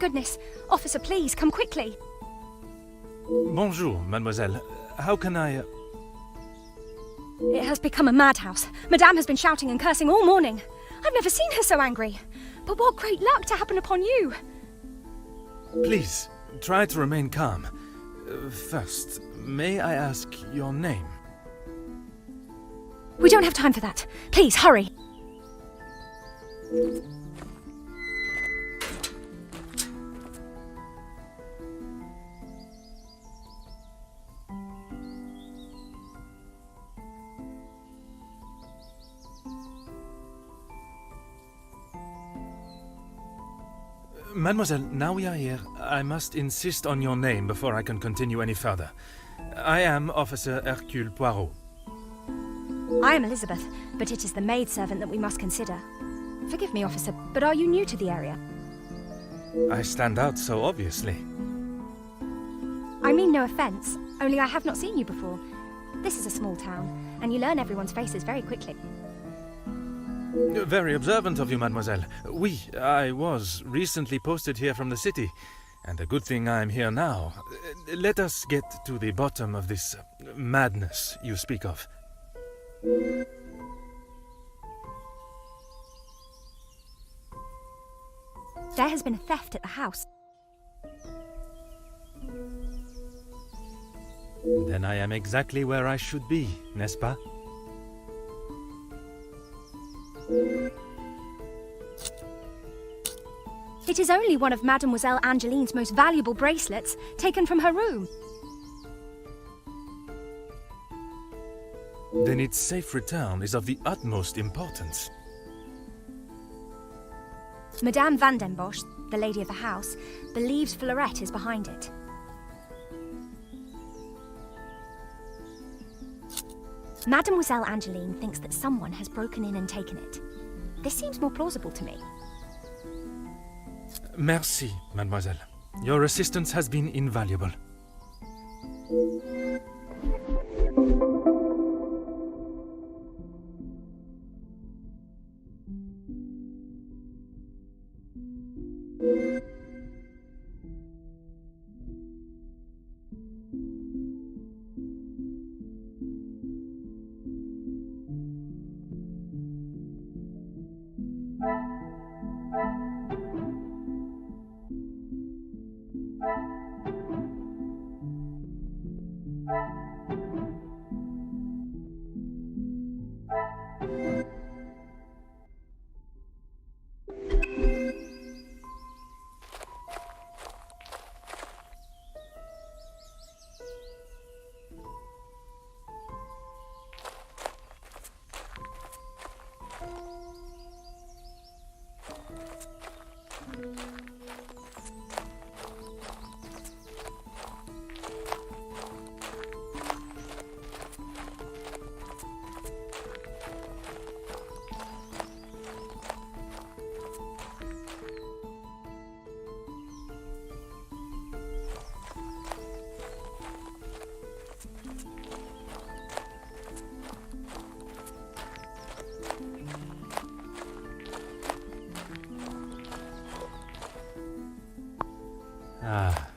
goodness. Officer, please, come quickly. Bonjour, mademoiselle. How can I... It has become a madhouse. Madame has been shouting and cursing all morning. I've never seen her so angry. But what great luck to happen upon you. Please, try to remain calm. First, may I ask your name? We don't have time for that. Please, hurry. Mademoiselle, now we are here, I must insist on your name before I can continue any further. I am Officer Hercule Poirot. I am Elizabeth, but it is the maidservant that we must consider. Forgive me, officer, but are you new to the area? I stand out so obviously. I mean no offence, only I have not seen you before. This is a small town, and you learn everyone's faces very quickly. Very observant of you, mademoiselle. Oui, I was recently posted here from the city, and a good thing I am here now. Let us get to the bottom of this madness you speak of. There has been a theft at the house. Then I am exactly where I should be, n'est-ce pas? It is only one of Mademoiselle Angeline's most valuable bracelets, taken from her room. Then its safe return is of the utmost importance. Madame Van den Bosch, the lady of the house, believes Fleurette is behind it. Mademoiselle Angeline thinks that someone has broken in and taken it. This seems more plausible to me. Merci, mademoiselle. Your assistance has been invaluable. Ah.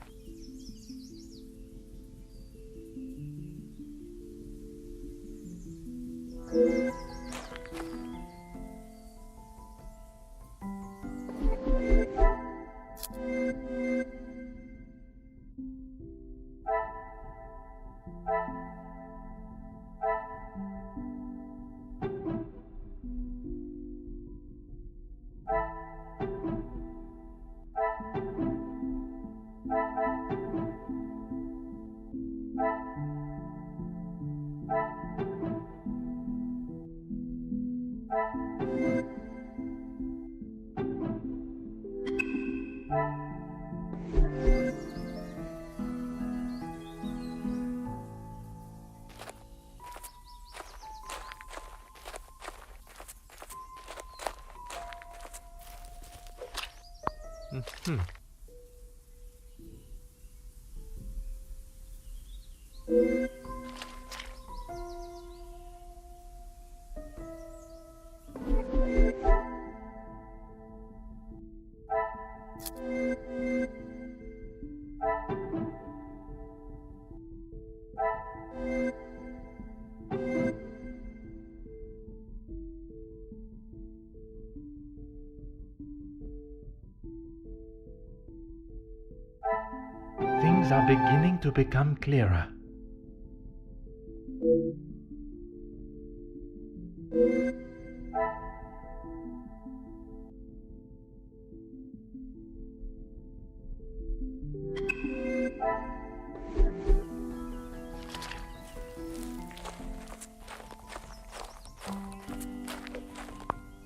things are beginning to become clearer.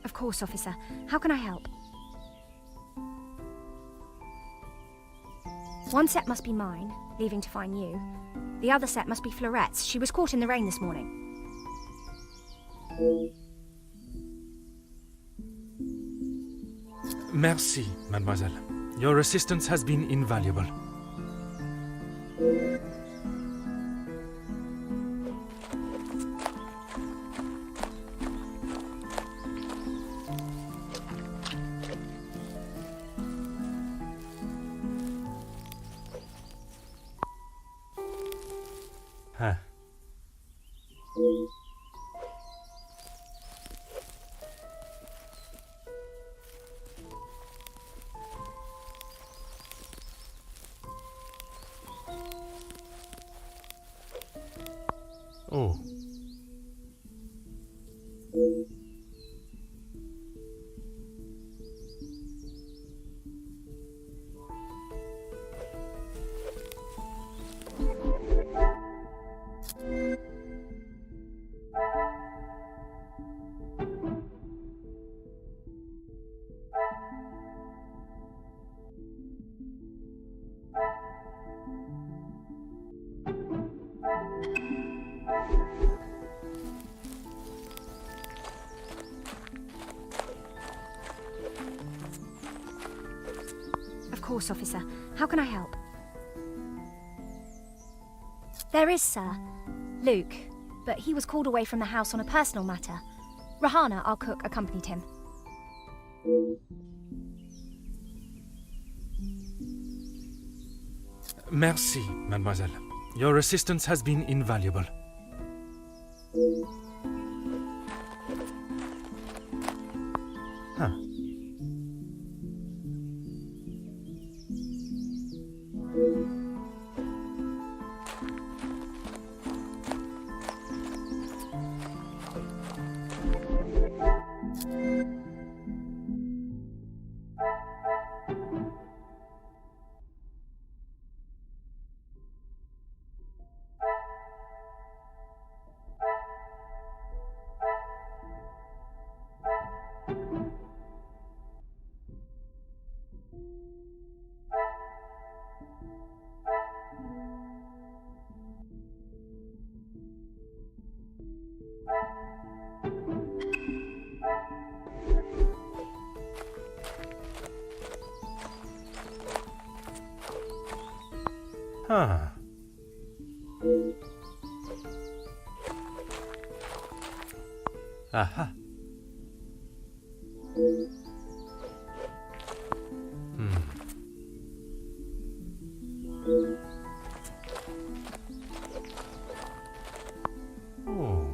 Of course, officer. How can I help? One set must be mine, leaving to find you. The other set must be Florette's. She was caught in the rain this morning. Merci, mademoiselle. Your assistance has been invaluable. Huh. Oh. Of course, officer. How can I help? There is, sir. Luke, but he was called away from the house on a personal matter. Rahana, our cook, accompanied him. Merci, mademoiselle. Your assistance has been invaluable. Huh. Huh. Aha. Oh.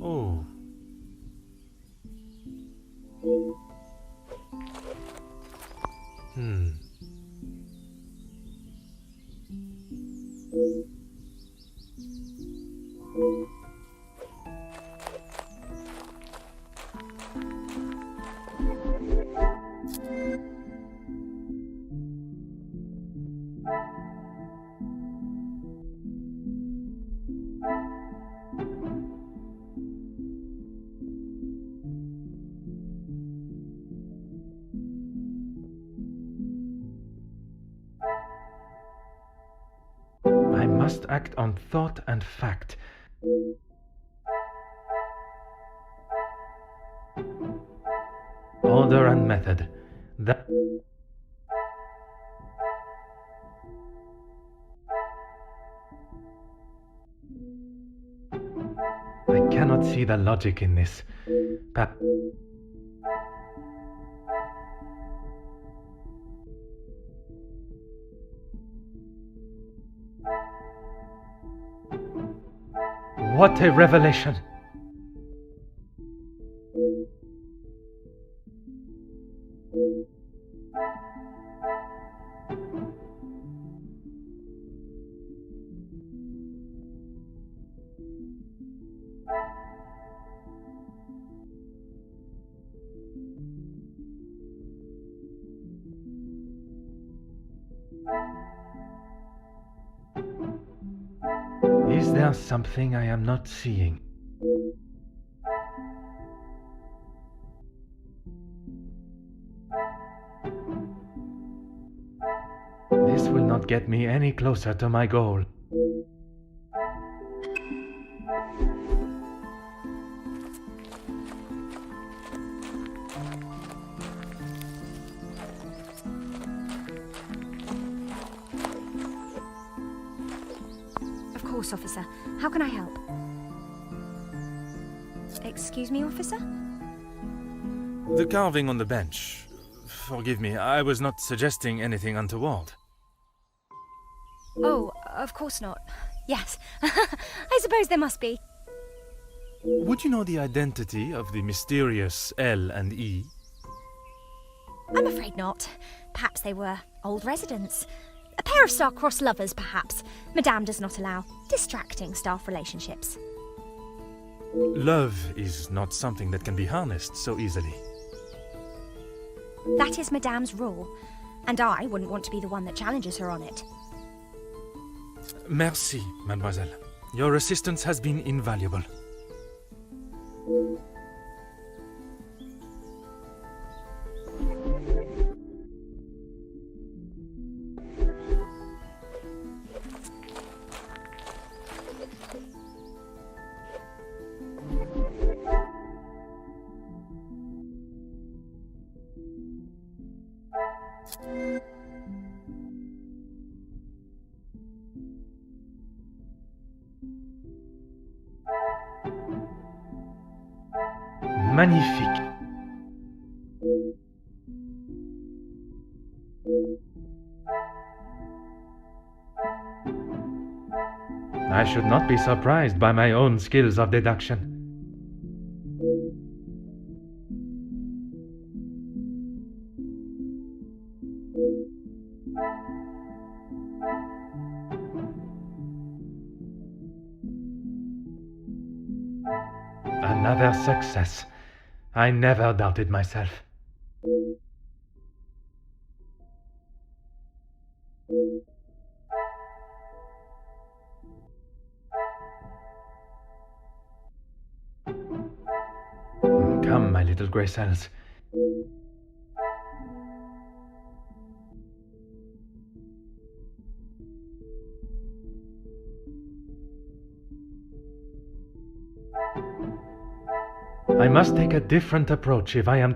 Oh. I must act on thought and fact. Order and method. That I cannot see the logic in this. What a revelation! there something I am not seeing? This will not get me any closer to my goal. Of course, officer. How can I help? Excuse me, officer? The carving on the bench. Forgive me, I was not suggesting anything untoward. Oh, of course not. Yes. I suppose there must be. Would you know the identity of the mysterious L and E? I'm afraid not. Perhaps they were old residents. A pair of star-crossed lovers, perhaps. Madame does not allow distracting staff relationships. Love is not something that can be harnessed so easily. That is Madame's rule, and I wouldn't want to be the one that challenges her on it. Merci, mademoiselle. Your assistance has been invaluable. Magnifique. I should not be surprised by my own skills of deduction. Another success. I never doubted myself. Come, my little grey cells. I must take a different approach if I am...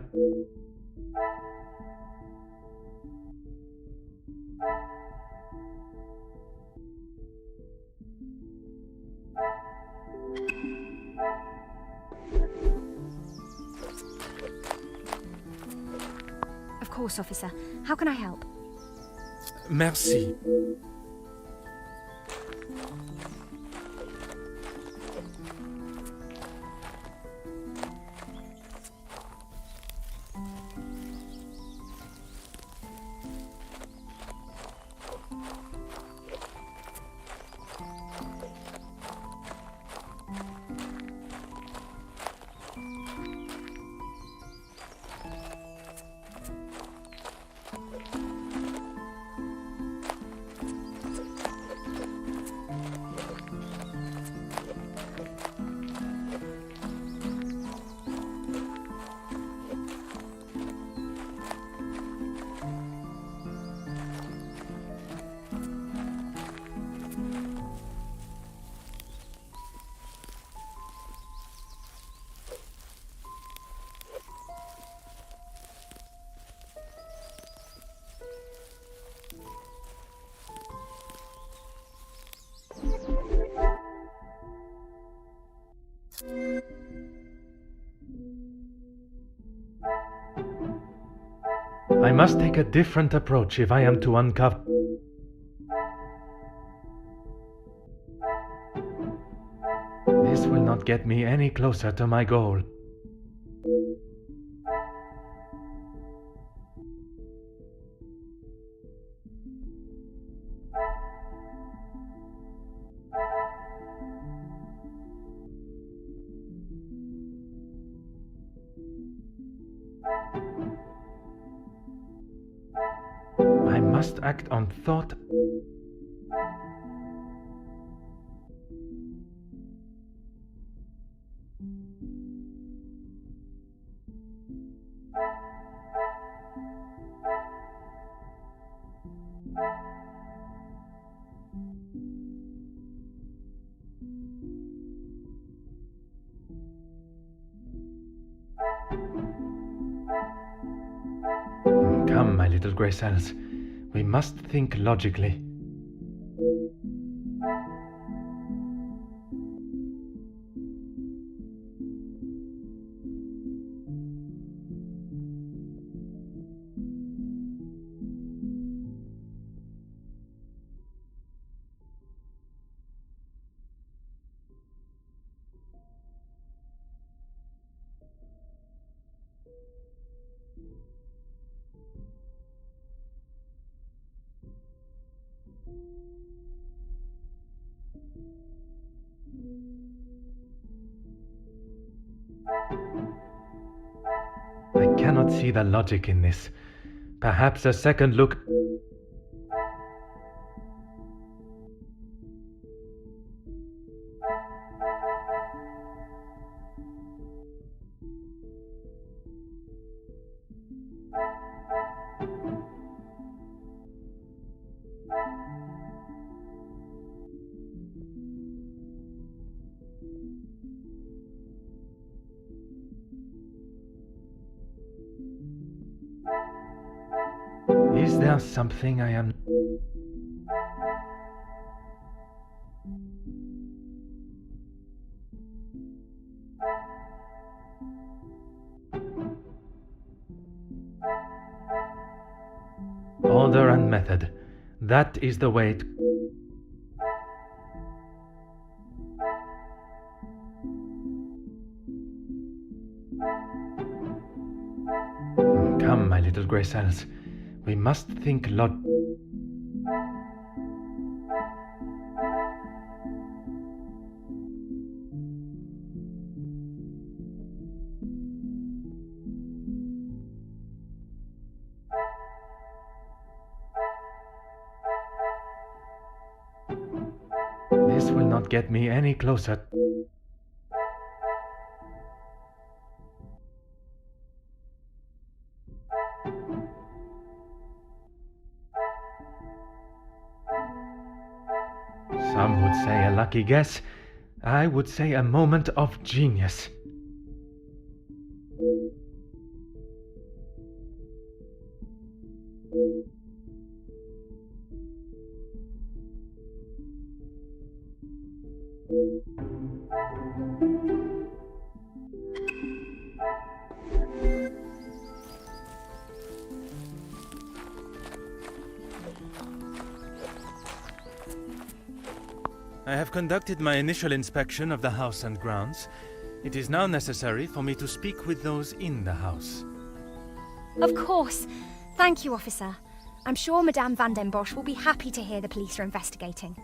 Of course, officer. How can I help? Merci. I must take a different approach if I am to uncover... This will not get me any closer to my goal. I must act on thought. Come, my little grey cells. We must think logically. I cannot see the logic in this. Perhaps a second look... Is there something I am... Order and method. That is the way to... Come, my little grey cells. We must think This will not get me any closer. Some would say a lucky guess. I would say a moment of genius. I have conducted my initial inspection of the house and grounds. It is now necessary for me to speak with those in the house. Of course. Thank you, officer. I'm sure Madame Van den Bosch will be happy to hear the police are investigating.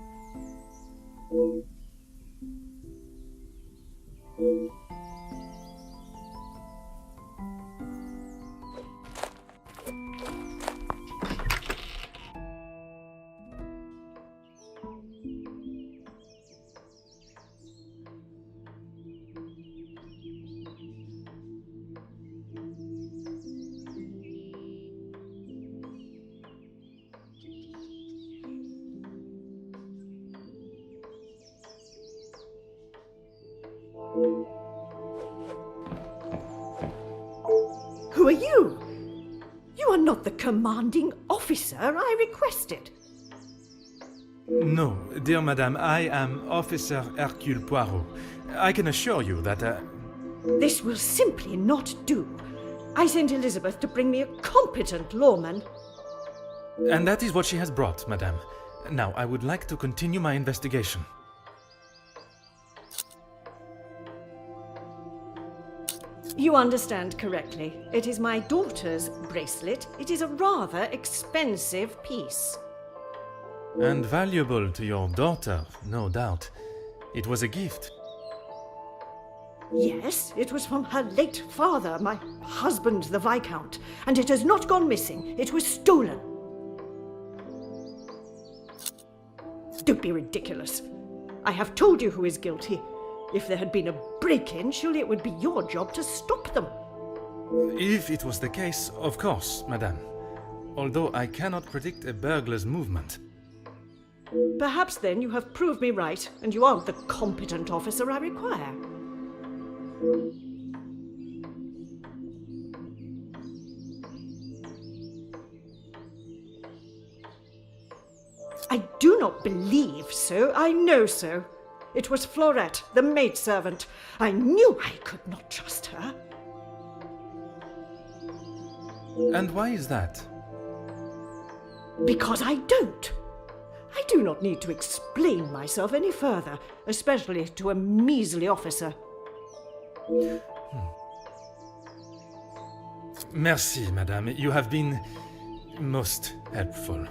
Who are you? You are not the commanding officer I requested. No, dear madame, I am Officer Hercule Poirot. I can assure you that... This will simply not do. I sent Elizabeth to bring me a competent lawman. And that is what she has brought, madame. Now, I would like to continue my investigation. You understand correctly. It is my daughter's bracelet. It is a rather expensive piece. And valuable to your daughter, no doubt. It was a gift. Yes, it was from her late father, my husband, the Viscount, and it has not gone missing. It was stolen. Don't be ridiculous. I have told you who is guilty. If there had been a break-in, surely it would be your job to stop them. If it was the case, of course, madame. Although I cannot predict a burglar's movement. Perhaps then you have proved me right, and you aren't the competent officer I require. I do not believe so, I know so. It was Florette, the maidservant. I knew I could not trust her. And why is that? Because I don't. I do not need to explain myself any further, especially to a measly officer. Merci, madame. You have been most helpful.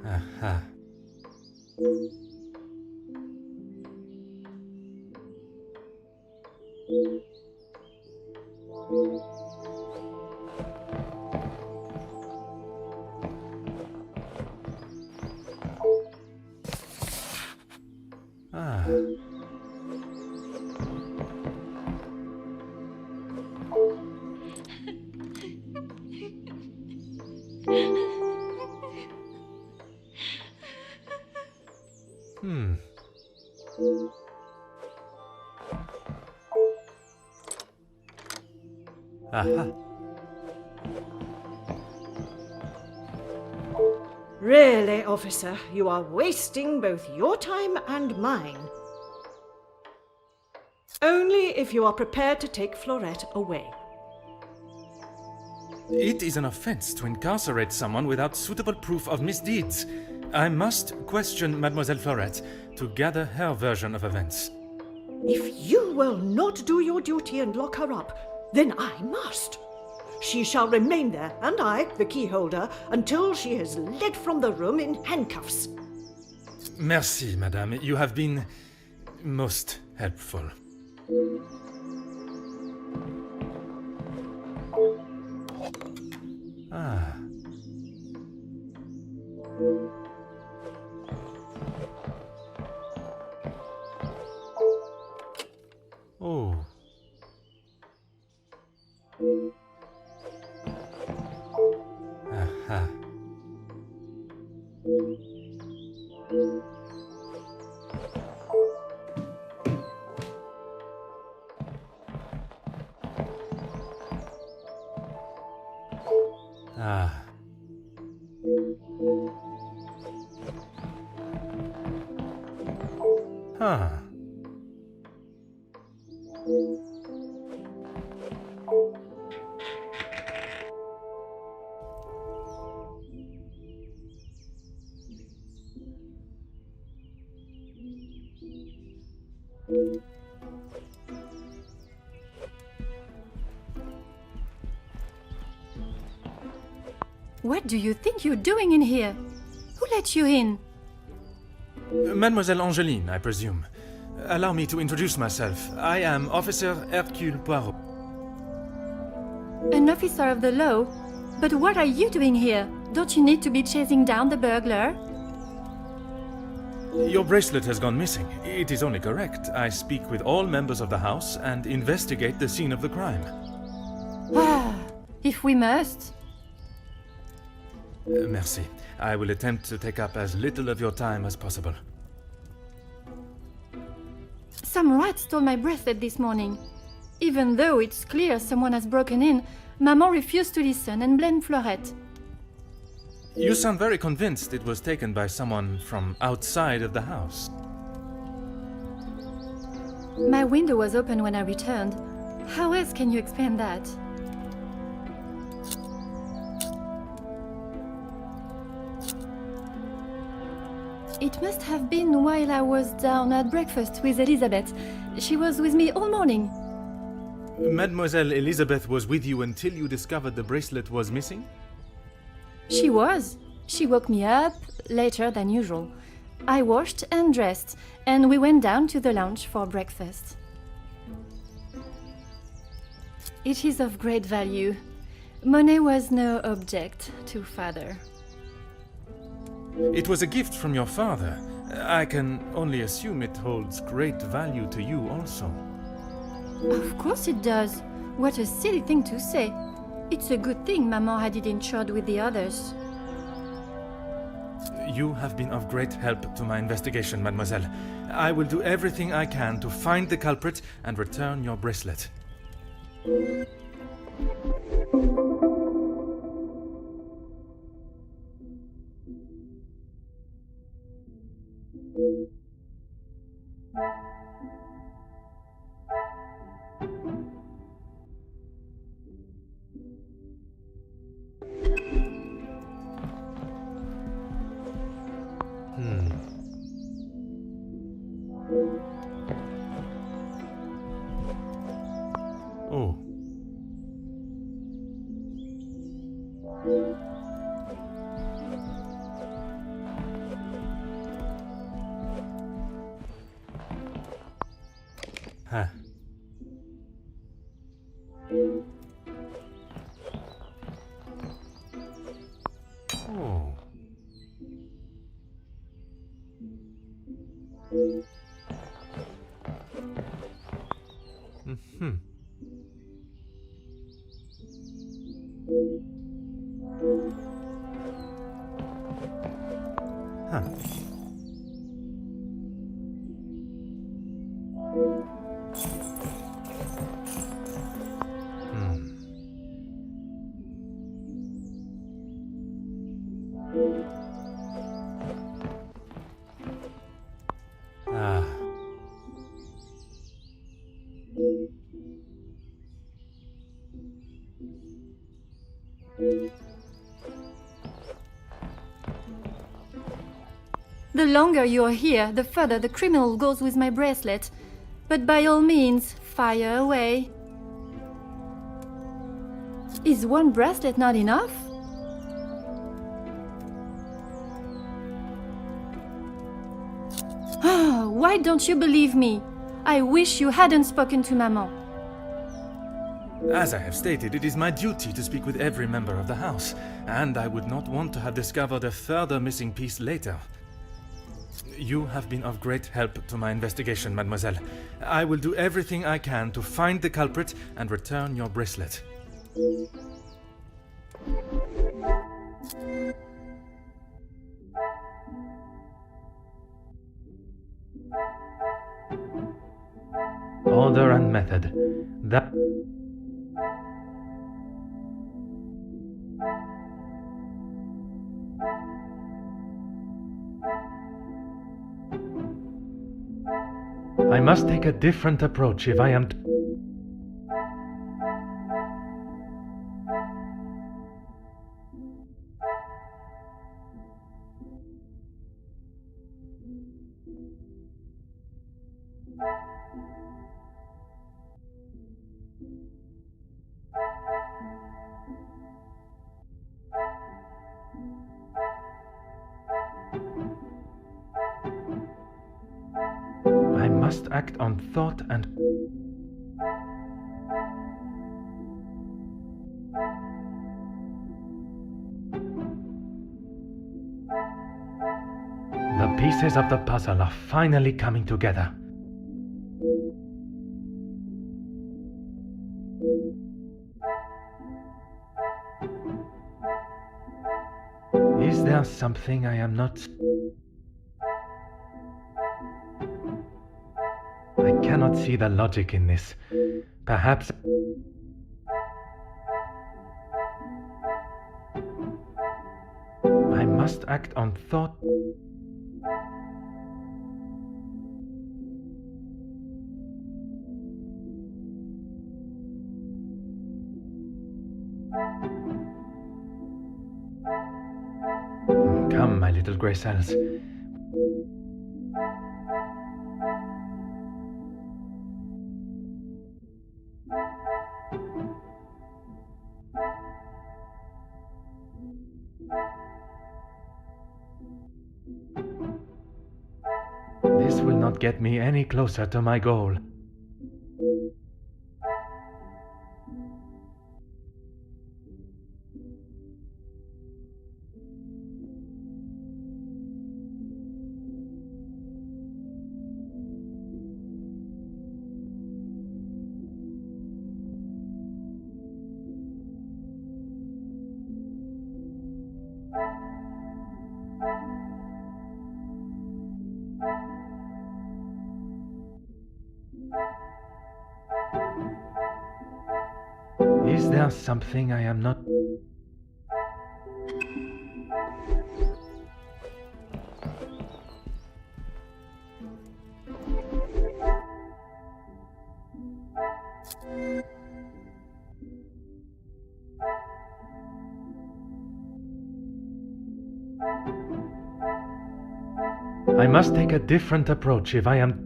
Aha. Ah. Aha. Really, officer, you are wasting both your time and mine. Only if you are prepared to take Florette away. It is an offense to incarcerate someone without suitable proof of misdeeds. I must question Mademoiselle Florette to gather her version of events. If you will not do your duty and lock her up, then I must. She shall remain there, and I, the keyholder, until she is led from the room in handcuffs. Merci, madame. You have been most helpful. Ah. Oh. Aha. Ah. Huh. What do you think you're doing in here? Who let you in? Mademoiselle Angeline, I presume. Allow me to introduce myself. I am Officer Hercule Poirot. An officer of the law? But what are you doing here? Don't you need to be chasing down the burglar? Your bracelet has gone missing. It is only correct. I speak with all members of the house and investigate the scene of the crime. Ah, if we must. Merci. I will attempt to take up as little of your time as possible. Some rat stole my bracelet this morning. Even though it's clear someone has broken in, Maman refused to listen and blamed Fleurette. You sound very convinced it was taken by someone from outside of the house. My window was open when I returned. How else can you explain that? It must have been while I was down at breakfast with Elizabeth. She was with me all morning. Mademoiselle Elizabeth was with you until you discovered the bracelet was missing? She was. She woke me up later than usual. I washed and dressed, and we went down to the lounge for breakfast. It is of great value. Money was no object to father. It was a gift from your father. I can only assume it holds great value to you also. Of course it does. What a silly thing to say. It's a good thing Maman had it insured with the others. You have been of great help to my investigation, mademoiselle. I will do everything I can to find the culprit and return your bracelet. Oh. Huh. Oh. Mm-hmm. Huh. Ah. The longer you are here, the further the criminal goes with my bracelet. But by all means, fire away. Is one bracelet not enough? Why don't you believe me? I wish you hadn't spoken to Maman. As I have stated, it is my duty to speak with every member of the house, and I would not want to have discovered a further missing piece later. You have been of great help to my investigation, mademoiselle. I will do everything I can to find the culprit and return your bracelet. Order and method. That... I must take a different approach if I am... I must act on thought and... The pieces of the puzzle are finally coming together. Is there something I am not... I cannot see the logic in this. Perhaps... I must act on thought... Come, my little grey cells. This will not get me any closer to my goal. Is there something I am not... I must take a different approach if I am...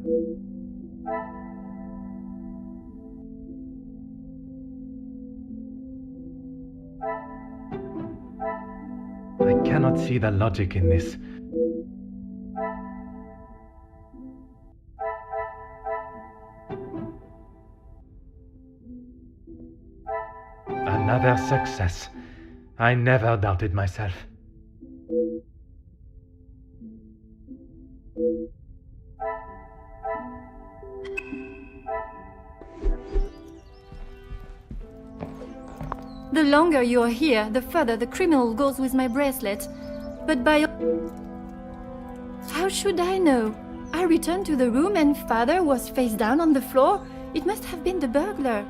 I cannot see the logic in this. Another success. I never doubted myself. The longer you are here, the further the criminal goes with my bracelet. But by... How should I know? I returned to the room and father was face down on the floor. It must have been the burglar.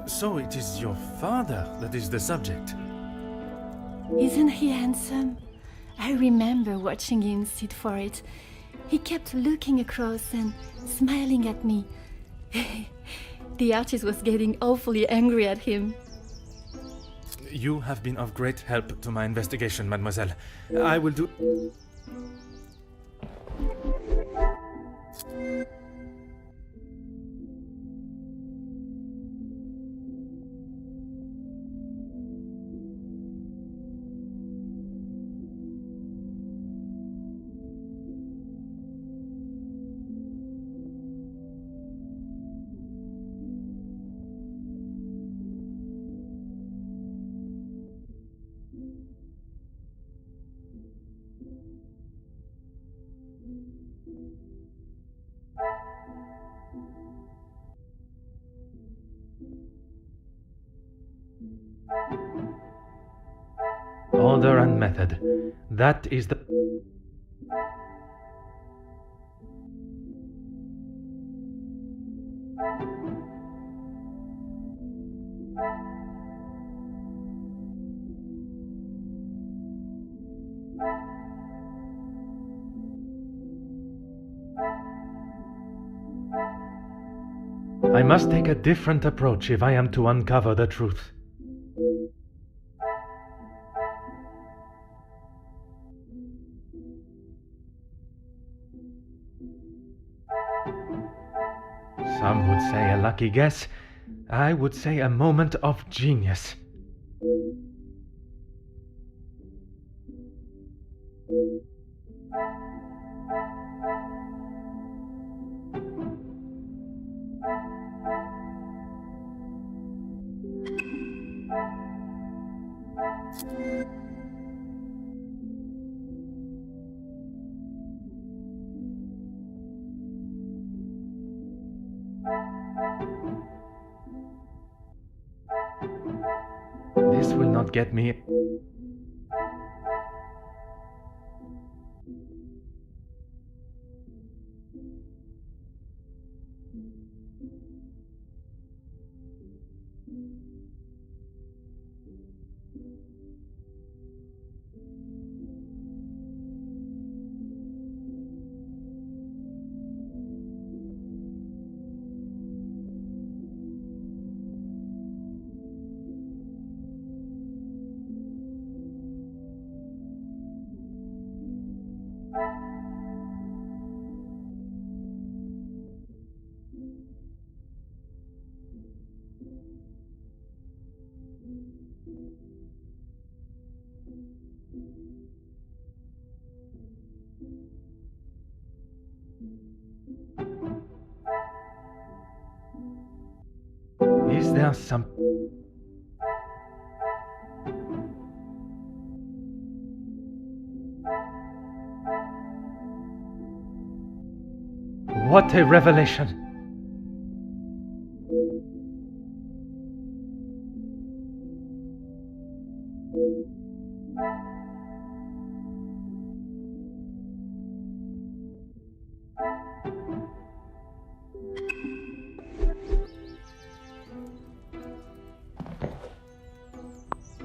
So it is your father that is the subject. Isn't he handsome? I remember watching him sit for it. He kept looking across and smiling at me. The artist was getting awfully angry at him. You have been of great help to my investigation, mademoiselle. I will do... Order and method. That is the... I must take a different approach if I am to uncover the truth. Some would say a lucky guess. I would say a moment of genius. This will not get me... Is there some... What a revelation!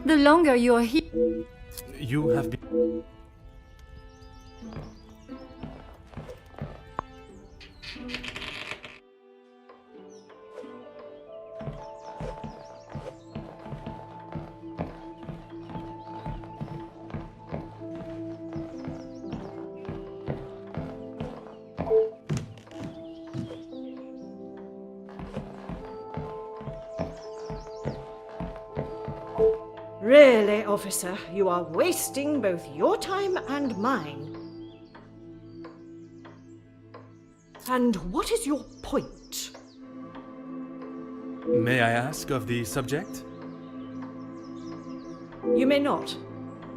The longer you're here... You have been... Really, officer, you are wasting both your time and mine. And what is your point? May I ask of the subject? You may not.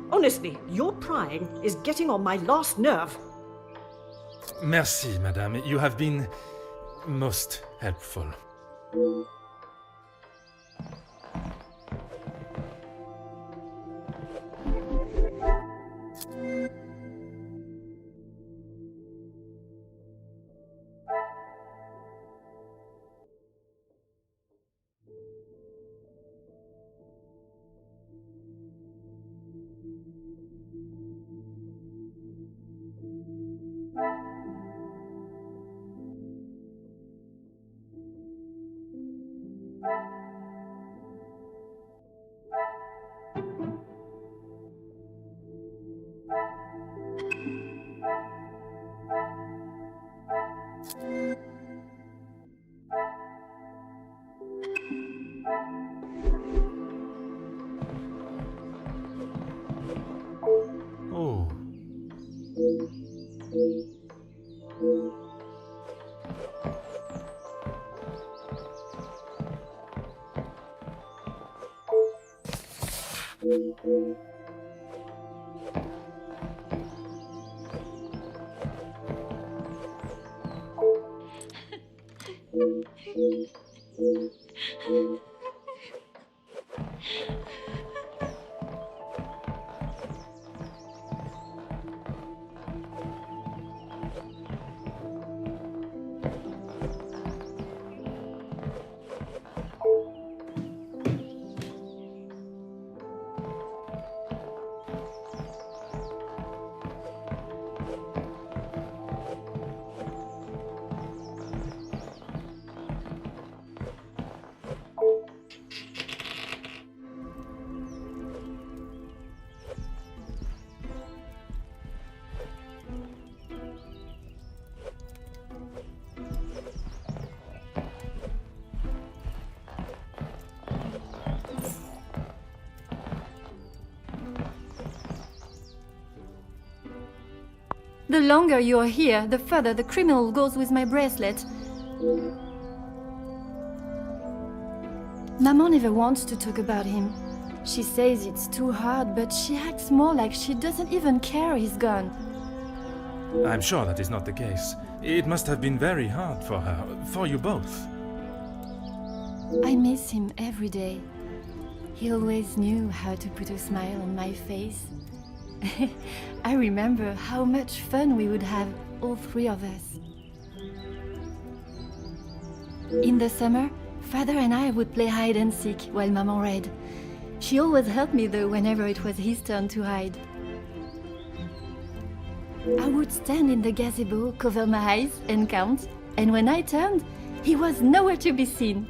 Honestly, your prying is getting on my last nerve. Merci, madame. You have been most helpful. Oh. The longer you're here, the further the criminal goes with my bracelet. Maman never wants to talk about him. She says it's too hard, but she acts more like she doesn't even care he's gone. I'm sure that is not the case. It must have been very hard for her, for you both. I miss him every day. He always knew how to put a smile on my face. I remember how much fun we would have, all three of us. In the summer, Father and I would play hide and seek while Maman read. She always helped me though whenever it was his turn to hide. I would stand in the gazebo, cover my eyes and count, and when I turned, he was nowhere to be seen.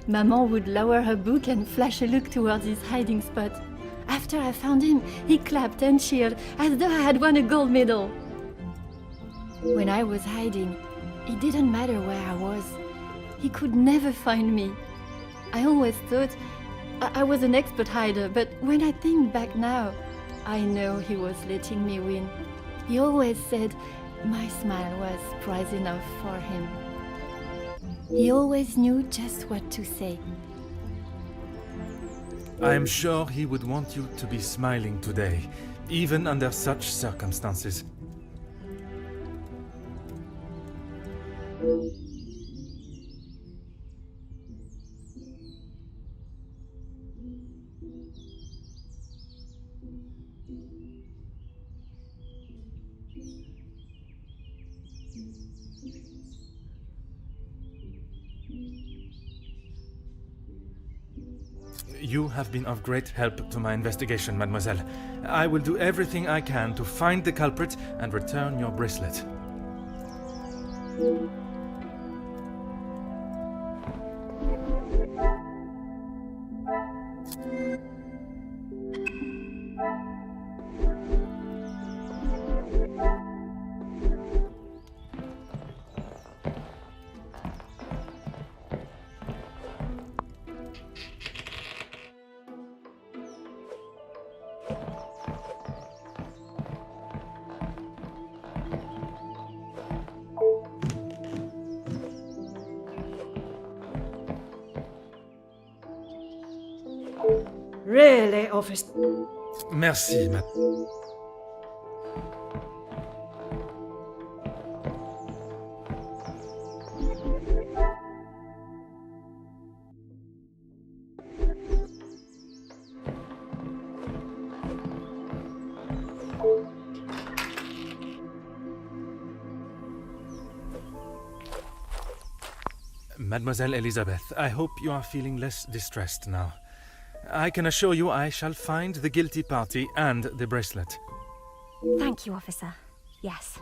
Maman would lower her book and flash a look towards his hiding spot. After I found him, he clapped and cheered as though I had won a gold medal. When I was hiding, it didn't matter where I was. He could never find me. I always thought I was an expert hider, but when I think back now, I know he was letting me win. He always said my smile was prize enough for him. He always knew just what to say. I am sure he would want you to be smiling today, even under such circumstances. You have been of great help to my investigation, mademoiselle. I will do everything I can to find the culprit and return your bracelet. Really, officer. Merci, madame. Mademoiselle Elizabeth, I hope you are feeling less distressed now. I can assure you I shall find the guilty party and the bracelet. Thank you, officer. Yes.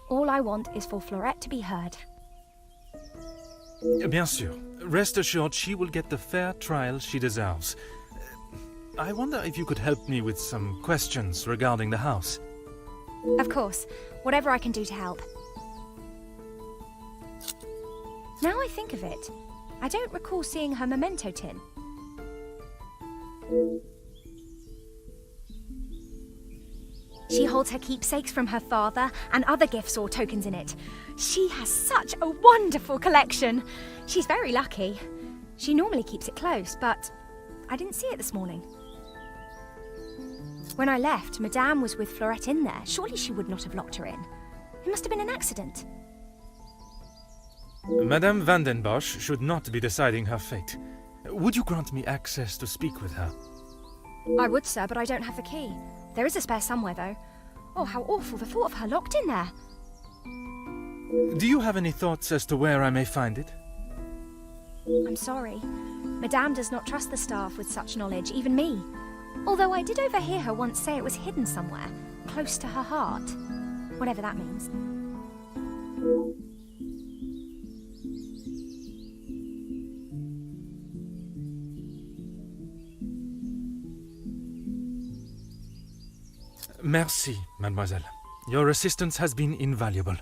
All I want is for Florette to be heard. Bien sûr. Rest assured she will get the fair trial she deserves. I wonder if you could help me with some questions regarding the house. Of course. Whatever I can do to help. Now I think of it, I don't recall seeing her memento tin. She holds her keepsakes from her father and other gifts or tokens in it. She has such a wonderful collection. She's very lucky. She normally keeps it close, but I didn't see it this morning. When I left, Madame was with Florette in there. Surely she would not have locked her in. It must have been an accident. Madame van den Bosch should not be deciding her fate. Would you grant me access to speak with her? I would, sir, but I don't have the key. There is a spare somewhere, though. Oh, how awful, the thought of her locked in there. Do you have any thoughts as to where I may find it? I'm sorry. Madame does not trust the staff with such knowledge, even me. Although I did overhear her once say it was hidden somewhere, close to her heart. Whatever that means. Merci, mademoiselle. Your assistance has been invaluable.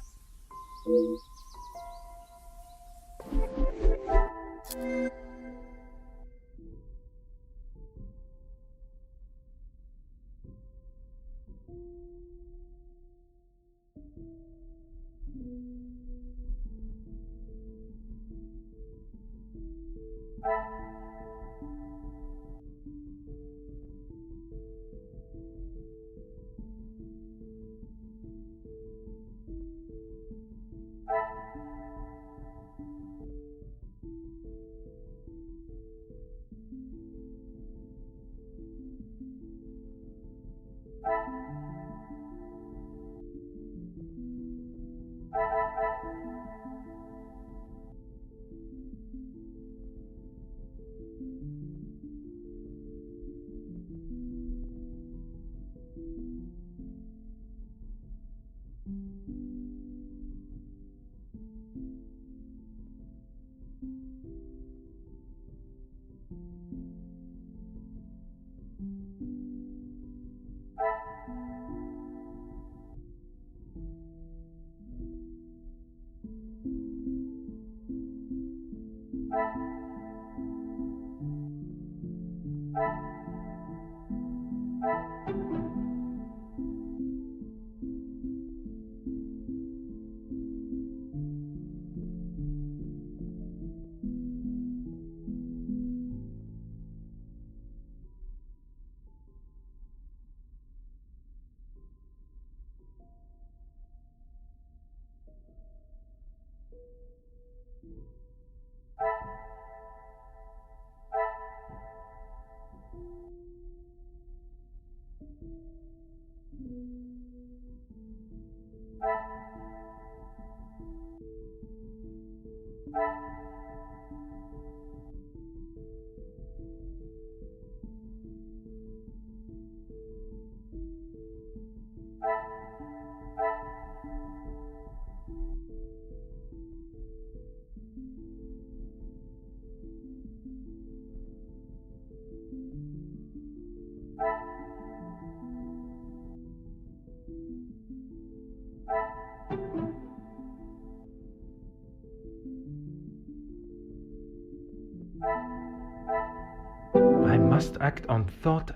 I must act on thought.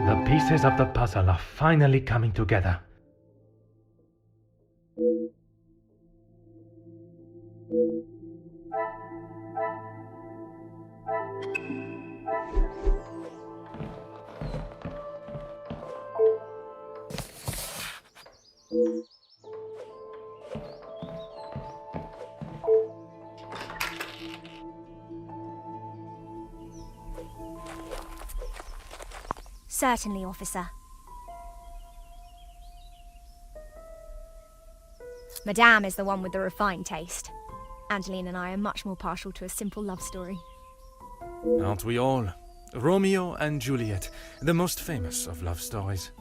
The pieces of the puzzle are finally coming together. Certainly, officer. Madame is the one with the refined taste. Angeline and I are much more partial to a simple love story. Aren't we all? Romeo and Juliet, the most famous of love stories.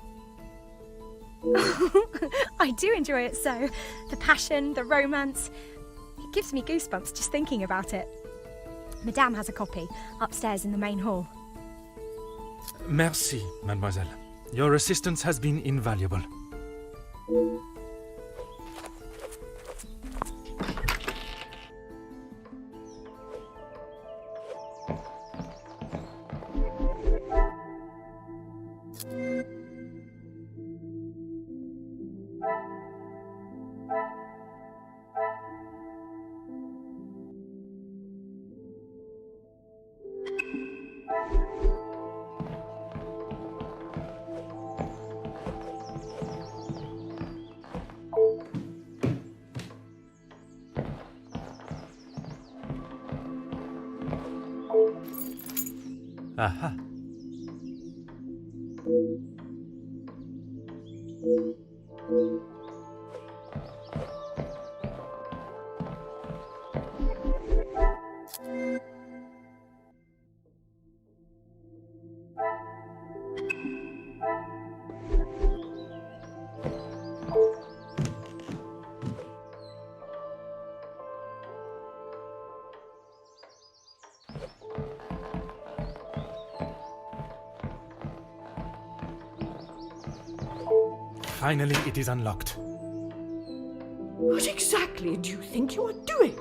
I do enjoy it so. The passion, the romance. It gives me goosebumps just thinking about it. Madame has a copy upstairs in the main hall. Merci, mademoiselle. Your assistance has been invaluable. Aha. Finally, it is unlocked. What exactly do you think you are doing?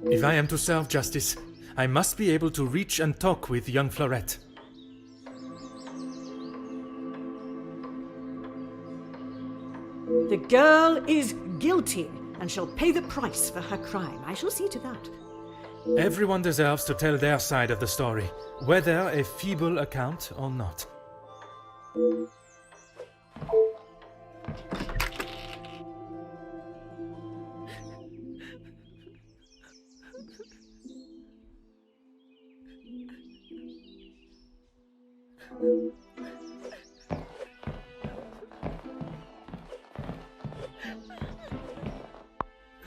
If I am to serve justice, I must be able to reach and talk with young Florette. The girl is guilty and shall pay the price for her crime. I shall see to that. Everyone deserves to tell their side of the story, whether a feeble account or not.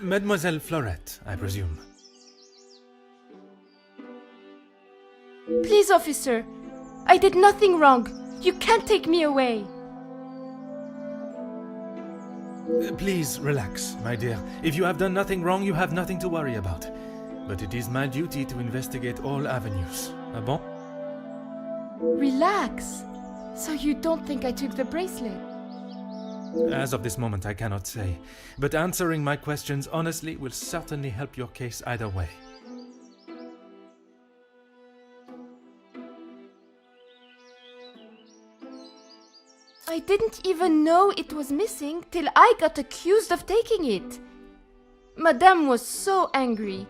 Mademoiselle Florette, I presume. Please, officer. I did nothing wrong. You can't take me away. Please relax, my dear. If you have done nothing wrong, you have nothing to worry about. But it is my duty to investigate all avenues. Ah bon? Relax. So you don't think I took the bracelet? As of this moment, I cannot say. But answering my questions honestly will certainly help your case either way. I didn't even know it was missing till I got accused of taking it. Madame was so angry.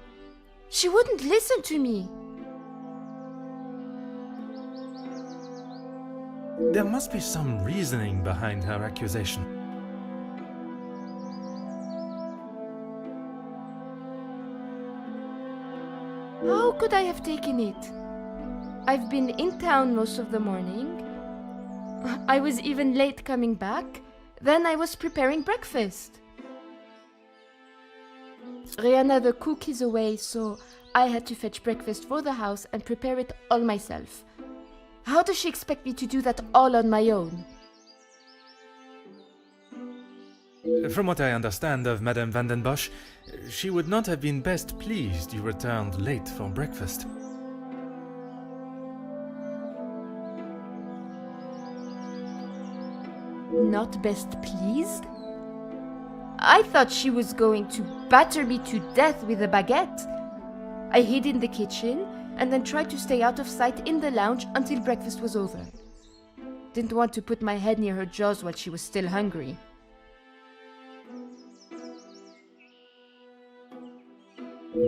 She wouldn't listen to me. There must be some reasoning behind her accusation. How could I have taken it? I've been in town most of the morning. I was even late coming back. Then I was preparing breakfast. Rihanna the cook is away, so I had to fetch breakfast for the house and prepare it all myself. How does she expect me to do that all on my own? From what I understand of Madame Van den Bosch, she would not have been best pleased you returned late for breakfast. Not best pleased? I thought she was going to batter me to death with a baguette. I hid in the kitchen and then tried to stay out of sight in the lounge until breakfast was over. Didn't want to put my head near her jaws while she was still hungry.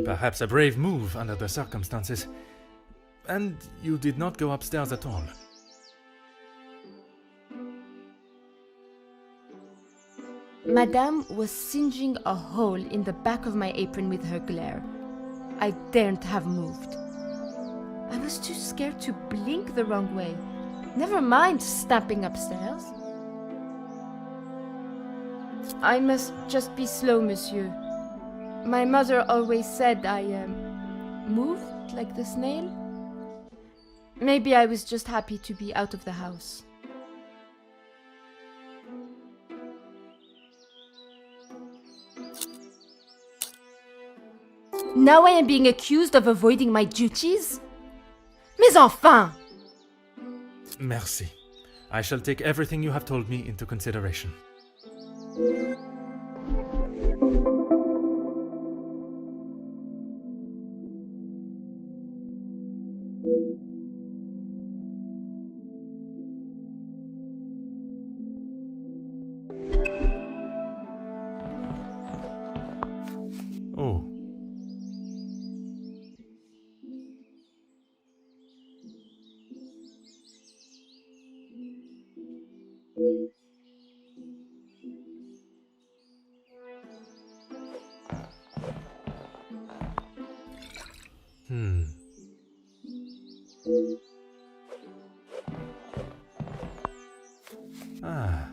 Perhaps a brave move under the circumstances. And you did not go upstairs at all. Madame was singeing a hole in the back of my apron with her glare. I daren't have moved. I was too scared to blink the wrong way. Never mind stamping upstairs. I must just be slow, monsieur. My mother always said I moved like the snail. Maybe I was just happy to be out of the house. Now I am being accused of avoiding my duties? Mais enfin! Merci. I shall take everything you have told me into consideration. Oh. Ah.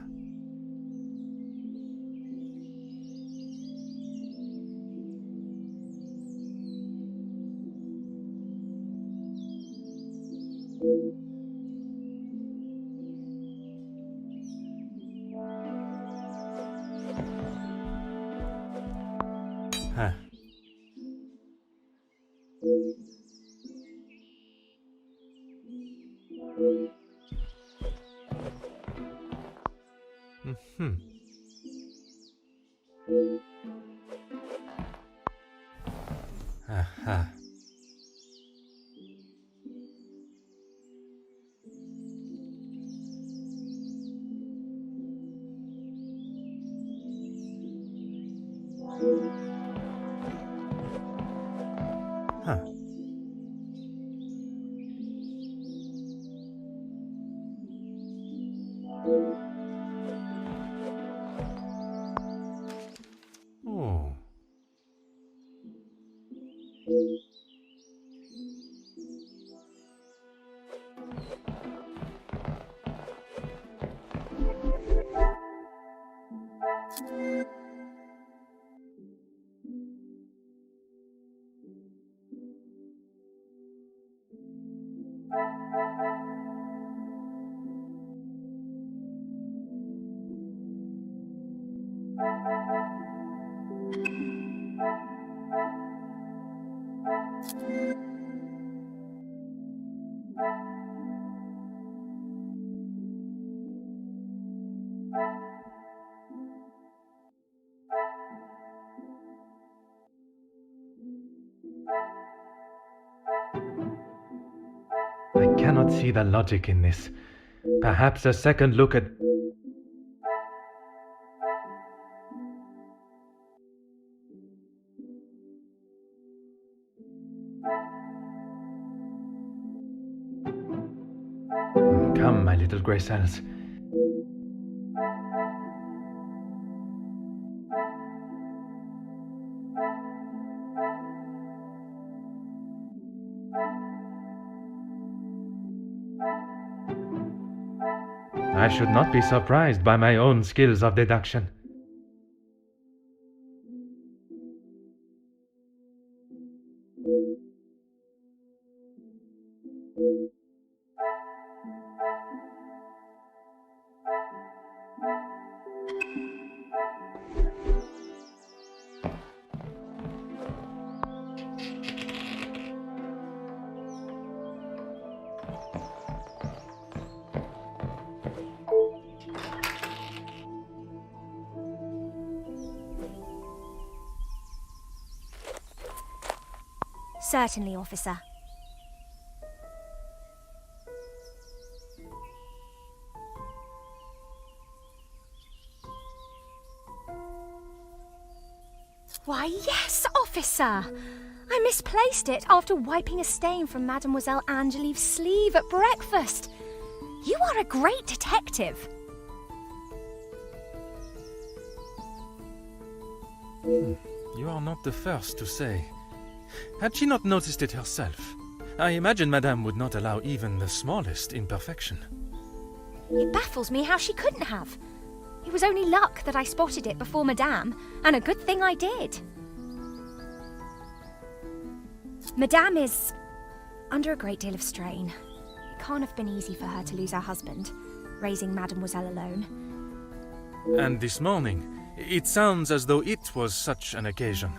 Huh. Mm-hmm. Aha. Huh. Oh. I cannot see the logic in this. Perhaps a second look at... Come, my little grey cells. I should not be surprised by my own skills of deduction. Certainly, officer. Why, yes, officer! I misplaced it after wiping a stain from Mademoiselle Angelieve's sleeve at breakfast. You are a great detective. You are not the first to say. Had she not noticed it herself, I imagine Madame would not allow even the smallest imperfection. It baffles me how she couldn't have. It was only luck that I spotted it before Madame, and a good thing I did. Madame is under a great deal of strain. It can't have been easy for her to lose her husband, raising Mademoiselle alone. And this morning, it sounds as though it was such an occasion.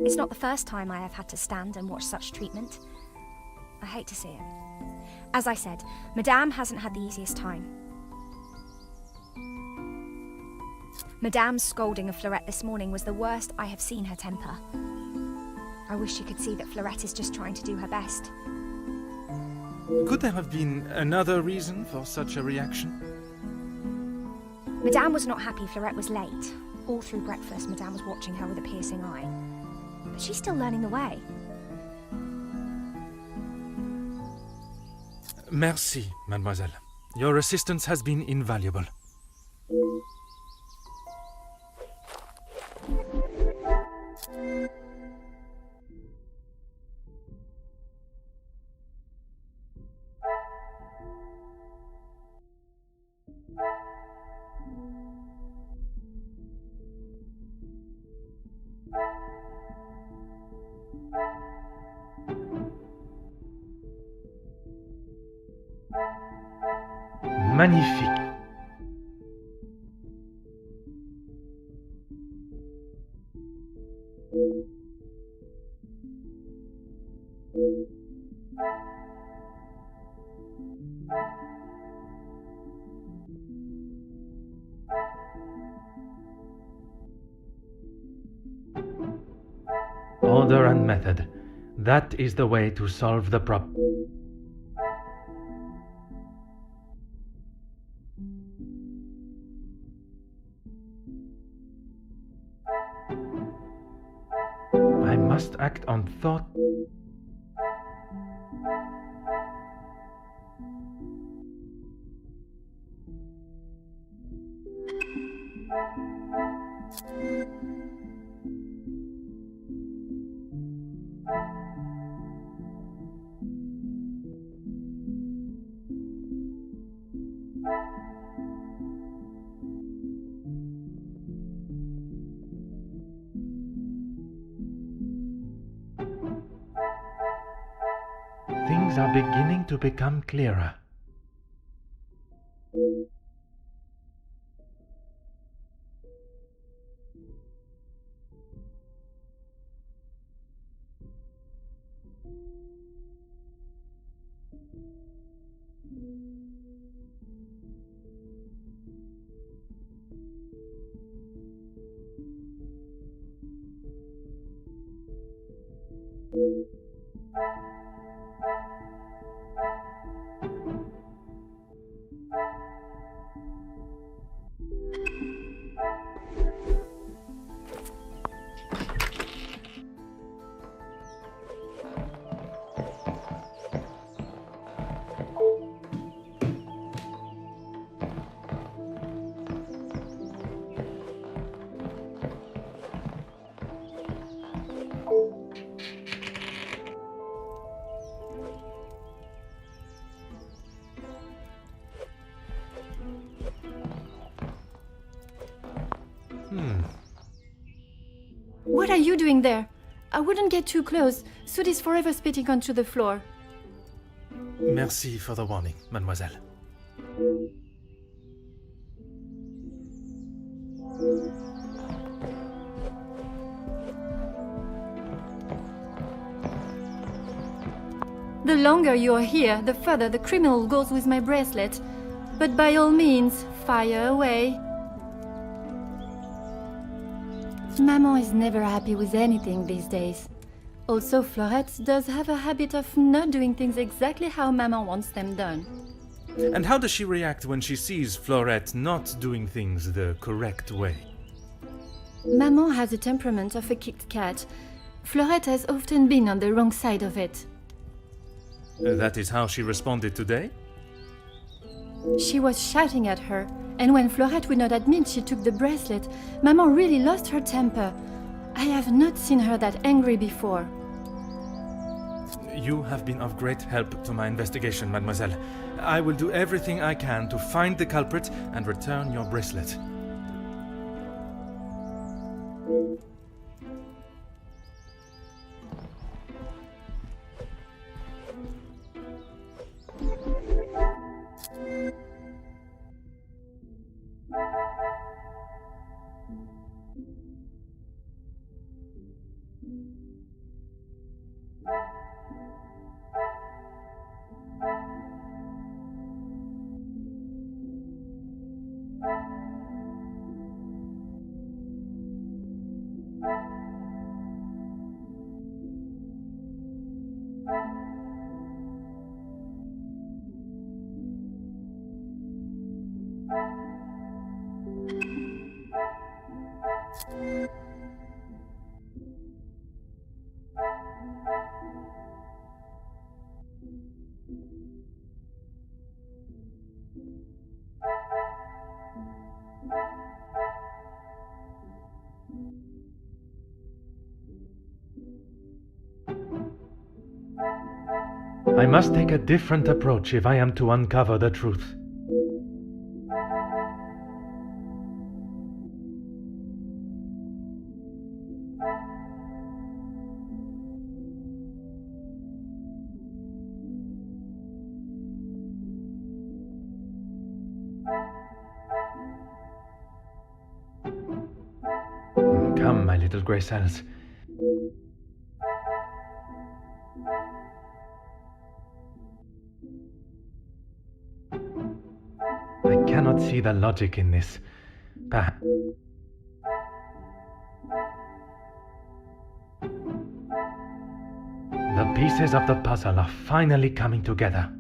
It's not the first time I have had to stand and watch such treatment. I hate to see it. As I said, Madame hasn't had the easiest time. Madame's scolding of Fleurette this morning was the worst I have seen her temper. I wish you could see that Fleurette is just trying to do her best. Could there have been another reason for such a reaction? Madame was not happy Fleurette was late. All through breakfast, Madame was watching her with a piercing eye. But she's still learning the way. Merci, mademoiselle. Your assistance has been invaluable. Magnifique. Order and method. That is the way to solve the problem. I must act on thought. Things are beginning to become clearer. What are you doing there? I wouldn't get too close. Soot is forever spitting onto the floor. Merci for the warning, mademoiselle. The longer you are here, the further the criminal goes with my bracelet. But by all means, fire away. Maman is never happy with anything these days. Also, Florette does have a habit of not doing things exactly how Maman wants them done. And how does she react when she sees Florette not doing things the correct way? Maman has the temperament of a kicked cat. Florette has often been on the wrong side of it. That is how she responded today? She was shouting at her, and when Florette would not admit she took the bracelet, Maman really lost her temper. I have not seen her that angry before. You have been of great help to my investigation, mademoiselle. I will do everything I can to find the culprit and return your bracelet. I must take a different approach if I am to uncover the truth. Come, my little grey cells. I cannot see the logic in this. Perhaps. The pieces of the puzzle are finally coming together.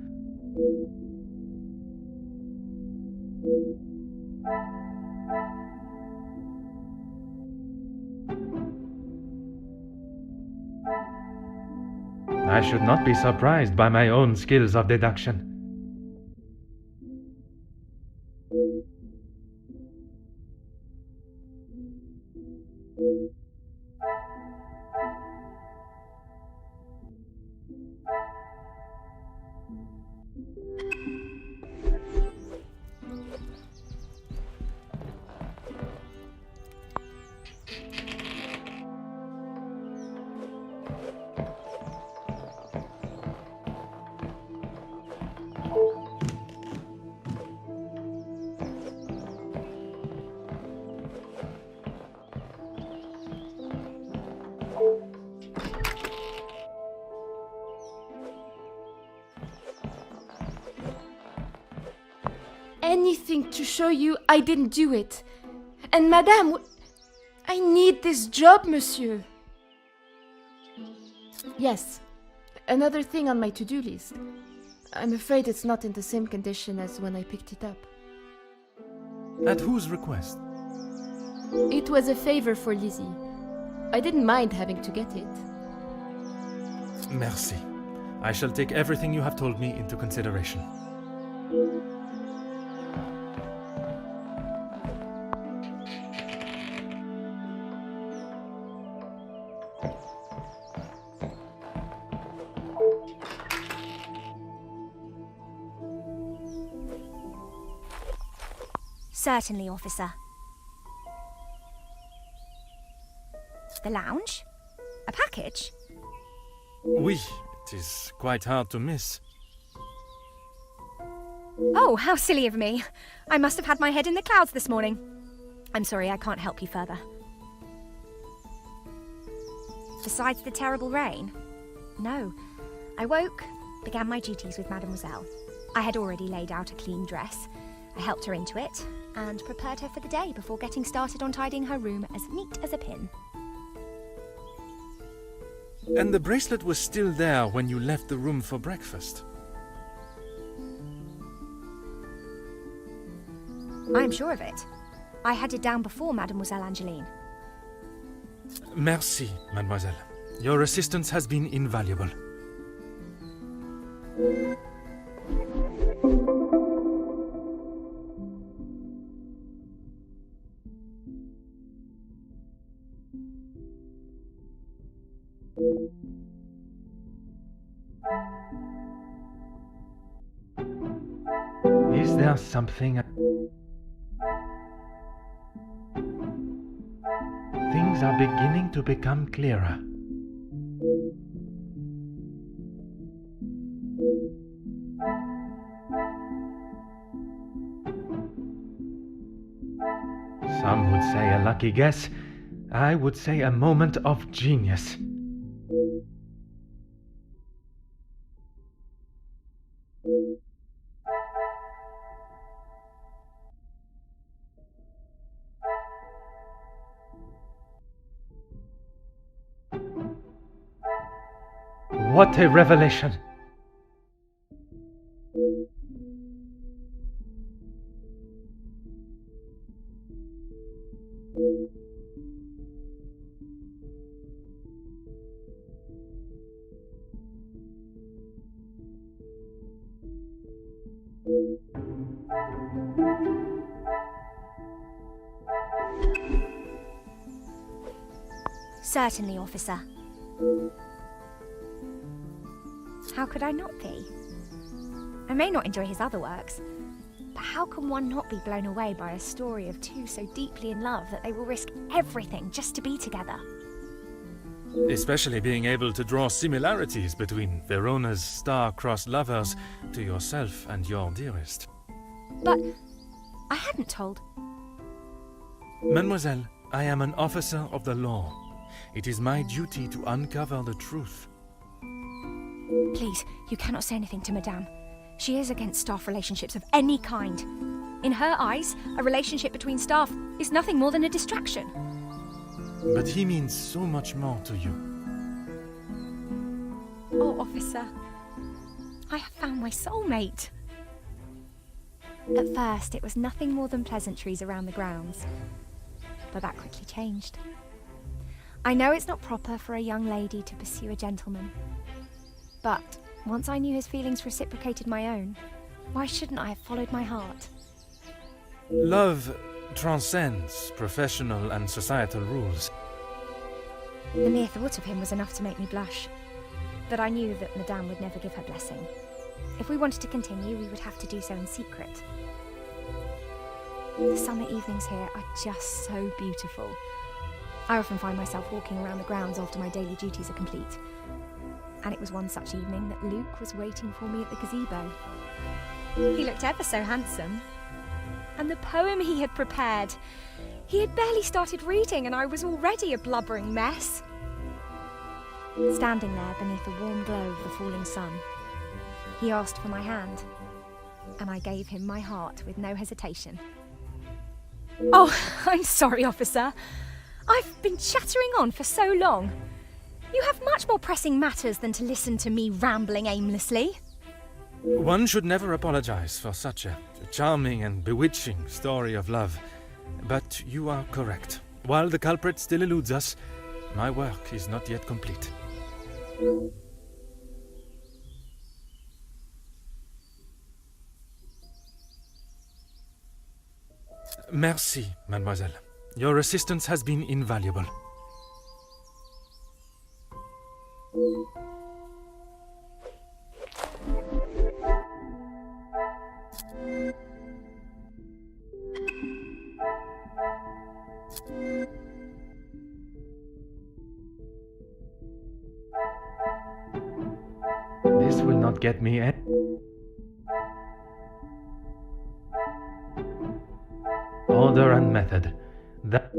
I should not be surprised by my own skills of deduction. Anything to show you I didn't do it. And Madame, I need this job, monsieur. Yes, another thing on my to-do list. I'm afraid it's not in the same condition as when I picked it up. At whose request? It was a favor for Lizzie. I didn't mind having to get it. Merci. I shall take everything you have told me into consideration. Certainly, officer. The lounge? A package? Oui, it is quite hard to miss. Oh, how silly of me. I must have had my head in the clouds this morning. I'm sorry, I can't help you further. Besides the terrible rain? No. I woke, began my duties with Mademoiselle. I had already laid out a clean dress. I helped her into it, and prepared her for the day before getting started on tidying her room as neat as a pin. And the bracelet was still there when you left the room for breakfast. I'm sure of it. I had it down before Mademoiselle Angeline. Merci, mademoiselle. Your assistance has been invaluable. Is there something... Things are beginning to become clearer. Some would say a lucky guess. I would say a moment of genius. What a revelation! Certainly, officer. How could I not be? I may not enjoy his other works, but how can one not be blown away by a story of two so deeply in love that they will risk everything just to be together? Especially being able to draw similarities between Verona's star-crossed lovers to yourself and your dearest. But I hadn't told. Mademoiselle, I am an officer of the law. It is my duty to uncover the truth. Please, you cannot say anything to Madame. She is against staff relationships of any kind. In her eyes, a relationship between staff is nothing more than a distraction. But he means so much more to you. Oh, officer, I have found my soulmate. At first, it was nothing more than pleasantries around the grounds, but that quickly changed. I know it's not proper for a young lady to pursue a gentleman, But once I knew his feelings reciprocated my own, why shouldn't I have followed my heart? Love transcends professional and societal rules. The mere thought of him was enough to make me blush. But I knew that Madame would never give her blessing. If we wanted to continue, we would have to do so in secret. The summer evenings here are just so beautiful. I often find myself walking around the grounds after my daily duties are complete. And it was one such evening that Luke was waiting for me at the gazebo. He looked ever so handsome. And the poem he had prepared. He had barely started reading and I was already a blubbering mess. Standing there beneath the warm glow of the falling sun, he asked for my hand, and I gave him my heart with no hesitation. Oh, I'm sorry, officer. I've been chattering on for so long. You have much more pressing matters than to listen to me rambling aimlessly. One should never apologize for such a charming and bewitching story of love. But you are correct. While the culprit still eludes us, my work is not yet complete. Merci, mademoiselle. Your assistance has been invaluable. This will not get me in. Order and method. That.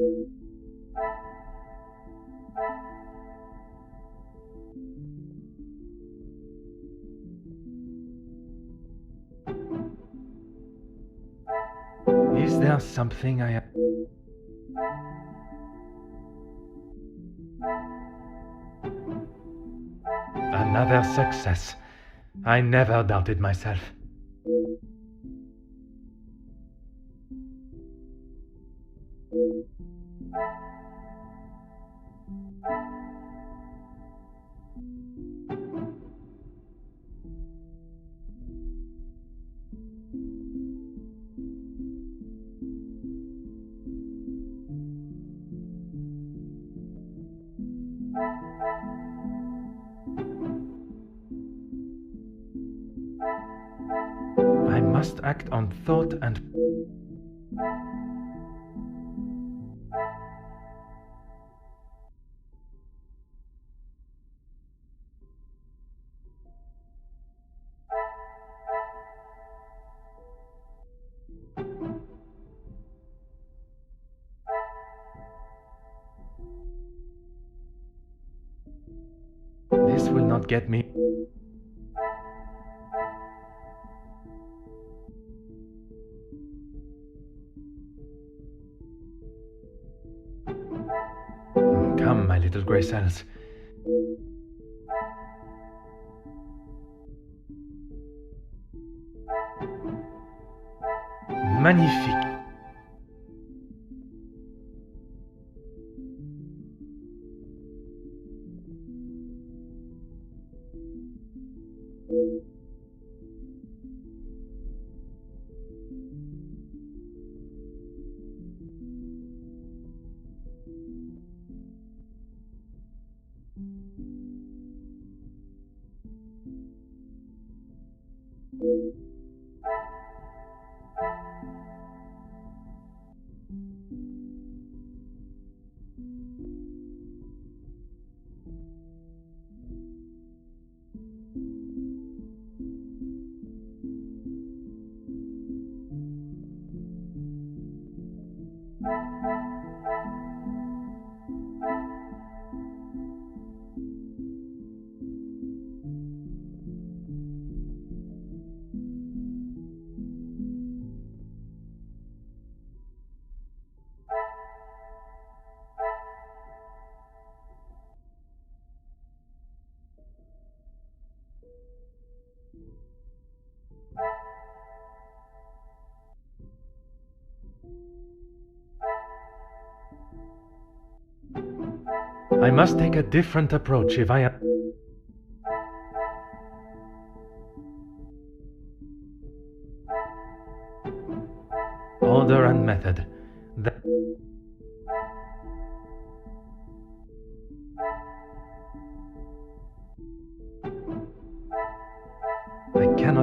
Is there something I... Another success. I never doubted myself. I must act on thought and... This will not get me... Come, my little grey cells. Magnifique. I must take a different approach if I am...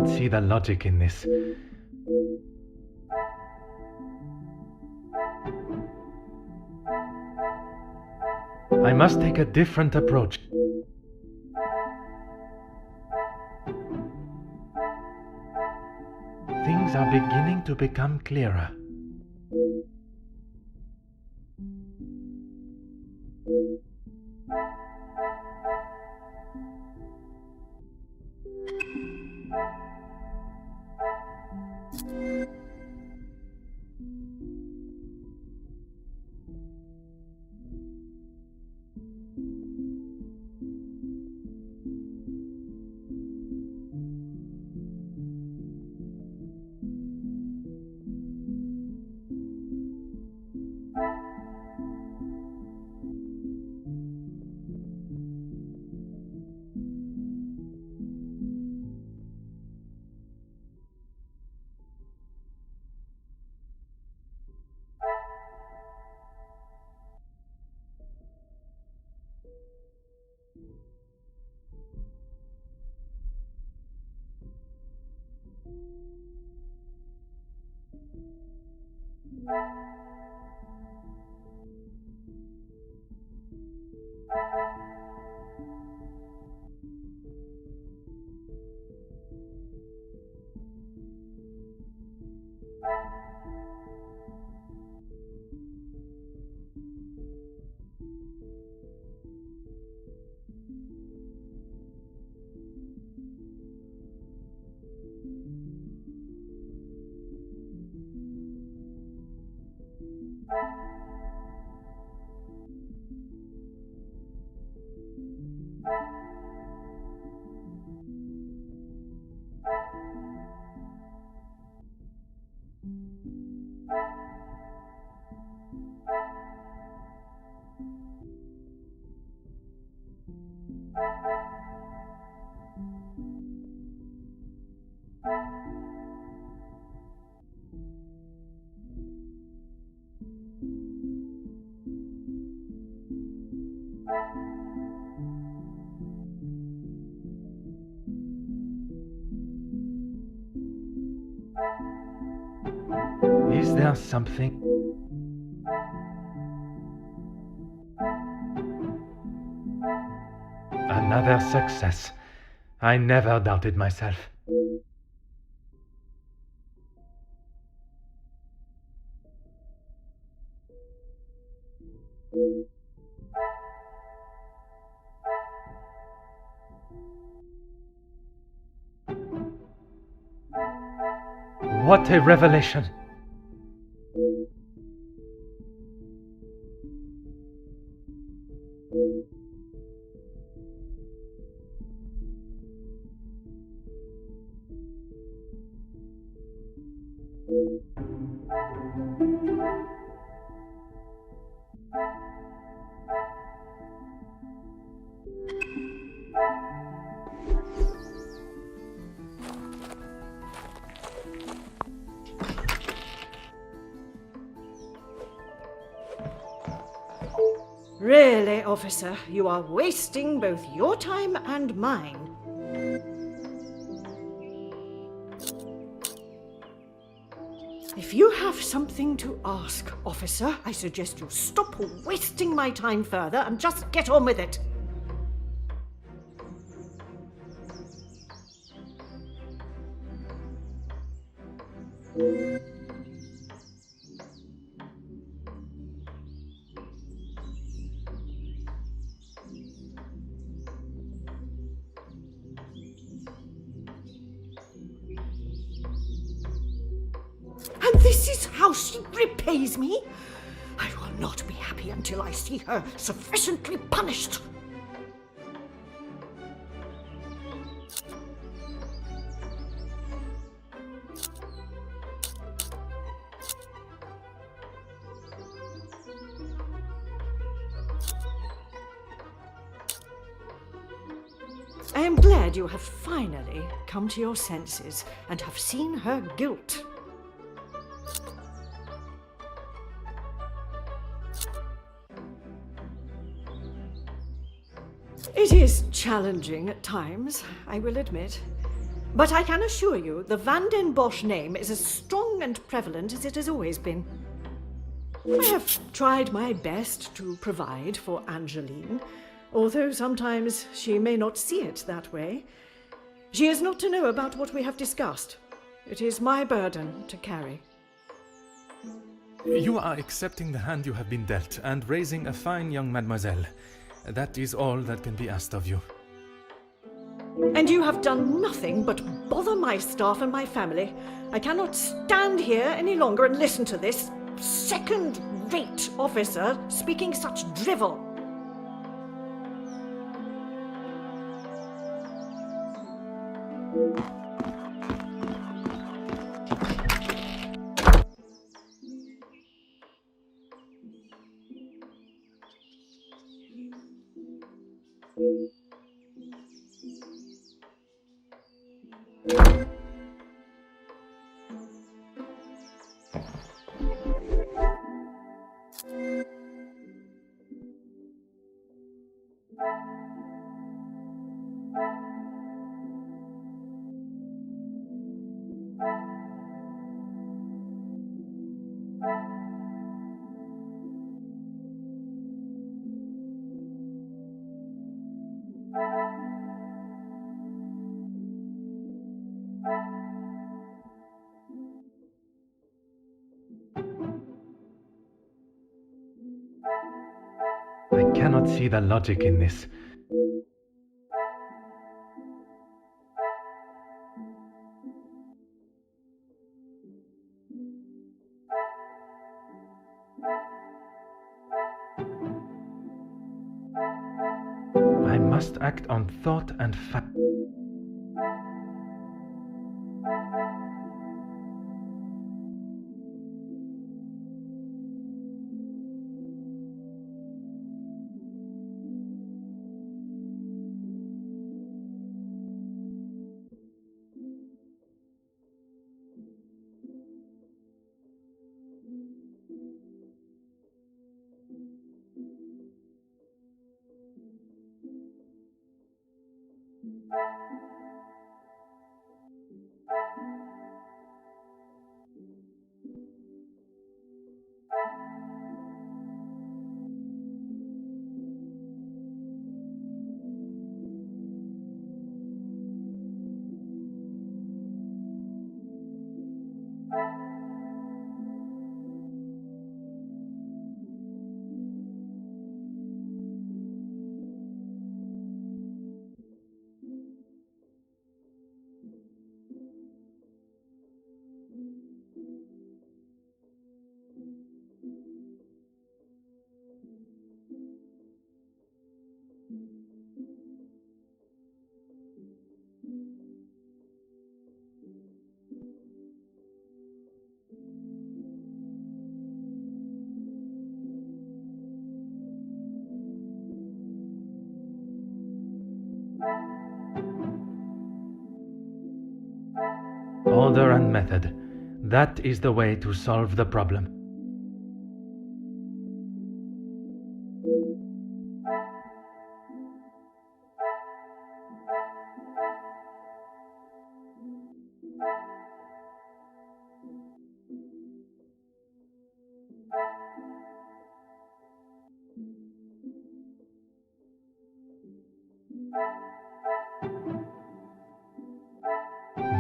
cannot see the logic in this. I must take a different approach. Things are beginning to become clearer. Is there something? Another success. I never doubted myself. What a revelation! Really, officer, you are wasting both your time and mine. If you have something to ask, officer, I suggest you stop wasting my time further and just get on with it. And this is how she repays me? I will not be happy until I see her sufficiently punished. I am glad you have finally come to your senses and have seen her guilt. It is challenging at times, I will admit. But I can assure you the Van den Bosch name is as strong and prevalent as it has always been. I have tried my best to provide for Angeline, although sometimes she may not see it that way. She is not to know about what we have discussed. It is my burden to carry. You are accepting the hand you have been dealt and raising a fine young mademoiselle. That is all that can be asked of you. And you have done nothing but bother my staff and my family. I cannot stand here any longer and listen to this second-rate officer speaking such drivel. I cannot see the logic in this. I must act on thought and fact. Order and method. That is the way to solve the problem.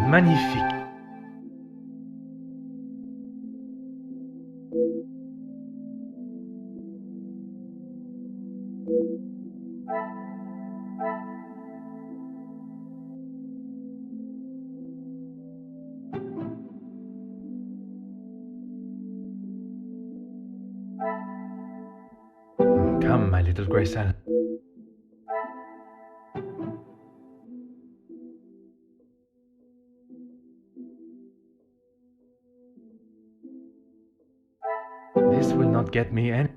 Magnifique. Come, my little Graycell. This will not get me any.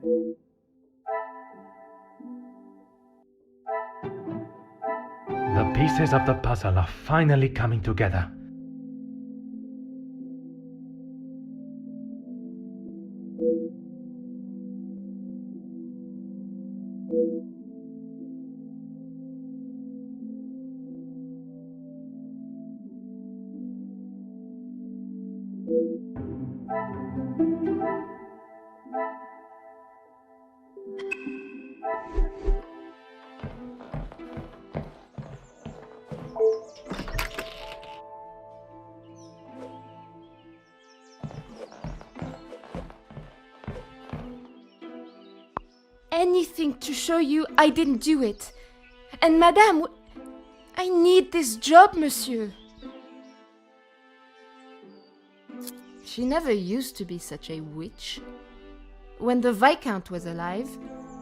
The pieces of the puzzle are finally coming together. Anything to show you I didn't do it. And Madame, I need this job, monsieur. She never used to be such a witch. When the Viscount was alive,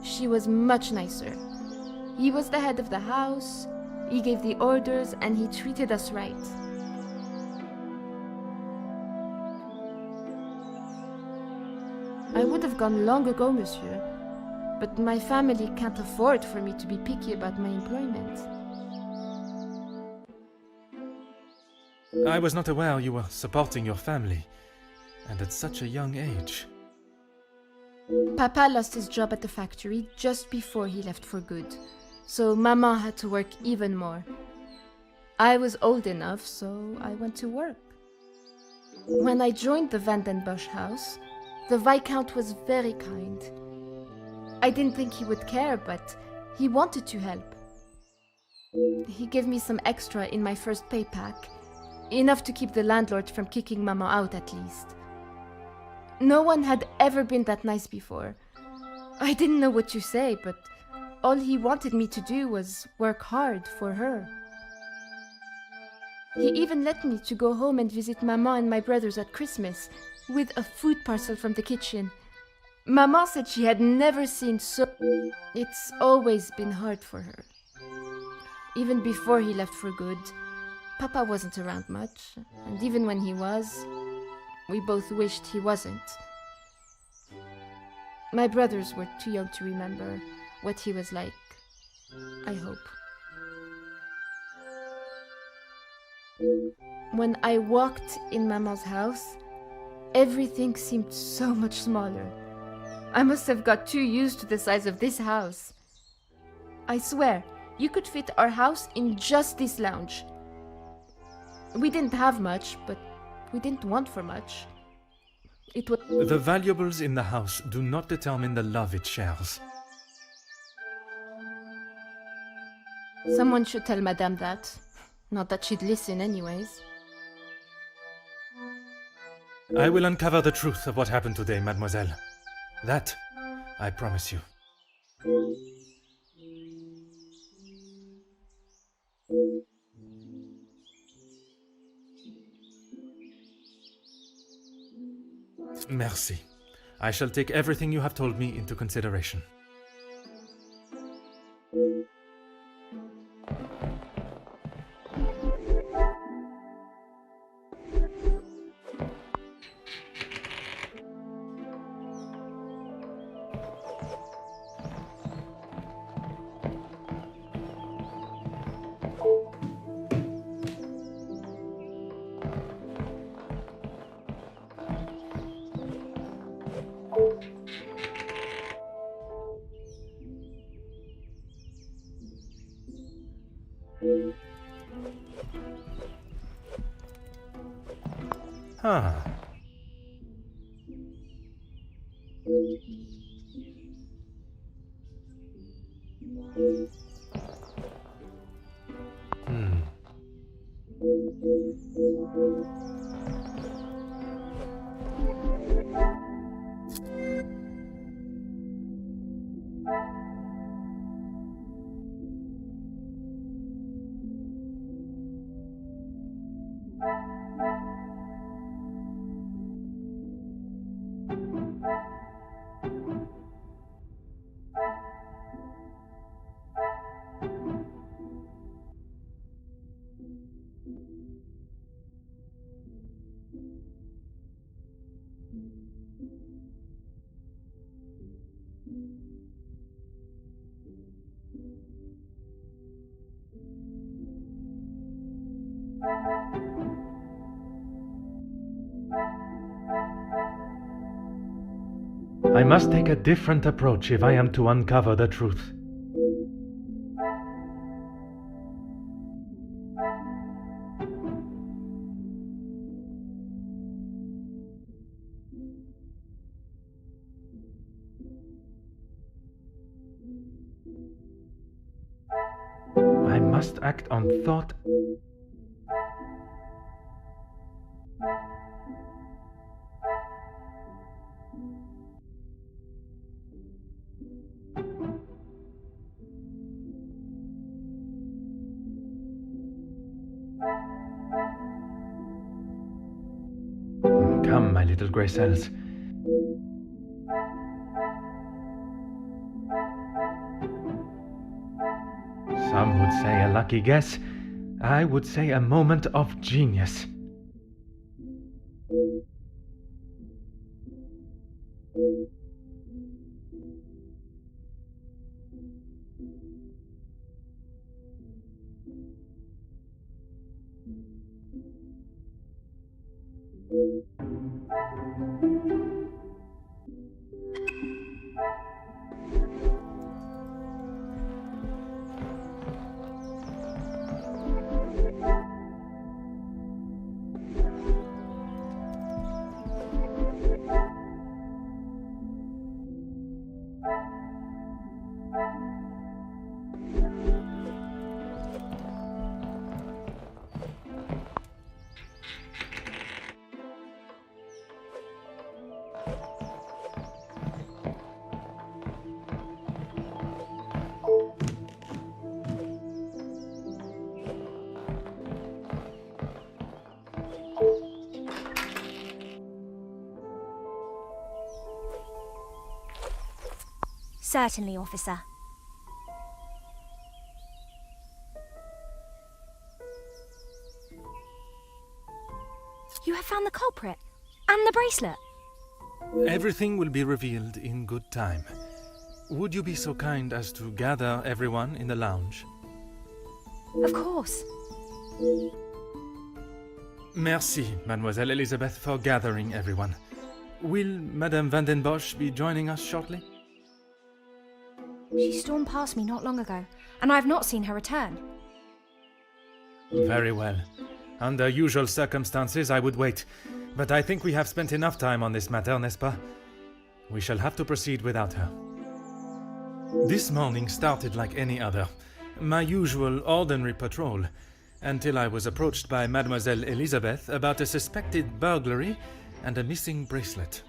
she was much nicer. He was the head of the house, he gave the orders, and he treated us right. I would have gone long ago, monsieur, but my family can't afford for me to be picky about my employment. I was not aware you were supporting your family, and at such a young age. Papa lost his job at the factory just before he left for good, so Mama had to work even more. I was old enough, so I went to work. When I joined the Vandenbosch house, the Viscount was very kind. I didn't think he would care, but he wanted to help. He gave me some extra in my first pay pack, enough to keep the landlord from kicking Mama out at least. No one had ever been that nice before. I didn't know what to say, but all he wanted me to do was work hard for her. He even let me to go home and visit Mama and my brothers at Christmas, with a food parcel from the kitchen. Mama said she had never seen so... It's always been hard for her. Even before he left for good, Papa wasn't around much, and even when he was, we both wished he wasn't. My brothers were too young to remember what he was like, I hope. When I walked in Mama's house, everything seemed so much smaller. I must have got too used to the size of this house. I swear, you could fit our house in just this lounge. We didn't have much, but we didn't want for much. It was... The valuables in the house do not determine the love it shares. Someone should tell Madame that. Not that she'd listen anyways. I will uncover the truth of what happened today, mademoiselle. That, I promise you. Merci. I shall take everything you have told me into consideration. Ah. I must take a different approach if I am to uncover the truth. must act on thought. Come, my little grey cells. Some would say a lucky guess. I would say a moment of genius. Certainly, officer. You have found the culprit and the bracelet. Everything will be revealed in good time. Would you be so kind as to gather everyone in the lounge? Of course. Merci, Mademoiselle Elizabeth, for gathering everyone. Will Madame Van den Bosch be joining us shortly? She stormed past me not long ago, and I have not seen her return. Very well. Under usual circumstances, I would wait. But I think we have spent enough time on this matter, n'est-ce pas? We shall have to proceed without her. This morning started like any other. My usual ordinary patrol, until I was approached by Mademoiselle Elizabeth about a suspected burglary and a missing bracelet.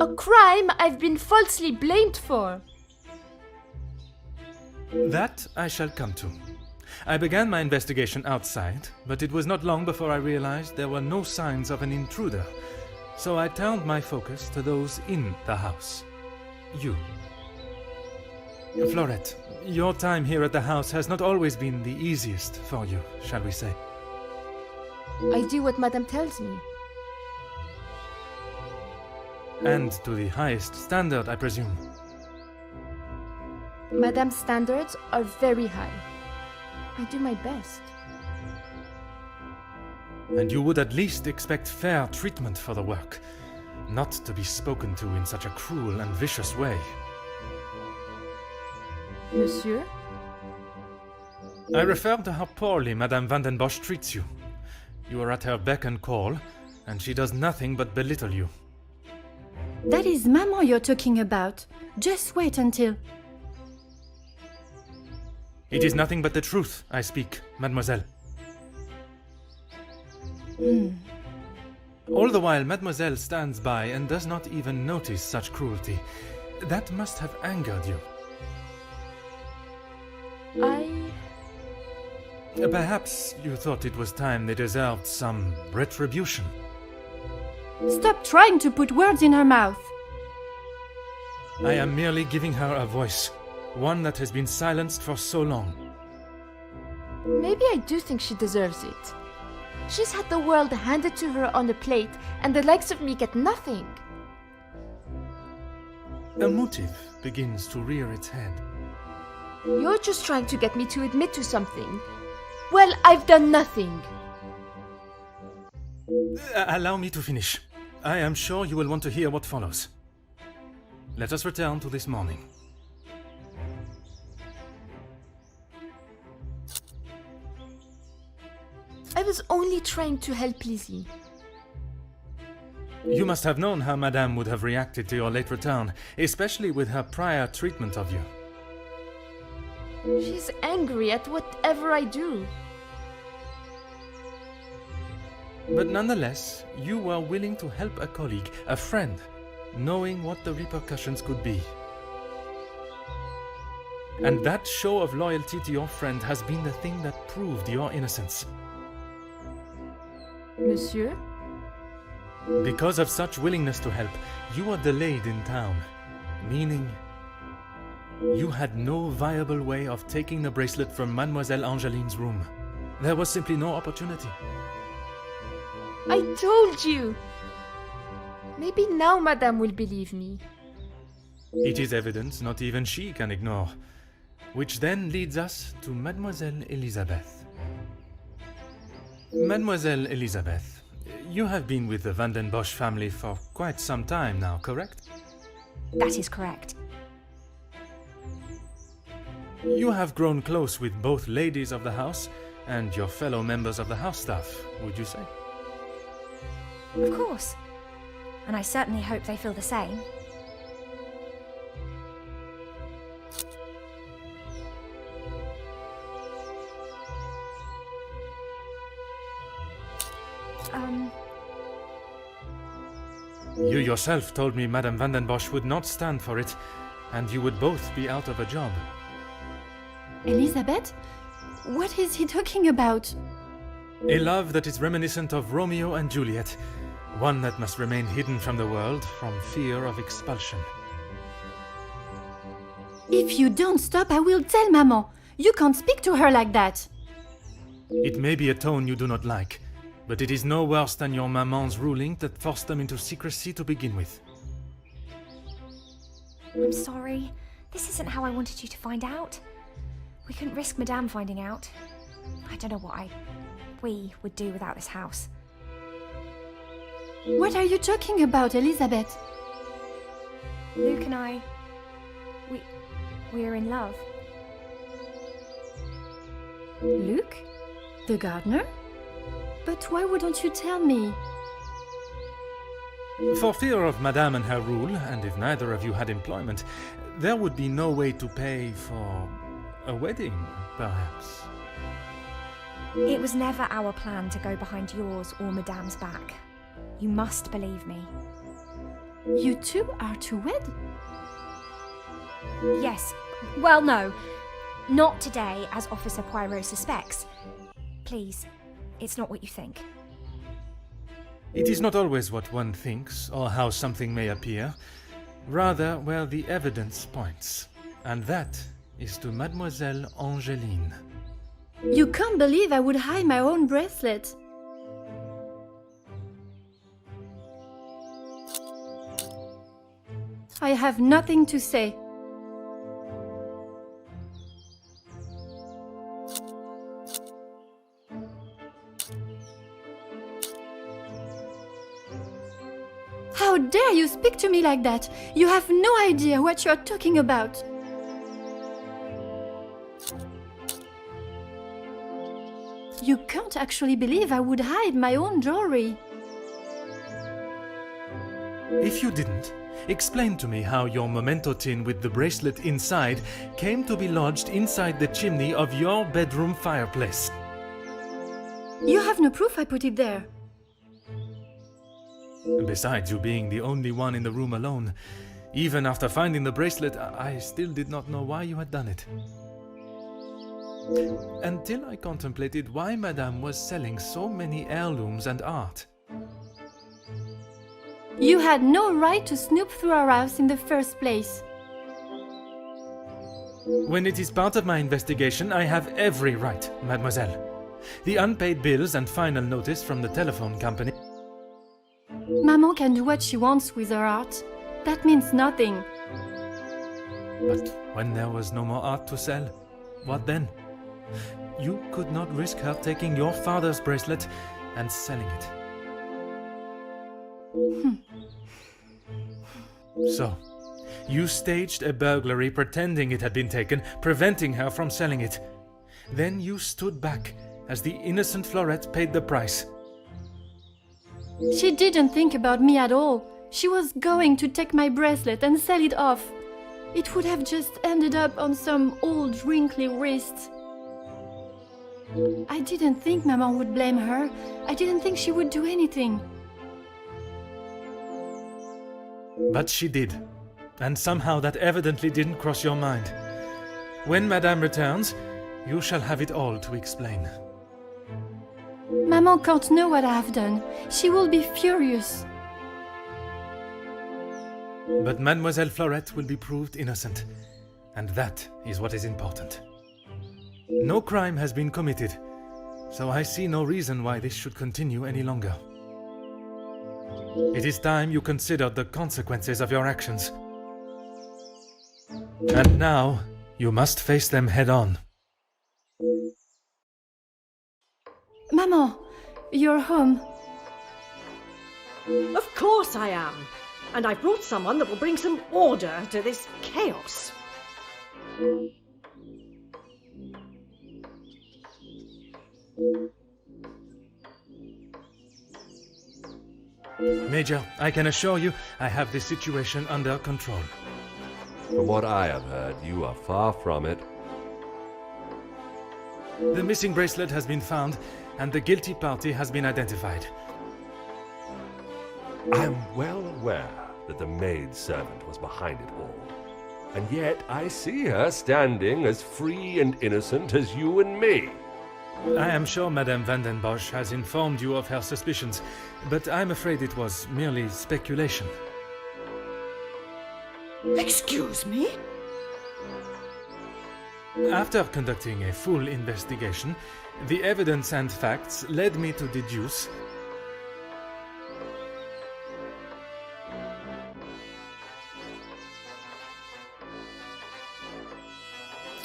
A crime I've been falsely blamed for. That I shall come to. I began my investigation outside, but it was not long before I realized there were no signs of an intruder. So I turned my focus to those in the house. You. Florette, your time here at the house has not always been the easiest for you, shall we say. I do what Madame tells me. And to the highest standard, I presume. Madame's standards are very high. I do my best. And you would at least expect fair treatment for the work, not to be spoken to in such a cruel and vicious way. Monsieur? I refer to how poorly Madame Van den Bosch treats you. You are at her beck and call, and she does nothing but belittle you. That is Maman you're talking about. Just wait until... It is nothing but the truth I speak, mademoiselle. All the while, mademoiselle stands by and does not even notice such cruelty. That must have angered you. Perhaps you thought it was time they deserved some retribution. Stop trying to put words in her mouth. I am merely giving her a voice, one that has been silenced for so long. Maybe I do think she deserves it. She's had the world handed to her on a plate, and the likes of me get nothing. A motive begins to rear its head. You're just trying to get me to admit to something. Well, I've done nothing. Allow me to finish. I am sure you will want to hear what follows. Let us return to this morning. I was only trying to help Lizzie. You must have known how Madame would have reacted to your late return, especially with her prior treatment of you. She's angry at whatever I do. But nonetheless, you were willing to help a colleague, a friend, knowing what the repercussions could be. And that show of loyalty to your friend has been the thing that proved your innocence. Monsieur? Because of such willingness to help, you were delayed in town, meaning you had no viable way of taking the bracelet from Mademoiselle Angeline's room. There was simply no opportunity. I told you! Maybe now Madame will believe me. It is evidence not even she can ignore. Which then leads us to Mademoiselle Elisabeth. Mademoiselle Elisabeth, you have been with the Van den Bosch family for quite some time now, correct? That is correct. You have grown close with both ladies of the house and your fellow members of the house staff, would you say? Of course. And I certainly hope they feel the same. You yourself told me Madame Van den Bosch would not stand for it, and you would both be out of a job. Elizabeth? What is he talking about? A love that is reminiscent of Romeo and Juliet, one that must remain hidden from the world from fear of expulsion. If you don't stop, I will tell Maman. You can't speak to her like that. It may be a tone you do not like, but it is no worse than your maman's ruling that forced them into secrecy to begin with. I'm sorry. This isn't how I wanted you to find out. We couldn't risk Madame finding out. I don't know what we would do without this house. What are you talking about, Elizabeth? Luke and I... we're in love. Luke? The gardener? But why wouldn't you tell me? For fear of Madame and her rule, and if neither of you had employment, there would be no way to pay for a wedding, perhaps. It was never our plan to go behind yours or Madame's back. You must believe me. You two are to wed? Yes. Well, no. Not today, as Officer Poirot suspects. Please, it's not what you think. It is not always what one thinks, or how something may appear, rather where the evidence points. And that is to Mademoiselle Angeline. You can't believe I would hide my own bracelet. I have nothing to say. How dare you speak to me like that? You have no idea what you're talking about. You can't actually believe I would hide my own jewelry. If you didn't, explain to me how your memento tin with the bracelet inside came to be lodged inside the chimney of your bedroom fireplace. You have no proof I put it there. Besides you being the only one in the room alone, even after finding the bracelet, I still did not know why you had done it. Until I contemplated why Madame was selling so many heirlooms and art. You had no right to snoop through our house in the first place. When it is part of my investigation, I have every right, mademoiselle. The unpaid bills and final notice from the telephone company. Maman can do what she wants with her art. That means nothing. But when there was no more art to sell, what then? You could not risk her taking your father's bracelet and selling it. So, you staged a burglary pretending it had been taken, preventing her from selling it. Then you stood back as the innocent Florette paid the price. She didn't think about me at all. She was going to take my bracelet and sell it off. It would have just ended up on some old wrinkly wrist. I didn't think Maman would blame her. I didn't think she would do anything. But she did. And somehow that evidently didn't cross your mind. When Madame returns, you shall have it all to explain. Maman can't know what I have done. She will be furious. But Mademoiselle Florette will be proved innocent. And that is what is important. No crime has been committed, so I see no reason why this should continue any longer. It is time you considered the consequences of your actions. And now, you must face them head-on. Maman, you're home. Of course I am. And I brought someone that will bring some order to this chaos. Major, I can assure you I have this situation under control. From what I have heard, you are far from it. The missing bracelet has been found, and the guilty party has been identified. I am well aware that the maid-servant was behind it all. And yet I see her standing as free and innocent as you and me. I am sure Madame Van den Bosch has informed you of her suspicions, but I'm afraid it was merely speculation. Excuse me? After conducting a full investigation, the evidence and facts led me to deduce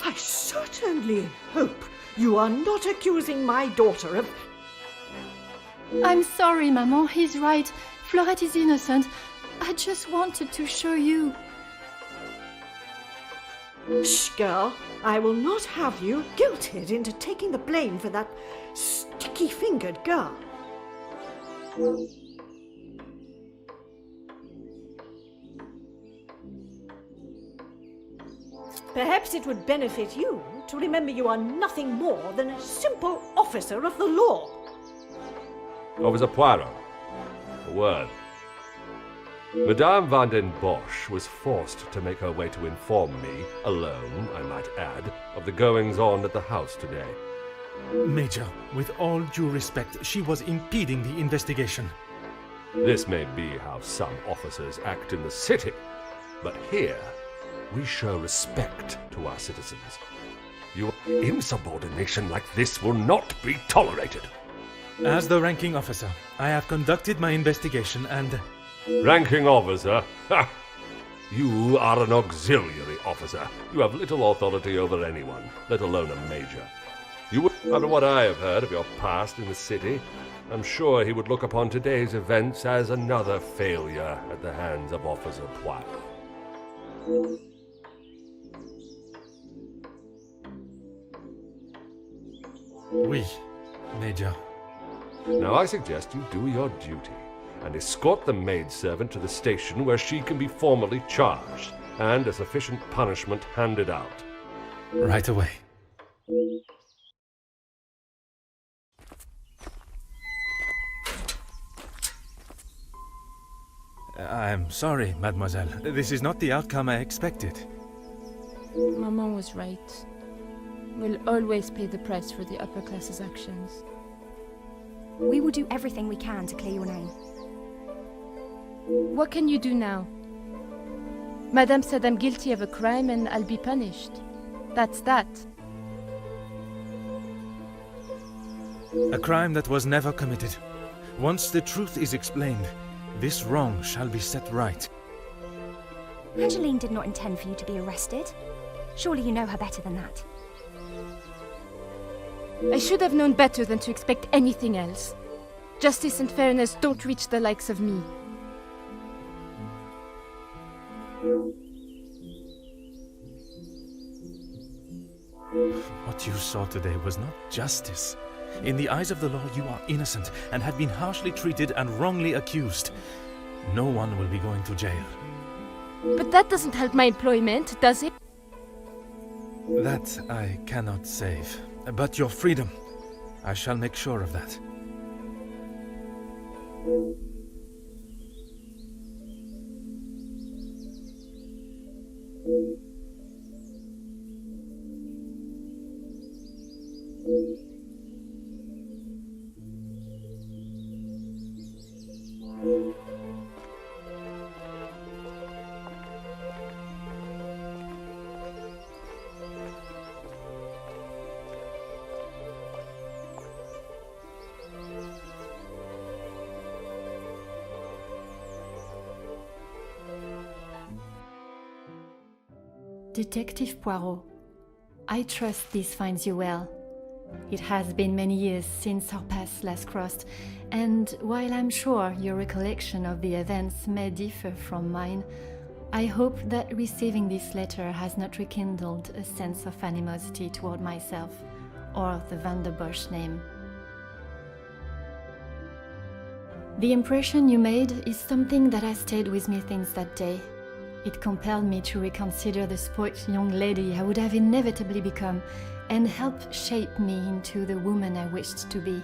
I certainly hope you are not accusing my daughter of... I'm sorry, Maman. He's right. Florette is innocent. I just wanted to show you. Shh, girl. I will not have you guilted into taking the blame for that sticky-fingered girl. Perhaps it would benefit you to remember you are nothing more than a simple officer of the law. Officer Poirot, a word. Madame Van den Bosch was forced to make her way to inform me, alone, I might add, of the goings-on at the house today. Major, with all due respect, she was impeding the investigation. This may be how some officers act in the city, but here we show respect to our citizens. Your insubordination like this will not be tolerated. As the ranking officer, I have conducted my investigation and... Ranking officer? Ha! You are an auxiliary officer. You have little authority over anyone, let alone a major. After what I have heard of your past in the city, I'm sure he would look upon today's events as another failure at the hands of Officer Poirot. Oui, Major. Now I suggest you do your duty and escort the maidservant to the station where she can be formally charged and a sufficient punishment handed out. Right away. I'm sorry, mademoiselle. This is not the outcome I expected. Maman was right. We'll always pay the price for the upper class's actions. We will do everything we can to clear your name. What can you do now? Madame said I'm guilty of a crime and I'll be punished. That's that. A crime that was never committed. Once the truth is explained, this wrong shall be set right. Angeline did not intend for you to be arrested. Surely you know her better than that. I should have known better than to expect anything else. Justice and fairness don't reach the likes of me. What you saw today was not justice. In the eyes of the law, you are innocent and have been harshly treated and wrongly accused. No one will be going to jail. But that doesn't help my employment, does it? That I cannot save. But your freedom, I shall make sure of that. Detective Poirot, I trust this finds you well. It has been many years since our paths last crossed, and while I'm sure your recollection of the events may differ from mine, I hope that receiving this letter has not rekindled a sense of animosity toward myself or the Van der Bosch name. The impression you made is something that has stayed with me since that day. It compelled me to reconsider the spoilt young lady I would have inevitably become and helped shape me into the woman I wished to be.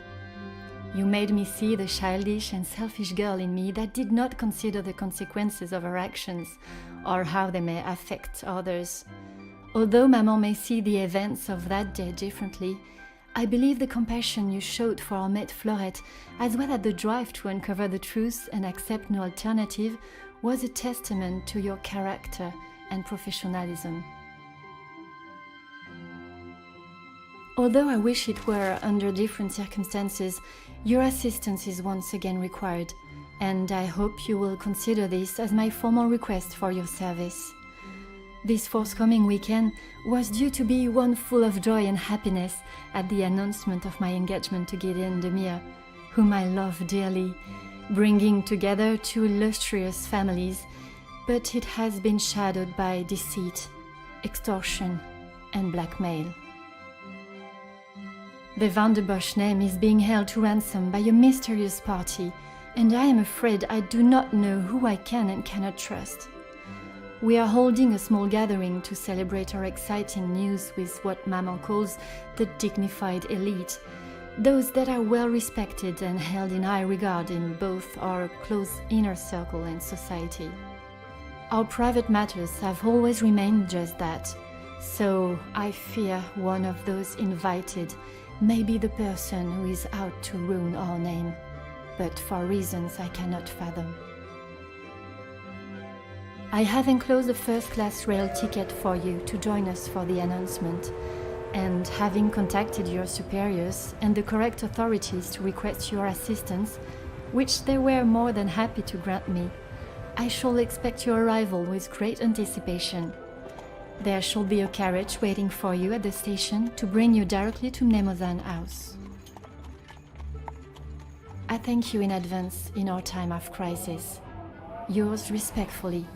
You made me see the childish and selfish girl in me that did not consider the consequences of her actions or how they may affect others. Although Maman may see the events of that day differently, I believe the compassion you showed for our mate Florette, as well as the drive to uncover the truth and accept no alternative, was a testament to your character and professionalism. Although I wish it were under different circumstances, your assistance is once again required, and I hope you will consider this as my formal request for your service. This forthcoming weekend was due to be one full of joy and happiness at the announcement of my engagement to Gideon Demir, whom I love dearly, bringing together two illustrious families, but it has been shadowed by deceit, extortion, and blackmail. The Van der Bosch name is being held to ransom by a mysterious party, and I am afraid I do not know who I can and cannot trust. We are holding a small gathering to celebrate our exciting news with what Maman calls the dignified elite, those that are well respected and held in high regard in both our close inner circle and society. Our private matters have always remained just that, so I fear one of those invited may be the person who is out to ruin our name, but for reasons I cannot fathom. I have enclosed a first-class rail ticket for you to join us for the announcement, and having contacted your superiors and the correct authorities to request your assistance, which they were more than happy to grant me, I shall expect your arrival with great anticipation. There shall be a carriage waiting for you at the station to bring you directly to Mnemosyne House. I thank you in advance in our time of crisis. Yours respectfully,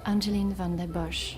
Angeline Van der Bosch.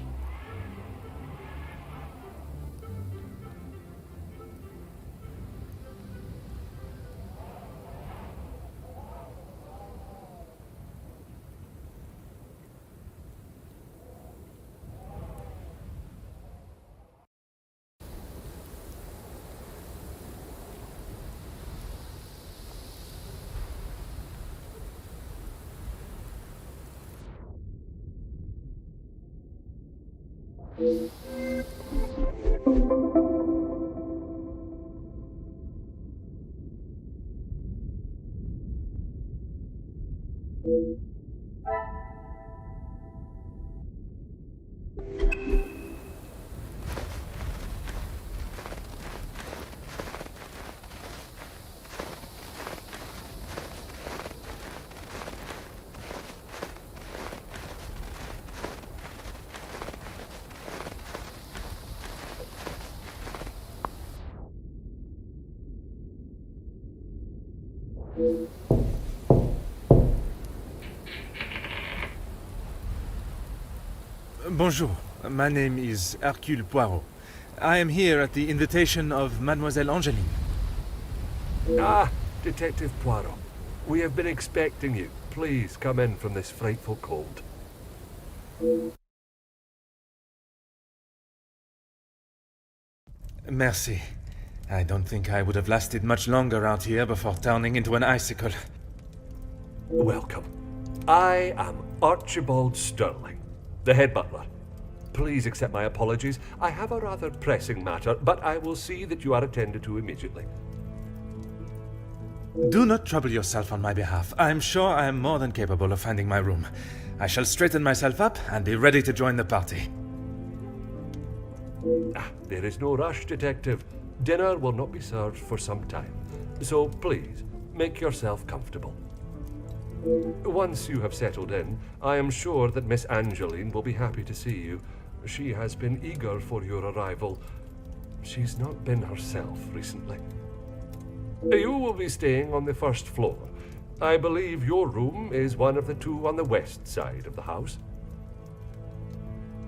Bonjour, my name is Hercule Poirot. I am here at the invitation of Mademoiselle Angeline. Ah, Detective Poirot. We have been expecting you. Please come in from this frightful cold. Merci. I don't think I would have lasted much longer out here before turning into an icicle. Welcome. I am Archibald Sterling, the head butler. Please accept my apologies. I have a rather pressing matter, but I will see that you are attended to immediately. Do not trouble yourself on my behalf. I'm sure I am more than capable of finding my room. I shall straighten myself up and be ready to join the party. There is no rush, Detective. Dinner will not be served for some time, so please, make yourself comfortable. Once you have settled in, I am sure that Miss Angeline will be happy to see you. She has been eager for your arrival. She's not been herself recently. You will be staying on the first floor. I believe your room is one of the two on the west side of the house.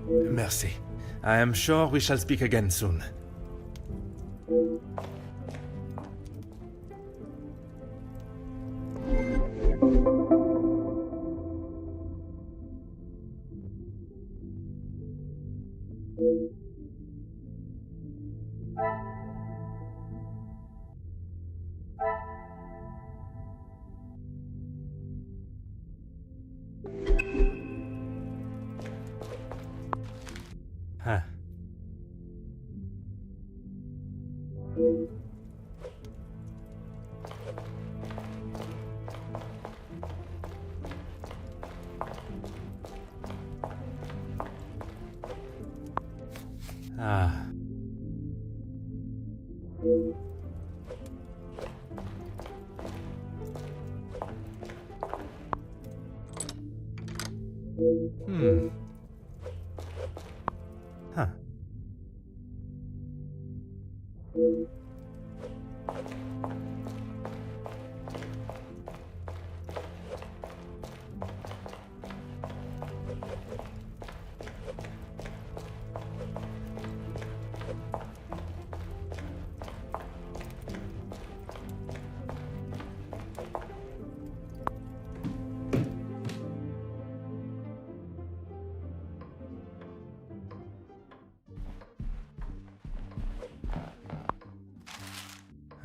Merci. I am sure we shall speak again soon. Huh. Ah. Huh.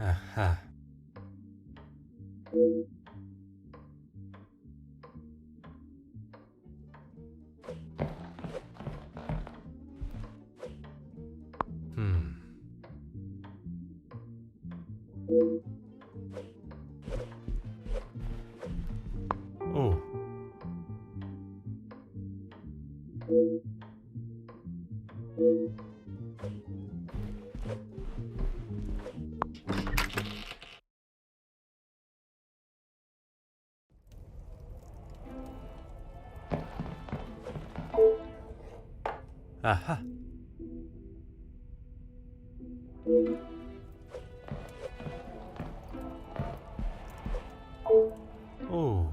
Aha. Oh. Aha. Oh.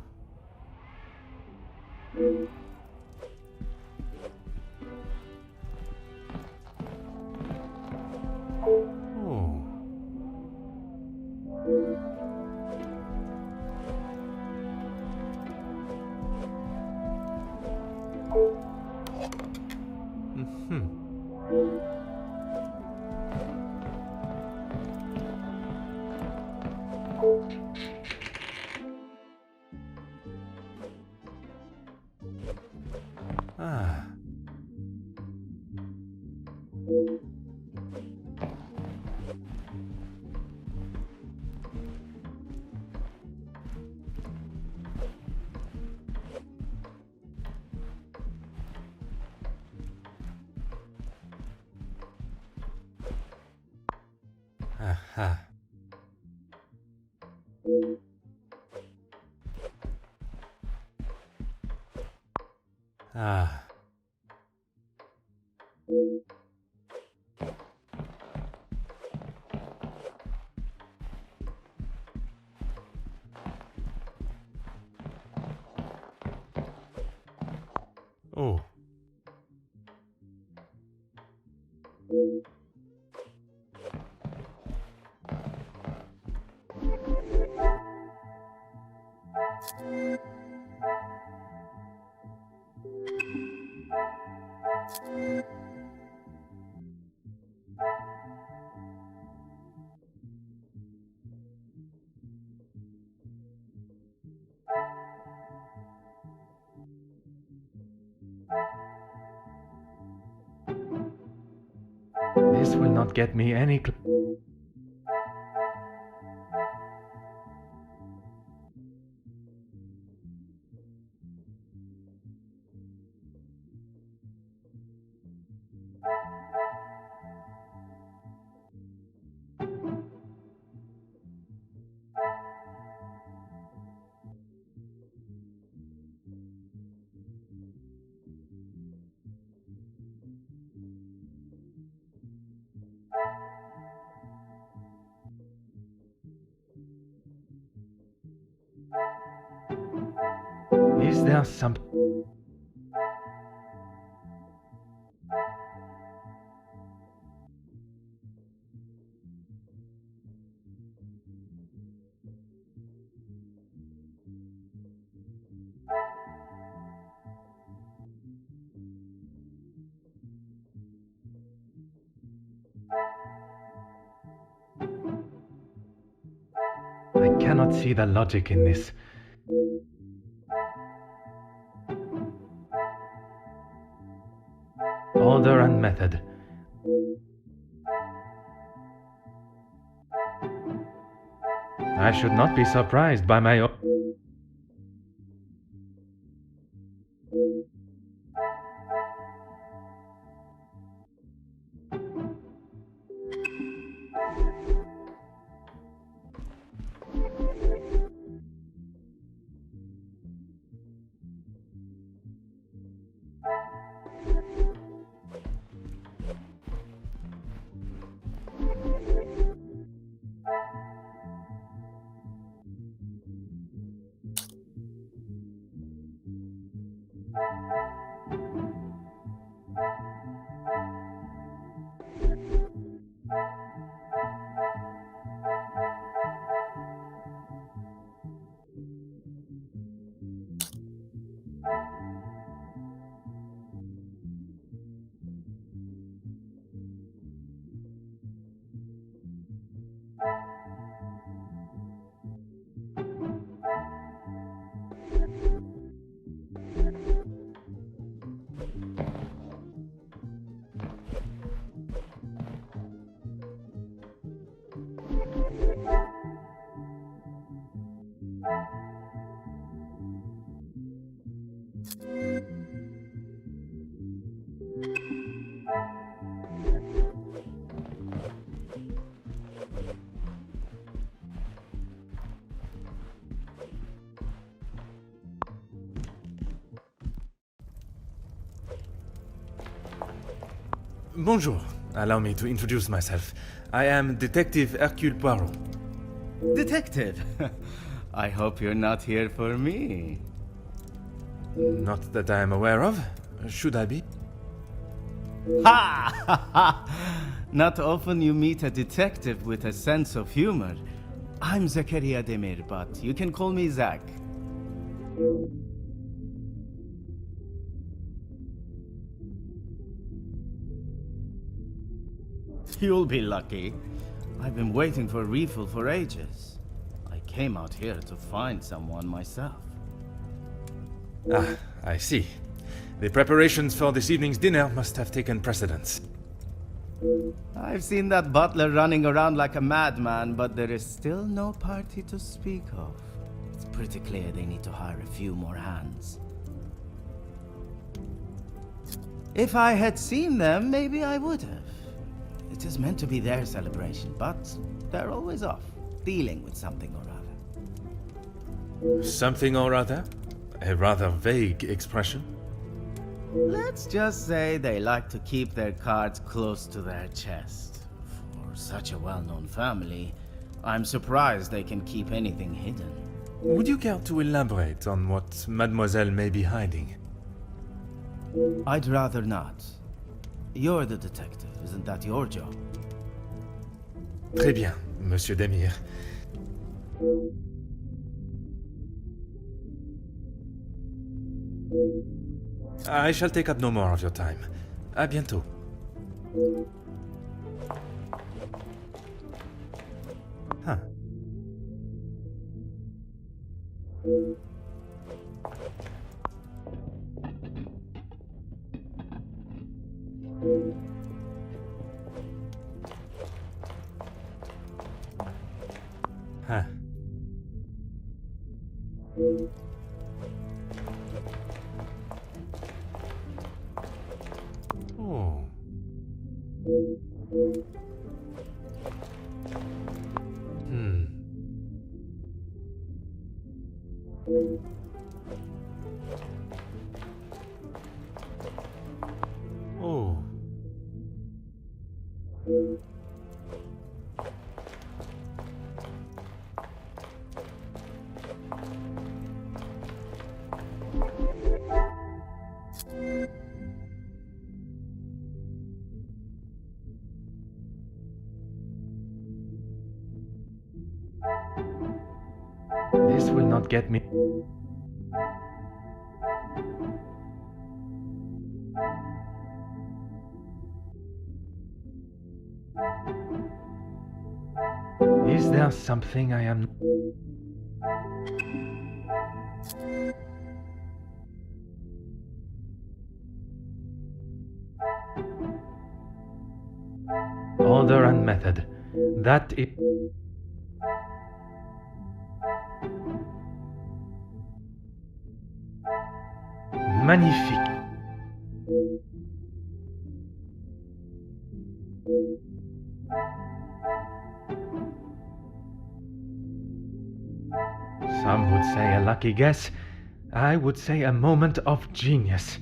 Oh. Ah. Aha. Ah. Oh. This will not get me any Is there some... I cannot see the logic in this. Order and method. I should not be surprised by my... Bonjour. Allow me to introduce myself. I am Detective Hercule Poirot. Detective, I hope you're not here for me. Not that I am aware of. Should I be? Ha! Ha ha! Not often you meet a detective with a sense of humor. I'm Zakaria Demir, but you can call me Zach. You'll be lucky. I've been waiting for a refill for ages. I came out here to find someone myself. Ah, I see. The preparations for this evening's dinner must have taken precedence. I've seen that butler running around like a madman, but there is still no party to speak of. It's pretty clear they need to hire a few more hands. If I had seen them, maybe I would have. It is meant to be their celebration, but they're always off, dealing with something or other. Something or other? A rather vague expression. Let's just say they like to keep their cards close to their chest. For such a well-known family, I'm surprised they can keep anything hidden. Would you care to elaborate on what Mademoiselle may be hiding? I'd rather not. You're the detective, isn't that your job? Très bien, Monsieur Demir. I shall take up no more of your time. À bientôt. Huh. Huh. Oh. Hmm. Oh. This will not get me. Is there something I am... Order and method. That is... Magnifique. Some would say a lucky guess. I would say a moment of genius.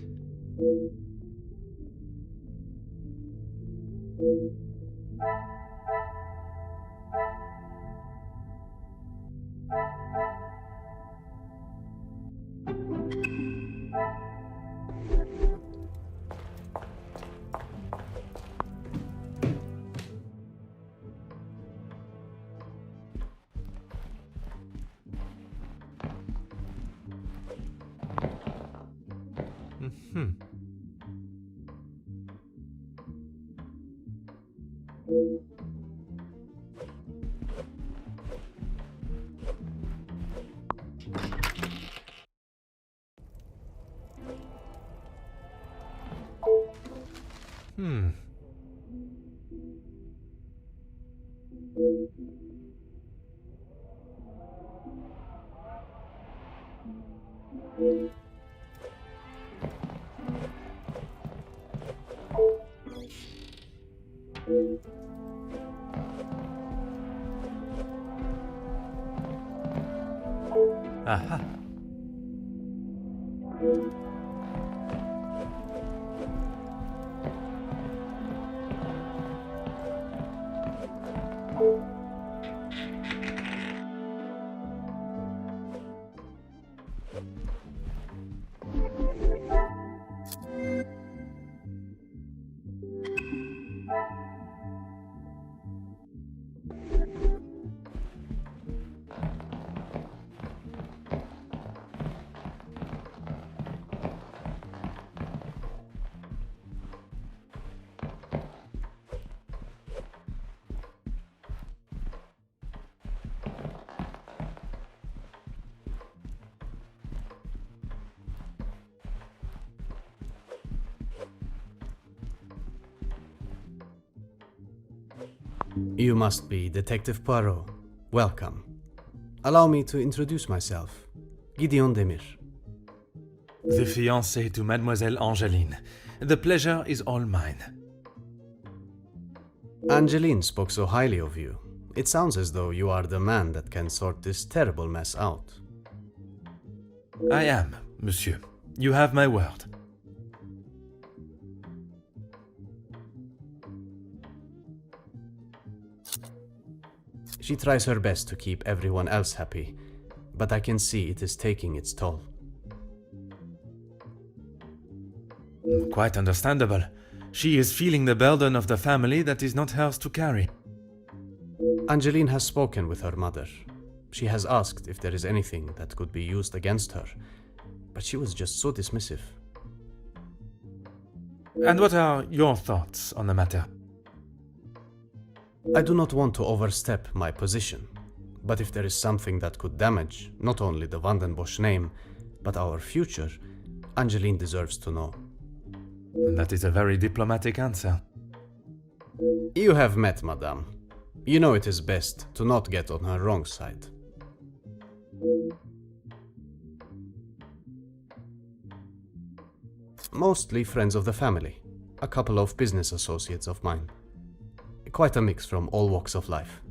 Aha. You must be Detective Poirot. Welcome. Allow me to introduce myself. Gideon Demir. The fiancé to Mademoiselle Angeline. The pleasure is all mine. Angeline spoke so highly of you. It sounds as though you are the man that can sort this terrible mess out. I am, monsieur. You have my word. She tries her best to keep everyone else happy, but I can see it is taking its toll. Quite understandable. She is feeling the burden of the family that is not hers to carry. Angeline has spoken with her mother. She has asked if there is anything that could be used against her, but she was just so dismissive. And what are your thoughts on the matter? I do not want to overstep my position, but if there is something that could damage not only the Vandenbosch name, but our future, Angeline deserves to know. That is a very diplomatic answer. You have met Madame. You know it is best to not get on her wrong side. Mostly friends of the family, a couple of business associates of mine. Quite a mix from all walks of life.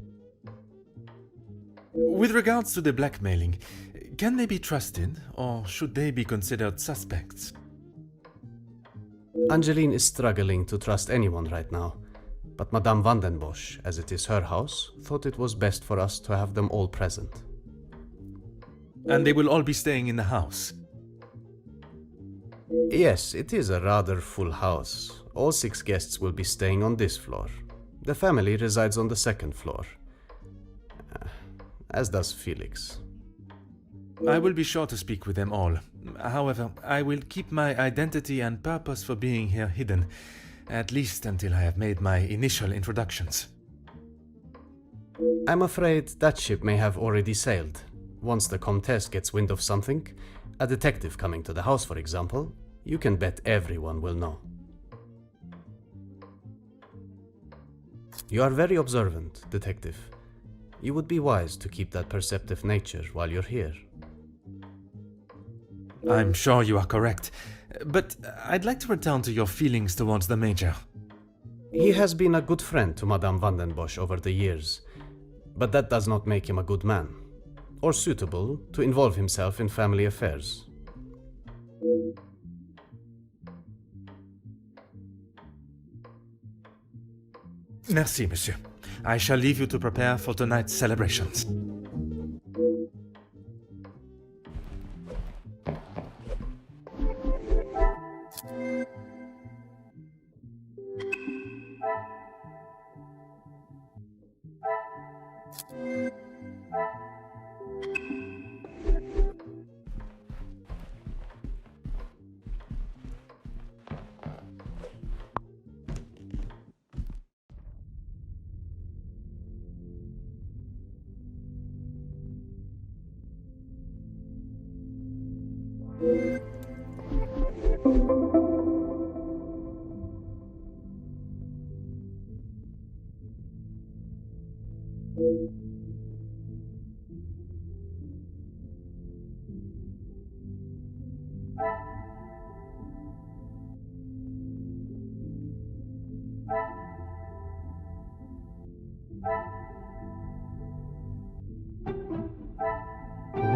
With regards to the blackmailing, can they be trusted, or should they be considered suspects? Angeline is struggling to trust anyone right now, but Madame Vandenbosch, as it is her house, thought it was best for us to have them all present. And they will all be staying in the house? Yes, it is a rather full house. All 6 guests will be staying on this floor. The family resides on the 2nd floor, as does Felix. I will be sure to speak with them all. However, I will keep my identity and purpose for being here hidden, at least until I have made my initial introductions. I'm afraid that ship may have already sailed. Once the Comtesse gets wind of something, a detective coming to the house, for example, you can bet everyone will know. You are very observant, detective. You would be wise to keep that perceptive nature while you're here. I'm sure you are correct, but I'd like to return to your feelings towards the Major. He has been a good friend to Madame Vandenbosch over the years, but that does not make him a good man, or suitable to involve himself in family affairs. Merci, monsieur. I shall leave you to prepare for tonight's celebrations.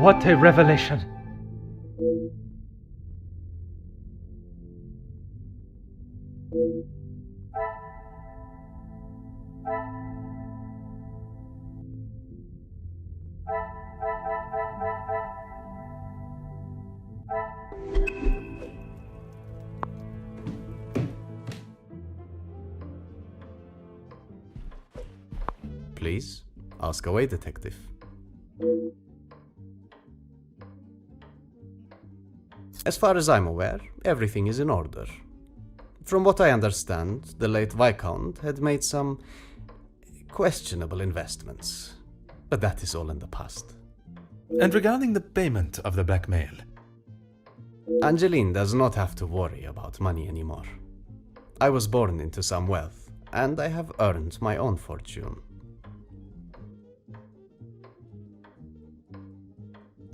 What a revelation! Please, ask away, detective. As far as I'm aware, everything is in order. From what I understand, the late Viscount had made some questionable investments, but that is all in the past. And regarding the payment of the blackmail? Angeline does not have to worry about money anymore. I was born into some wealth, and I have earned my own fortune.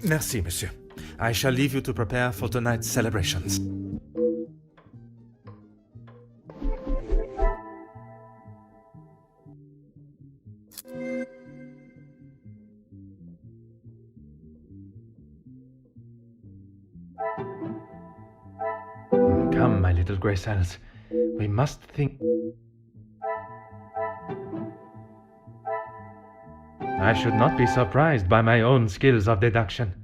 Merci, monsieur. I shall leave you to prepare for tonight's celebrations. Come, my little grey cells. We must think. I should not be surprised by my own skills of deduction.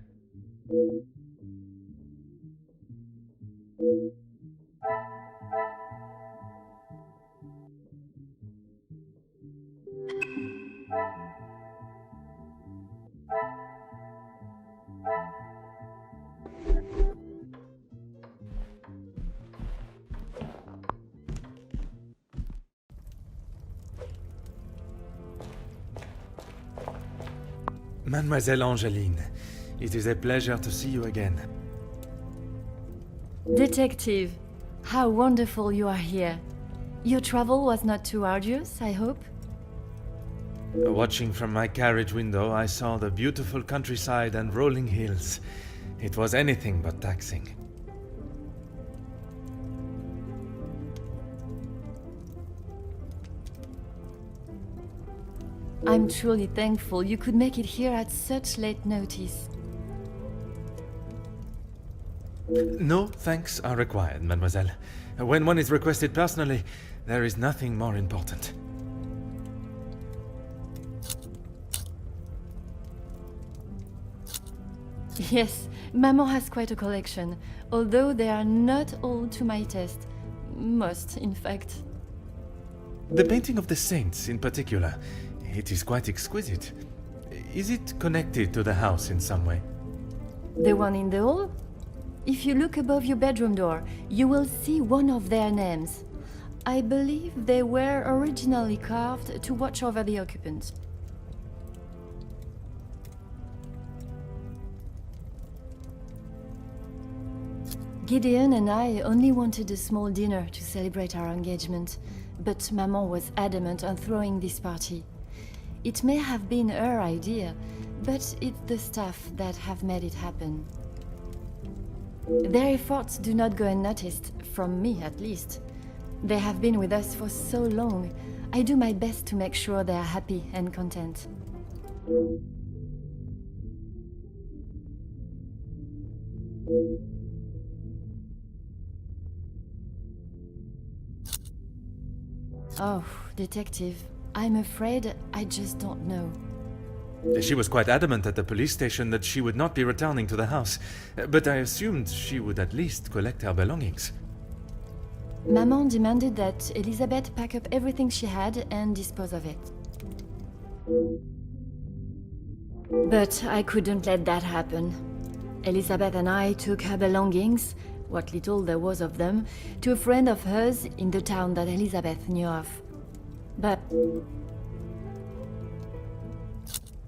Mademoiselle Angeline, it is a pleasure to see you again. Detective, how wonderful you are here. Your travel was not too arduous, I hope? Watching from my carriage window, I saw the beautiful countryside and rolling hills. It was anything but taxing. I'm truly thankful you could make it here at such late notice. No thanks are required, mademoiselle. When one is requested personally, there is nothing more important. Yes, Maman has quite a collection, although they are not all to my taste. Most, in fact. The painting of the saints, in particular, it is quite exquisite. Is it connected to the house in some way? The one in the hall? If you look above your bedroom door, you will see one of their names. I believe they were originally carved to watch over the occupants. Gideon and I only wanted a small dinner to celebrate our engagement, but Maman was adamant on throwing this party. It may have been her idea, but it's the staff that have made it happen. Their efforts do not go unnoticed, from me at least. They have been with us for so long. I do my best to make sure they are happy and content. Oh, Detective, I'm afraid I just don't know. She was quite adamant at the police station that she would not be returning to the house, but I assumed she would at least collect her belongings. Maman demanded that Elizabeth pack up everything she had and dispose of it. But I couldn't let that happen. Elizabeth and I took her belongings, what little there was of them, to a friend of hers in the town that Elizabeth knew of. But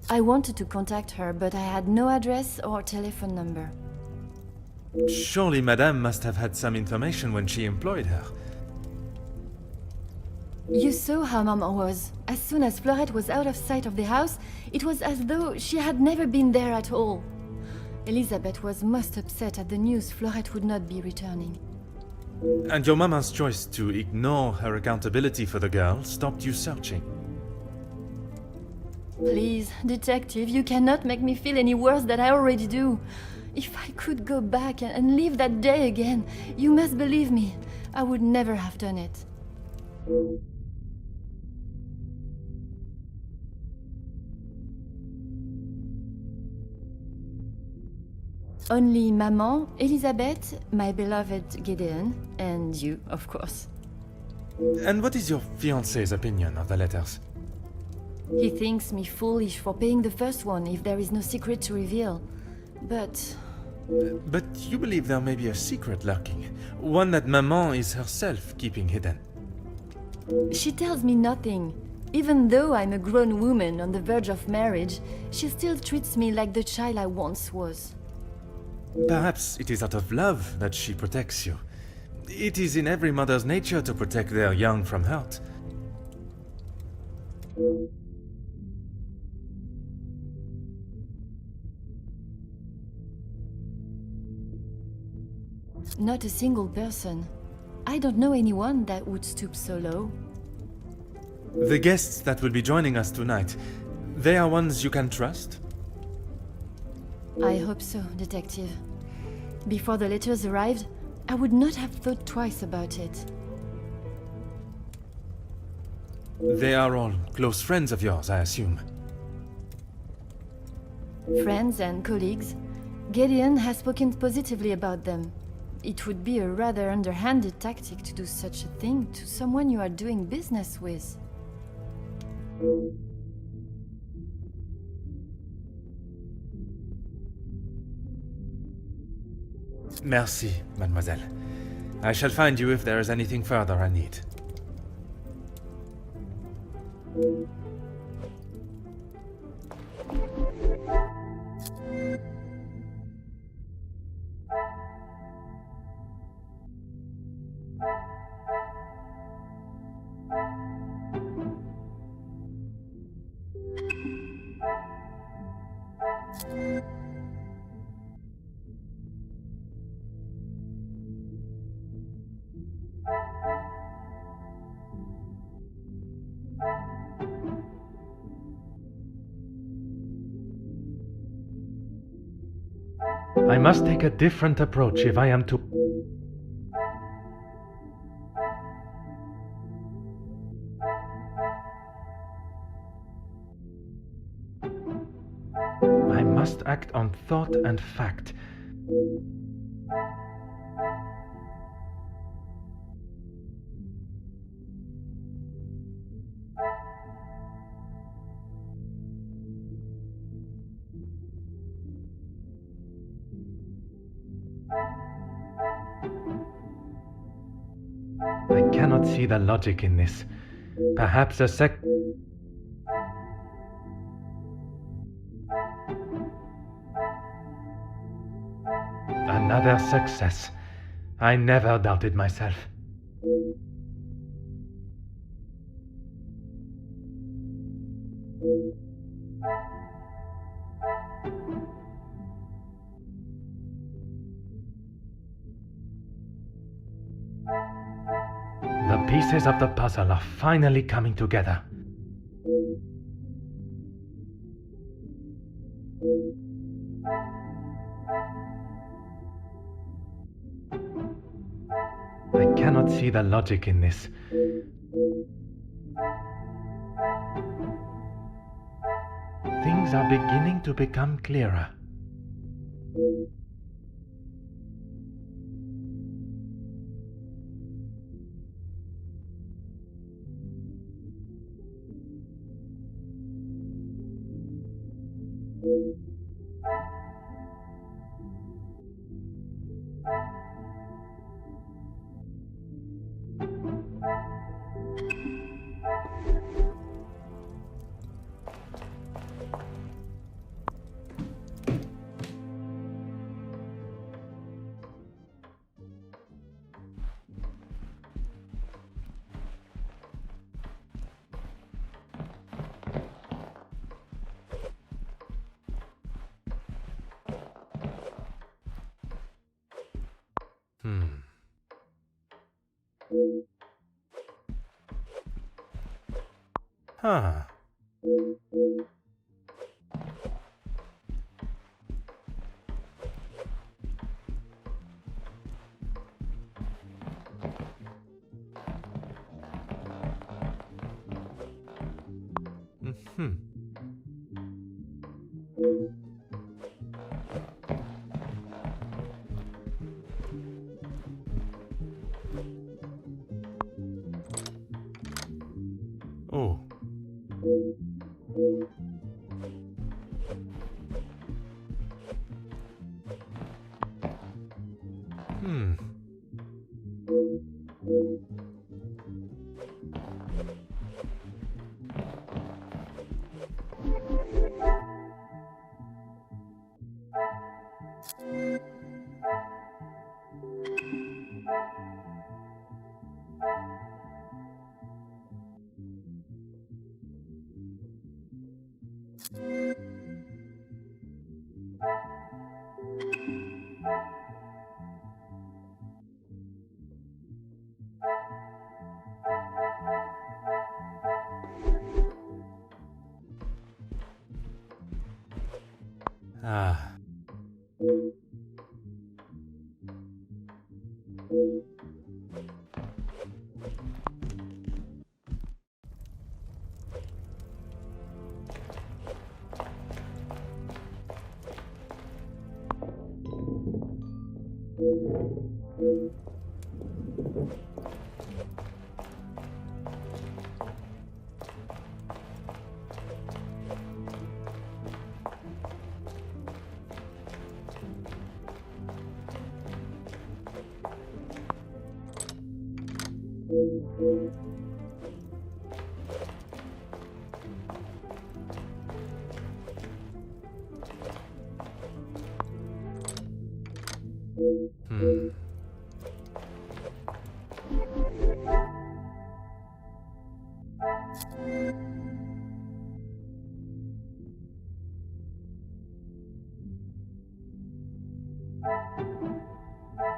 I wanted to contact her, but I had no address or telephone number. Surely Madame must have had some information when she employed her. You saw how Maman was. As soon as Fleurette was out of sight of the house, it was as though she had never been there at all. Elizabeth was most upset at the news Fleurette would not be returning. And your mama's choice to ignore her accountability for the girl stopped you searching. Please, Detective, you cannot make me feel any worse than I already do. If I could go back and live that day again, you must believe me, I would never have done it. Only Maman, Elizabeth, my beloved Gideon, and you, of course. And what is your fiancé's opinion of the letters? He thinks me foolish for paying the first one if there is no secret to reveal. But you believe there may be a secret lurking, one that Maman is herself keeping hidden. she tells me nothing. Even though I'm a grown woman on the verge of marriage, she still treats me like the child I once was. Perhaps it is out of love that she protects you. It is in every mother's nature to protect their young from hurt. Not a single person. I don't know anyone that would stoop so low. The guests that will be joining us tonight, they are ones you can trust? I hope so, Detective. Before the letters arrived, I would not have thought twice about it. They are all close friends of yours, I assume. Friends and colleagues. Gideon has spoken positively about them. It would be a rather underhanded tactic to do such a thing to someone you are doing business with. Merci, mademoiselle. I shall find you if there is anything further I need. I must take a different approach if I am to... I must act on thought and fact. I cannot see the logic in this. Perhaps Another success. I never doubted myself. The pieces of the puzzle are finally coming together. I cannot see the logic in this. Things are beginning to become clearer. Huh. Oh. Ah.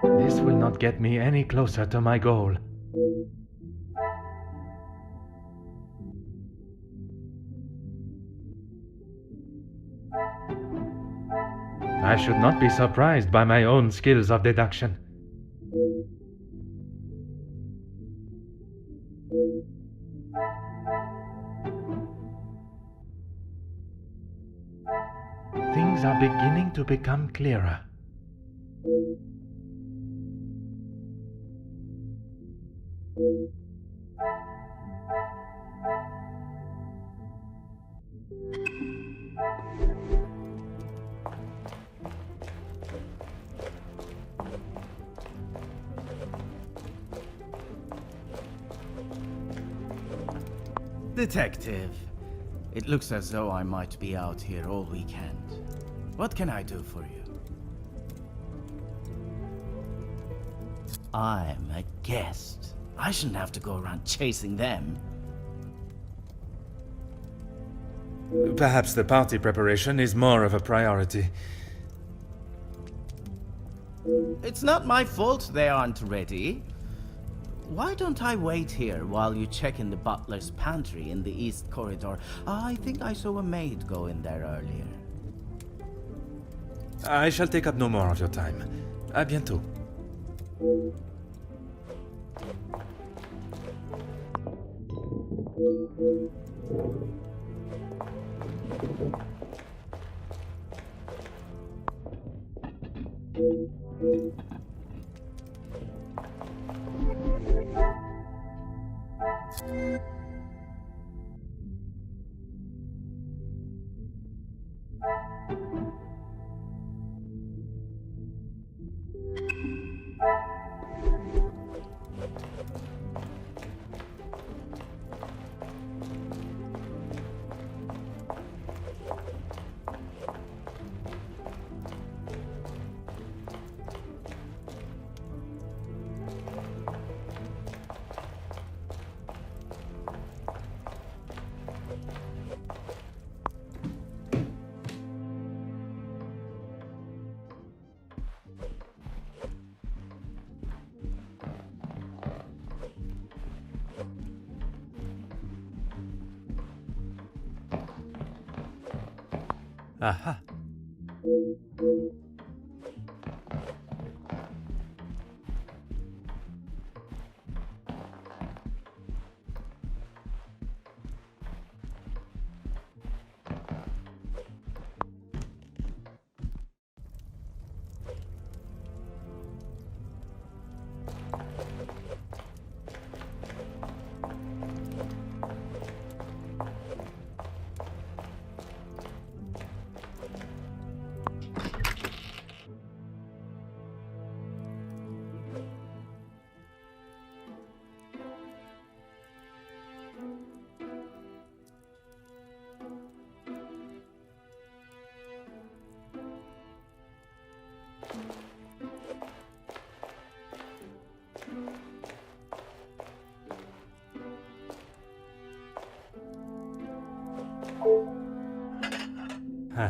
This will not get me any closer to my goal. I should not be surprised by my own skills of deduction. Things are beginning to become clearer. Detective, it looks as though I might be out here all weekend. What can I do for you? I'm a guest. I shouldn't have to go around chasing them. Perhaps the party preparation is more of a priority. It's not my fault they aren't ready. Why don't I wait here while you check in the butler's pantry in the east corridor? I think I saw a maid go in there earlier. I shall take up no more of your time. À bientôt. Aha. Huh.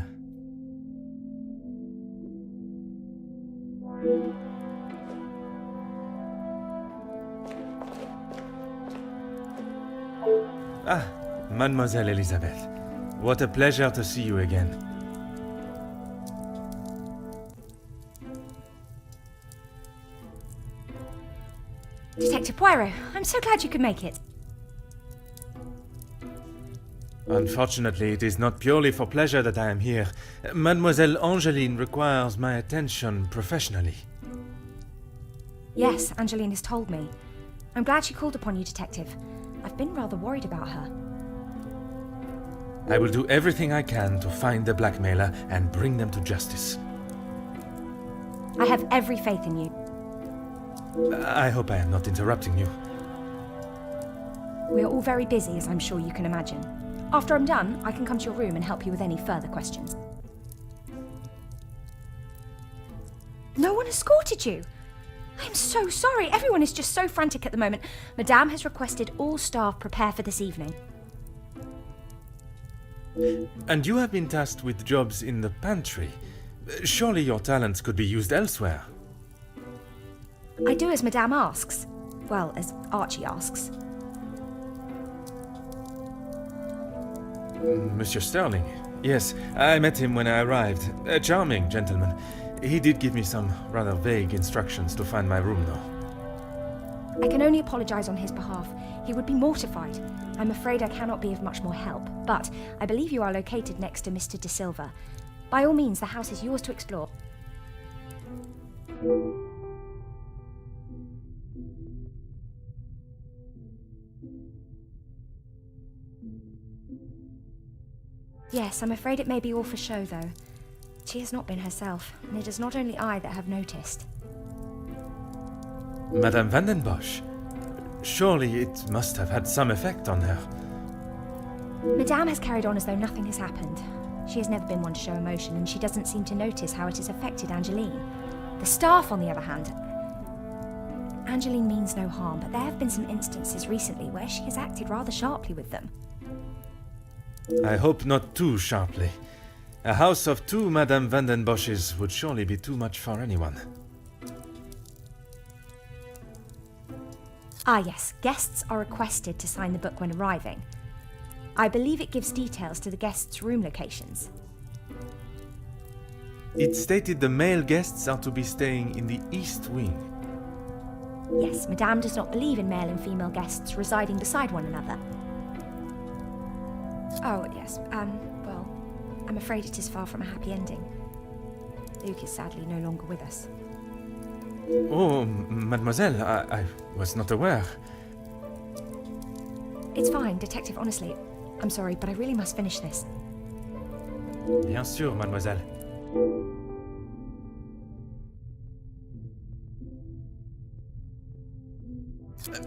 Ah, Mademoiselle Elizabeth. What a pleasure to see you again. Detective Poirot, I'm so glad you could make it. Unfortunately, it is not purely for pleasure that I am here. Mademoiselle Angeline requires my attention professionally. Yes, Angeline has told me. I'm glad she called upon you, Detective. I've been rather worried about her. I will do everything I can to find the blackmailer and bring them to justice. I have every faith in you. I hope I am not interrupting you. We are all very busy, as I'm sure you can imagine. After I'm done, I can come to your room and help you with any further questions. No one escorted you? I'm so sorry. Everyone is just so frantic at the moment. Madame has requested all staff prepare for this evening. And you have been tasked with jobs in the pantry. Surely your talents could be used elsewhere. I do as Madame asks. Well, as Archie asks. Monsieur Sterling, Yes, I met him when I arrived. A charming gentleman. He did give me some rather vague instructions to find my room, though. I can only apologise on his behalf. He would be mortified. I'm afraid I cannot be of much more help, but I believe you are located next to Mr. De Silva. By all means, the house is yours to explore. Yes, I'm afraid it may be all for show, though. She has not been herself, and it is not only I that have noticed. Madame van den Bosch. Surely it must have had some effect on her. Madame has carried on as though nothing has happened. She has never been one to show emotion, and she doesn't seem to notice how it has affected Angeline. The staff, on the other hand... Angeline means no harm, but there have been some instances recently where she has acted rather sharply with them. I hope not too sharply. A house of 2 Madame van den Bosches would surely be too much for anyone. Ah yes, guests are requested to sign the book when arriving. I believe it gives details to the guests' room locations. It stated the male guests are to be staying in the East Wing. Yes, Madame does not believe in male and female guests residing beside one another. Oh, yes, well, I'm afraid it is far from a happy ending. Luke is sadly no longer with us. Oh, mademoiselle, I was not aware. It's fine, Detective, honestly. I'm sorry, but I really must finish this. Bien sûr, mademoiselle.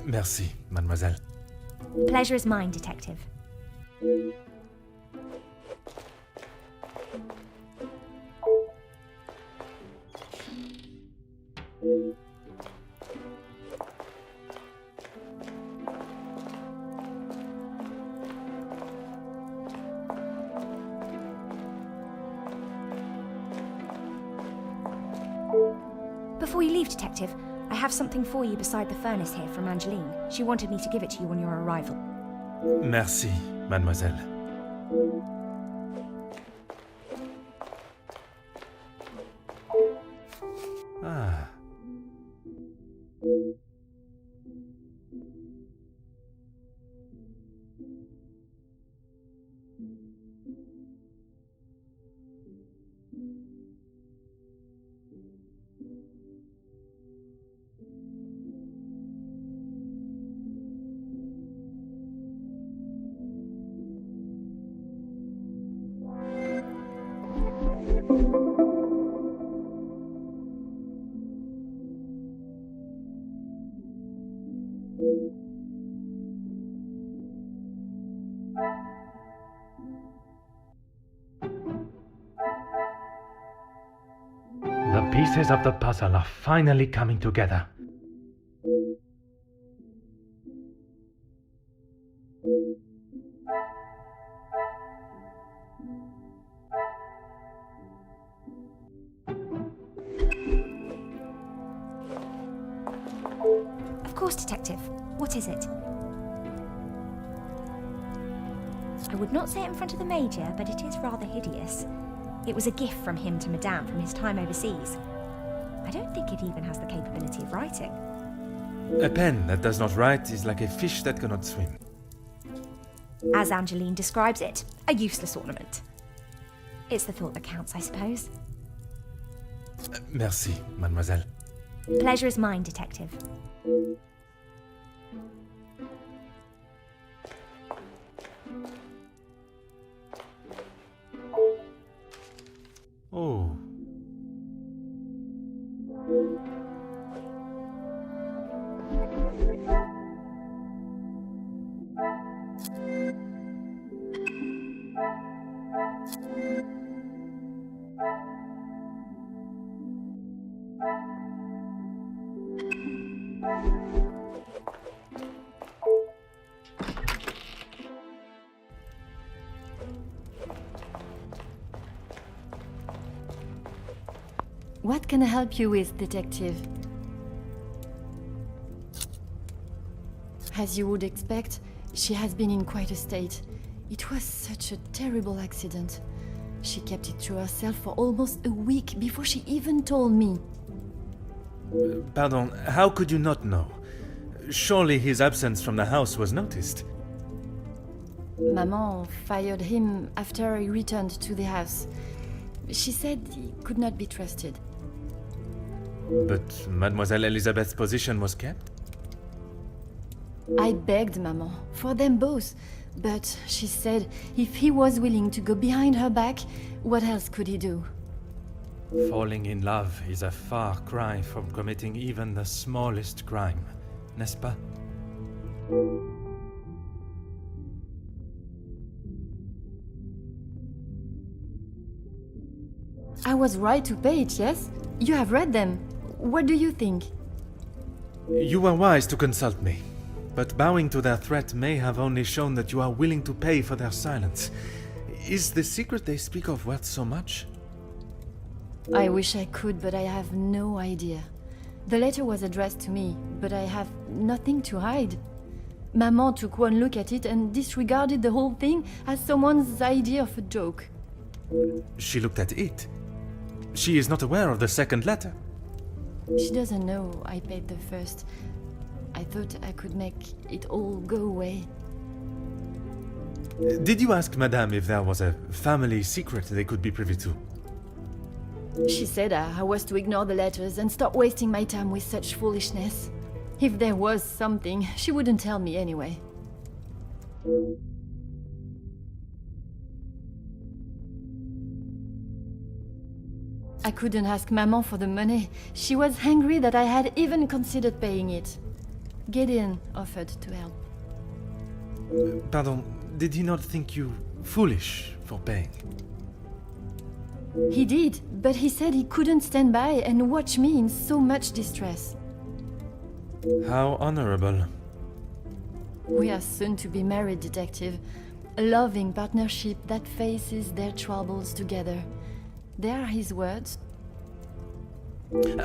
Merci, mademoiselle. Pleasure is mine, Detective. Before you leave, Detective, I have something for you beside the furnace here from Angeline. She wanted me to give it to you on your arrival. Merci, mademoiselle. Ah. The pieces of the puzzle are finally coming together. Of course, Detective. What is it? I would not say it in front of the Major, but it is rather hideous. It was a gift from him to Madame from his time overseas. I don't think it even has the capability of writing. A pen that does not write is like a fish that cannot swim. As Angeline describes it, a useless ornament. It's the thought that counts, I suppose. Merci, mademoiselle. Pleasure is mine, Detective. Oh. What can I help you with, Detective? As you would expect, she has been in quite a state. It was such a terrible accident. She kept it to herself for almost a week before she even told me. Pardon, how could you not know? Surely his absence from the house was noticed. Maman fired him after he returned to the house. She said he could not be trusted. But Mademoiselle Elisabeth's position was kept? I begged Maman for them both, but she said if he was willing to go behind her back, what else could he do? Falling in love is a far cry from committing even the smallest crime, n'est-ce pas? I was right to pay it, yes? You have read them. What do you think? You were wise to consult me, but bowing to their threat may have only shown that you are willing to pay for their silence. Is the secret they speak of worth so much? I wish I could, but I have no idea. The letter was addressed to me, but I have nothing to hide. Maman took one look at it and disregarded the whole thing as someone's idea of a joke. She looked at it. She is not aware of the second letter. She doesn't know I paid the first. I thought I could make it all go away. Did you ask Madame if there was a family secret they could be privy to? She said I was to ignore the letters and stop wasting my time with such foolishness. If there was something, she wouldn't tell me anyway. I couldn't ask Maman for the money. She was angry that I had even considered paying it. Gideon offered to help. Pardon, did he not think you foolish for paying? He did, but he said he couldn't stand by and watch me in so much distress. How honorable. We are soon to be married, Detective. A loving partnership that faces their troubles together. They are his words.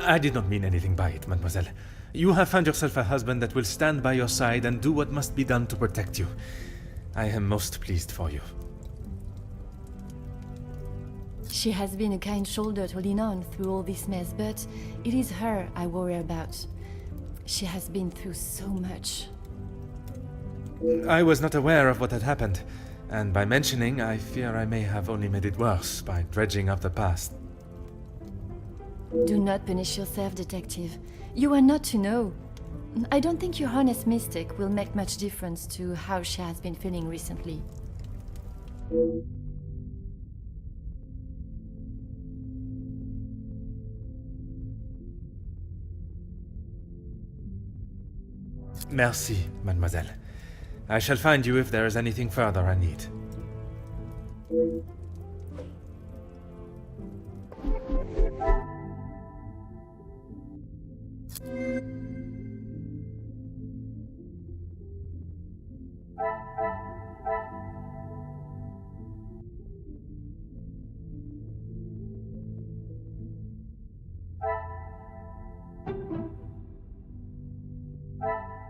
I did not mean anything by it, mademoiselle. You have found yourself a husband that will stand by your side and do what must be done to protect you. I am most pleased for you. She has been a kind shoulder to lean on through all this mess, but it is her I worry about. She has been through so much. I was not aware of what had happened, and by mentioning, I fear I may have only made it worse by dredging up the past. Do not punish yourself, Detective. You are not to know. I don't think your honest mistake will make much difference to how she has been feeling recently. Merci, mademoiselle. I shall find you if there is anything further I need.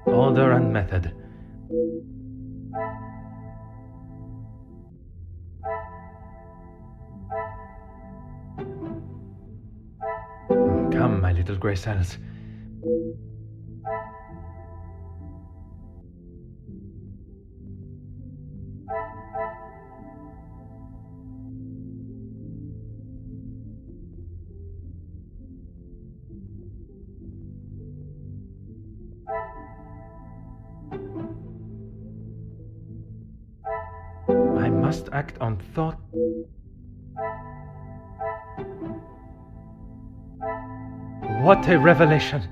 Order and method. Come, my little grey cells. I must act on thought. What a revelation!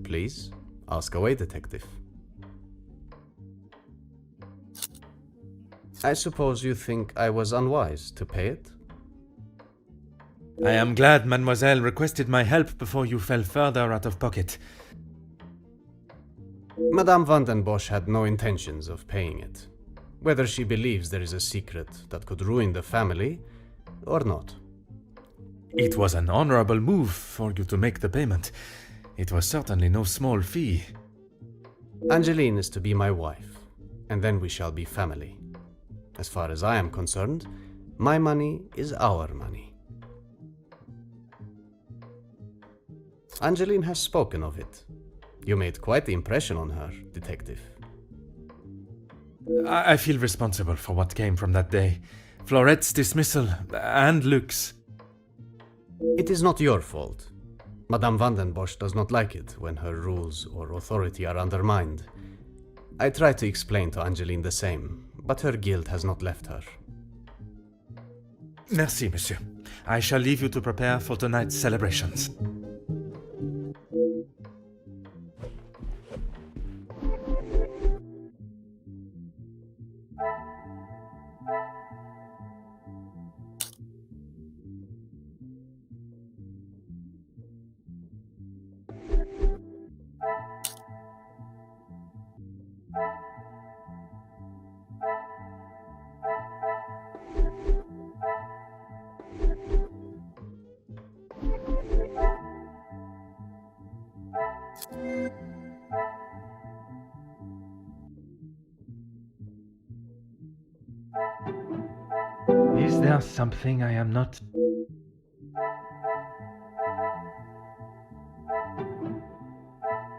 Please, ask away, Detective. I suppose you think I was unwise to pay it? I am glad mademoiselle requested my help before you fell further out of pocket. Madame van den Bosch had no intentions of paying it, whether she believes there is a secret that could ruin the family or not. It was an honorable move for you to make the payment. It was certainly no small fee. Angeline is to be my wife, and then we shall be family. As far as I am concerned, my money is our money. Angeline has spoken of it. You made quite the impression on her, Detective. I feel responsible for what came from that day. Florette's dismissal and Luc's. It is not your fault. Madame van den Bosch does not like it when her rules or authority are undermined. I try to explain to Angeline the same, but her guilt has not left her. Merci, monsieur. I shall leave you to prepare for tonight's celebrations. Is there something I am not?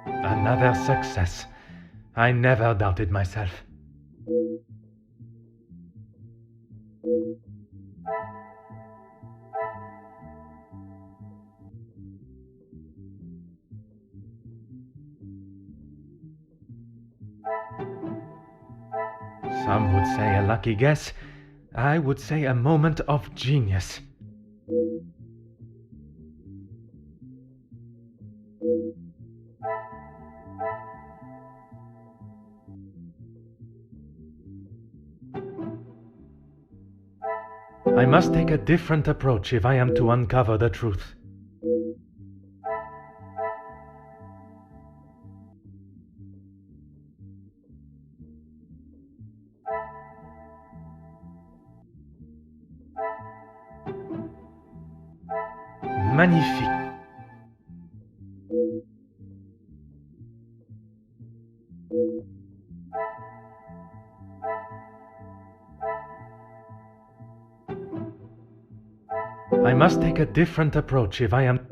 Another success. I never doubted myself. Some would say a lucky guess. I would say a moment of genius. I must take a different approach if I am to uncover the truth. Magnifique. I must take a different approach if I am...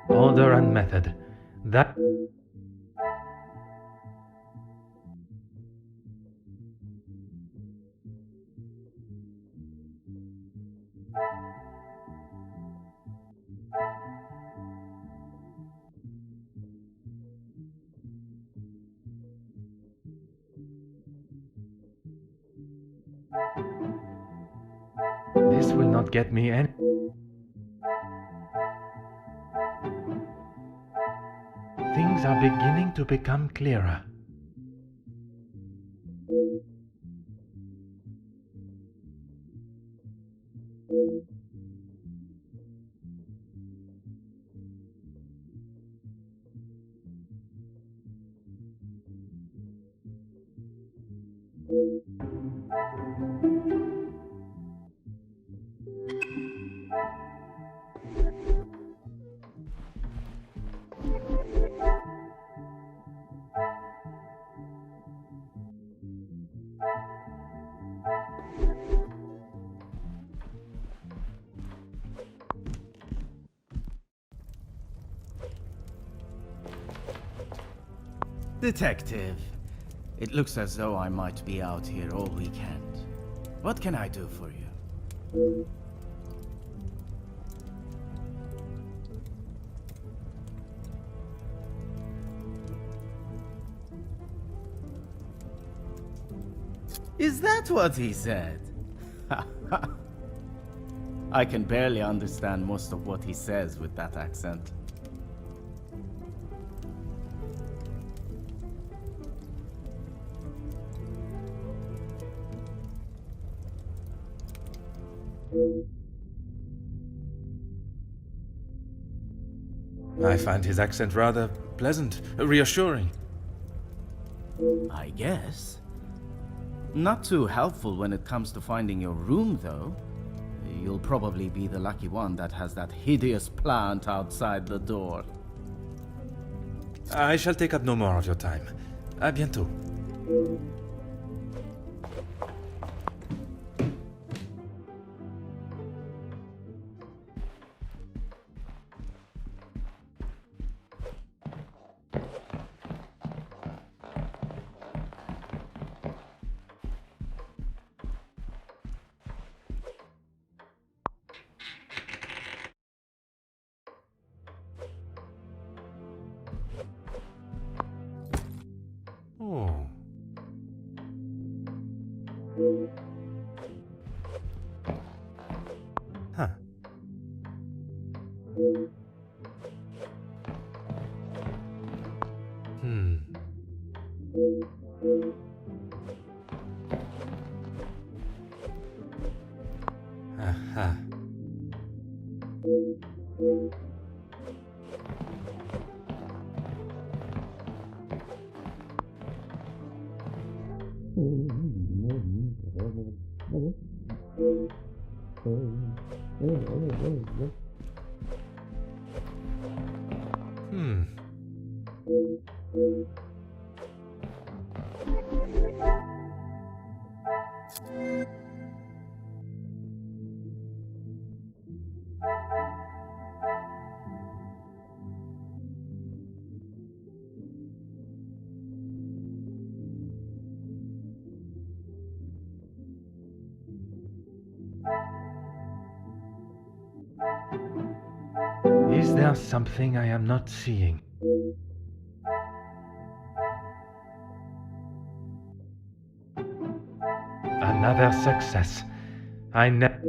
Order and method. That... This will not get me any... Things are beginning to become clearer. Detective, it looks as though I might be out here all weekend. What can I do for you? Is that what he said? I can barely understand most of what he says with that accent. I find his accent rather pleasant, reassuring. I guess. Not too helpful when it comes to finding your room, though. You'll probably be the lucky one that has that hideous plant outside the door. I shall take up no more of your time. À bientôt. Oh. Huh. Aha. Is there something I am not seeing? Another success. I never...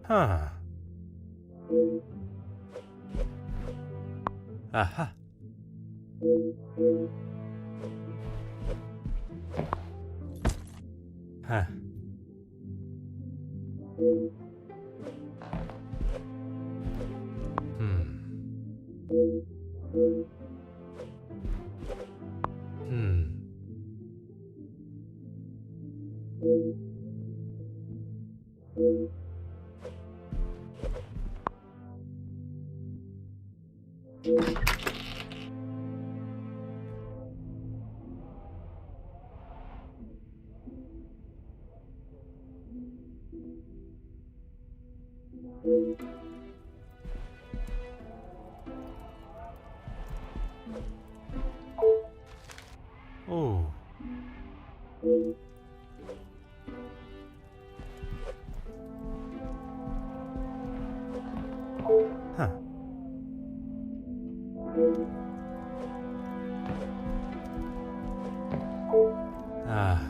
Huh. Aha. Huh. Oh. Huh. Ah.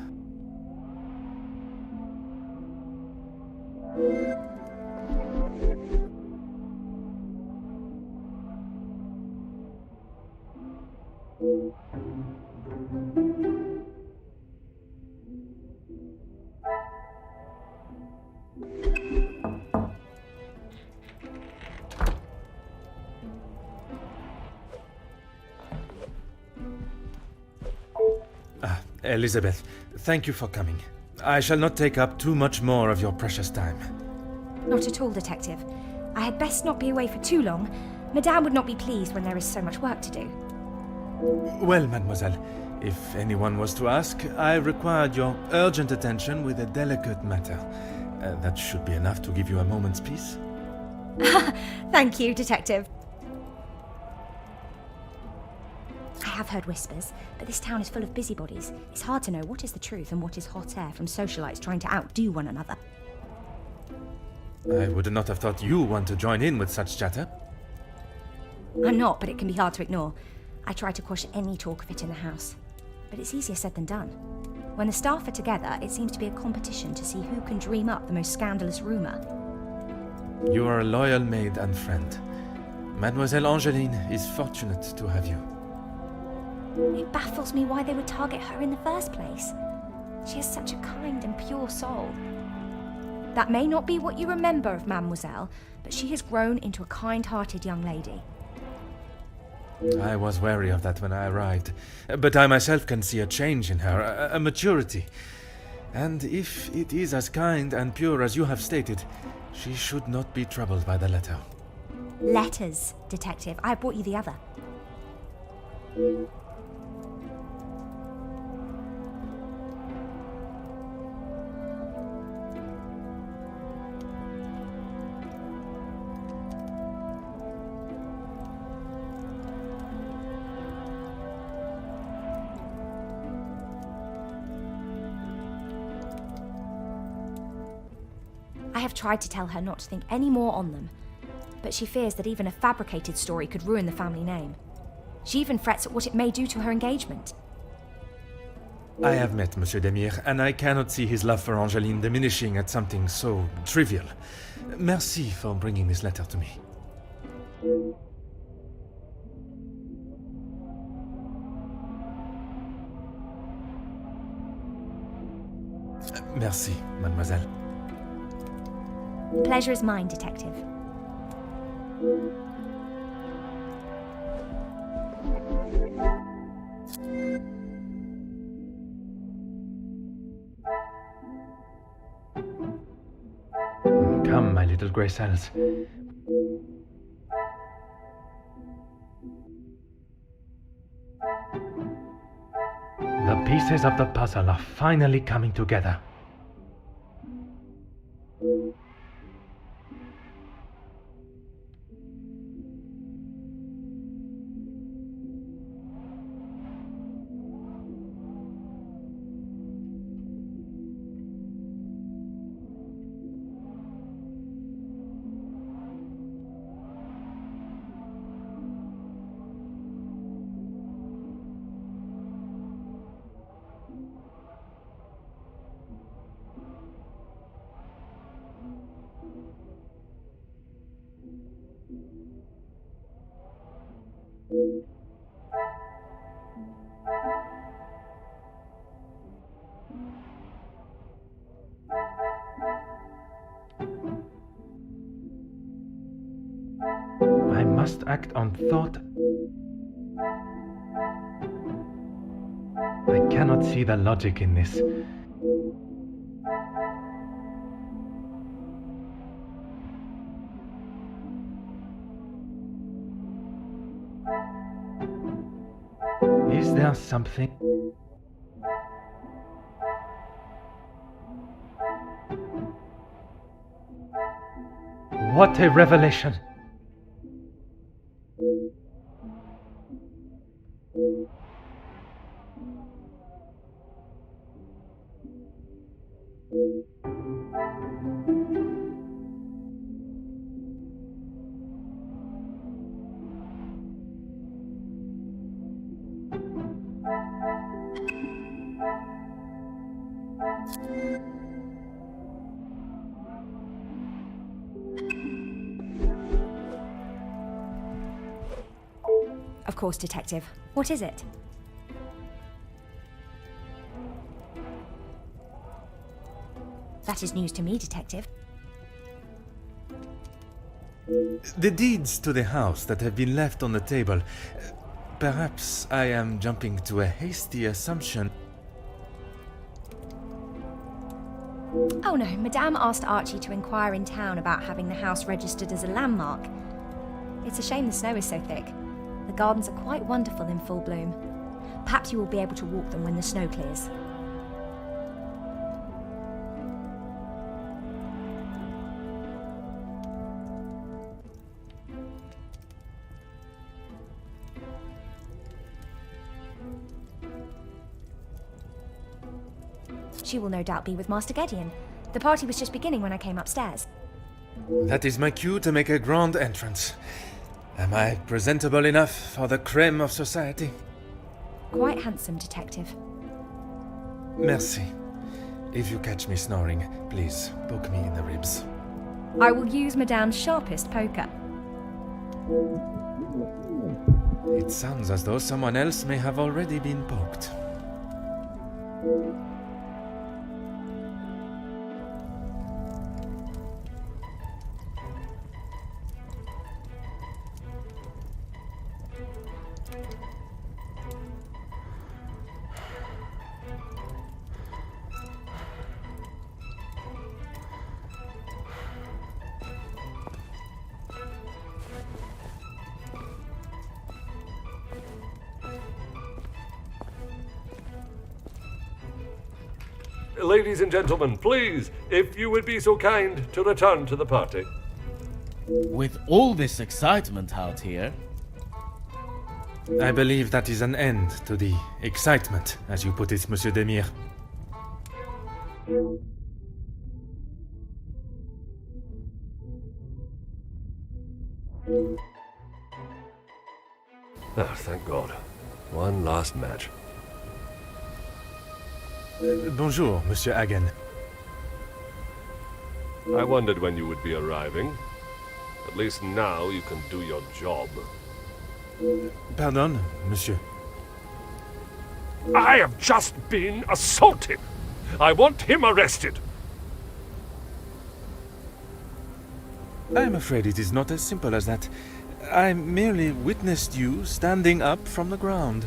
Elizabeth, thank you for coming. I shall not take up too much more of your precious time. Not at all, Detective. I had best not be away for too long. Madame would not be pleased when there is so much work to do. Well, mademoiselle, if anyone was to ask, I required your urgent attention with a delicate matter. That should be enough to give you a moment's peace. Thank you, Detective. I have heard whispers, but this town is full of busybodies. It's hard to know what is the truth and what is hot air from socialites trying to outdo one another. I would not have thought you want to join in with such chatter. I'm not, but it can be hard to ignore. I try to quash any talk of it in the house. But it's easier said than done. When the staff are together, it seems to be a competition to see who can dream up the most scandalous rumour. You are a loyal maid and friend. Mademoiselle Angeline is fortunate to have you. It baffles me why they would target her in the first place. She has such a kind and pure soul. That may not be what you remember of Mademoiselle, but she has grown into a kind-hearted young lady. I was wary of that when I arrived, but I myself can see a change in her, a maturity. And if it is as kind and pure as you have stated, she should not be troubled by the letter. Letters, Detective. I brought you the other. I have tried to tell her not to think any more on them, but she fears that even a fabricated story could ruin the family name. She even frets at what it may do to her engagement. I have met Monsieur Demire, and I cannot see his love for Angeline diminishing at something so trivial. Merci for bringing this letter to me. Merci, mademoiselle. Pleasure is mine, Detective. Come, my little grey cells. The pieces of the puzzle are finally coming together. I must act on thought. I cannot see the logic in this. Is there something? What a revelation! Of course, Detective. What is it? That is news to me, Detective. The deeds to the house that have been left on the table. Perhaps I am jumping to a hasty assumption. Oh no, Madame asked Archie to inquire in town about having the house registered as a landmark. It's a shame the snow is so thick. The gardens are quite wonderful in full bloom. Perhaps you will be able to walk them when the snow clears. She will no doubt be with Master Gideon. The party was just beginning when I came upstairs. That is my cue to make a grand entrance. Am I presentable enough for the creme of society? Quite handsome, Detective. Merci. If you catch me snoring, please poke me in the ribs. I will use Madame's sharpest poker. It sounds as though someone else may have already been poked. Ladies and gentlemen, please, if you would be so kind to return to the party. With all this excitement out here, I believe that is an end to the excitement, as you put it, Monsieur Demire. Ah, thank God. One last match. Bonjour, Monsieur Hagen. I wondered when you would be arriving. At least now you can do your job. Pardon, Monsieur. I have just been assaulted! I want him arrested! I am afraid it is not as simple as that. I merely witnessed you standing up from the ground.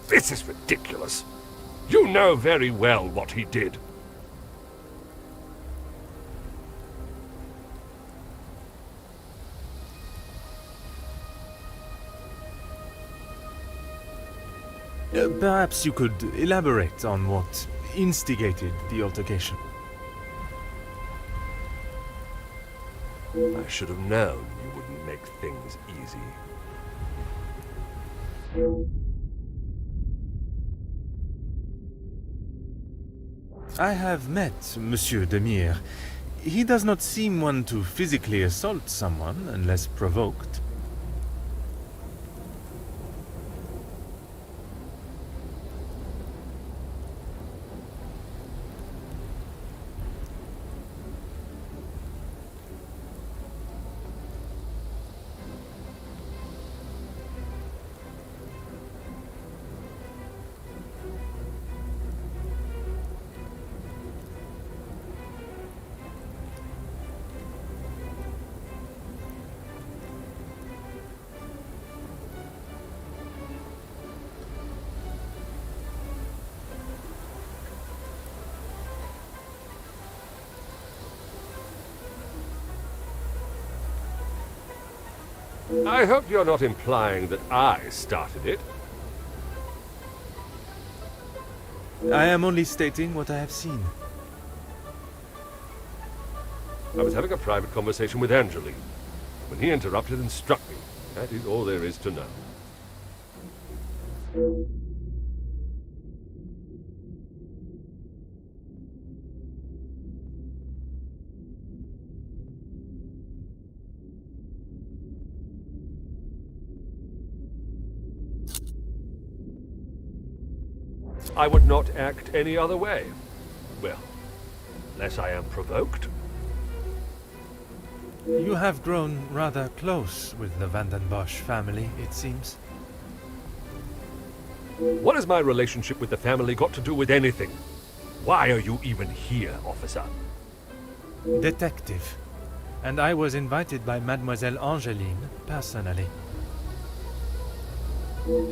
This is ridiculous. You know very well what he did. Perhaps you could elaborate on what instigated the altercation. I should have known you wouldn't make things easy. I have met Monsieur Demire. He does not seem one to physically assault someone unless provoked. I hope you're not implying that I started it. I am only stating what I have seen. I was having a private conversation with Angeline when he interrupted and struck me. That is all there is to know. I would not act any other way. Well, unless I am provoked. You have grown rather close with the Vandenbosch family, it seems. What has my relationship with the family got to do with anything? Why are you even here, officer? Detective. And I was invited by Mademoiselle Angeline personally.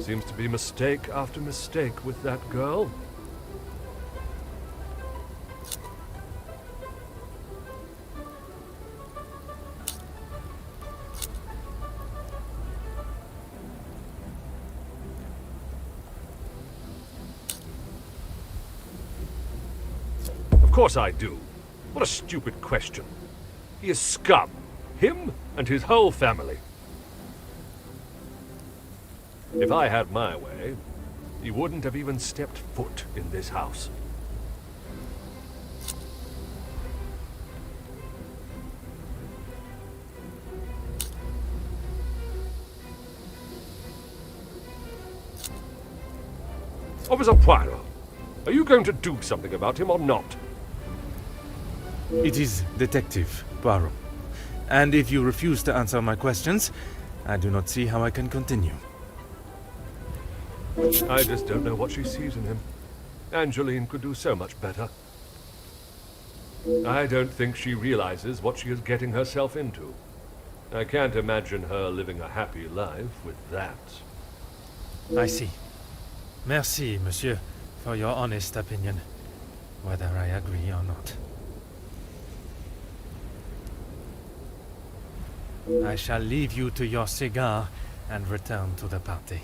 Seems to be mistake after mistake with that girl. course I do. What a stupid question. He is scum. Him and his whole family. If I had my way, he wouldn't have even stepped foot in this house. Officer Poirot, are you going to do something about him or not? It is Detective Poirot. And if you refuse to answer my questions, I do not see how I can continue. I just don't know what she sees in him. Angeline could do so much better. I don't think she realizes what she is getting herself into. I can't imagine her living a happy life with that. I see. Merci, monsieur, for your honest opinion, whether I agree or not. I shall leave you to your cigar and return to the party.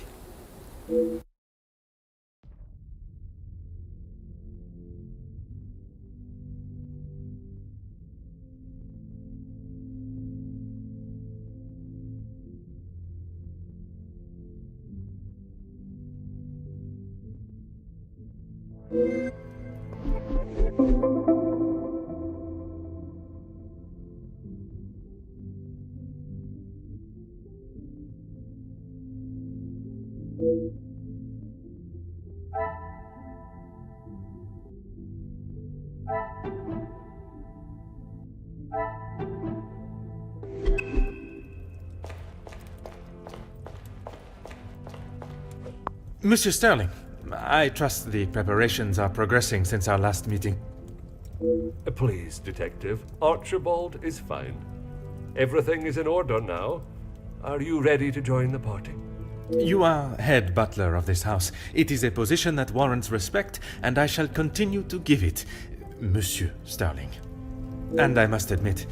Monsieur Sterling, I trust the preparations are progressing since our last meeting. Please, Detective. Archibald is fine. Everything is in order now. Are you ready to join the party? You are head butler of this house. It is a position that warrants respect, and I shall continue to give it, Monsieur Sterling. And I must admit,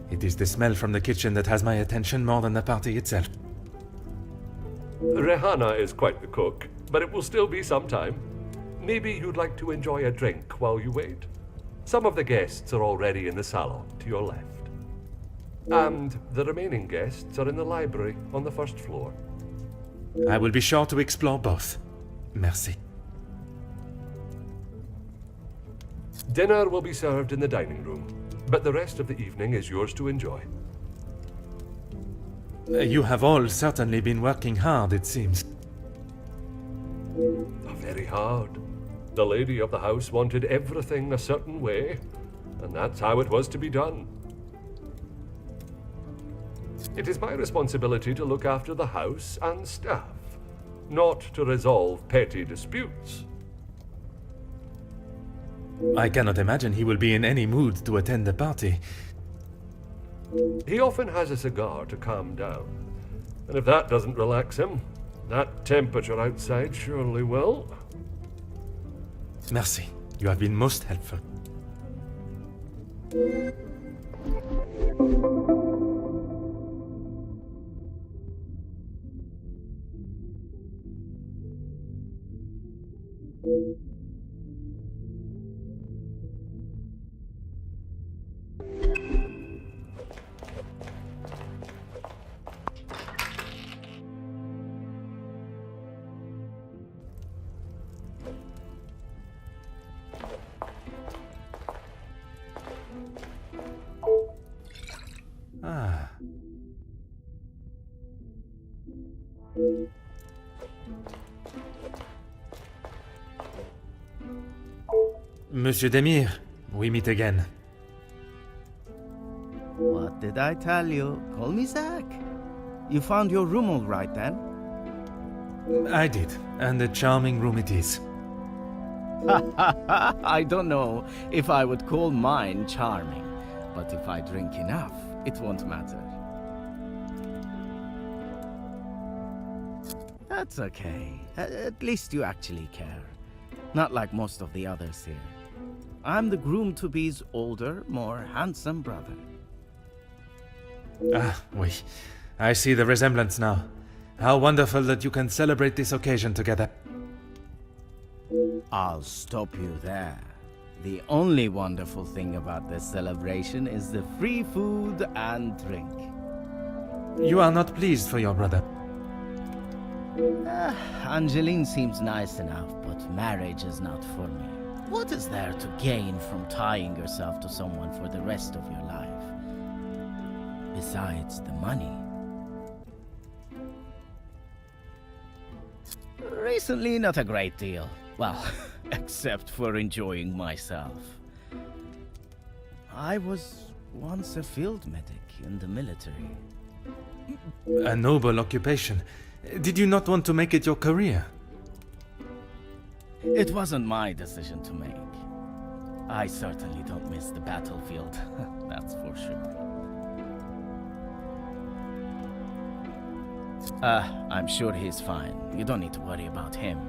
it is the smell from the kitchen that has my attention more than the party itself. Rehana is quite the cook, but it will still be some time. Maybe you'd like to enjoy a drink while you wait. Some of the guests are already in the salon to your left. And the remaining guests are in the library on the first floor. I will be sure to explore both. Merci. Dinner will be served in the dining room, but the rest of the evening is yours to enjoy. You have all certainly been working hard, it seems. Very hard. The lady of the house wanted everything a certain way, and that's how it was to be done. It is my responsibility to look after the house and staff, not to resolve petty disputes. I cannot imagine he will be in any mood to attend the party. He often has a cigar to calm down, and if that doesn't relax him, that temperature outside surely will. Merci. You have been most helpful. Ah. Monsieur Demir, we meet again. What did I tell you? Call me Zach. You found your room all right then? I did, and a charming room it is. I don't know if I would call mine charming, but if I drink enough, it won't matter. That's okay. At least you actually care. Not like most of the others here. I'm the groom-to-be's older, more handsome brother. Ah, oui. I see the resemblance now. How wonderful that you can celebrate this occasion together. I'll stop you there. The only wonderful thing about this celebration is the free food and drink. You are not pleased for your brother. Angeline seems nice enough, but marriage is not for me. What is there to gain from tying yourself to someone for the rest of your life? Besides the money. Recently, not a great deal. Well, except for enjoying myself. I was once a field medic in the military. A noble occupation. Did you not want to make it your career? It wasn't my decision to make. I certainly don't miss the battlefield, that's for sure. I'm sure he's fine. You don't need to worry about him.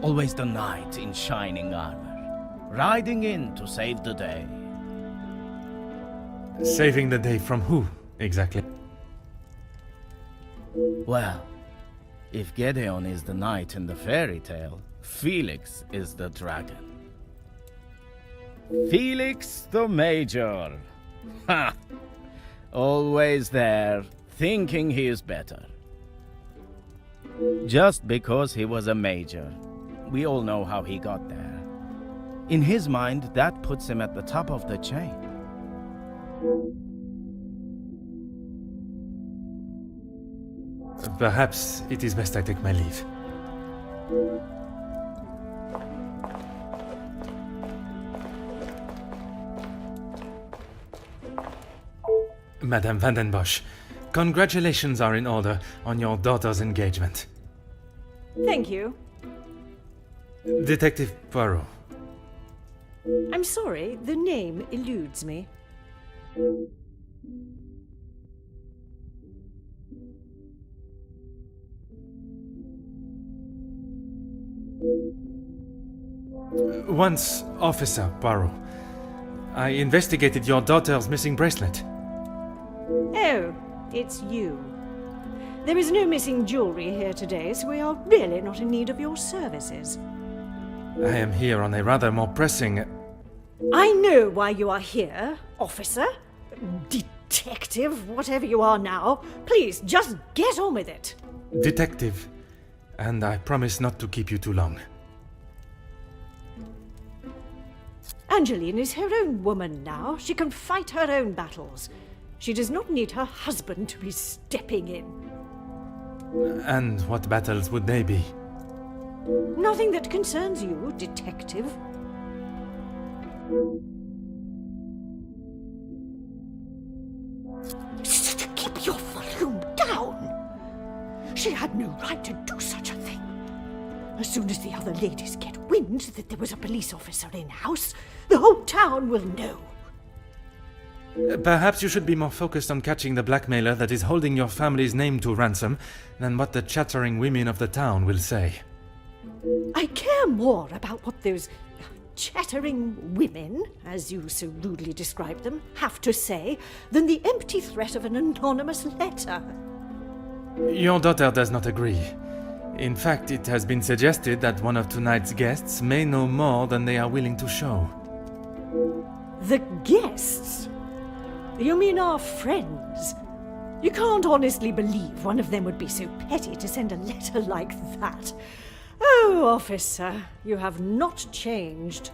Always the knight in shining armor, riding in to save the day. Saving the day from who, exactly? Well, if Gedeon is the knight in the fairy tale, Felix is the dragon. Felix the Major. Ha! Always there, thinking he is better. Just because he was a major. We all know how he got there. In his mind, that puts him at the top of the chain. Perhaps it is best I take my leave. Madame Vandenbosch, congratulations are in order on your daughter's engagement. Thank you. Detective Poirot. I'm sorry, the name eludes me. Once Officer Poirot, I investigated your daughter's missing bracelet. Oh, it's you. There is no missing jewelry here today, so we are really not in need of your services. I am here on a rather more pressing... I know why you are here, officer, detective, whatever you are now. Please, just get on with it. Detective, and I promise not to keep you too long. Angeline is her own woman now. She can fight her own battles. She does not need her husband to be stepping in. And what battles would they be? Nothing that concerns you, detective. Keep your volume down. She had no right to do such a thing. As soon as the other ladies get wind that there was a police officer in-house, the whole town will know. Perhaps you should be more focused on catching the blackmailer that is holding your family's name to ransom than what the chattering women of the town will say. I care more about what those chattering women, as you so rudely describe them, have to say than the empty threat of an anonymous letter. Your daughter does not agree. In fact, it has been suggested that one of tonight's guests may know more than they are willing to show. The guests? You mean our friends? You can't honestly believe one of them would be so petty to send a letter like that. Oh, officer, you have not changed.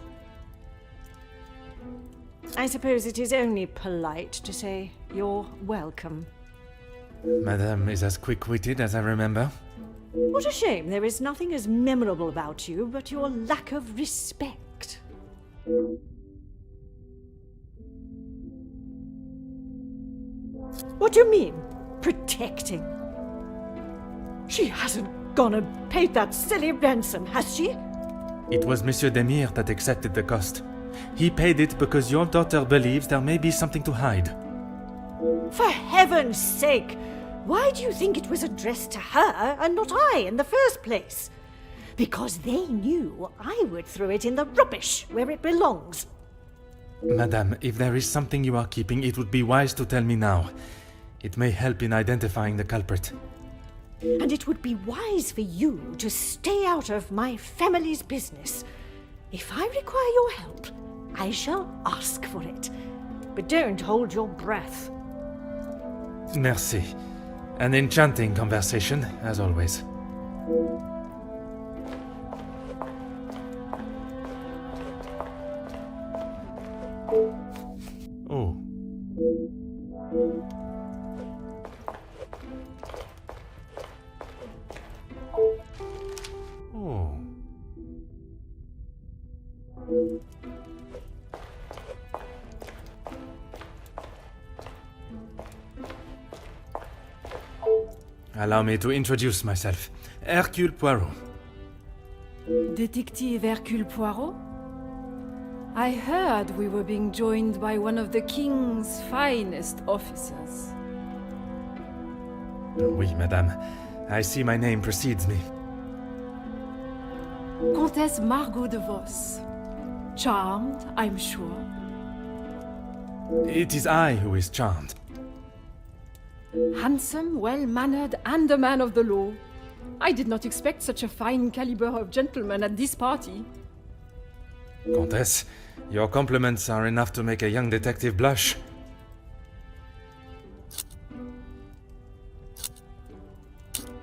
I suppose it is only polite to say you're welcome. Madame is as quick-witted as I remember. What a shame there is nothing as memorable about you but your lack of respect. What do you mean, protecting? She hasn't gone and paid that silly ransom, has she? It was Monsieur Demire that accepted the cost. He paid it because your daughter believes there may be something to hide. For heaven's sake! Why do you think it was addressed to her and not I in the first place? Because they knew I would throw it in the rubbish where it belongs. Madame, if there is something you are keeping, it would be wise to tell me now. It may help in identifying the culprit. And it would be wise for you to stay out of my family's business. If I require your help, I shall ask for it. But don't hold your breath. Merci. An enchanting conversation, as always. Oh. Oh. Allow me to introduce myself. Hercule Poirot. Detective Hercule Poirot? I heard we were being joined by one of the King's finest officers. Oui, madame. I see my name precedes me. Comtesse Margot de Vos. Charmed, I'm sure. It is I who is charmed. Handsome, well-mannered, and a man of the law. I did not expect such a fine caliber of gentleman at this party. Comtesse, your compliments are enough to make a young detective blush.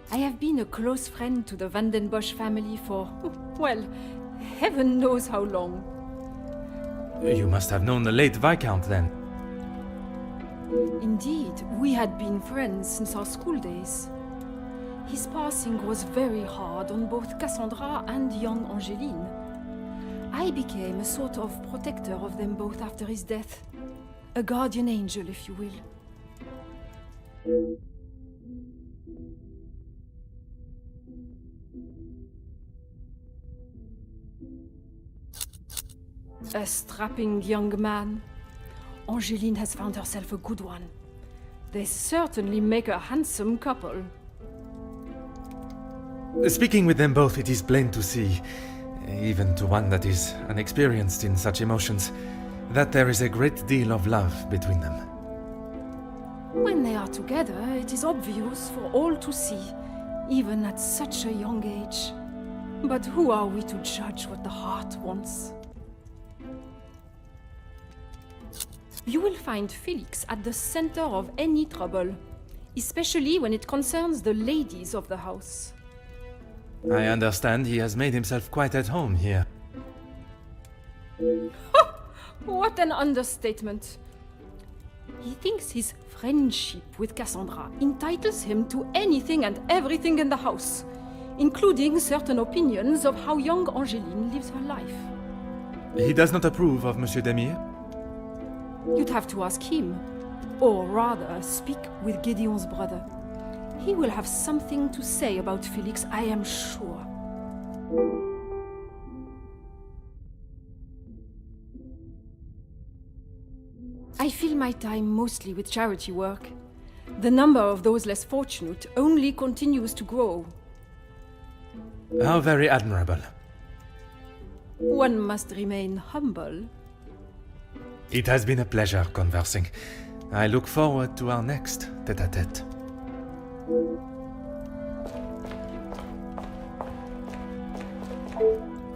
I have been a close friend to the Van den Bosch family for, well, heaven knows how long. You must have known the late Viscount then. Indeed, we had been friends since our school days. His passing was very hard on both Cassandra and young Angeline. I became a sort of protector of them both after his death. A guardian angel, if you will. A strapping young man. Angeline has found herself a good one. They certainly make a handsome couple. Speaking with them both, it is plain to see, even to one that is unexperienced in such emotions, that there is a great deal of love between them. When they are together, it is obvious for all to see, even at such a young age. But who are we to judge what the heart wants? You will find Felix at the center of any trouble, especially when it concerns the ladies of the house. I understand he has made himself quite at home here. What an understatement! He thinks his friendship with Cassandra entitles him to anything and everything in the house, including certain opinions of how young Angeline lives her life. He does not approve of Monsieur Demire? You'd have to ask him, or rather speak with Gideon's brother. He will have something to say about Felix, I am sure. I fill my time mostly with charity work. The number of those less fortunate only continues to grow. How very admirable. One must remain humble. It has been a pleasure conversing. I look forward to our next tête-à-tête.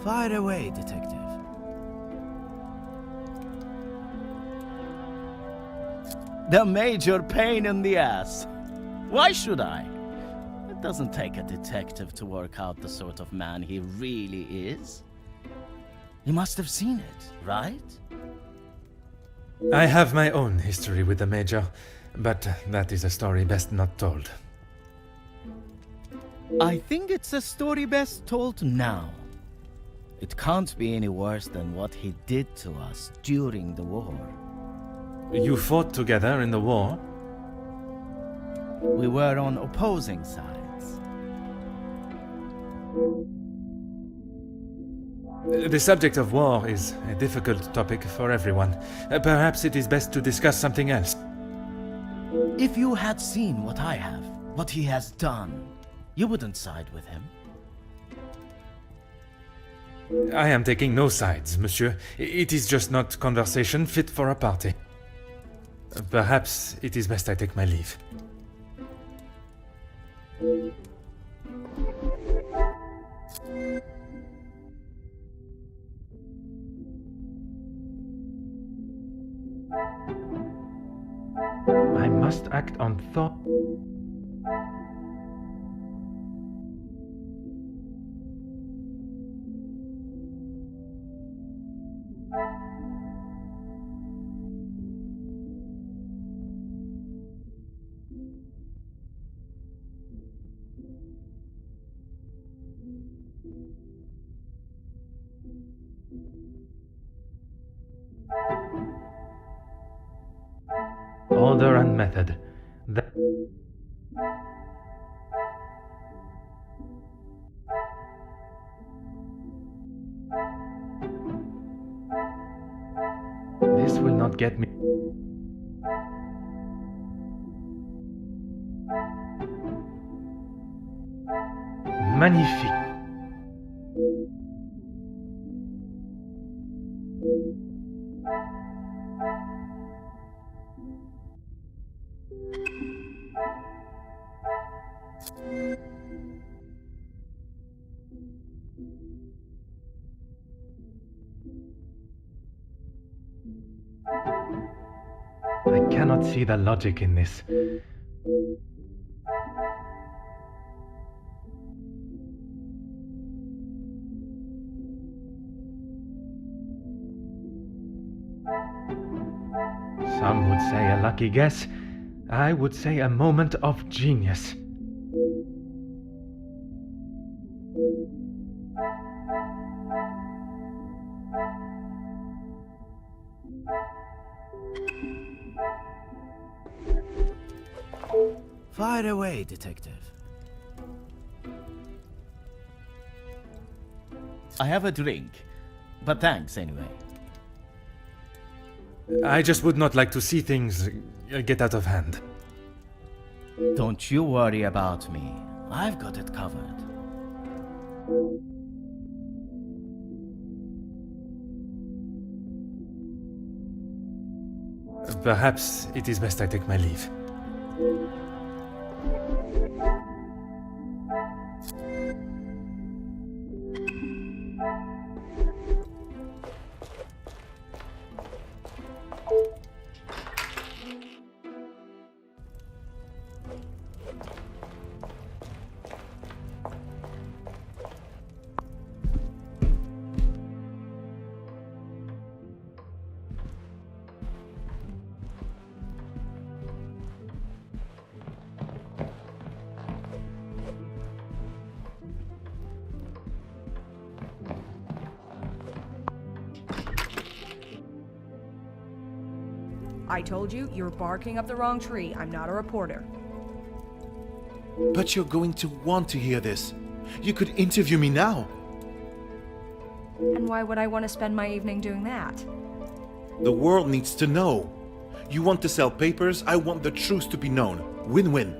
Fire away, detective. The major pain in the ass. Why should I? It doesn't take a detective to work out the sort of man he really is. You must have seen it, right? I have my own history with the Major, but that is a story best not told. I think it's a story best told now. It can't be any worse than what he did to us during the war. You fought together in the war? We were on opposing sides. The subject of war is a difficult topic for everyone. Perhaps it is best to discuss something else. If you had seen what I have, what he has done, you wouldn't side with him. I am taking no sides, monsieur. It is just not conversation fit for a party. Perhaps it is best I take my leave. I must act on thought. Order and method. This will not get me. Magnifique. I cannot see the logic in this. Some would say a lucky guess. I would say a moment of genius. Fire away, detective. I have a drink, but thanks anyway. I just would not like to see things get out of hand. Don't you worry about me. I've got it covered. Perhaps it is best I take my leave. I told you, you're barking up the wrong tree. I'm not a reporter. But you're going to want to hear this. You could interview me now. And why would I want to spend my evening doing that? The world needs to know. You want to sell papers, I want the truth to be known. Win-win.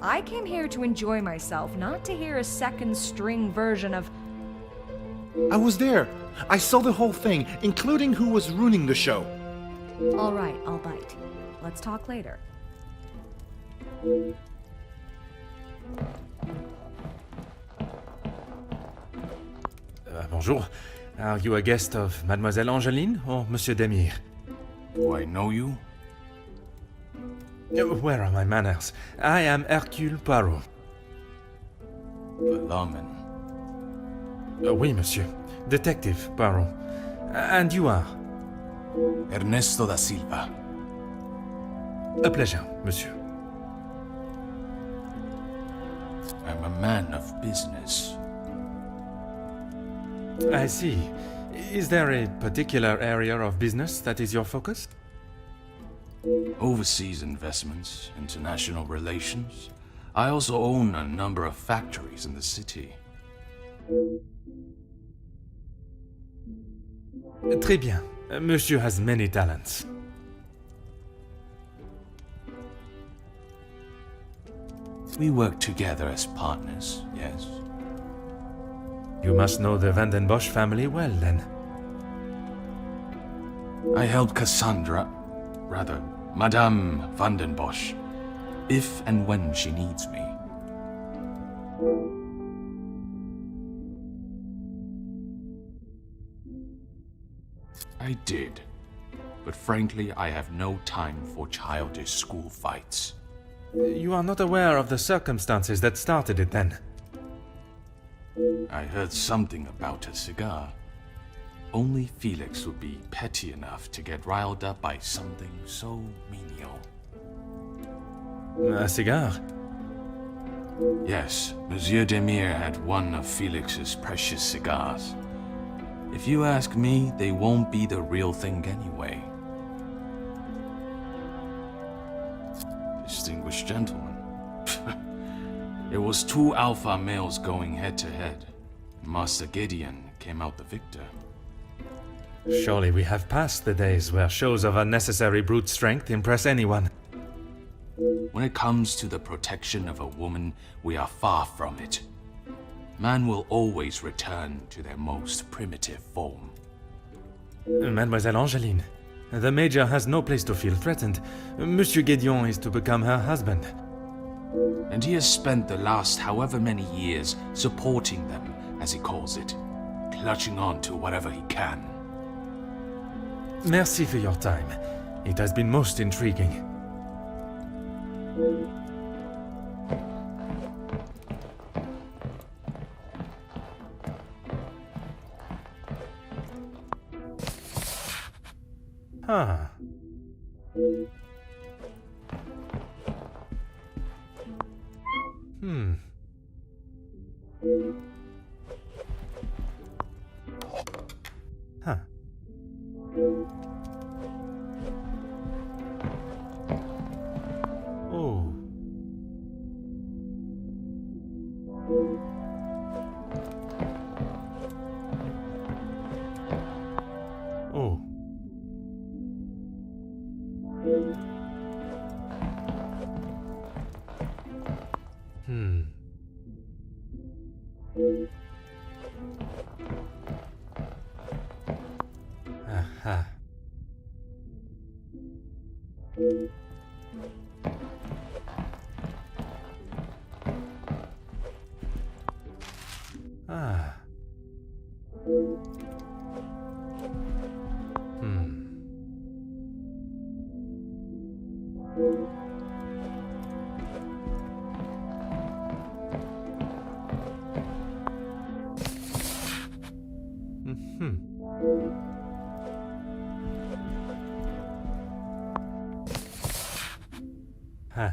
I came here to enjoy myself, not to hear a second-string version of... I was there. I saw the whole thing, including who was ruining the show. All right, I'll bite. Let's talk later. Bonjour. Are you a guest of Mademoiselle Angeline or Monsieur Demire? Do I know you? Where are my manners? I am Hercule Poirot. Verlamen. Oui, monsieur. Detective Poirot. And you are? Ernesto da Silva. A pleasure, monsieur. I'm a man of business. I see. Is there a particular area of business that is your focus? Overseas investments, international relations. I also own a number of factories in the city. Très bien. Monsieur has many talents. We work together as partners, yes. You must know the Van den Bosch family well, then. I help Cassandra, rather, Madame Van den Bosch, if and when she needs me. I did. but frankly, I have no time for childish school fights. You are not aware of the circumstances that started it then? I heard something about a cigar. Only Felix would be petty enough to get riled up by something so menial. A cigar? Yes, Monsieur Demire had one of Felix's precious cigars. If you ask me, they won't be the real thing anyway. Distinguished gentleman. It was two alpha males going head to head. Master Gideon came out the victor. Surely we have passed the days where shows of unnecessary brute strength impress anyone. When it comes to the protection of a woman, we are far from it. Man will always return to their most primitive form. Mademoiselle Angeline, the Major has no place to feel threatened. Monsieur Gédéon is to become her husband. And he has spent the last however many years supporting them, as he calls it, clutching on to whatever he can. Merci for your time. It has been most intriguing. Huh. Huh. Oh. Oh. Aha. Ah. Huh.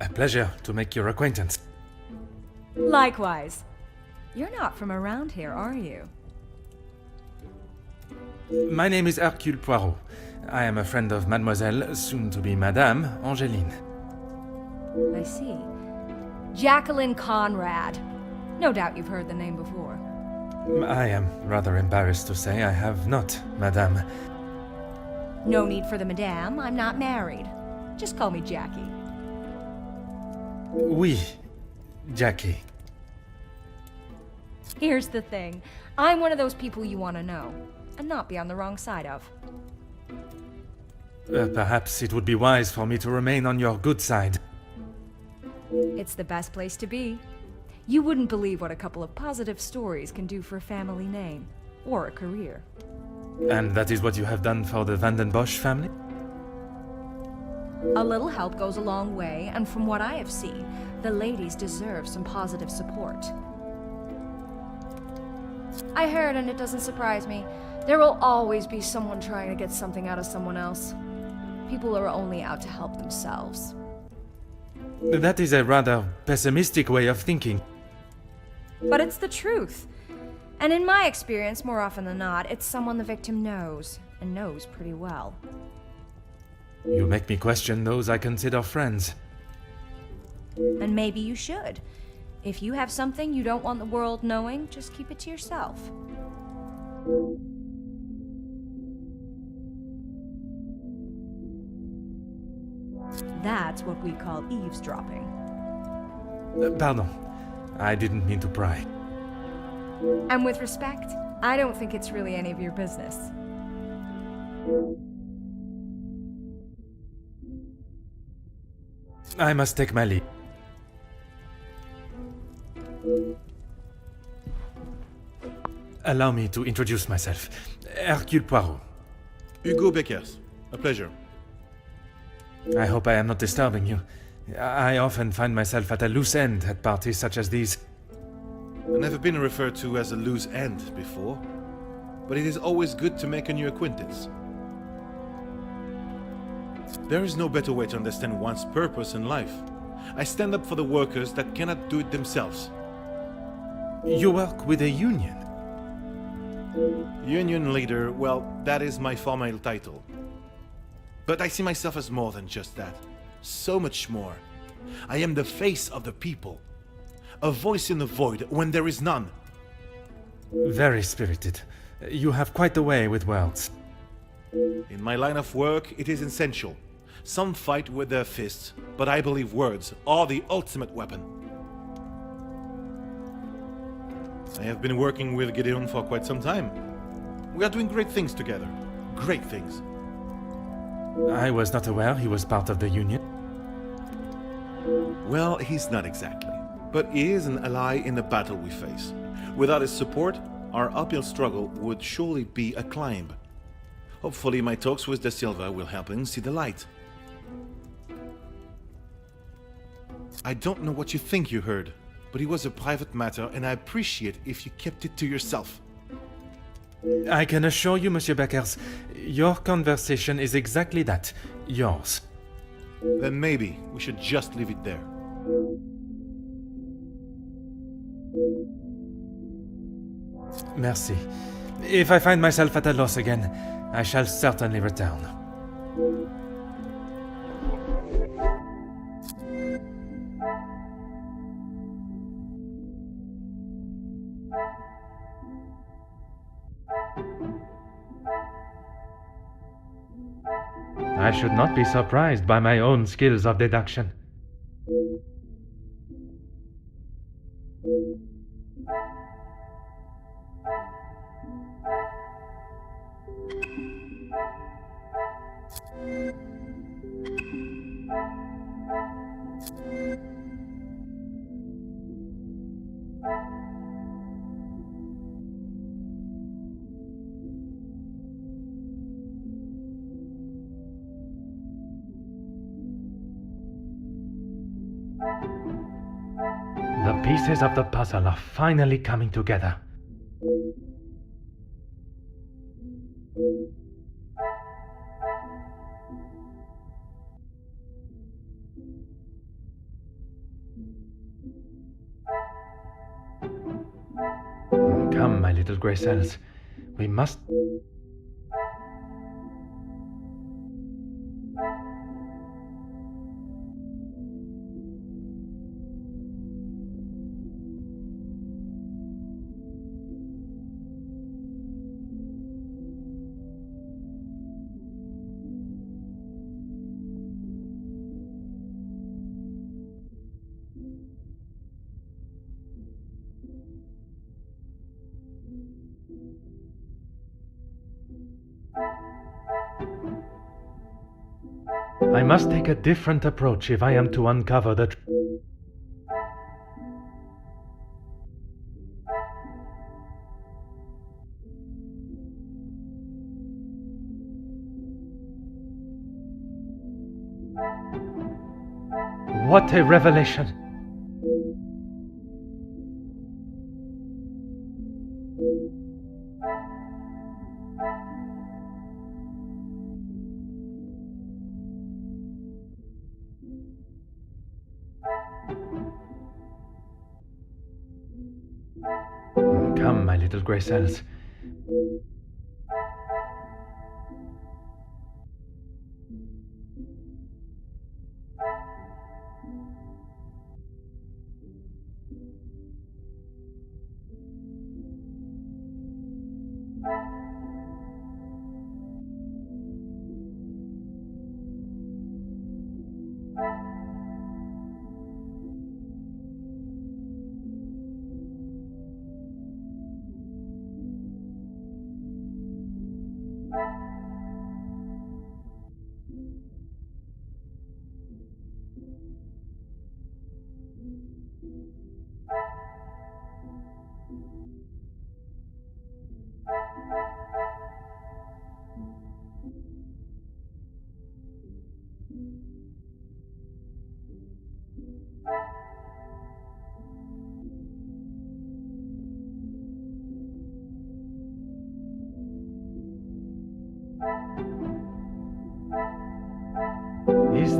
A pleasure to make your acquaintance. Likewise. You're not from around here, are you? My name is Hercule Poirot. I am a friend of Mademoiselle, soon to be Madame, Angeline. I see. Jacqueline Conrad. No doubt you've heard the name before. I am rather embarrassed to say I have not, Madame. No need for the madame, I'm not married. Just call me Jackie. Oui, Jackie. Here's the thing. I'm one of those people you want to know, and not be on the wrong side of. Perhaps it would be wise for me to remain on your good side. It's the best place to be. You wouldn't believe what a couple of positive stories can do for a family name, or a career. And that is what you have done for the Vandenbosch family? A little help goes a long way, and from what I have seen, the ladies deserve some positive support. I heard, and it doesn't surprise me, there will always be someone trying to get something out of someone else. People are only out to help themselves. That is a rather pessimistic way of thinking. But it's the truth. And in my experience, more often than not, it's someone the victim knows, and knows pretty well. You make me question those I consider friends. And maybe you should. If you have something you don't want the world knowing, just keep it to yourself. That's what we call eavesdropping. Pardon. I didn't mean to pry. And with respect, I don't think it's really any of your business. I must take my leave. Allow me to introduce myself. Hercule Poirot. Hugo Beckers. A pleasure. I hope I am not disturbing you. I often find myself at a loose end at parties such as these. I've never been referred to as a loose end before, but it is always good to make a new acquaintance. There is no better way to understand one's purpose in life. I stand up for the workers that cannot do it themselves. You work with a union? Union leader, well, that is my formal title. But I see myself as more than just that. So much more. I am the face of the people. A voice in the void when there is none. Very spirited. You have quite the way with words. In my line of work, it is essential. Some fight with their fists, but I believe words are the ultimate weapon. I have been working with Gideon for quite some time. We are doing great things together. Great things. I was not aware he was part of the union. Well, he's not exactly. But he is an ally in the battle we face. Without his support, our uphill struggle would surely be a climb. Hopefully my talks with Da Silva will help him see the light. I don't know what you think you heard, but it was a private matter and I appreciate if you kept it to yourself. I can assure you, Monsieur Beckers, your conversation is exactly that. Yours. Then maybe we should just leave it there. Merci. If I find myself at a loss again, I shall certainly return. I should not be surprised by my own skills of deduction. The pieces of the puzzle are finally coming together. Come, my little grey cells. We must... I must take a different approach if I am to uncover the What a revelation! Come, my little grey cells.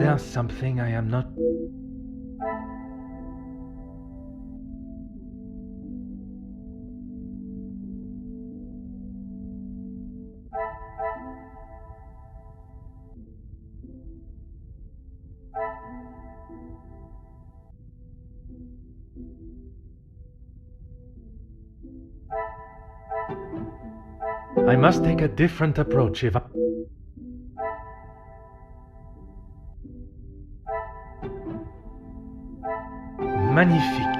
there something I am not... I must take a different approach if I... Magnifique.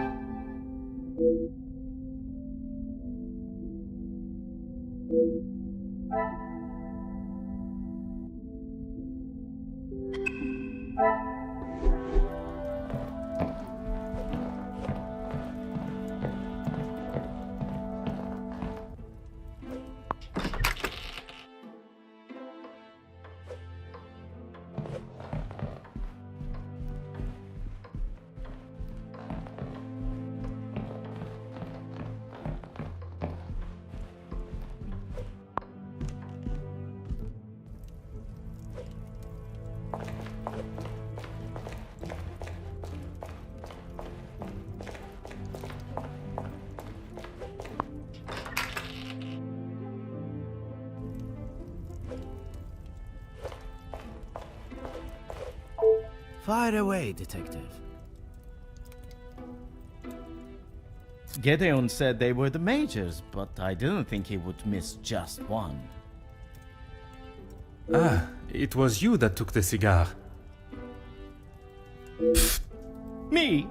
Fire away, detective. Gedeon said they were the majors, but I didn't think he would miss just one. Ah, it was you that took the cigar. Me?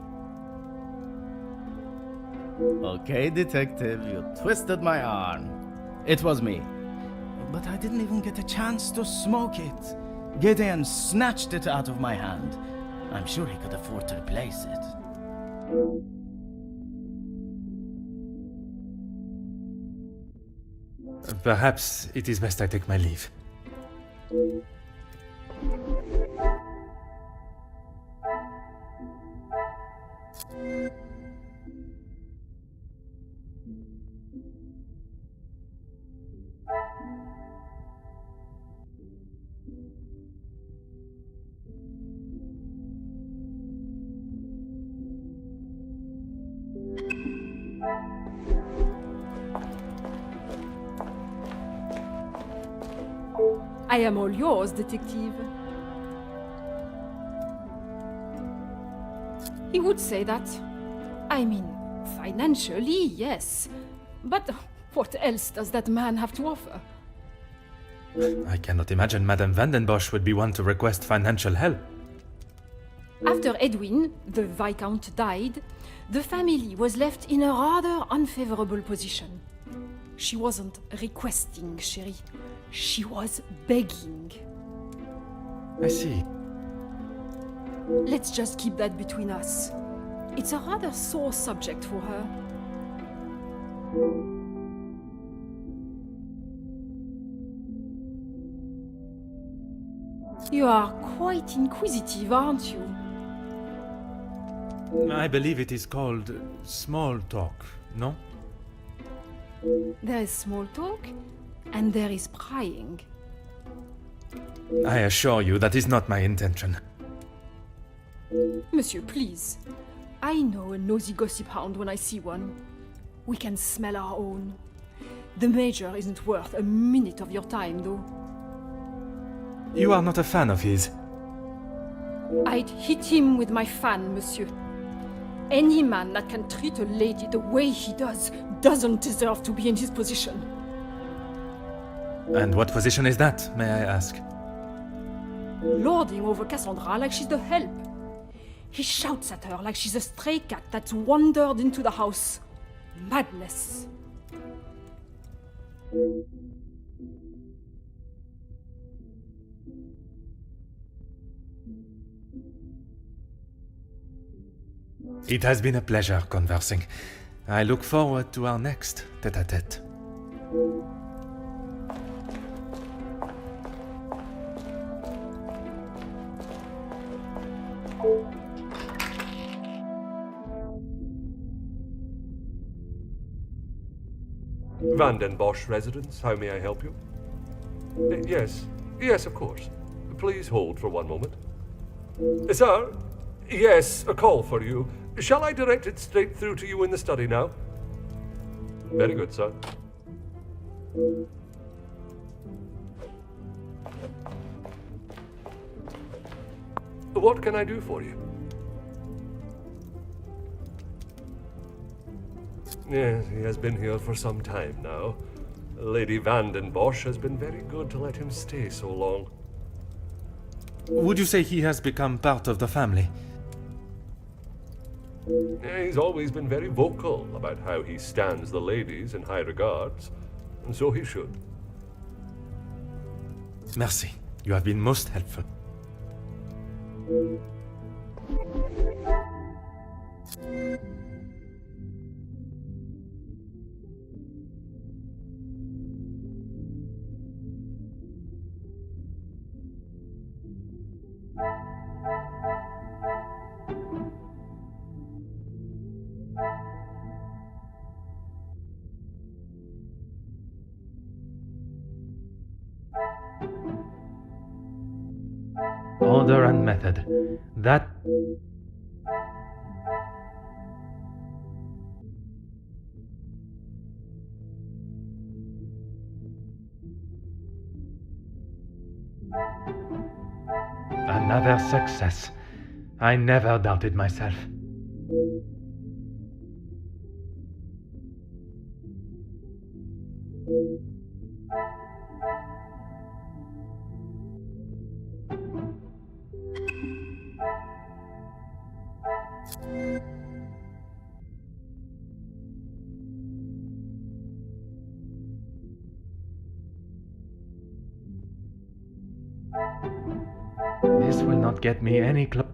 Okay, detective, you twisted my arm. It was me. But I didn't even get a chance to smoke it. Gideon snatched it out of my hand. I'm sure he could afford to replace it. Perhaps it is best I take my leave. I am all yours, detective. He would say that. I mean, financially, yes. But what else does that man have to offer? I cannot imagine Madame Vandenbosch would be one to request financial help. After Edwin, the Viscount, died, the family was left in a rather unfavorable position. She wasn't requesting, chérie. She was begging. I see. Let's just keep that between us. It's a rather sore subject for her. You are quite inquisitive, aren't you? I believe it is called small talk, no? There is small talk, and there is prying. I assure you that is not my intention. Monsieur, please. I know a nosy gossip hound when I see one. We can smell our own. The Major isn't worth a minute of your time, though. You are not a fan of his. I'd hit him with my fan, monsieur. Any man that can treat a lady the way he does doesn't deserve to be in his position. And what position is that, may I ask? Lording over Cassandra like she's the help. He shouts at her like she's a stray cat that's wandered into the house. Madness. It has been a pleasure conversing. I look forward to our next tête-à-tête. Vandenbosch residence, how may I help you? Yes, of course. Please hold for one moment. Sir? Yes, a call for you. Shall I direct it straight through to you in the study now? Very good, sir. What can I do for you? Yes, he has been here for some time now. Lady Vanden Bosch has been very good to let him stay so long. Would you say he has become part of the family? He's always been very vocal about how he stands the ladies in high regards, and so he should. Merci. You have been most helpful. Order and method. That... Another success. I never doubted myself. This will not get me any closer.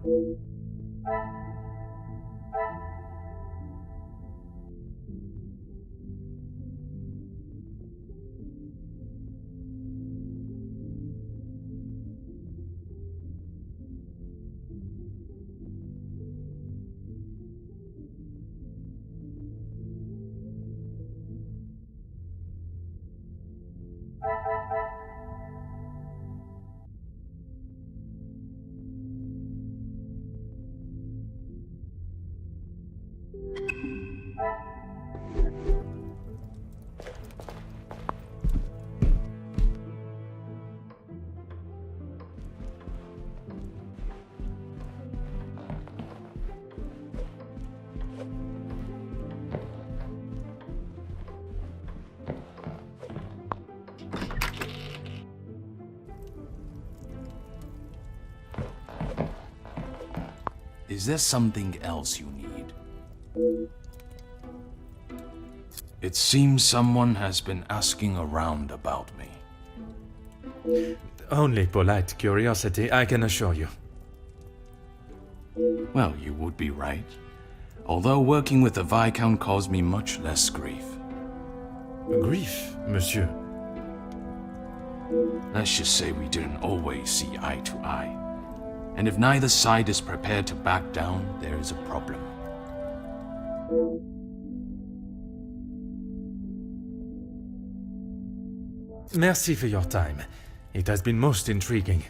Is there something else you need? It seems someone has been asking around about me. Only polite curiosity, I can assure you. Well, you would be right. Although working with the Viscount caused me much less grief. Grief, monsieur? Let's just say we didn't always see eye to eye. And if neither side is prepared to back down, there is a problem. Merci for your time. It has been most intriguing.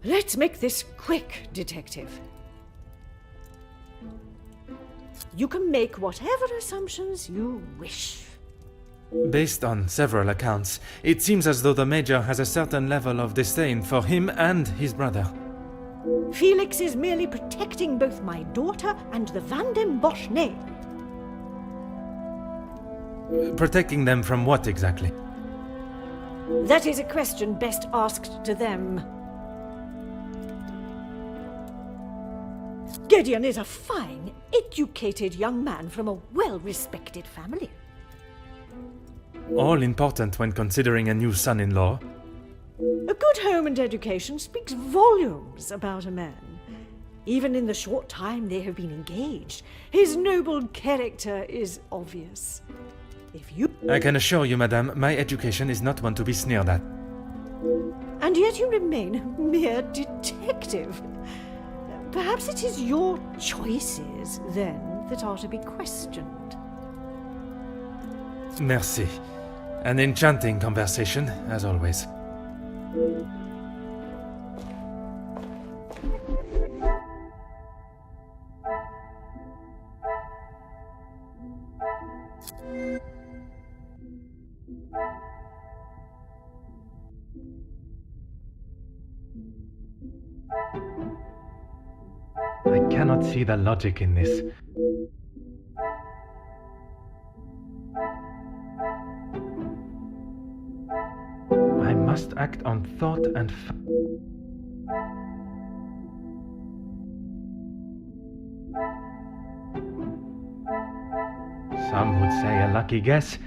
Let's make this quick, Detective. You can make whatever assumptions you wish. Based on several accounts, it seems as though the Major has a certain level of disdain for him and his brother. Felix is merely protecting both my daughter and the Van den Bosch name. Protecting them from what exactly? That is a question best asked to them. Gideon is a fine, educated young man from a well-respected family. All important when considering a new son-in-law. A good home and education speaks volumes about a man. Even in the short time they have been engaged, his noble character is obvious. I can assure you, madame, my education is not one to be sneered at. And yet you remain a mere detective. Perhaps it is your choices, then, that are to be questioned. Merci. An enchanting conversation, as always. I cannot see the logic in this. I must act on thought and Some would say a lucky guess.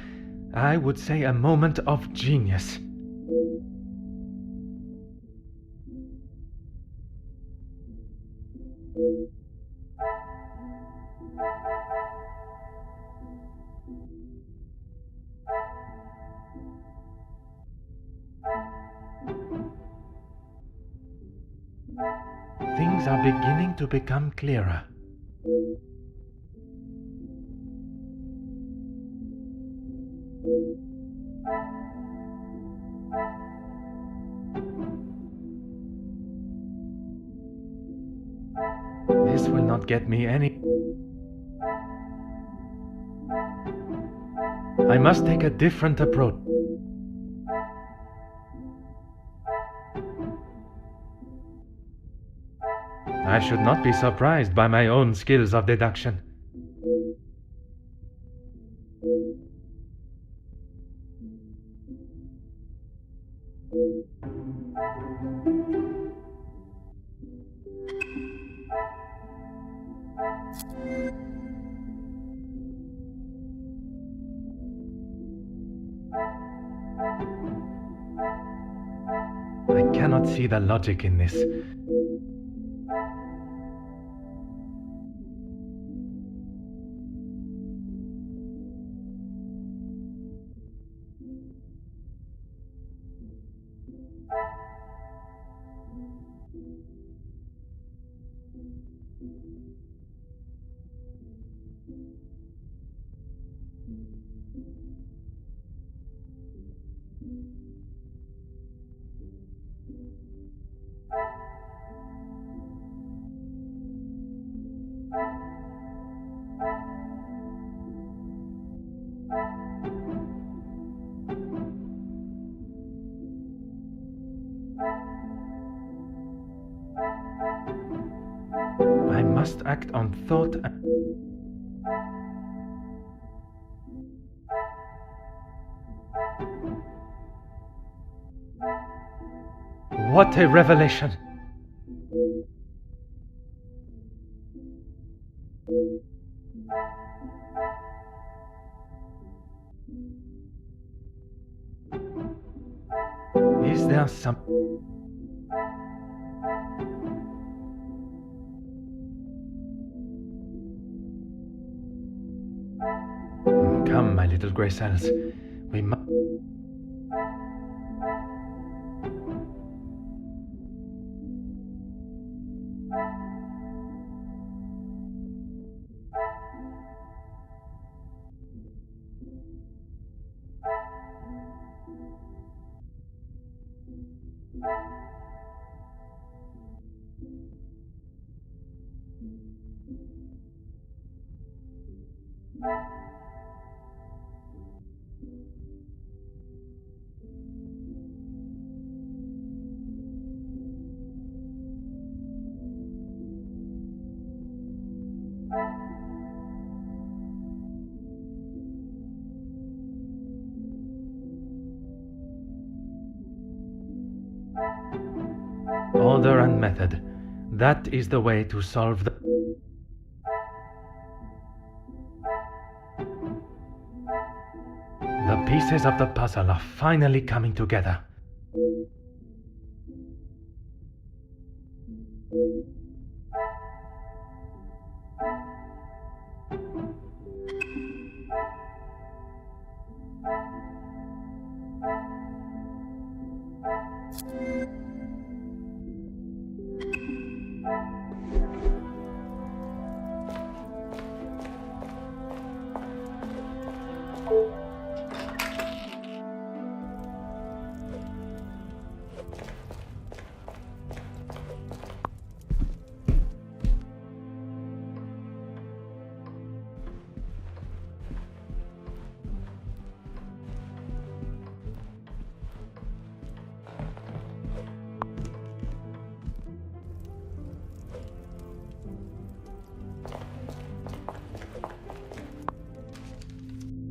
I would say a moment of genius. Things are beginning to become clearer. This will not get me any... I must take a different approach. I should not be surprised by my own skills of deduction. I cannot see the logic in this. I must act on thought and... What a revelation! Is there some... Come, my little grey cells. We must... Order and method. That is the way to solve the... The pieces of the puzzle are finally coming together.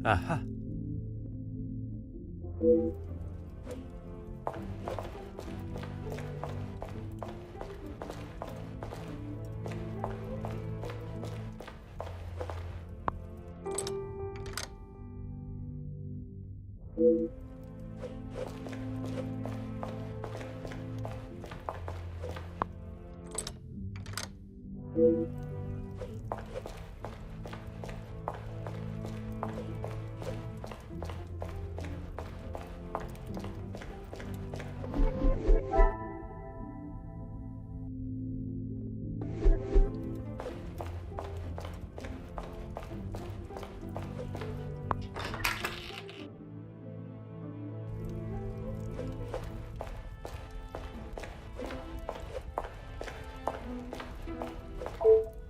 Aha.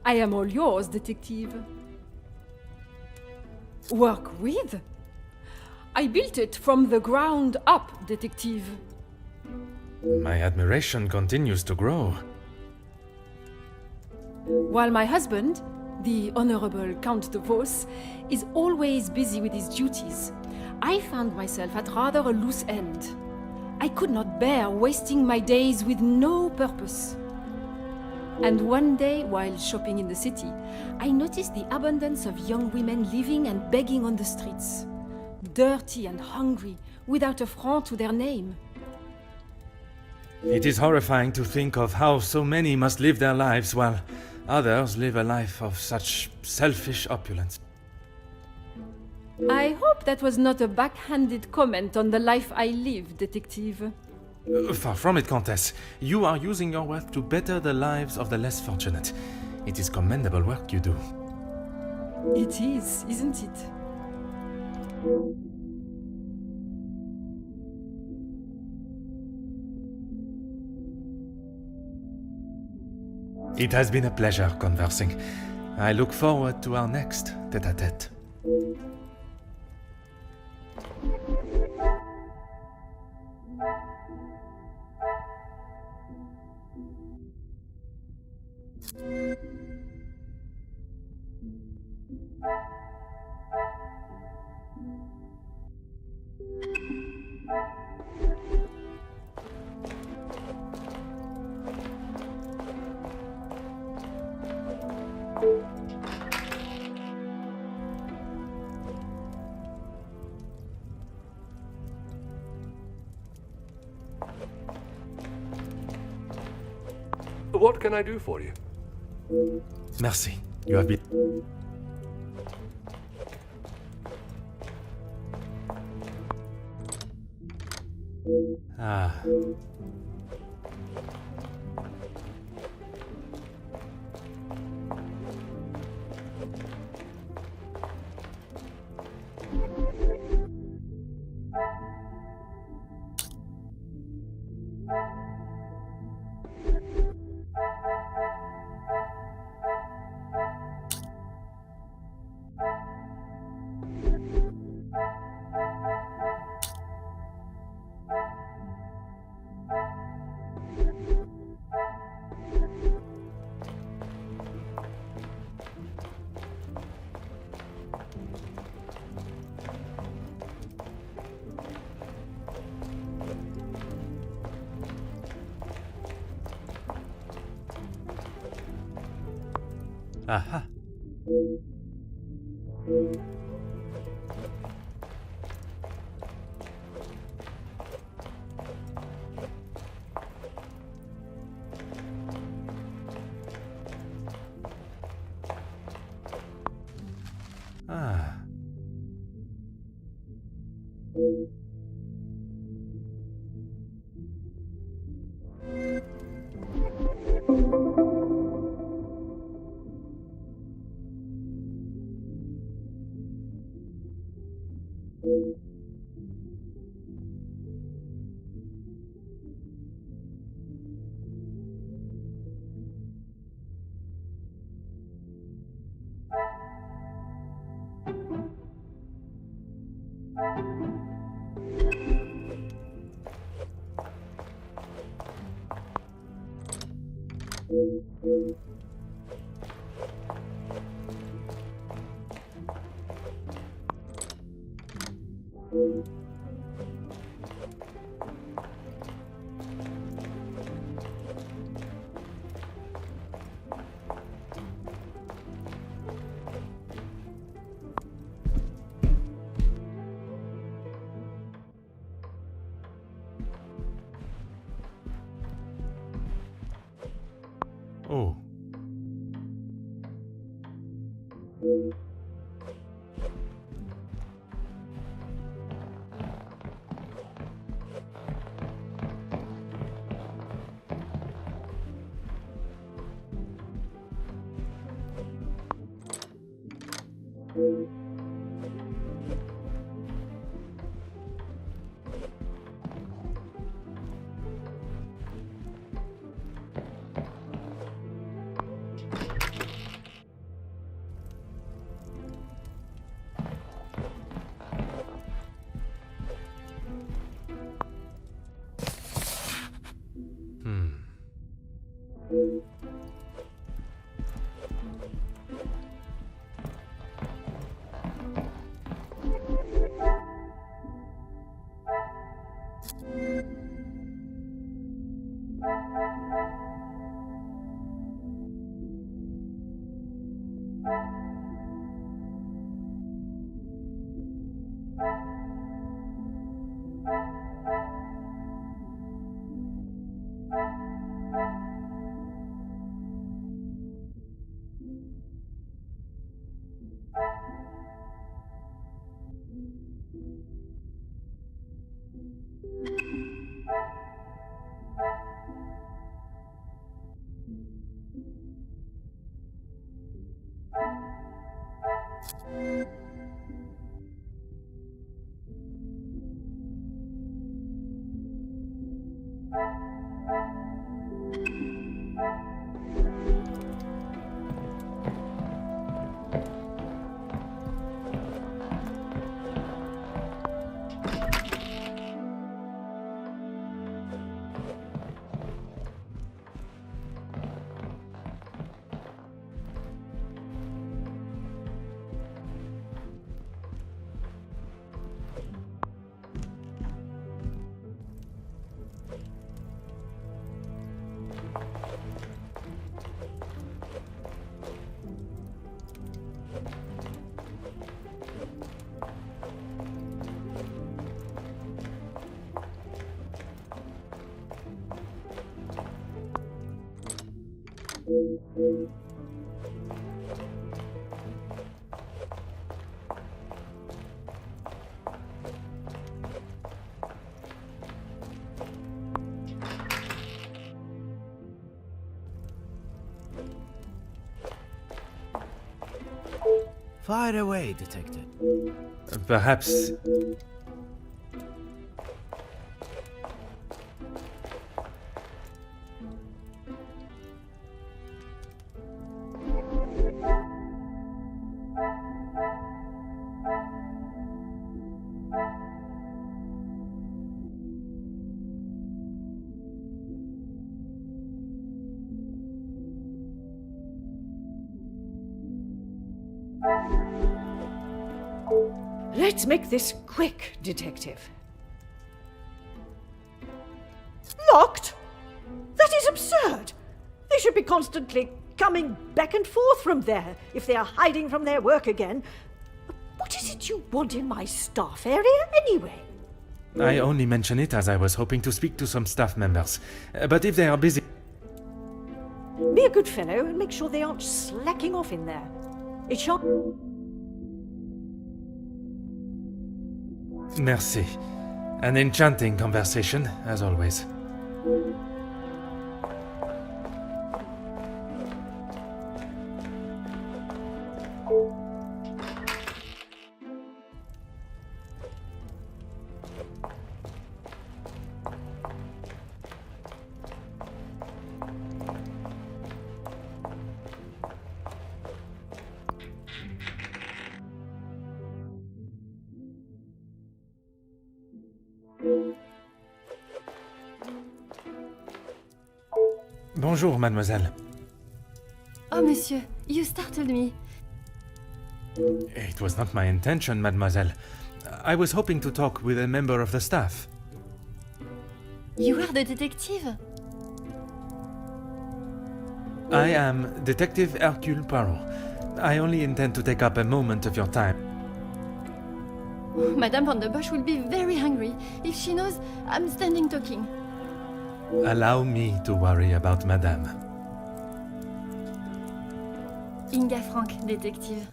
I am all yours, detective. Work with? I built it from the ground up, detective. My admiration continues to grow. While my husband, the Honorable Count de Vos, is always busy with his duties, I found myself at rather a loose end. I could not bear wasting my days with no purpose. And one day, while shopping in the city, I noticed the abundance of young women living and begging on the streets. Dirty and hungry, without a franc to their name. It is horrifying to think of how so many must live their lives while others live a life of such selfish opulence. I hope that was not a backhanded comment on the life I live, detective. Far from it, Countess. You are using your wealth to better the lives of the less fortunate. It is commendable work you do. It is, isn't it? It has been a pleasure conversing. I look forward to our next tête-à-tête. What can I do for you? Merci. You have been... Ah. Aha. Ah. Oh. Fire away, Detective. Perhaps. Let's make this quick, Detective. Locked? That is absurd. They should be constantly coming back and forth from there if they are hiding from their work again. What is it you want in my staff area, anyway? I only mention it as I was hoping to speak to some staff members. But if they are busy... Be a good fellow and make sure they aren't slacking off in there. It shan't... Merci. An enchanting conversation, as always. Bonjour, mademoiselle. Oh, monsieur, you startled me. It was not my intention, mademoiselle. I was hoping to talk with a member of the staff. You are the detective? I am Detective Hercule Poirot. I only intend to take up a moment of your time. Madame Van der Bosch will be very hungry if she knows I'm standing talking. Allow me to worry about Madame. Inga Frank, detective.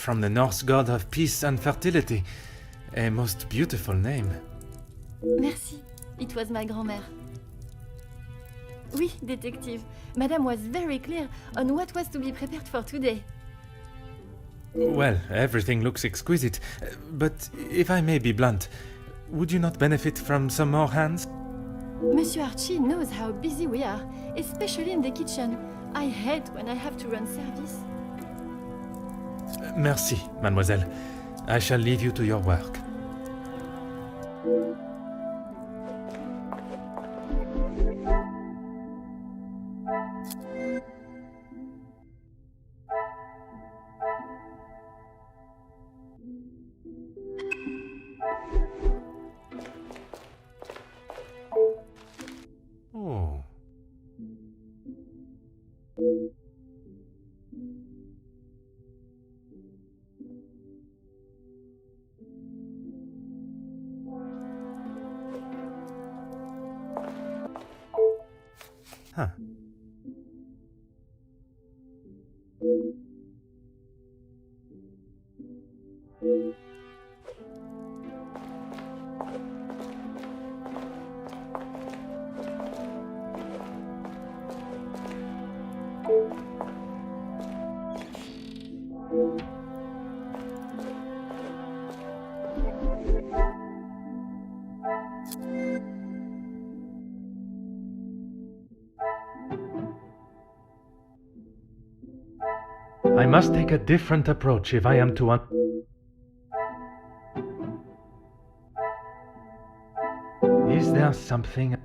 From the Norse god of peace and fertility. A most beautiful name. Merci. It was my grand-mère. Oui, detective. Madame was very clear on what was to be prepared for today. Well, everything looks exquisite. But if I may be blunt, would you not benefit from some more hands? Monsieur Archie knows how busy we are, especially in the kitchen. I hate when I have to run service. Merci, mademoiselle. I shall leave you to your work. Oh. Huh. I must take a different approach if I am to Is there something...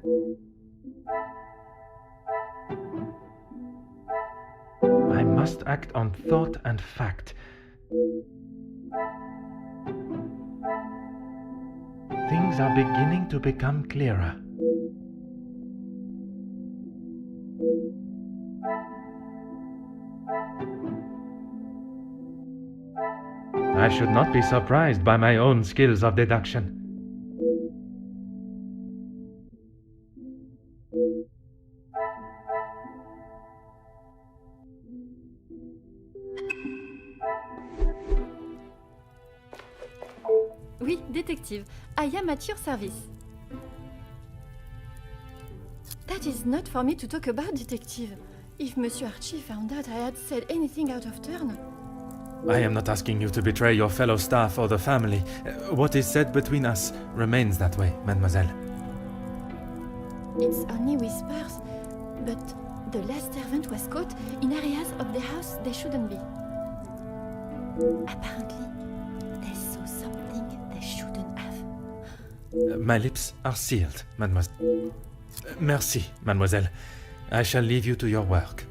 I must act on thought and fact. Things are beginning to become clearer. I should not be surprised by my own skills of deduction. Oui, detective. I am at your service. That is not for me to talk about, detective. If Monsieur Archie found out I had said anything out of turn... I am not asking you to betray your fellow staff or the family. What is said between us remains that way, mademoiselle. It's only whispers, but the last servant was caught in areas of the house they shouldn't be. Apparently, they saw something they shouldn't have. My lips are sealed, mademoiselle. Merci, mademoiselle. I shall leave you to your work.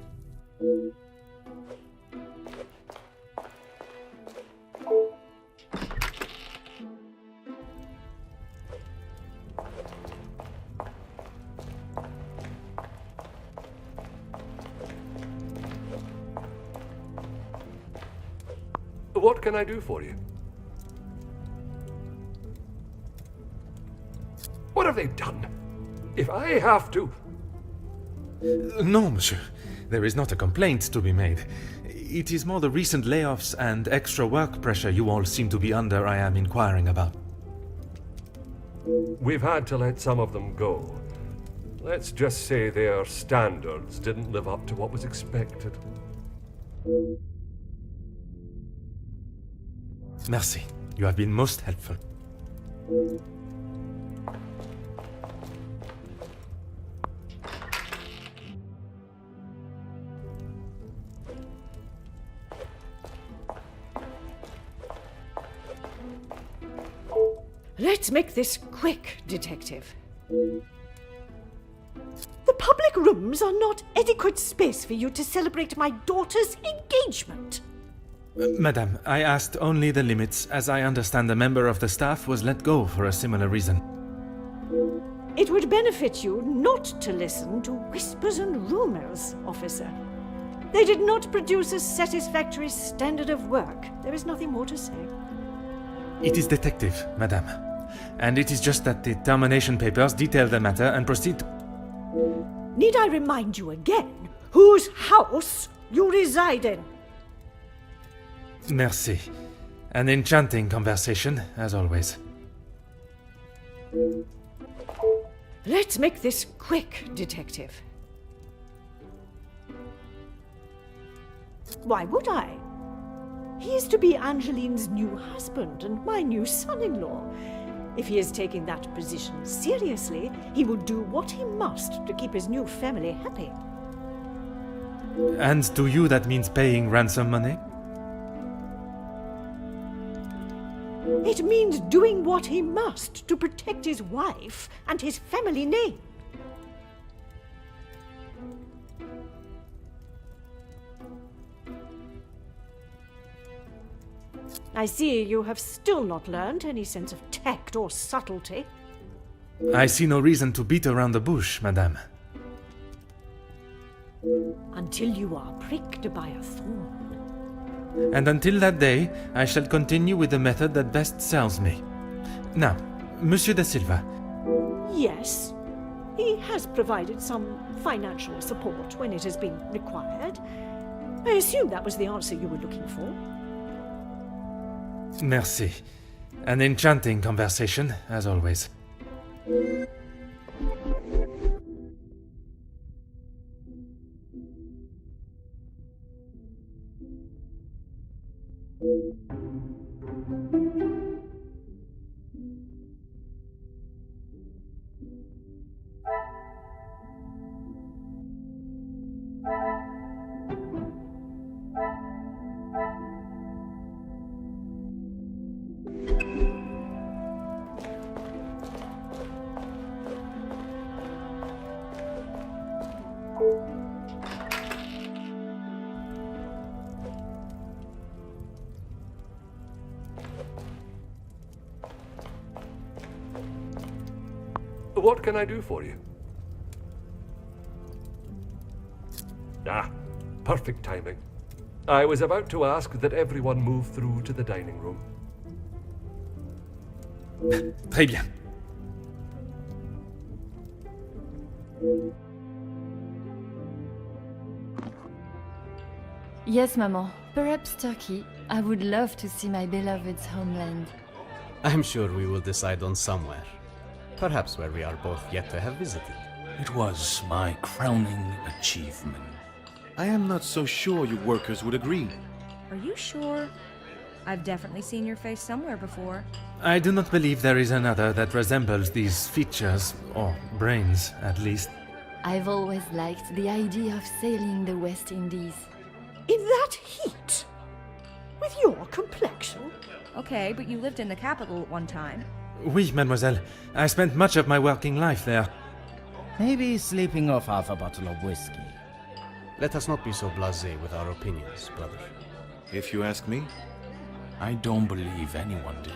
What can I do for you? What have they done? If I have to... No, monsieur. There is not a complaint to be made. It is more the recent layoffs and extra work pressure you all seem to be under I am inquiring about. We've had to let some of them go. Let's just say their standards didn't live up to what was expected. Merci. You have been most helpful. Let's make this quick, Detective. The public rooms are not adequate space for you to celebrate my daughter's engagement. Madame, I asked only the limits, as I understand a member of the staff was let go for a similar reason. It would benefit you not to listen to whispers and rumors, officer. They did not produce a satisfactory standard of work. There is nothing more to say. It is detective, madame. And it is just that the termination papers detail the matter and proceed to... Need I remind you again whose house you reside in? Merci. An enchanting conversation, as always. Let's make this quick, Detective. Why would I? He is to be Angeline's new husband and my new son-in-law. If he is taking that position seriously, he will do what he must to keep his new family happy. And to you that means paying ransom money? It means doing what he must to protect his wife and his family name. I see you have still not learned any sense of tact or subtlety. I see no reason to beat around the bush, madame. Until you are pricked by a thorn. And until that day, I shall continue with the method that best serves me. Now, Monsieur da Silva. Yes, he has provided some financial support when it has been required. I assume that was the answer you were looking for. Merci. An enchanting conversation, as always. What can I do for you? Ah, perfect timing. I was about to ask that everyone move through to the dining room. Très bien. Yes, Maman. Perhaps Turkey. I would love to see my beloved's homeland. I'm sure we will decide on somewhere. Perhaps where we are both yet to have visited. It was my crowning achievement. I am not so sure you workers would agree. Are you sure? I've definitely seen your face somewhere before. I do not believe there is another that resembles these features, or brains, at least. I've always liked the idea of sailing the West Indies. In that heat? With your complexion? Okay, but you lived in the capital at one time. Oui, mademoiselle. I spent much of my working life there. Maybe sleeping off half a bottle of whiskey. Let us not be so blasé with our opinions, brother. If you ask me. I don't believe anyone did.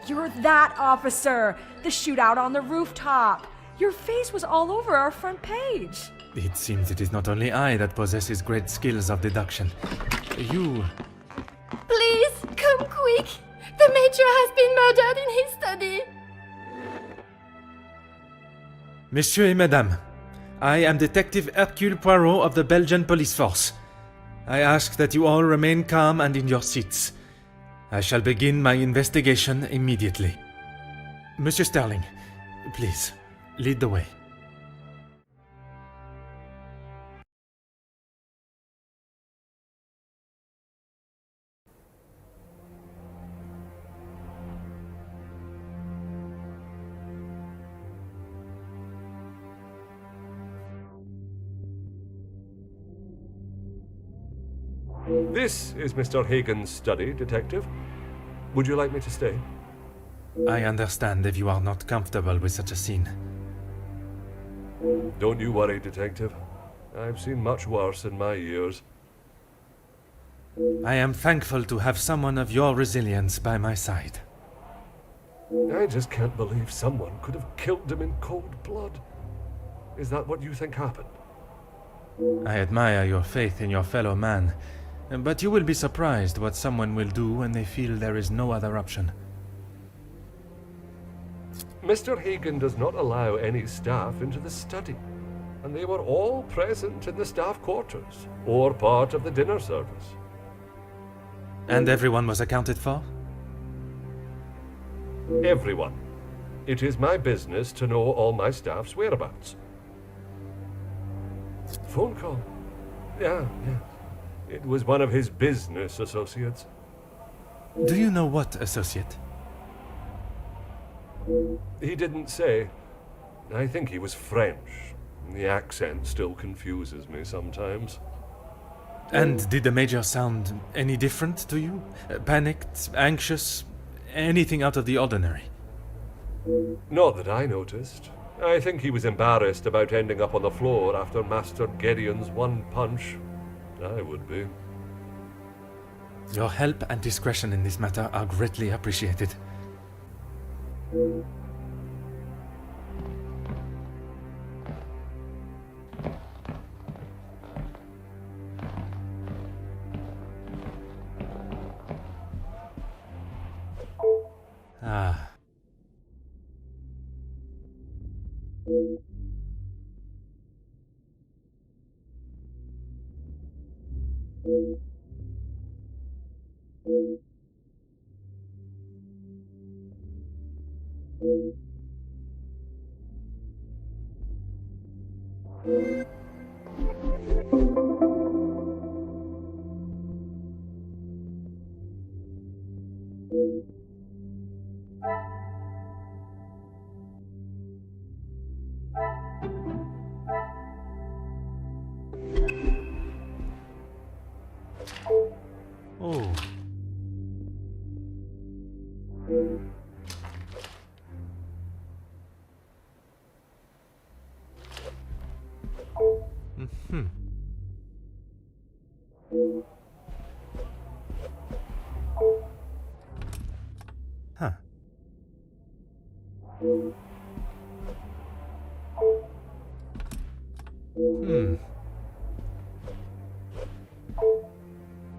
You're that officer! The shootout on the rooftop! Your face was all over our front page. It seems it is not only I that possesses great skills of deduction. You... Please, come quick! The Major has been murdered in his study! Monsieur et Madame, I am Detective Hercule Poirot of the Belgian police force. I ask that you all remain calm and in your seats. I shall begin my investigation immediately. Monsieur Sterling, please, lead the way. This is Mr. Hagen's study, Detective. Would you like me to stay? I understand if you are not comfortable with such a scene. Don't you worry, Detective. I've seen much worse in my years. I am thankful to have someone of your resilience by my side. I just can't believe someone could have killed him in cold blood. Is that what you think happened? I admire your faith in your fellow man, but you will be surprised what someone will do when they feel there is no other option. Mr. Hagen does not allow any staff into the study, and they were all present in the staff quarters, or part of the dinner service. And everyone was accounted for? Everyone. It is my business to know all my staff's whereabouts. Phone call? Yeah. It was one of his business associates. Do you know what associate? He didn't say. I think he was French. The accent still confuses me sometimes. And did the Major sound any different to you? Panicked, anxious, anything out of the ordinary? Not that I noticed. I think he was embarrassed about ending up on the floor after Master Gideon's one punch. I would be. Your help and discretion in this matter are greatly appreciated. Ah. Oh. Mm-hmm. Huh. Hmm.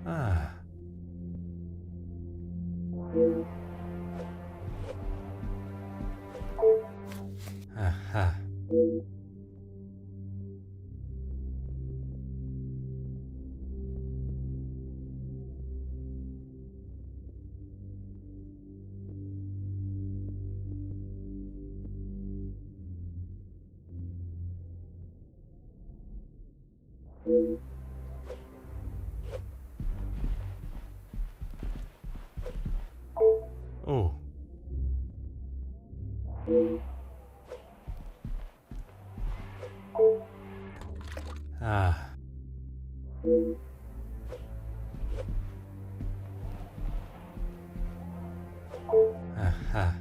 Ah. Aha. Oh. Ah. Aha.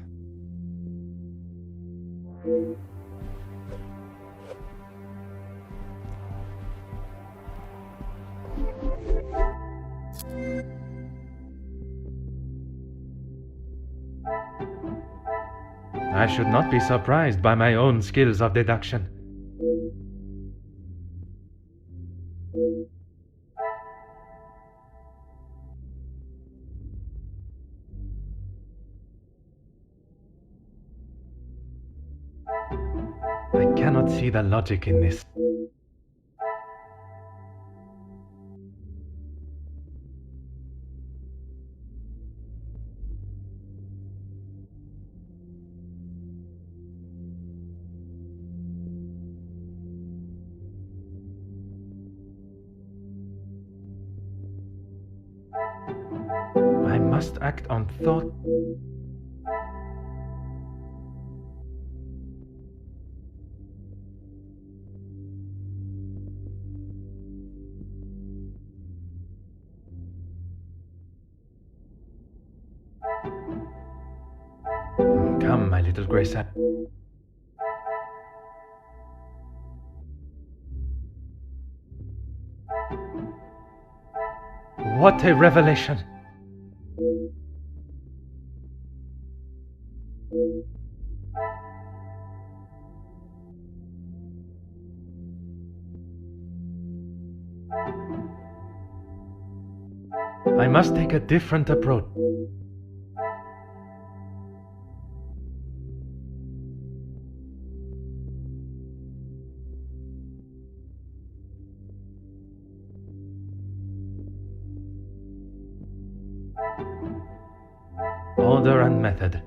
I should not be surprised by my own skills of deduction. I cannot see the logic in this. I must act on thought. Come, my little grey sap. What a revelation! I must take a different approach. Order and method.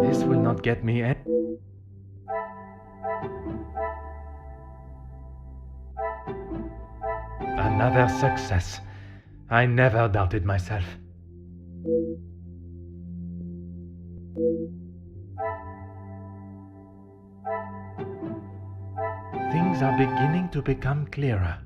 This will not get me in. Another success. I never doubted myself. Things are beginning to become clearer.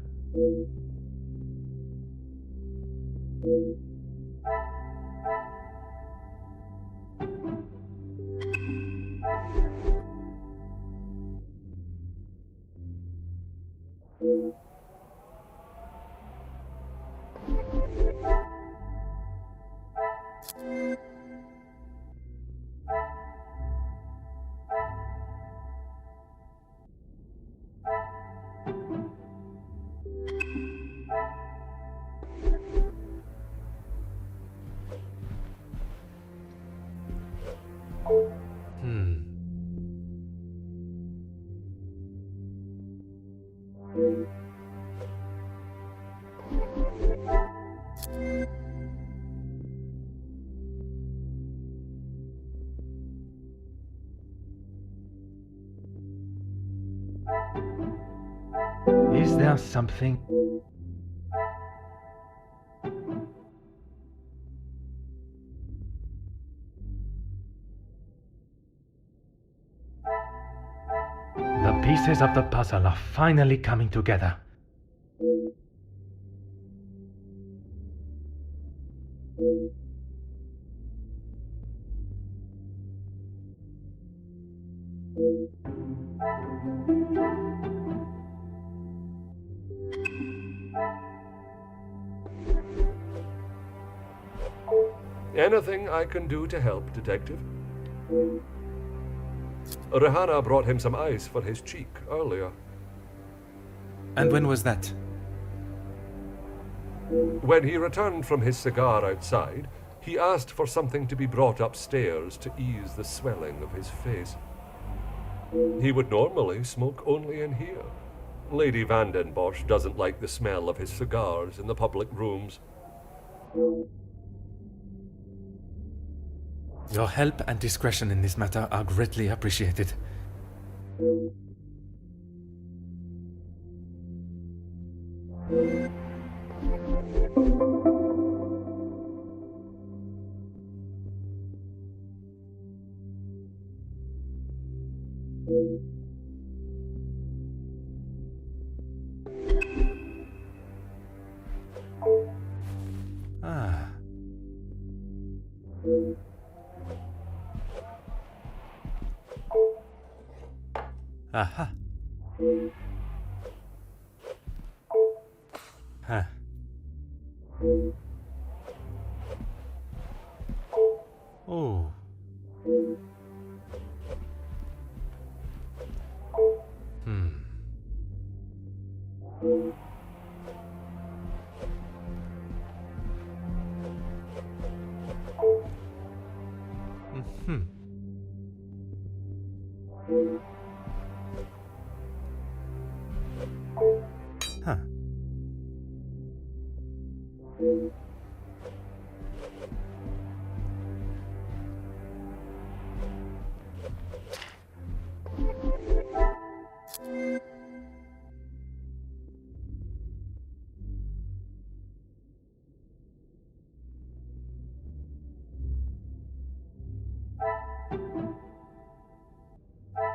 Is there something? The pieces of the puzzle are finally coming together. Anything I can do to help, Detective? Rihanna brought him some ice for his cheek earlier. And when was that? When he returned from his cigar outside, he asked for something to be brought upstairs to ease the swelling of his face. He would normally smoke only in here. Lady Vandenbosch doesn't like the smell of his cigars in the public rooms. Your help and discretion in this matter are greatly appreciated. Ah. Aha. Huh. Oh. Huh.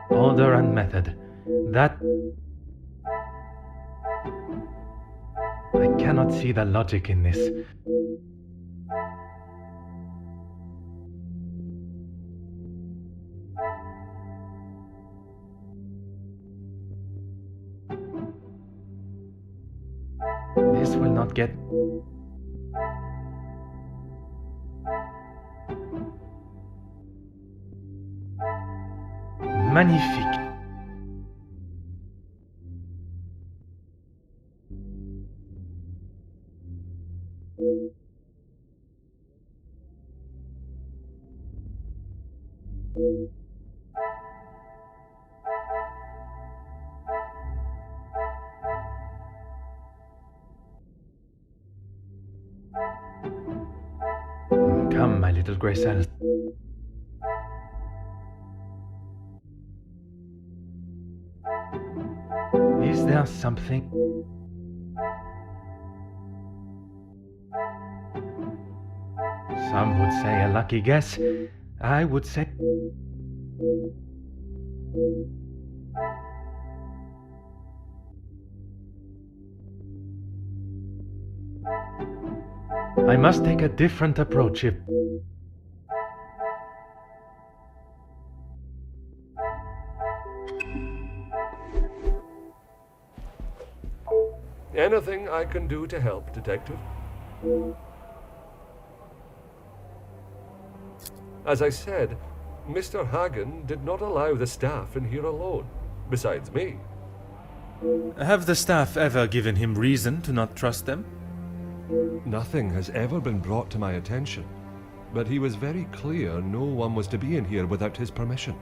Order and method. That... I cannot see the logic in this. This will not get... Magnifique. Come, my little grey cell. Is there something? Some would say a lucky guess. I would say... I must take a different approach if... Anything I can do to help, Detective? As I said, Mr. Hagen did not allow the staff in here alone, besides me. Have the staff ever given him reason to not trust them? Nothing has ever been brought to my attention, but he was very clear no one was to be in here without his permission.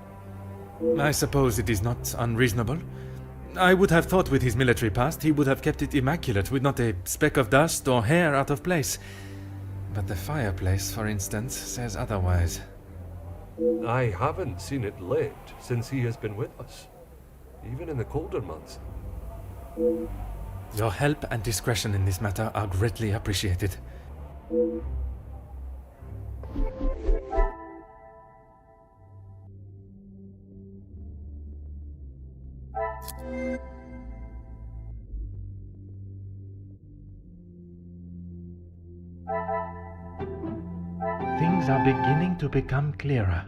I suppose it is not unreasonable. I would have thought with his military past he would have kept it immaculate with not a speck of dust or hair out of place. But the fireplace, for instance, says otherwise. I haven't seen it lit since he has been with us, even in the colder months. Your help and discretion in this matter are greatly appreciated. Things are beginning to become clearer.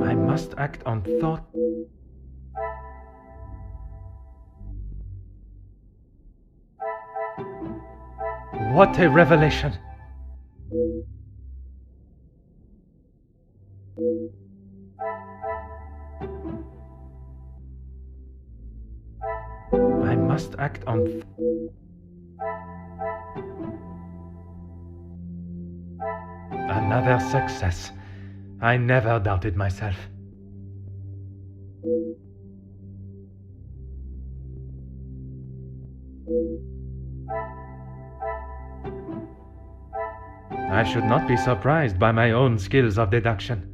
I must act on thought. What a revelation! I must act on... Another success. I never doubted myself. I should not be surprised by my own skills of deduction.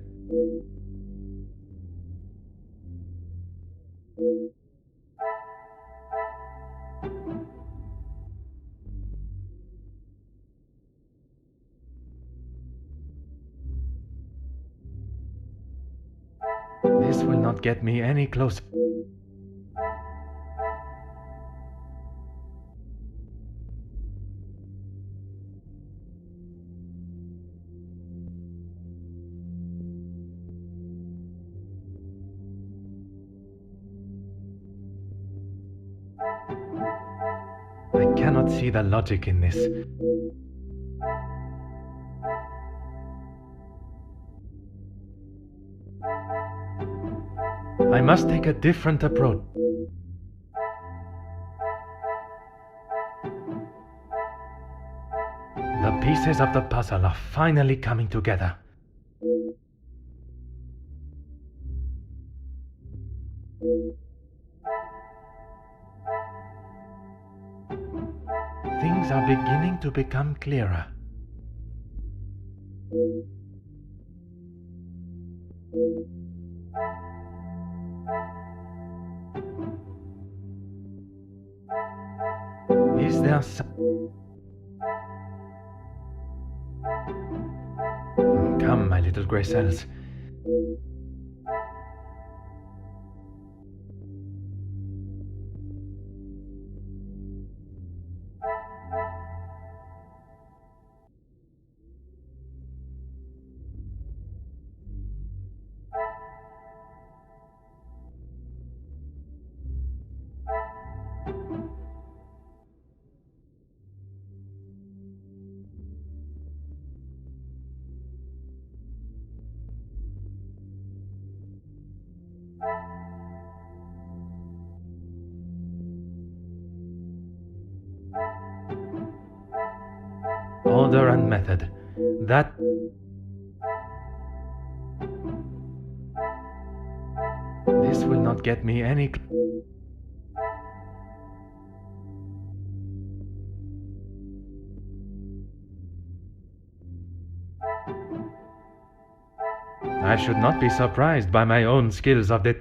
This will not get me any closer. cannot see the logic in this. I must take a different approach. The pieces of the puzzle are finally coming together. Things are beginning to become clearer. Is there Come, my little grey cells. Order and method. That... This will not get me any... I should not be surprised by my own skills of the...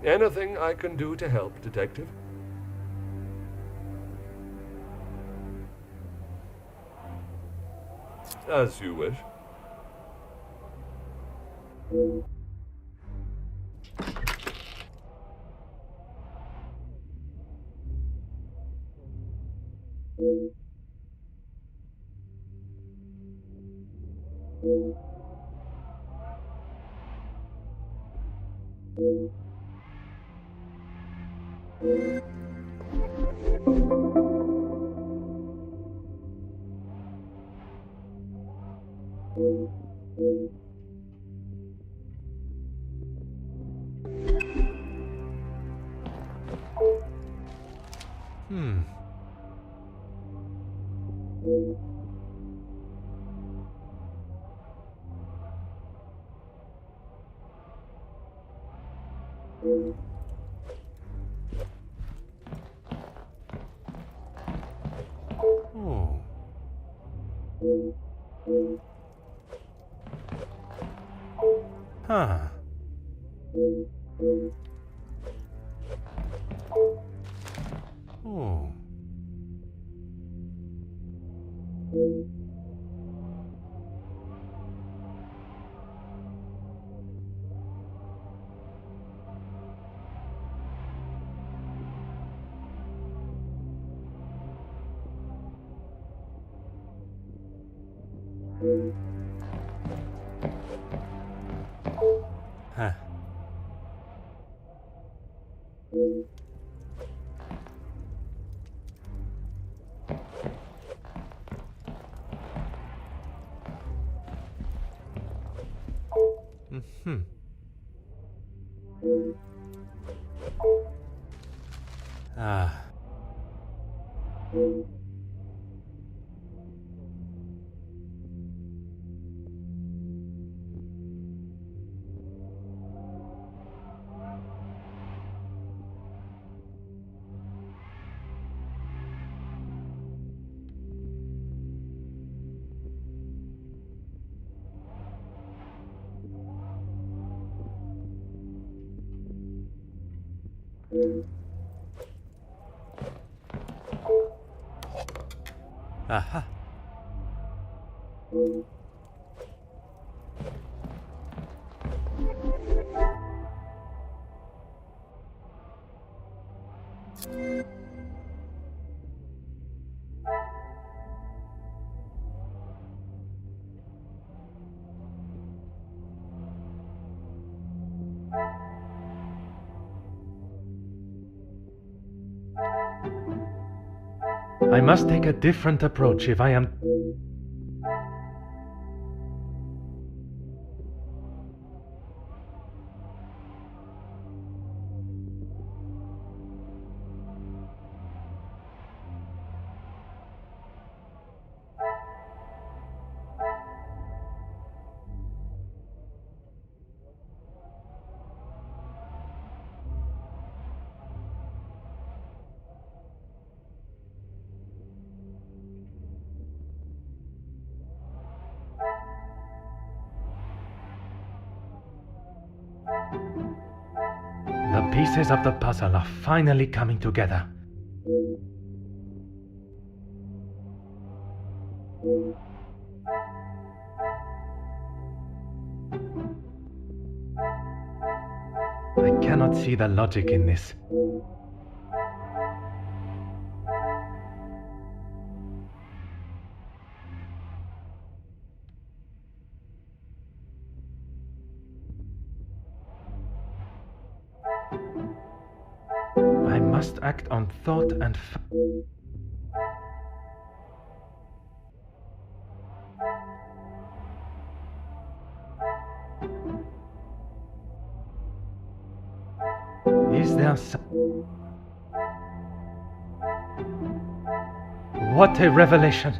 Anything I can do to help, Detective? As you wish. Oh. Huh. Oh. Huh. Mm-hmm. Ah. Aha. I must take a different approach if I am... The pieces of the puzzle are finally coming together. I cannot see the logic in this. I must act on thought and Is there some... What a revelation!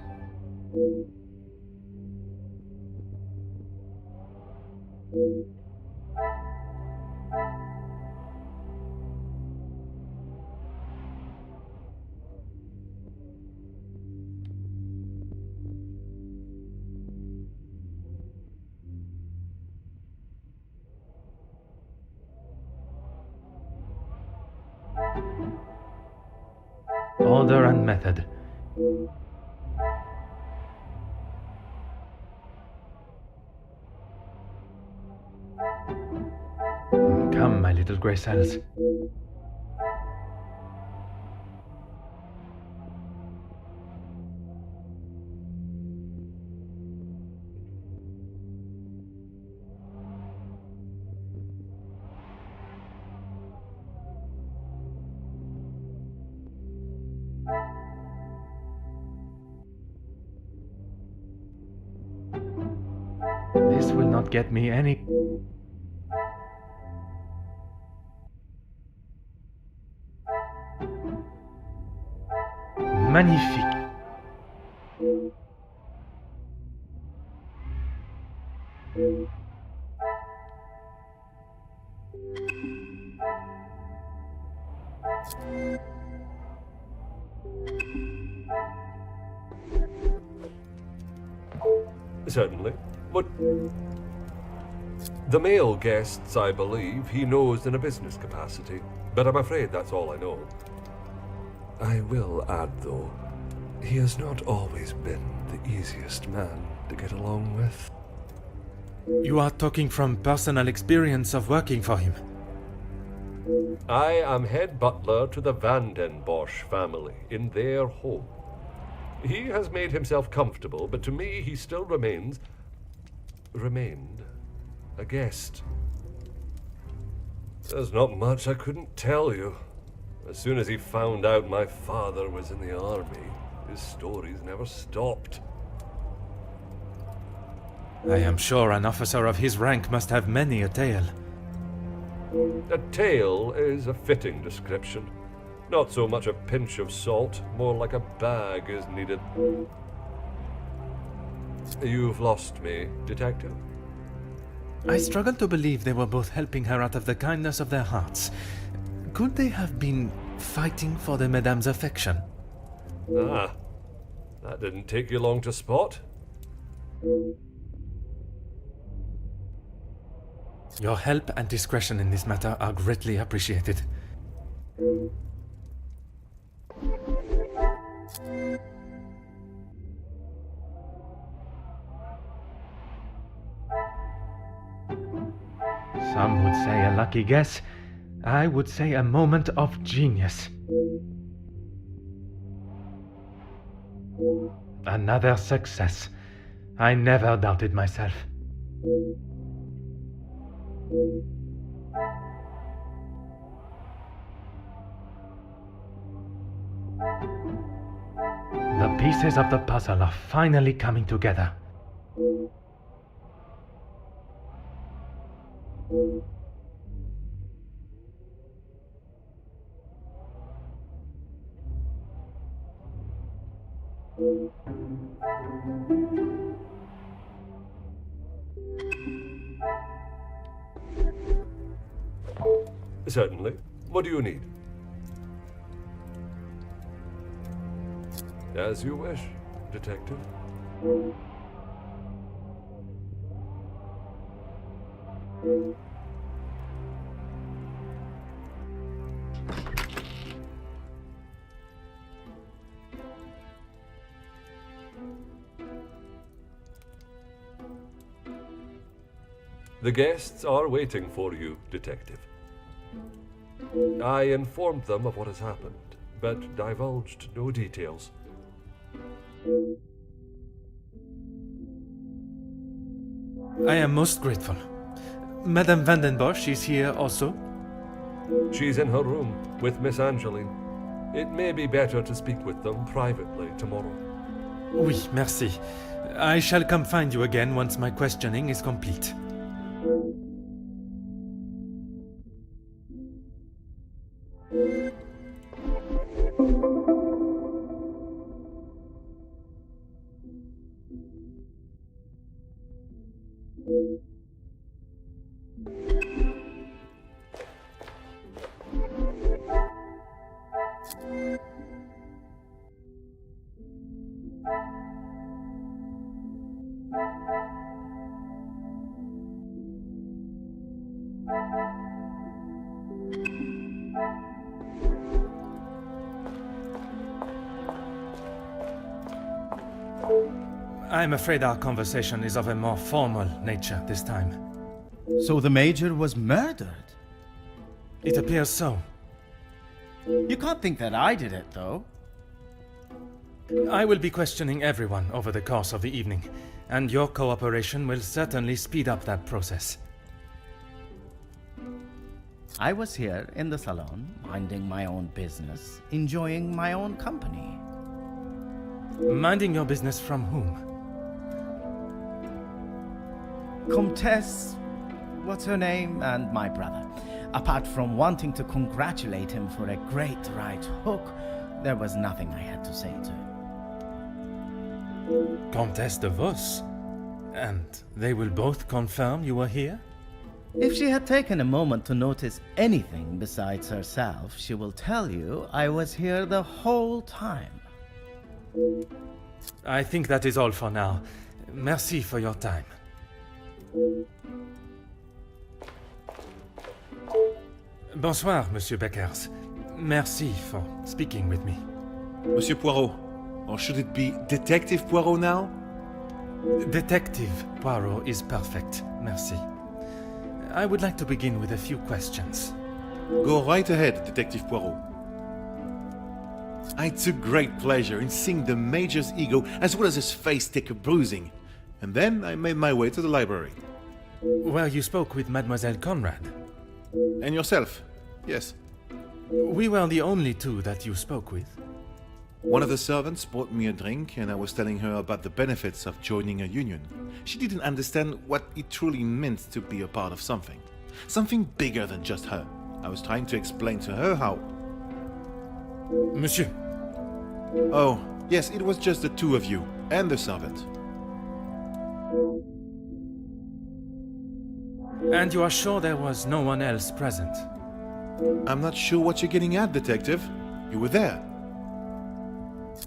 Order and method. Come, my little grey cells. This will not get me any... Magnifique. Certainly. But the male guests, I believe, he knows in a business capacity. But I'm afraid that's all I know. I will add, though, he has not always been the easiest man to get along with. You are talking from personal experience of working for him. I am head butler to the Van den Bosch family in their home. He has made himself comfortable, but to me he still remained a guest. There's not much I couldn't tell you. As soon as he found out my father was in the army, his stories never stopped. I am sure an officer of his rank must have many a tale. A tale is a fitting description. Not so much a pinch of salt, more like a bag is needed. You've lost me, Detective. I struggle to believe they were both helping her out of the kindness of their hearts. Could they have been fighting for the Madame's affection? Ah, that didn't take you long to spot. Your help and discretion in this matter are greatly appreciated. Some would say a lucky guess. I would say a moment of genius. Another success. I never doubted myself. The pieces of the puzzle are finally coming together. Certainly. What do you need? As you wish, Detective. The guests are waiting for you, Detective. I informed them of what has happened, but divulged no details. I am most grateful. Madame Vandenbosch is here also? She's in her room with Miss Angeline. It may be better to speak with them privately tomorrow. Oui, merci. I shall come find you again once my questioning is complete. I'm afraid our conversation is of a more formal nature this time. So the Major was murdered? It appears so. You can't think that I did it, though. I will be questioning everyone over the course of the evening, and your cooperation will certainly speed up that process. I was here in the salon, minding my own business, enjoying my own company. Minding your business from whom? Comtesse, what's her name, and my brother. Apart from wanting to congratulate him for a great right hook, there was nothing I had to say to him. Comtesse de Vos? And they will both confirm you were here? If she had taken a moment to notice anything besides herself, she will tell you I was here the whole time. I think that is all for now. Merci for your time. Bonsoir, Monsieur Beckers. Merci for speaking with me. Monsieur Poirot, or should it be Detective Poirot now? Detective Poirot is perfect, merci. I would like to begin with a few questions. Go right ahead, Detective Poirot. I took great pleasure in seeing the Major's ego as well as his face take a bruising, and then I made my way to the library. Where you spoke with Mademoiselle Conrad? And yourself? Yes. We were the only two that you spoke with. One of the servants bought me a drink, and I was telling her about the benefits of joining a union. She didn't understand what it truly meant to be a part of something. Something bigger than just her. I was trying to explain to her how... Monsieur. Oh, yes, it was just the two of you, and the servant. And you are sure there was no one else present? I'm not sure what you're getting at, Detective. You were there.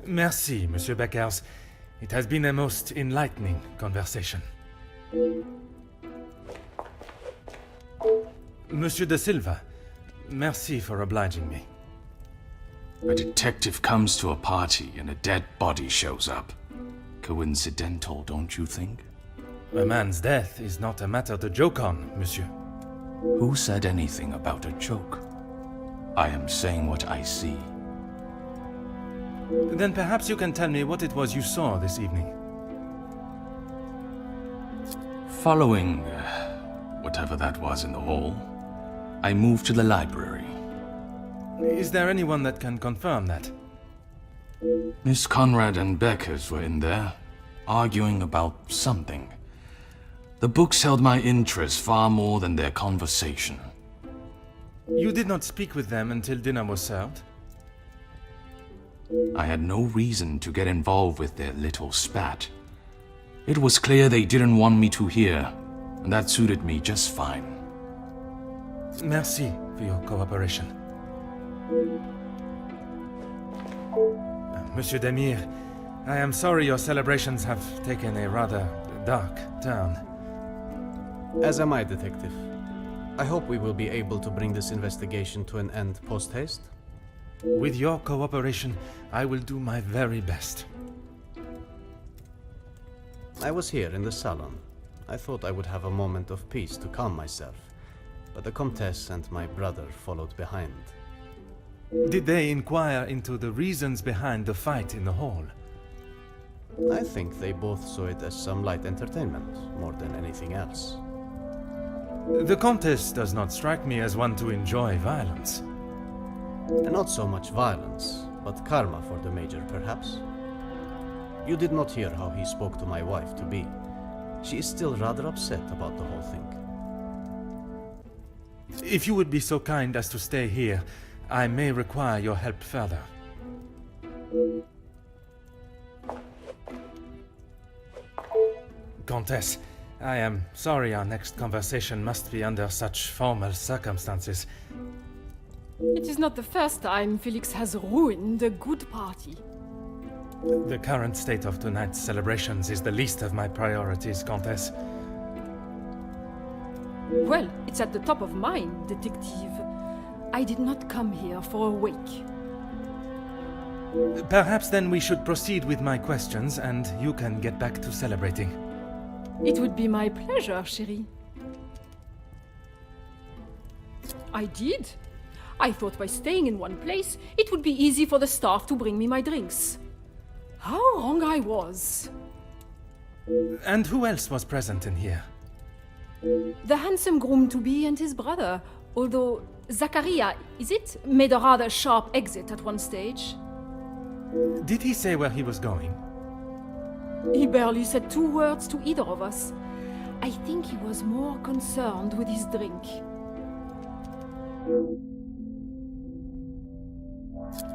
Merci, Monsieur Beckers. It has been a most enlightening conversation. Monsieur de Silva, merci for obliging me. A detective comes to a party and a dead body shows up. Coincidental, don't you think? A man's death is not a matter to joke on, monsieur. Who said anything about a joke? I am saying what I see. Then perhaps you can tell me what it was you saw this evening. Following whatever that was in the hall, I moved to the library. Is there anyone that can confirm that? Miss Conrad and Beckers were in there, arguing about something. The books held my interest far more than their conversation. You did not speak with them until dinner was served? I had no reason to get involved with their little spat. It was clear they didn't want me to hear, and that suited me just fine. Merci for your cooperation. Monsieur Demir, I am sorry your celebrations have taken a rather dark turn. As am I, Detective. I hope we will be able to bring this investigation to an end post-haste. With your cooperation, I will do my very best. I was here in the salon. I thought I would have a moment of peace to calm myself, but the Comtesse and my brother followed behind. Did they inquire into the reasons behind the fight in the hall? I think they both saw it as some light entertainment, more than anything else. The Comtesse does not strike me as one to enjoy violence. And not so much violence, but karma for the Major, perhaps. You did not hear how he spoke to my wife-to-be. She is still rather upset about the whole thing. If you would be so kind as to stay here, I may require your help further. Comtesse, I am sorry our next conversation must be under such formal circumstances. It is not the first time Felix has ruined a good party. The current state of tonight's celebrations is the least of my priorities, Comtesse. Well, it's at the top of mine, Detective. I did not come here for a wake. Perhaps then we should proceed with my questions and you can get back to celebrating. It would be my pleasure, chérie. I did. I thought by staying in one place, it would be easy for the staff to bring me my drinks. How wrong I was. And who else was present in here? The handsome groom-to-be and his brother, although Zachariah, is it, made a rather sharp exit at one stage. Did he say where he was going? He barely said 2 words to either of us. I think he was more concerned with his drink.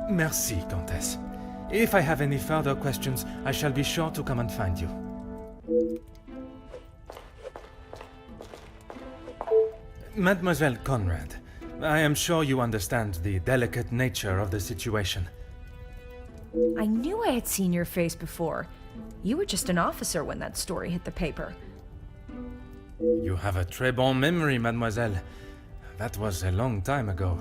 Merci, Comtesse. If I have any further questions, I shall be sure to come and find you. Mademoiselle Conrad, I am sure you understand the delicate nature of the situation. I knew I had seen your face before. You were just an officer when that story hit the paper. You have a très bon memory, mademoiselle. That was a long time ago.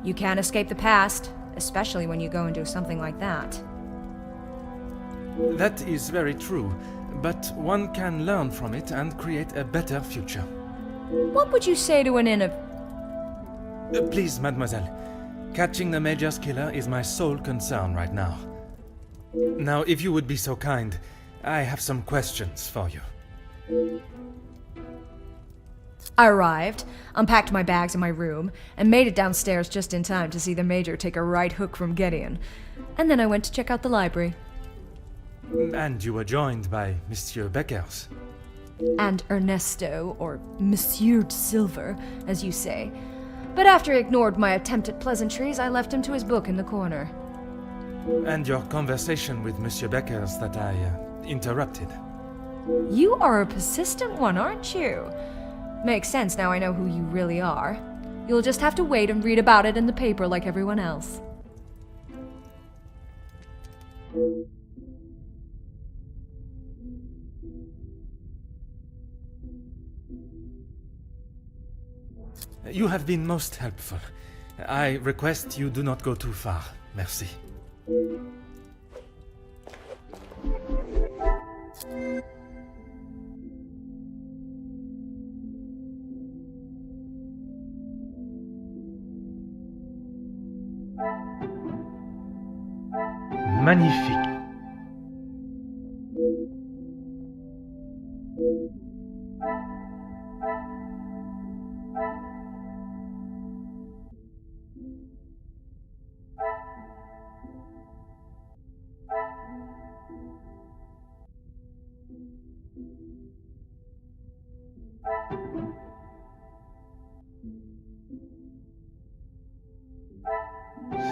You can't escape the past, especially when you go and do something like that. That is very true, but one can learn from it and create a better future. What would you say to an Please, mademoiselle. Catching the Major's killer is my sole concern right now. Now, if you would be so kind, I have some questions for you. I arrived, unpacked my bags in my room, and made it downstairs just in time to see the Major take a right hook from Gideon. And then I went to check out the library. And you were joined by Monsieur Beckers. And Ernesto, or Monsieur de Silver, as you say. But after he ignored my attempt at pleasantries, I left him to his book in the corner. And your conversation with Monsieur Beckers that I interrupted. You are a persistent one, aren't you? Makes sense now I know who you really are. You'll just have to wait and read about it in the paper like everyone else. You have been most helpful. I request you do not go too far. Merci. Magnifique.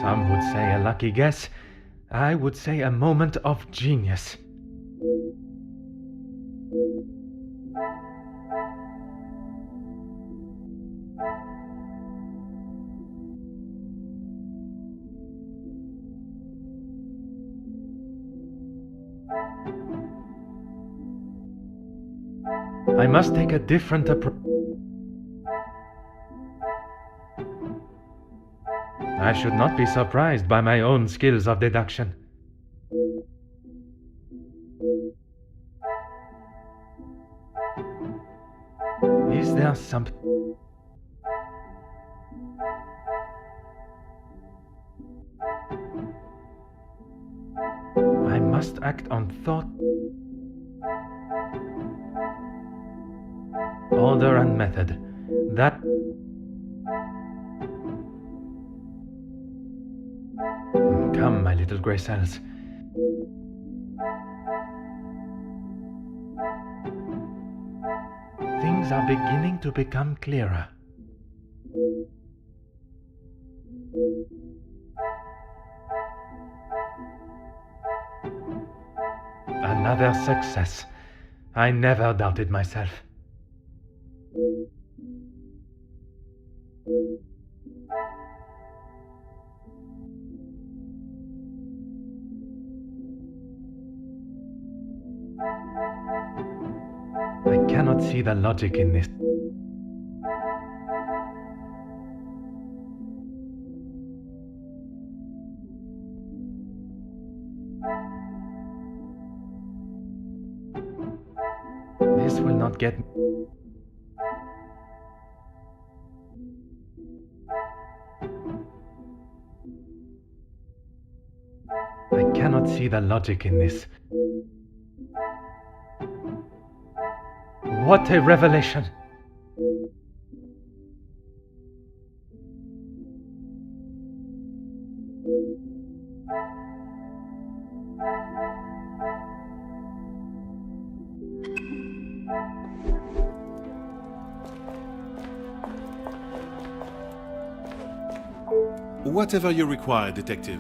Some would say a lucky guess. I would say a moment of genius. I must take a different approach. I should not be surprised by my own skills of deduction. Is there some... I must act on thought, order and method. That... Come, my little grey cells. Things are beginning to become clearer. Another success. I never doubted myself. I cannot see the logic in this. This will not get... I cannot see the logic in this. What a revelation! Whatever you require, Detective.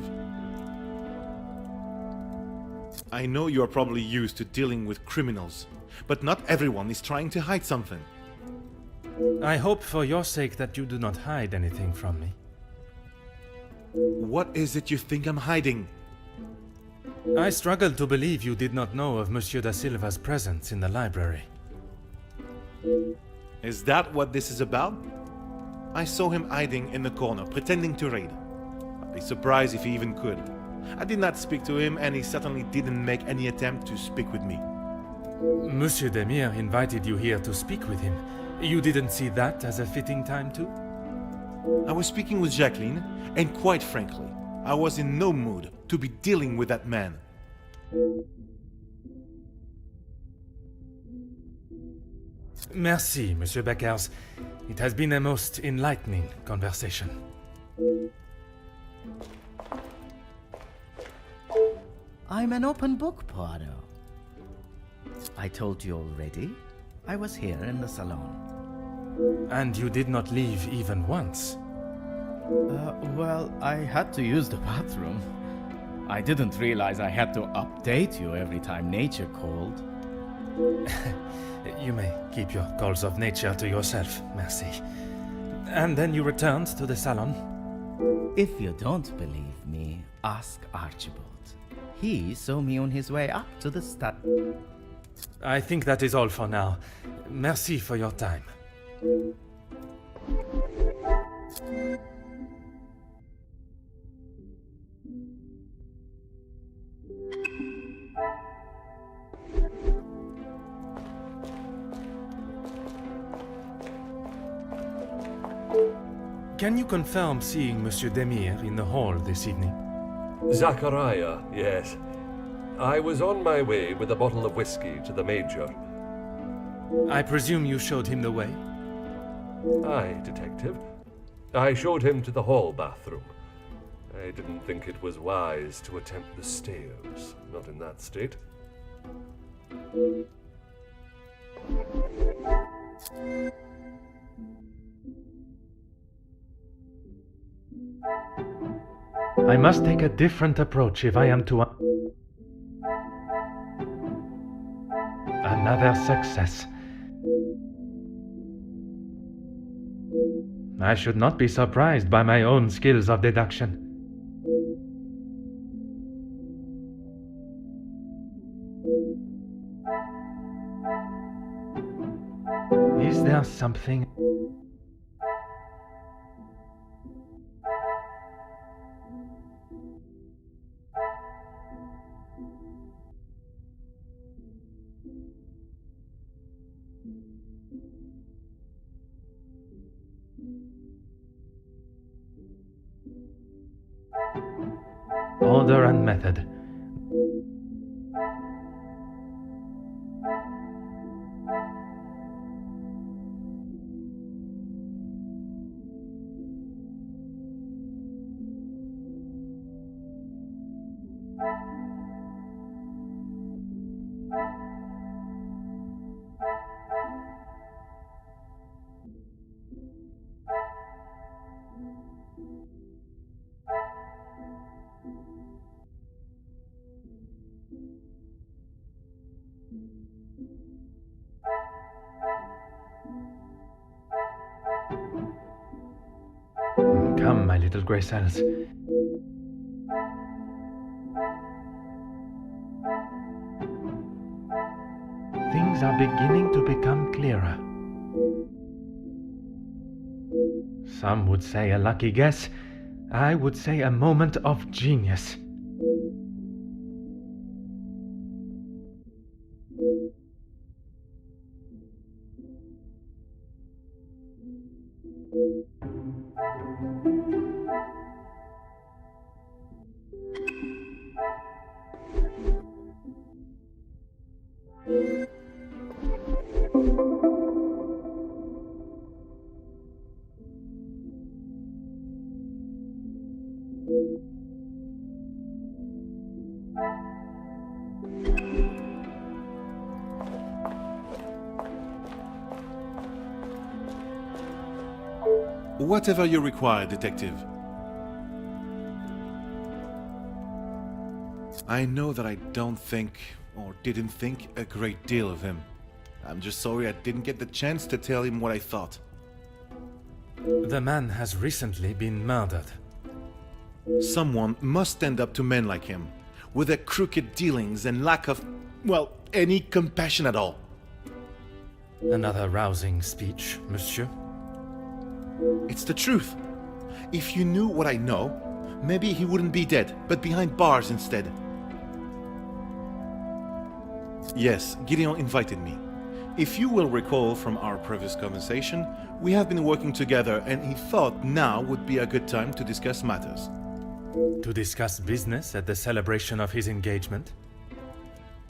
I know you are probably used to dealing with criminals, but not everyone is trying to hide something. I hope for your sake that you do not hide anything from me. What is it you think I'm hiding? I struggle to believe you did not know of Monsieur da Silva's presence in the library. Is that what this is about? I saw him hiding in the corner, pretending to read. I'd be surprised if he even could. I did not speak to him, and he certainly didn't make any attempt to speak with me. Monsieur Demire invited you here to speak with him. You didn't see that as a fitting time too? I was speaking with Jacqueline, and quite frankly, I was in no mood to be dealing with that man. Merci, Monsieur Beckers. It has been a most enlightening conversation. I'm an open book, Poirot. I told you already. I was here in the salon. And you did not leave even once. Well, I had to use the bathroom. I didn't realize I had to update you every time nature called. You may keep your calls of nature to yourself, merci. And then you returned to the salon? If you don't believe me, ask Archibald. He saw me on his way up to the I think that is all for now. Merci for your time. can you confirm seeing Monsieur Demire in the hall this evening? Zachariah, yes. I was on my way with a bottle of whiskey to the Major. I presume you showed him the way? Aye, Detective. I showed him to the hall bathroom. I didn't think it was wise to attempt the stairs, not in that state. I must take a different approach if I am to... Another success. I should not be surprised by my own skills of deduction. Is there something... Order and method. Come, my little grey cells. Things are beginning to become clearer. Some would say a lucky guess. I would say a moment of genius. Whatever you require, Detective. I know that I don't think, or didn't think, a great deal of him. I'm just sorry I didn't get the chance to tell him what I thought. The man has recently been murdered. Someone must stand up to men like him, with their crooked dealings and lack of, well, any compassion at all. Another rousing speech, monsieur. It's the truth. If you knew what I know, maybe he wouldn't be dead, but behind bars instead. Yes, Gideon invited me. If you will recall from our previous conversation, we have been working together and he thought now would be a good time to discuss matters. To discuss business at the celebration of his engagement?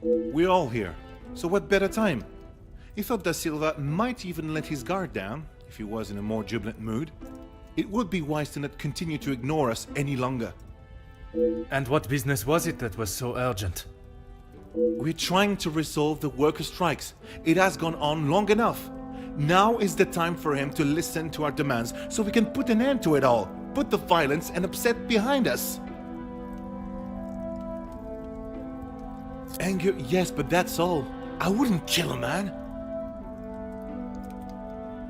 We're all here, so what better time? He thought Da Silva might even let his guard down, if he was in a more jubilant mood. It would be wise to not continue to ignore us any longer. And what business was it that was so urgent? We're trying to resolve the worker strikes. It has gone on long enough. Now is the time for him to listen to our demands so we can put an end to it all. Put the violence and upset behind us. Anger, yes, but that's all. I wouldn't kill a man.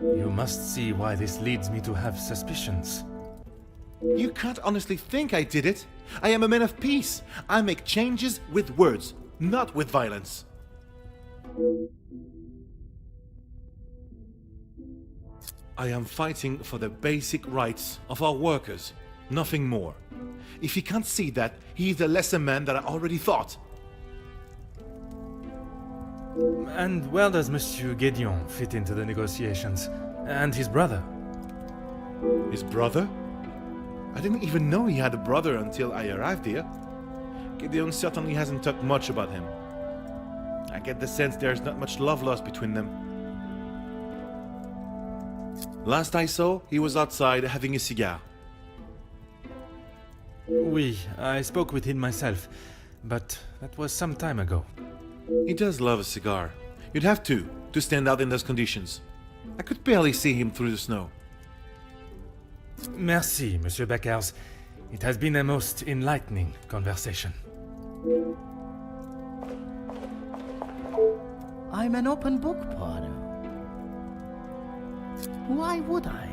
You must see why this leads me to have suspicions. You can't honestly think I did it. I am a man of peace. I make changes with words, not with violence. I am fighting for the basic rights of our workers, nothing more. If he can't see that, he is a lesser man than I already thought. And where does Monsieur Gédéon fit into the negotiations? And his brother? His brother? I didn't even know he had a brother until I arrived here. Gideon certainly hasn't talked much about him. I get the sense there's not much love lost between them. Last I saw, he was outside having a cigar. Oui, I spoke with him myself, but that was some time ago. He does love a cigar. You'd have to stand out in those conditions. I could barely see him through the snow. Merci, Monsieur Beckers. It has been a most enlightening conversation. I'm an open book, Poirot. Why would I?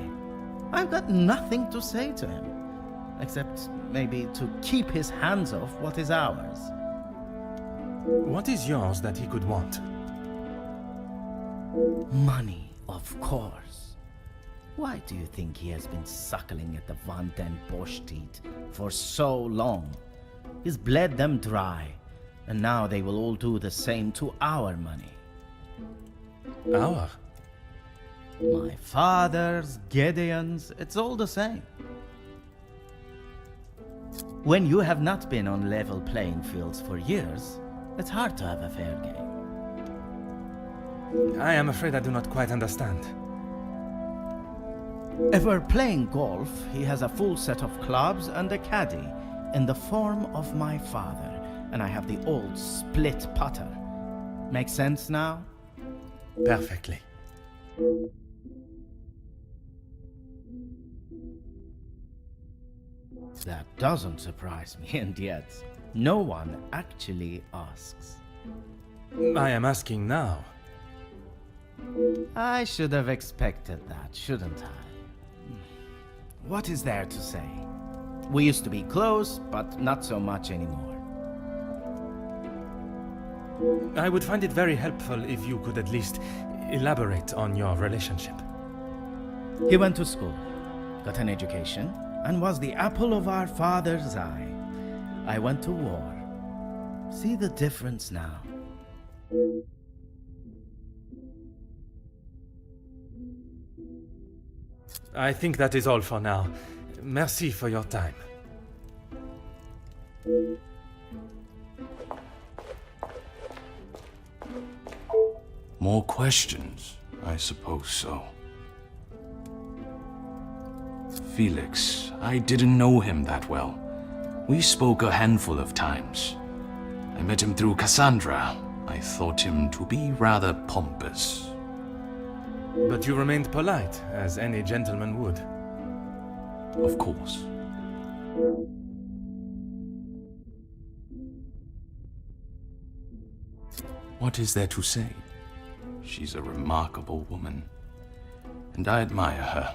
I've got nothing to say to him, except maybe to keep his hands off what is ours. What is yours that he could want? Money, of course. Why do you think he has been suckling at the Van den Bosch teat for so long? He's bled them dry, and now they will all do the same to our money. Our? My father's, Gideon's, it's all the same. When you have not been on level playing fields for years, it's hard to have a fair game. I am afraid I do not quite understand. If we're playing golf, he has a full set of clubs and a caddy in the form of my father, and I have the old split putter. Make sense now? Perfectly. That doesn't surprise me, and yet no one actually asks. I am asking now. I should have expected that, shouldn't I? What is there to say? We used to be close, but not so much anymore. I would find it very helpful if you could at least elaborate on your relationship. He went to school, got an education, and was the apple of our father's eye. I went to war. See the difference now? I think that is all for now. Merci for your time. More questions? I suppose so. Felix, I didn't know him that well. We spoke a handful of times. I met him through Cassandra. I thought him to be rather pompous. But you remained polite, as any gentleman would. Of course. What is there to say? She's a remarkable woman, and I admire her.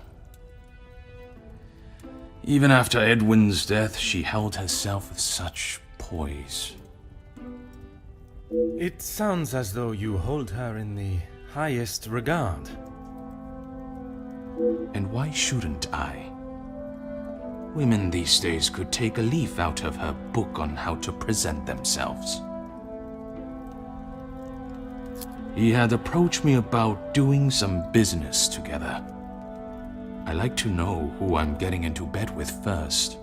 Even after Edwin's death, she held herself with such poise. It sounds as though you hold her in the highest regard. And why shouldn't I? Women these days could take a leaf out of her book on how to present themselves. He had approached me about doing some business together. I like to know who I'm getting into bed with first.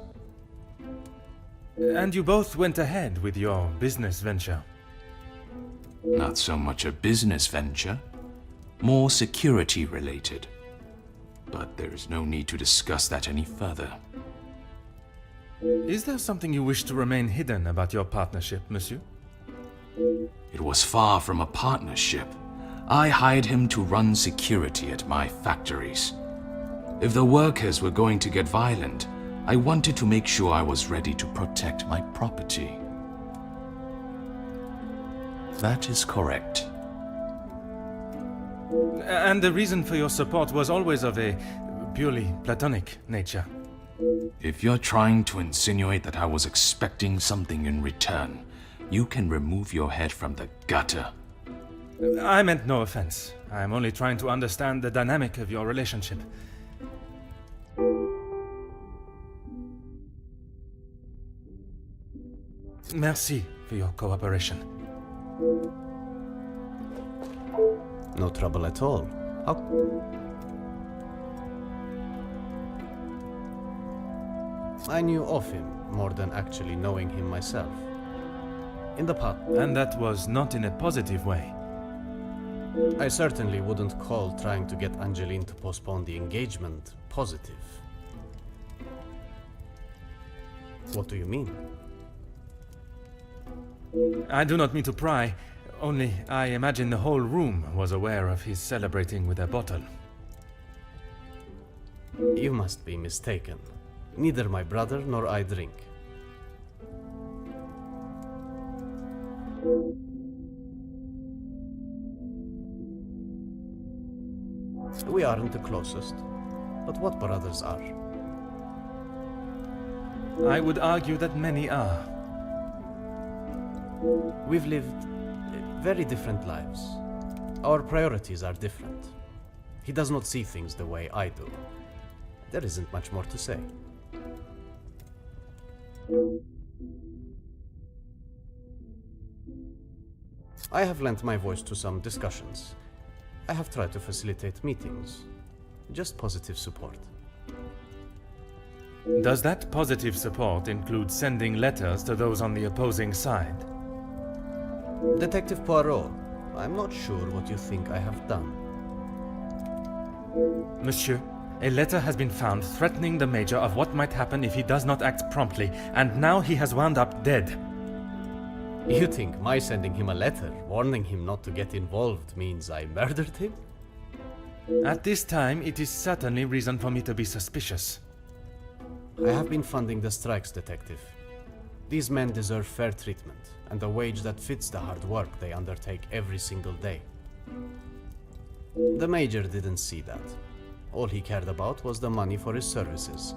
And you both went ahead with your business venture. Not so much a business venture, more security related. But there is no need to discuss that any further. Is there something you wish to remain hidden about your partnership, monsieur? It was far from a partnership. I hired him to run security at my factories. If the workers were going to get violent, I wanted to make sure I was ready to protect my property. That is correct. And the reason for your support was always of a purely platonic nature. If you're trying to insinuate that I was expecting something in return, you can remove your head from the gutter. I meant no offense. I am only trying to understand the dynamic of your relationship. Merci for your cooperation. No trouble at all. How... I knew of him more than actually knowing him myself. In the past. And that was not in a positive way. I certainly wouldn't call trying to get Angeline to postpone the engagement positive. What do you mean? I do not mean to pry, only I imagine the whole room was aware of his celebrating with a bottle. You must be mistaken. Neither my brother nor I drink. We aren't the closest, but what brothers are? I would argue that many are. We've lived very different lives. Our priorities are different. He does not see things the way I do. There isn't much more to say. I have lent my voice to some discussions. I have tried to facilitate meetings. Just positive support. Does that positive support include sending letters to those on the opposing side? Detective Poirot, I'm not sure what you think I have done. Monsieur, a letter has been found threatening the Major of what might happen if he does not act promptly, and now he has wound up dead. You think my sending him a letter, warning him not to get involved, means I murdered him? At this time, it is certainly reason for me to be suspicious. I have been funding the strikes, Detective. These men deserve fair treatment, and a wage that fits the hard work they undertake every single day. The Major didn't see that. All he cared about was the money for his services,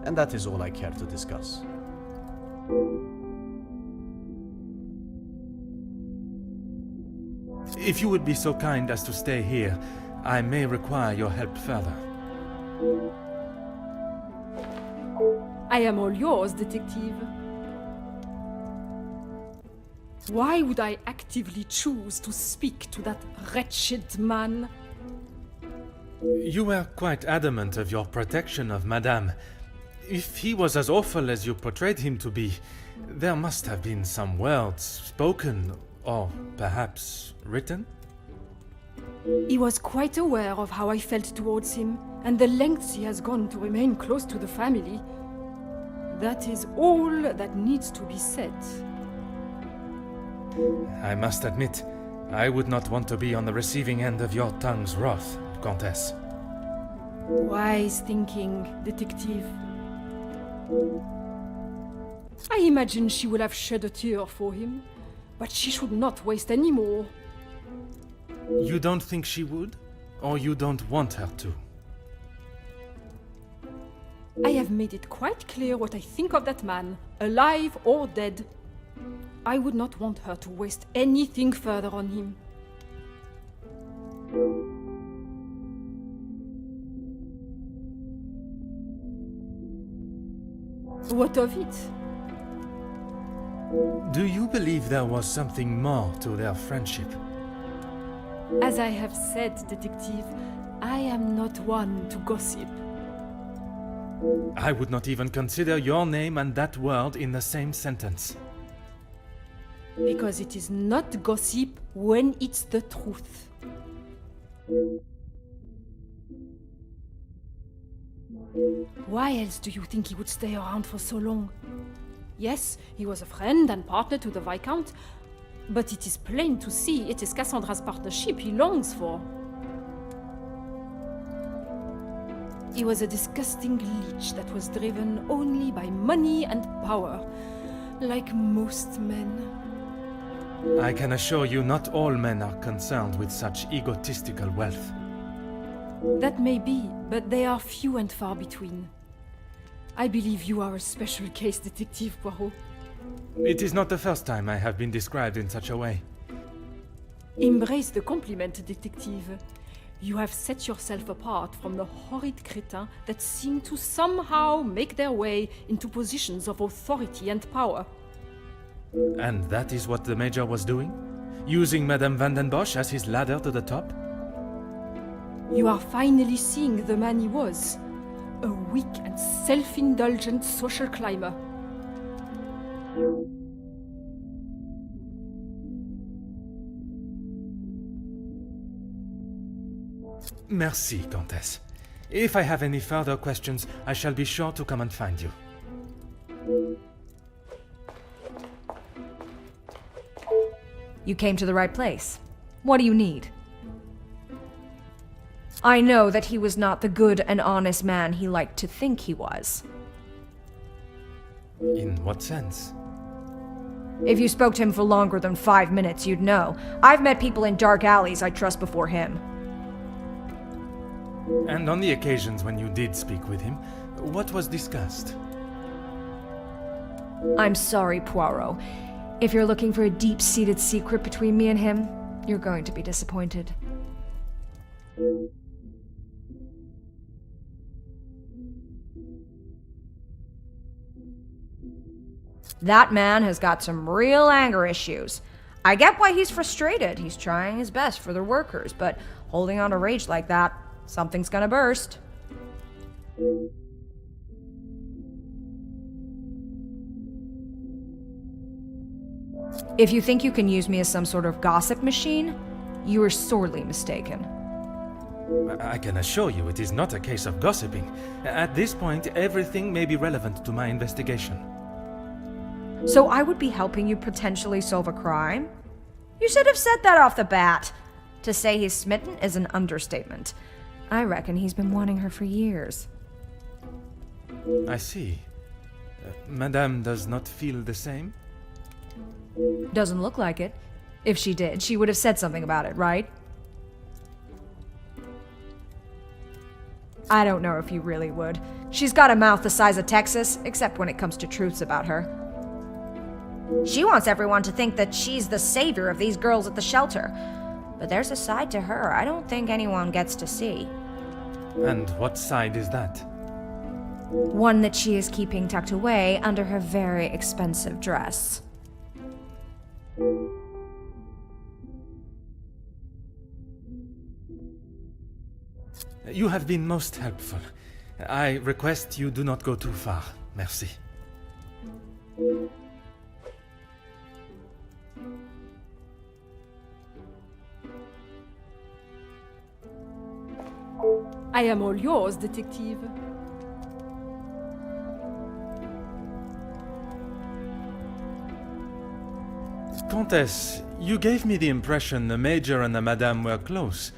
and that is all I care to discuss. If you would be so kind as to stay here, I may require your help further. I am all yours, Detective. Why would I actively choose to speak to that wretched man? You were quite adamant of your protection of Madame. If he was as awful as you portrayed him to be, there must have been some words spoken, or perhaps written? He was quite aware of how I felt towards him, and the lengths he has gone to remain close to the family. That is all that needs to be said. I must admit, I would not want to be on the receiving end of your tongue's wrath, Countess. Wise thinking, Detective. I imagine she will have shed a tear for him, but she should not waste any more. You don't think she would? Or you don't want her to? I have made it quite clear what I think of that man, alive or dead. I would not want her to waste anything further on him. What of it? Do you believe there was something more to their friendship? As I have said, Detective, I am not one to gossip. I would not even consider your name and that word in the same sentence. Because it is not gossip when it's the truth. Why else do you think he would stay around for so long? Yes, he was a friend and partner to the Viscount, but it is plain to see it is Cassandra's partnership he longs for. He was a disgusting leech that was driven only by money and power, like most men. I can assure you not all men are concerned with such egotistical wealth. That may be, but they are few and far between. I believe you are a special case, Detective Poirot. It is not the first time I have been described in such a way. Embrace the compliment, Detective. You have set yourself apart from the horrid crétins that seem to somehow make their way into positions of authority and power. And that is what the Major was doing? Using Madame Van den Bosch as his ladder to the top? You are finally seeing the man he was. A weak and self-indulgent social climber. Merci, Countess. If I have any further questions, I shall be sure to come and find you. You came to the right place. What do you need? I know that he was not the good and honest man he liked to think he was. In what sense? If you spoke to him for longer than 5 minutes, you'd know. I've met people in dark alleys I trust before him. And on the occasions when you did speak with him, what was discussed? I'm sorry, Poirot. If you're looking for a deep-seated secret between me and him, you're going to be disappointed. That man has got some real anger issues. I get why he's frustrated. He's trying his best for the workers, but holding on to rage like that, something's gonna burst. If you think you can use me as some sort of gossip machine, you are sorely mistaken. I can assure you it is not a case of gossiping. At this point, everything may be relevant to my investigation. So I would be helping you potentially solve a crime? You should have said that off the bat. To say he's smitten is an understatement. I reckon he's been wanting her for years. I see. Madame does not feel the same? Doesn't look like it. If she did, she would have said something about it, right? I don't know if you really would. She's got a mouth the size of Texas, except when it comes to truths about her. She wants everyone to think that she's the savior of these girls at the shelter. But there's a side to her I don't think anyone gets to see. And what side is that? One that she is keeping tucked away under her very expensive dress. You have been most helpful. I request you do not go too far. Merci. I am all yours, detective. Countess, you gave me the impression the Major and the Madame were close,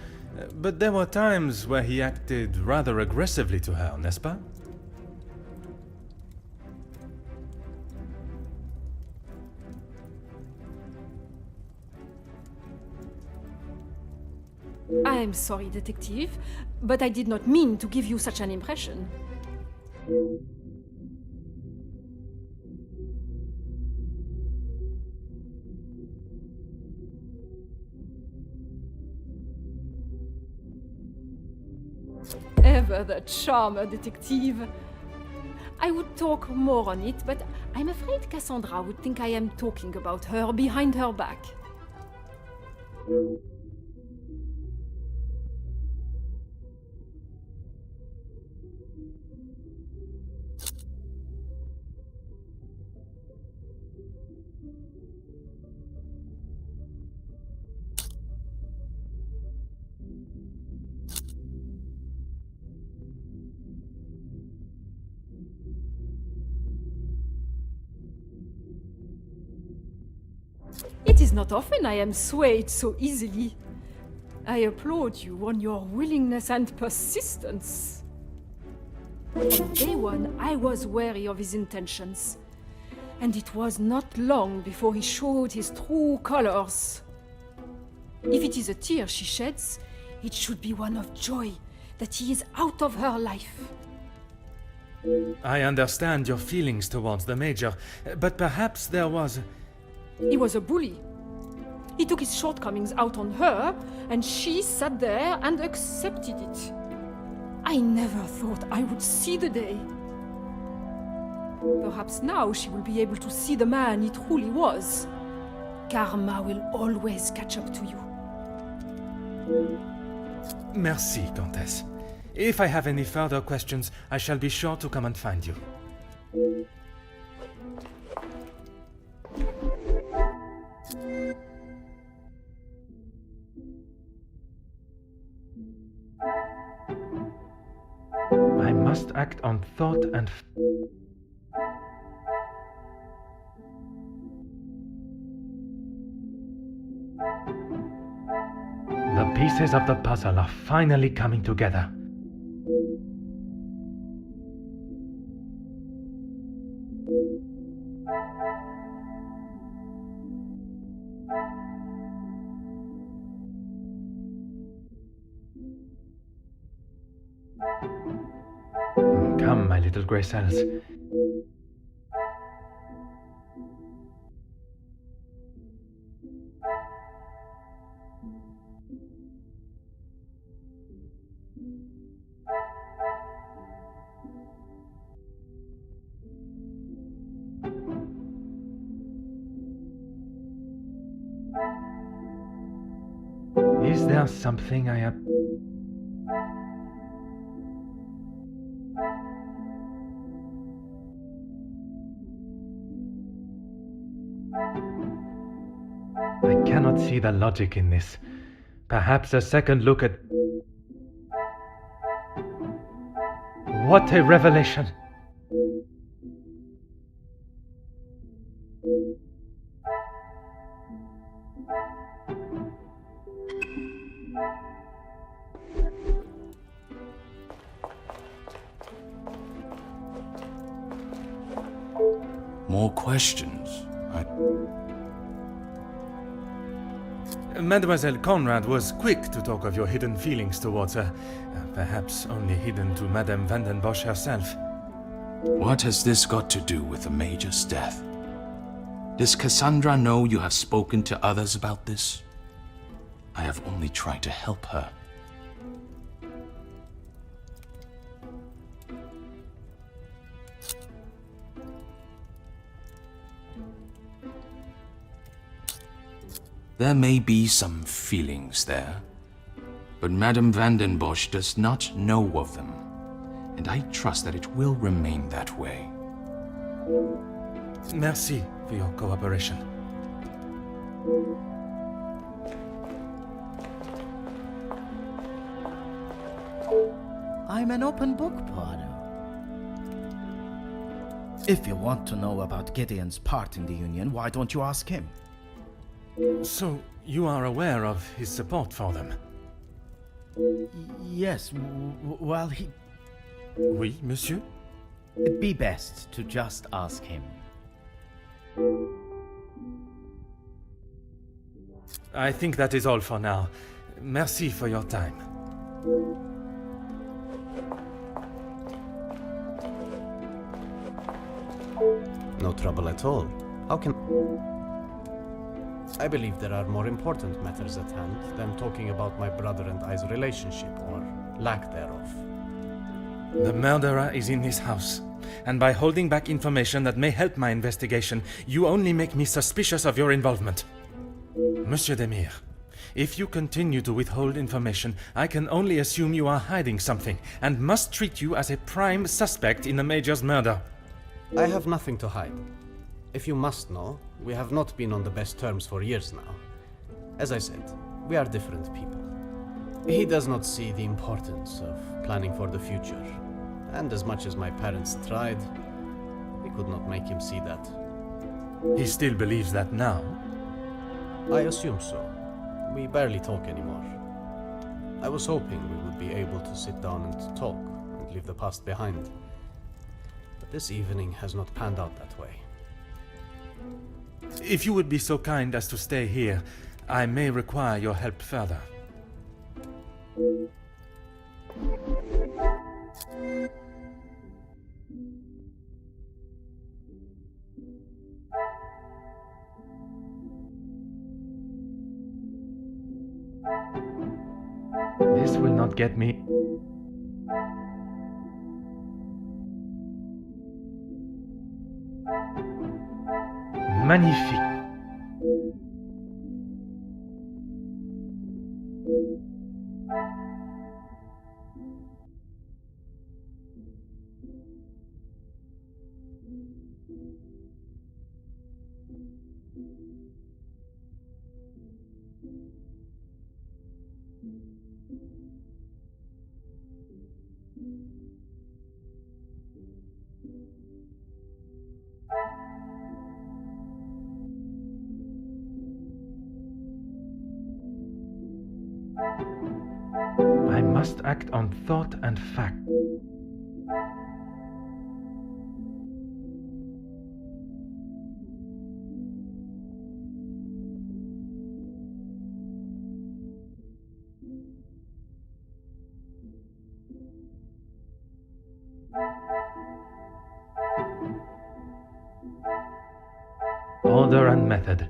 but there were times where he acted rather aggressively to her, n'est-ce pas? I'm sorry, detective, but I did not mean to give you such an impression. Ever the charmer, detective. I would talk more on it, but I'm afraid Cassandra would think I am talking about her behind her back. It is not often I am swayed so easily. I applaud you on your willingness and persistence. From day one, I was wary of his intentions, and it was not long before he showed his true colors. If it is a tear she sheds, it should be one of joy that he is out of her life. I understand your feelings towards the Major, but perhaps there was... He was a bully. He took his shortcomings out on her, and she sat there and accepted it. I never thought I would see the day. Perhaps now she will be able to see the man he truly was. Karma will always catch up to you. Merci, Countess. If I have any further questions, I shall be sure to come and find you. I must act on thought and... The pieces of the puzzle are finally coming together. Come, my little grey cells. Is there something I have... I cannot see the logic in this. Perhaps a second look at... What a revelation! More questions? Mademoiselle Conrad was quick to talk of your hidden feelings towards her, perhaps only hidden to Madame van den Bosch herself. What has this got to do with the Major's death? Does Cassandra know you have spoken to others about this? I have only tried to help her. There may be some feelings there, but Madame van den Bosch does not know of them, and I trust that it will remain that way. Merci for your cooperation. I'm an open book, Poirot. If you want to know about Gideon's part in the Union, why don't you ask him? So, you are aware of his support for them? Yes, well, he... Oui, monsieur? It'd be best to just ask him. I think that is all for now. Merci for your time. No trouble at all. How can... I believe there are more important matters at hand than talking about my brother and I's relationship, or lack thereof. The murderer is in this house, and by holding back information that may help my investigation, you only make me suspicious of your involvement. Monsieur Demire, if you continue to withhold information, I can only assume you are hiding something, and must treat you as a prime suspect in the Major's murder. I have nothing to hide. If you must know, we have not been on the best terms for years now. As I said, we are different people. He does not see the importance of planning for the future, and as much as my parents tried, we could not make him see that. He still believes that now? I assume so. We barely talk anymore. I was hoping we would be able to sit down and talk, and leave the past behind. But this evening has not panned out that way. If you would be so kind as to stay here, I may require your help further. This will not get me... Magnifique. must act on thought and fact. Order and method.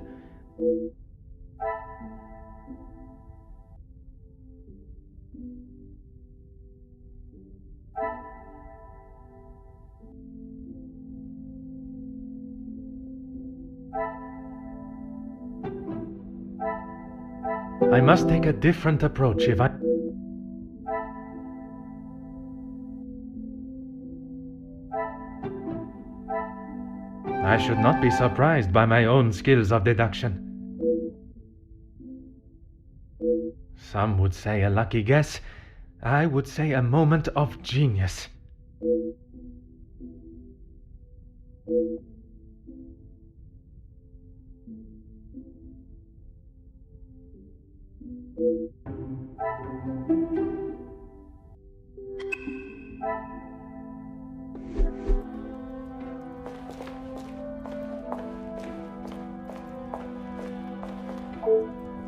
I must take a different approach if I should not be surprised by my own skills of deduction. Some would say a lucky guess. I would say a moment of genius.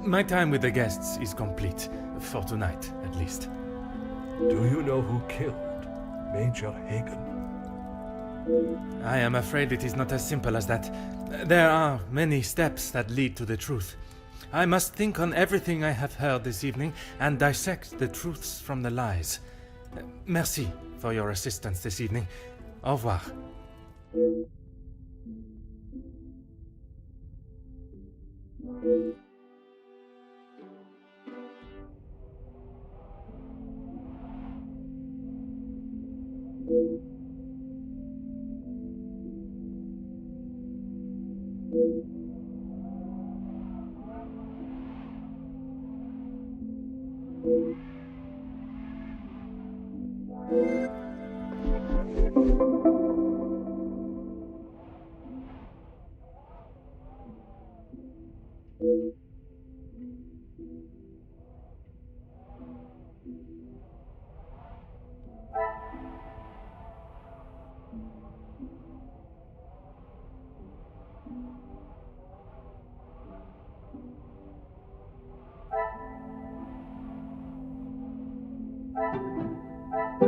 My time with the guests is complete, for tonight, at least. Do you know who killed Major Hagen? I am afraid it is not as simple as that. There are many steps that lead to the truth. I must think on everything I have heard this evening and dissect the truths from the lies. Merci for your assistance this evening. Au revoir.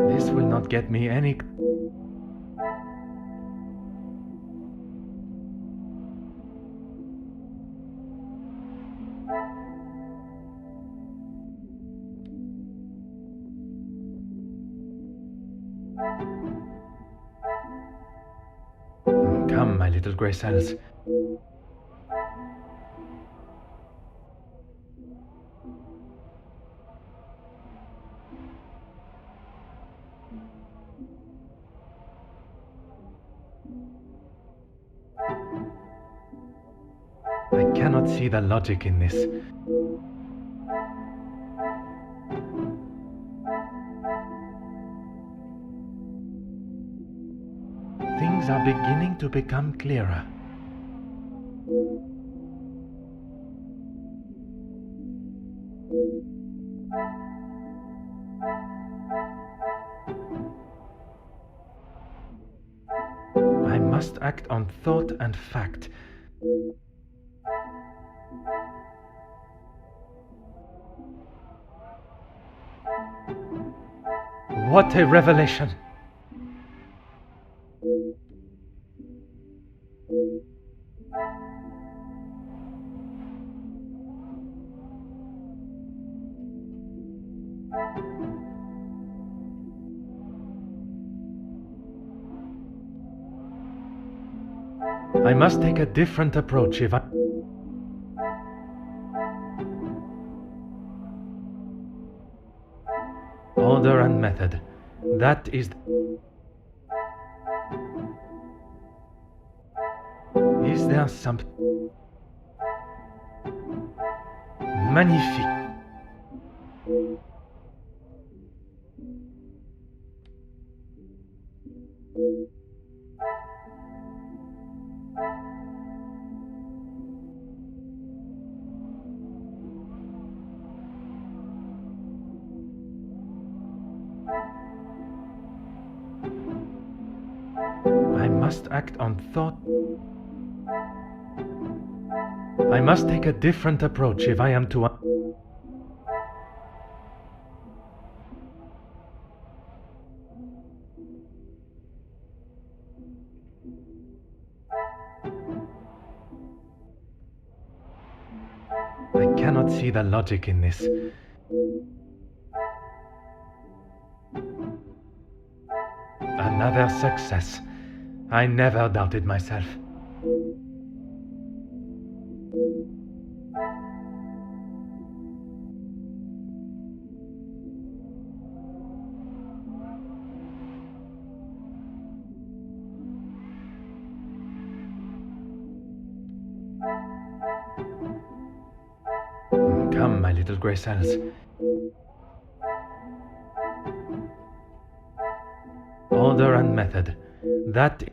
This will not get me any... Come, my little grey cells. I cannot see the logic in this. Things are beginning to become clearer. I must act on thought and fact. What a revelation! I must take a different approach if I... Order and method. That is... Is there some... Magnifique. must act on thought. I must take a different approach if I am to... I cannot see the logic in this. Another success. I never doubted myself. Come, my little grey cells. Order and method. That...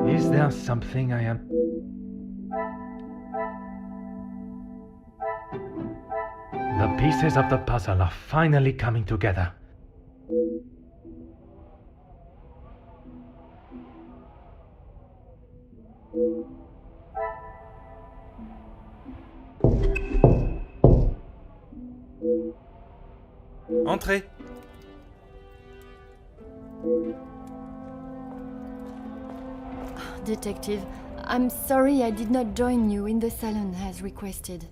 Is there something I am... The pieces of the puzzle are finally coming together. Entrez. Detective, I'm sorry I did not join you in the salon as requested.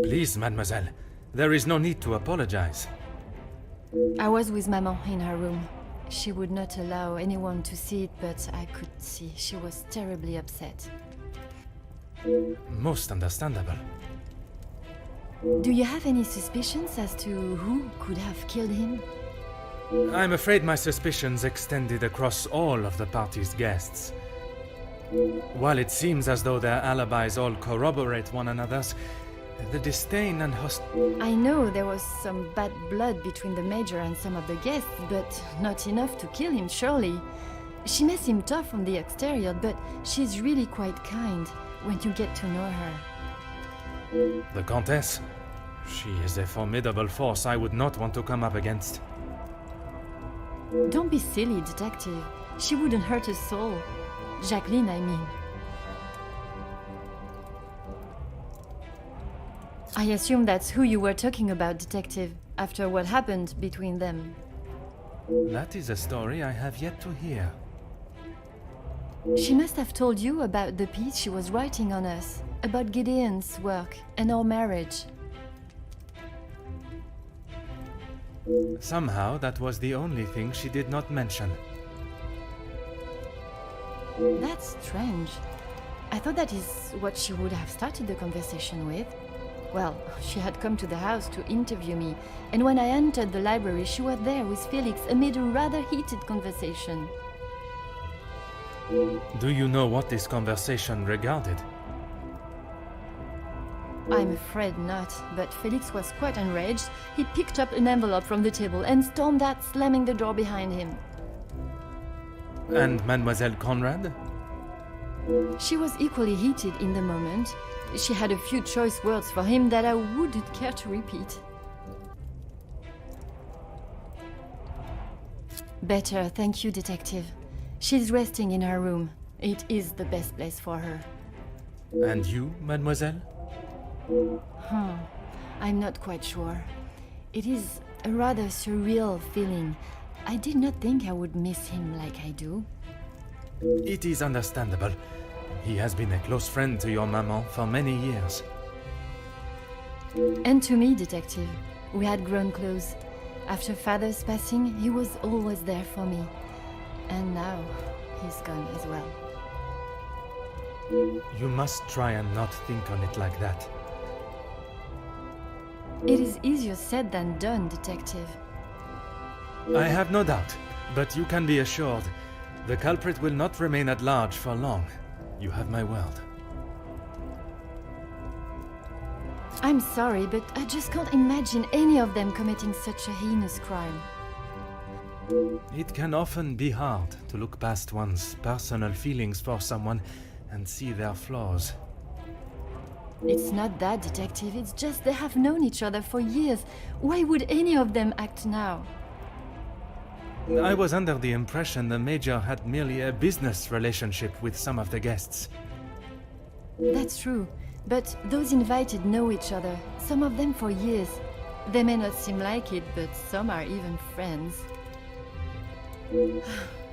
Please, mademoiselle. There is no need to apologize. I was with Maman in her room. She would not allow anyone to see it, but I could see she was terribly upset. Most understandable. Do you have any suspicions as to who could have killed him? I'm afraid my suspicions extended across all of the party's guests. While it seems as though their alibis all corroborate one another's, the disdain and I know there was some bad blood between the Major and some of the guests, but not enough to kill him, surely. She may seem tough on the exterior, but she's really quite kind when you get to know her. The Countess? She is a formidable force I would not want to come up against. Don't be silly, Detective. She wouldn't hurt a soul. Jacqueline, I mean. I assume that's who you were talking about, Detective, after what happened between them. That is a story I have yet to hear. She must have told you about the piece she was writing on us, about Gideon's work and our marriage. Somehow, that was the only thing she did not mention. That's strange. I thought that is what she would have started the conversation with. Well, she had come to the house to interview me, and when I entered the library, she was there with Felix amid a rather heated conversation. Do you know what this conversation regarded? I'm afraid not, but Felix was quite enraged. He picked up an envelope from the table and stormed out, slamming the door behind him. And Mademoiselle Conrad? She was equally heated in the moment. She had a few choice words for him that I wouldn't care to repeat. Better, thank you, Detective. She's resting in her room. It is the best place for her. And you, Mademoiselle? I'm not quite sure. It is a rather surreal feeling. I did not think I would miss him like I do. It is understandable. He has been a close friend to your maman for many years. And to me, Detective. We had grown close. After Father's passing, he was always there for me. And now, he's gone as well. You must try and not think on it like that. It is easier said than done, Detective. I have no doubt, but you can be assured the culprit will not remain at large for long. You have my word. I'm sorry, but I just can't imagine any of them committing such a heinous crime. It can often be hard to look past one's personal feelings for someone and see their flaws. It's not that, Detective, it's just they have known each other for years. Why would any of them act now? I was under the impression the Major had merely a business relationship with some of the guests. That's true, but those invited know each other, some of them for years. They may not seem like it, but some are even friends.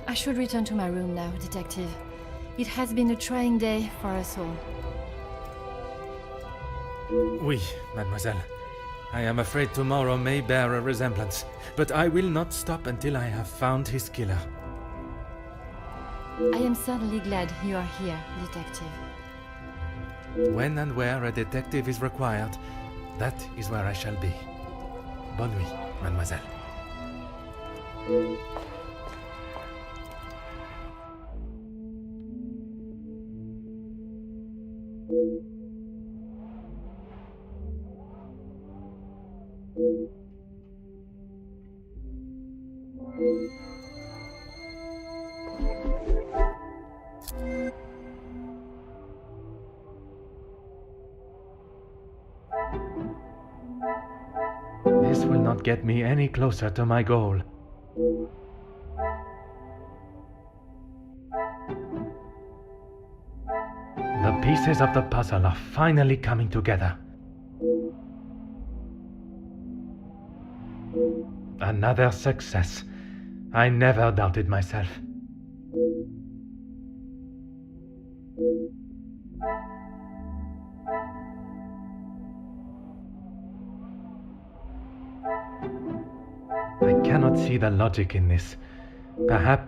I should return to my room now, Detective. It has been a trying day for us all. Oui, mademoiselle. I am afraid tomorrow may bear a resemblance, but I will not stop until I have found his killer. I am certainly glad you are here, Detective. When and where a detective is required, that is where I shall be. Bonne nuit, mademoiselle. This will not get me any closer to my goal. The pieces of the puzzle are finally coming together. Another success. I never doubted myself. I cannot see the logic in this. Perhaps...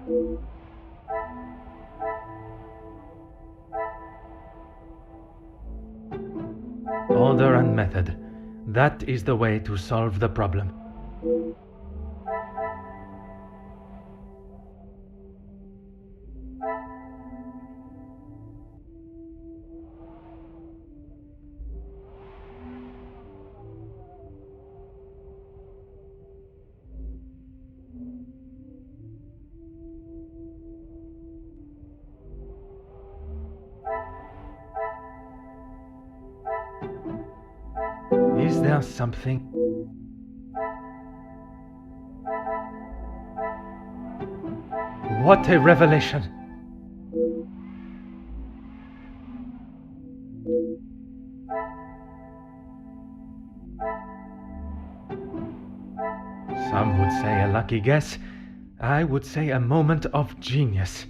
Order and method. That is the way to solve the problem. Is there something? What a revelation! Some would say a lucky guess. I would say a moment of genius.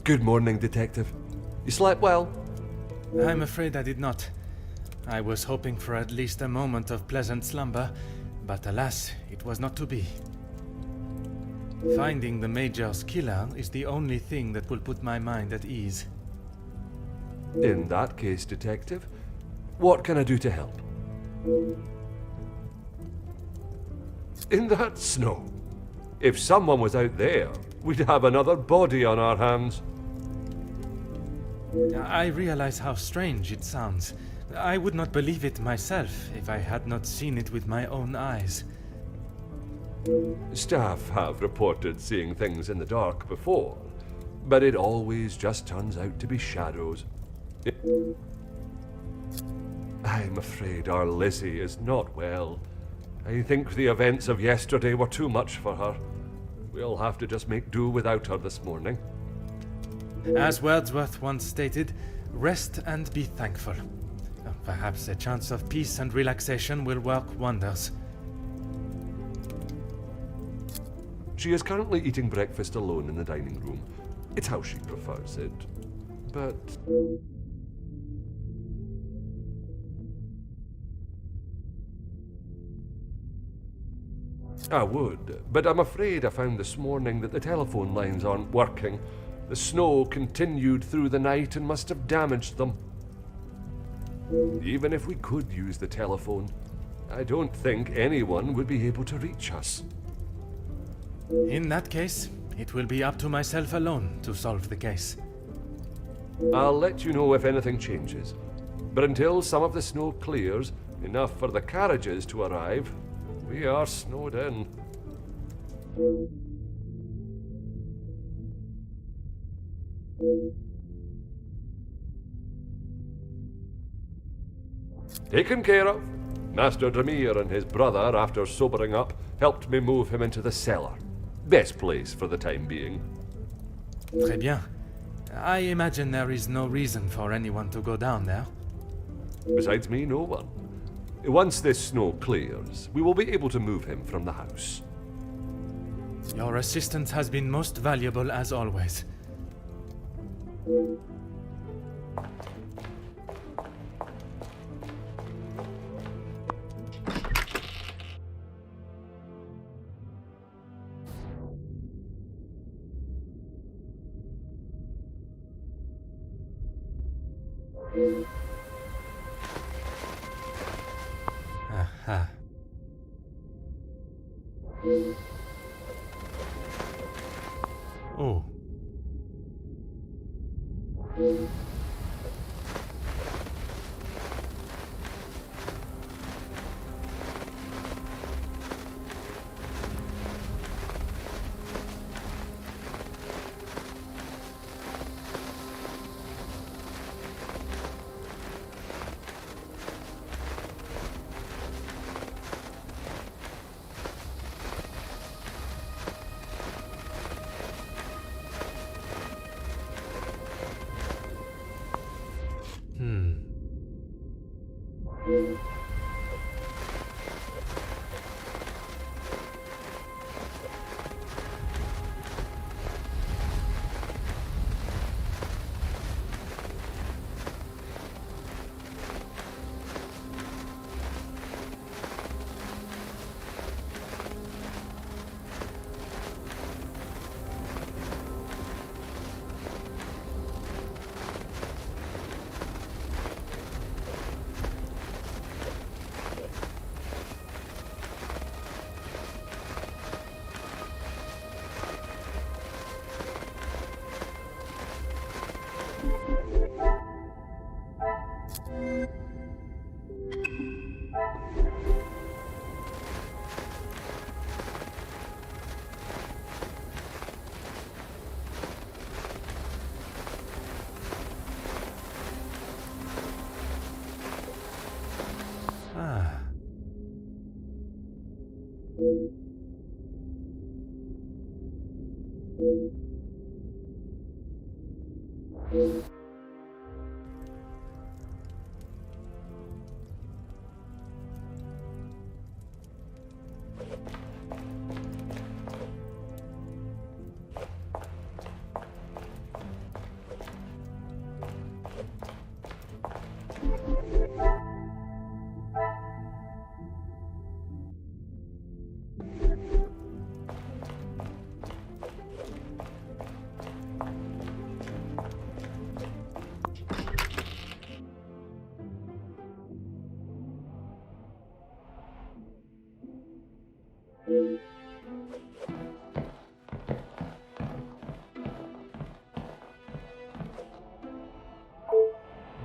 Good morning, Detective. You slept well? I'm afraid I did not. I was hoping for at least a moment of pleasant slumber, but alas, it was not to be. Finding the Major's killer is the only thing that will put my mind at ease. In that case, Detective, what can I do to help? In that snow. If someone was out there, we'd have another body on our hands. I realize how strange it sounds. I would not believe it myself if I had not seen it with my own eyes. Staff have reported seeing things in the dark before, but it always just turns out to be shadows. I'm afraid our Lizzie is not well. I think the events of yesterday were too much for her. We'll have to just make do without her this morning. As Wordsworth once stated, rest and be thankful. Perhaps a chance of peace and relaxation will work wonders. She is currently eating breakfast alone in the dining room. It's how she prefers it. But... I would, but I'm afraid I found this morning that the telephone lines aren't working. The snow continued through the night and must have damaged them. Even if we could use the telephone, I don't think anyone would be able to reach us. In that case, it will be up to myself alone to solve the case. I'll let you know if anything changes. But until some of the snow clears, enough for the carriages to arrive, we are snowed in. Taken care of. Master Demir and his brother, after sobering up, helped me move him into the cellar. Best place for the time being. Très bien. I imagine there is no reason for anyone to go down there. Besides me, no one. Once this snow clears, we will be able to move him from the house. Your assistance has been most valuable as always. Aha. Oh.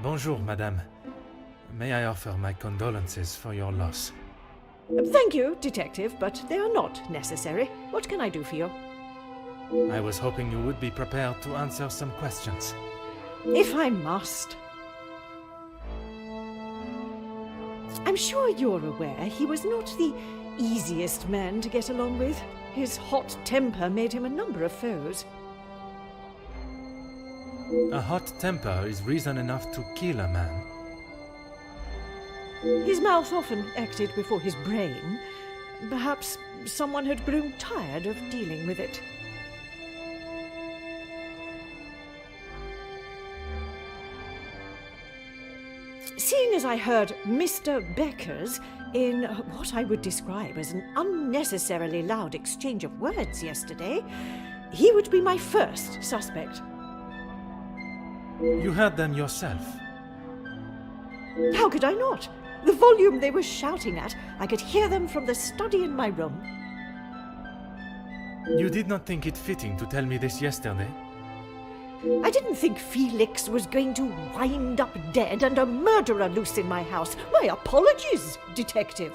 Bonjour, madame. May I offer my condolences for your loss? Thank you, Detective, but they are not necessary. What can I do for you? I was hoping you would be prepared to answer some questions. If I must. I'm sure you're aware he was not the easiest man to get along with. His hot temper made him a number of foes. A hot temper is reason enough to kill a man. His mouth often acted before his brain. Perhaps someone had grown tired of dealing with it. Seeing as I heard Mr. Becker's in what I would describe as an unnecessarily loud exchange of words yesterday, he would be my first suspect. You heard them yourself. How could I not? The volume they were shouting at, I could hear them from the study in my room. You did not think it fitting to tell me this yesterday? I didn't think Felix was going to wind up dead and a murderer loose in my house. My apologies, Detective.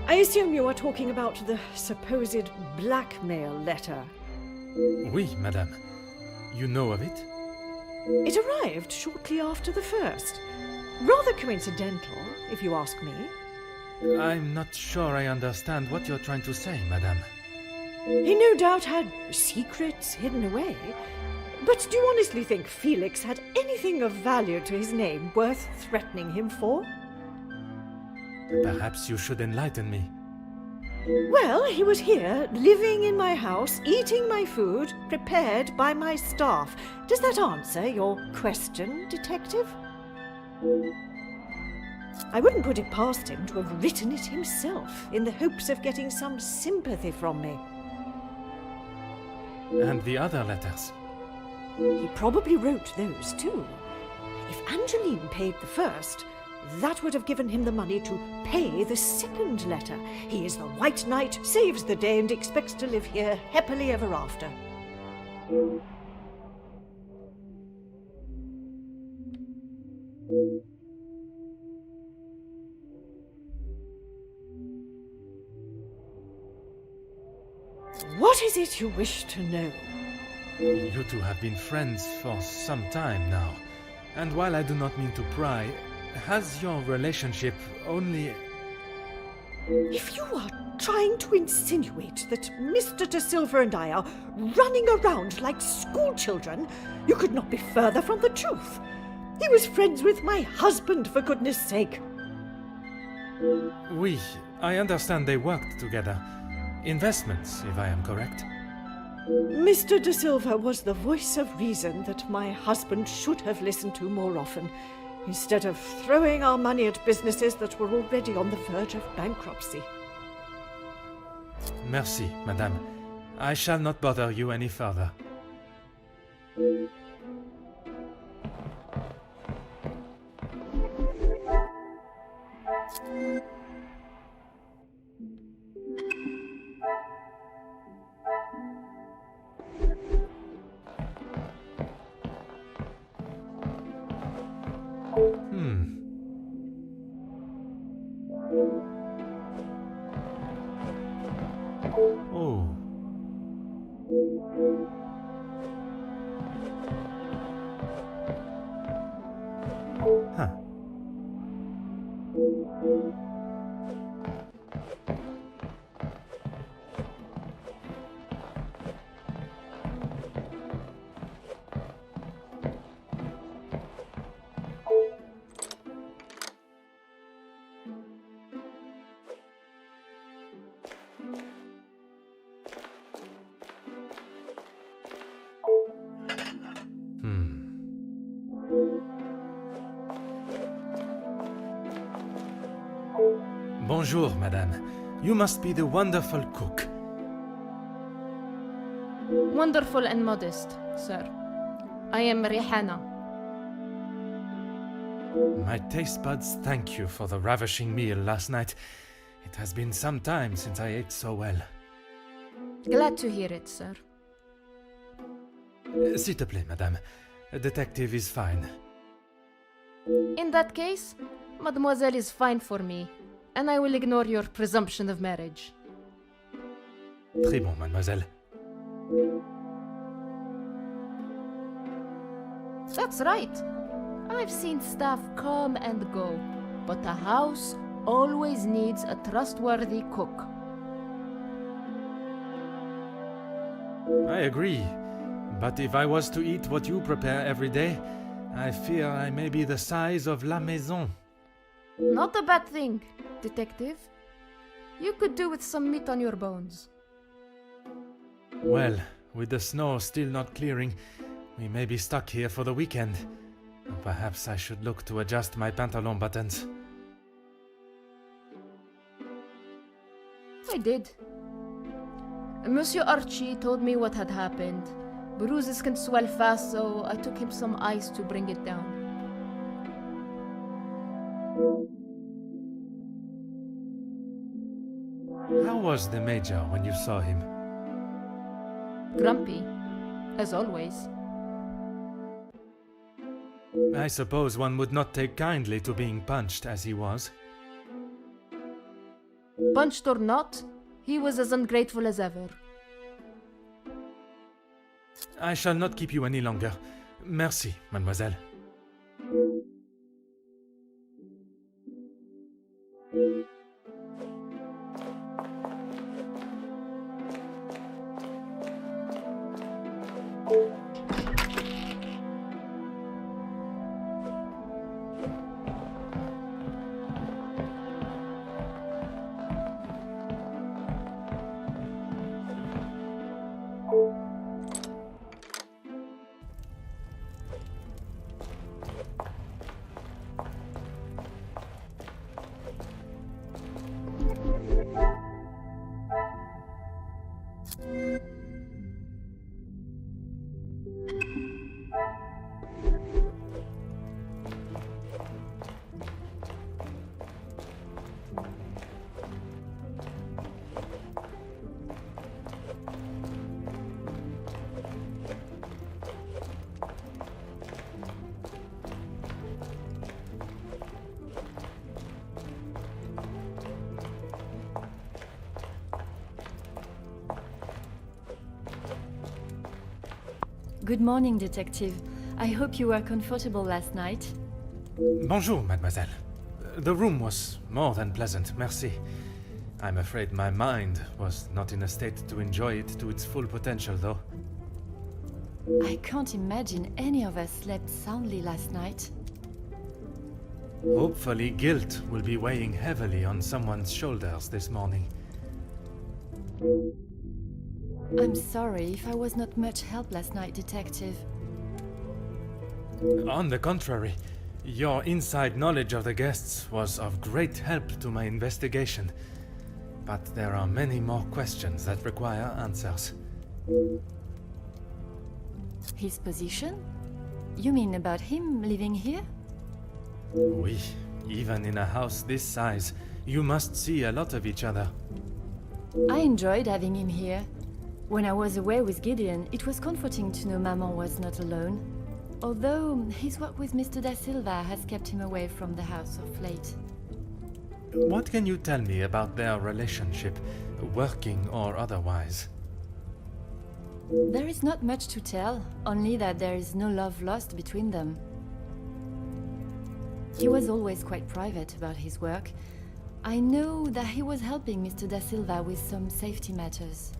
I assume you are talking about the supposed blackmail letter. Oui, madame. You know of it? It arrived shortly after the first. Rather coincidental, if you ask me. I'm not sure I understand what you're trying to say, madame. He no doubt had secrets hidden away. But do you honestly think Felix had anything of value to his name worth threatening him for? Perhaps you should enlighten me. Well, he was here, living in my house, eating my food, prepared by my staff. Does that answer your question, Detective? I wouldn't put it past him to have written it himself, in the hopes of getting some sympathy from me. And the other letters? He probably wrote those too. If Angeline paid the first, that would have given him the money to pay the second letter. He is the White Knight, saves the day, and expects to live here happily ever after. What is it you wish to know? You two have been friends for some time now, and while I do not mean to pry, has your relationship only... If you are trying to insinuate that Mr. De Silva and I are running around like schoolchildren, you could not be further from the truth. He was friends with my husband, for goodness sake. Oui, I understand they worked together. Investments, if I am correct. Mr. De Silva was the voice of reason that my husband should have listened to more often, instead of throwing our money at businesses that were already on the verge of bankruptcy. Merci, madame. I shall not bother you any further. Oh. Huh. Bonjour, madame. You must be the wonderful cook. Wonderful and modest, sir. I am Rihanna. My taste buds thank you for the ravishing meal last night. It has been some time since I ate so well. Glad to hear it, sir. S'il te plaît, madame. A detective is fine. In that case, mademoiselle is fine for me, and I will ignore your presumption of marriage. Très bon, mademoiselle. That's right. I've seen staff come and go, but a house always needs a trustworthy cook. I agree. But if I was to eat what you prepare every day, I fear I may be the size of La Maison. Not a bad thing, detective. You could do with some meat on your bones. Well, with the snow still not clearing, we may be stuck here for the weekend. Perhaps I should look to adjust my pantalon buttons. I did. Monsieur Archie told me what had happened. Bruises can swell fast, so I took him some ice to bring it down. How was the Major when you saw him? Grumpy, as always. I suppose one would not take kindly to being punched as he was. Punched or not, he was as ungrateful as ever. I shall not keep you any longer. Merci, mademoiselle. Good morning, Detective. I hope you were comfortable last night. Bonjour, mademoiselle. The room was more than pleasant, merci. I'm afraid my mind was not in a state to enjoy it to its full potential, though. I can't imagine any of us slept soundly last night. Hopefully guilt will be weighing heavily on someone's shoulders this morning. I'm sorry if I was not much help last night, Detective. On the contrary, your inside knowledge of the guests was of great help to my investigation. But there are many more questions that require answers. His position? You mean about him living here? Oui, even in a house this size, you must see a lot of each other. I enjoyed having him here. When I was away with Gideon, it was comforting to know Maman was not alone. Although his work with Mr. Da Silva has kept him away from the house of late. What can you tell me about their relationship, working or otherwise? There is not much to tell, only that there is no love lost between them. He was always quite private about his work. I know that he was helping Mr. Da Silva with some safety matters.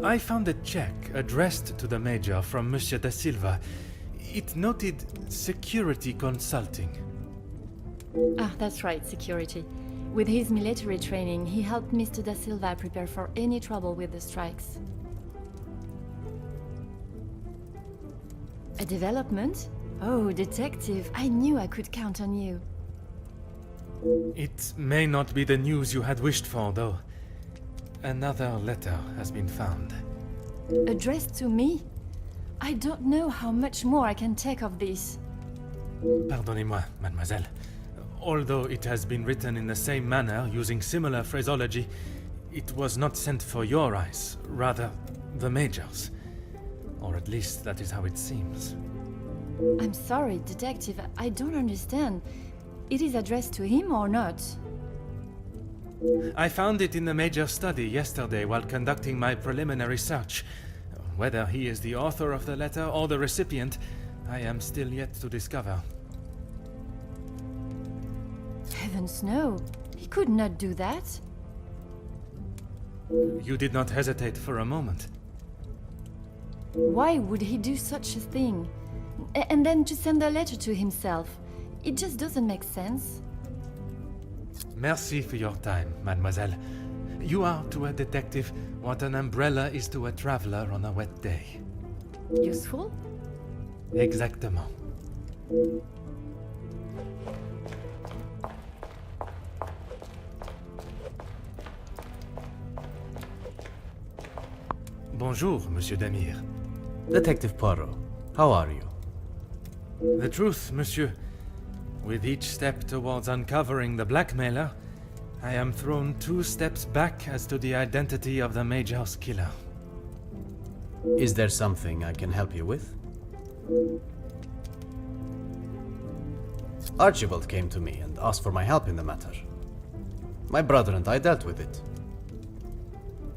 I found a check addressed to the Major from Monsieur Da Silva. It noted security consulting. Ah, that's right, security. With his military training, he helped Mr. Da Silva prepare for any trouble with the strikes. A development? Oh, Detective, I knew I could count on you. It may not be the news you had wished for, though. Another letter has been found. Addressed to me? I don't know how much more I can take of this. Pardonnez-moi, mademoiselle. Although it has been written in the same manner, using similar phraseology, it was not sent for your eyes, rather the Major's. Or at least that is how it seems. I'm sorry, Detective, I don't understand. It is addressed to him or not? I found it in the Major's study yesterday while conducting my preliminary search. Whether he is the author of the letter or the recipient, I am still yet to discover. Heavens no, he could not do that. You did not hesitate for a moment. Why would he do such a thing? And then to send a letter to himself? It just doesn't make sense. Merci for your time, mademoiselle. You are to a detective what an umbrella is to a traveler on a wet day. Useful? Exactement. Bonjour, Monsieur Damir. Detective Poirot, how are you? The truth, monsieur. With each step towards uncovering the blackmailer, I am thrown 2 steps back as to the identity of the Major's killer. Is there something I can help you with? Archibald came to me and asked for my help in the matter. My brother and I dealt with it.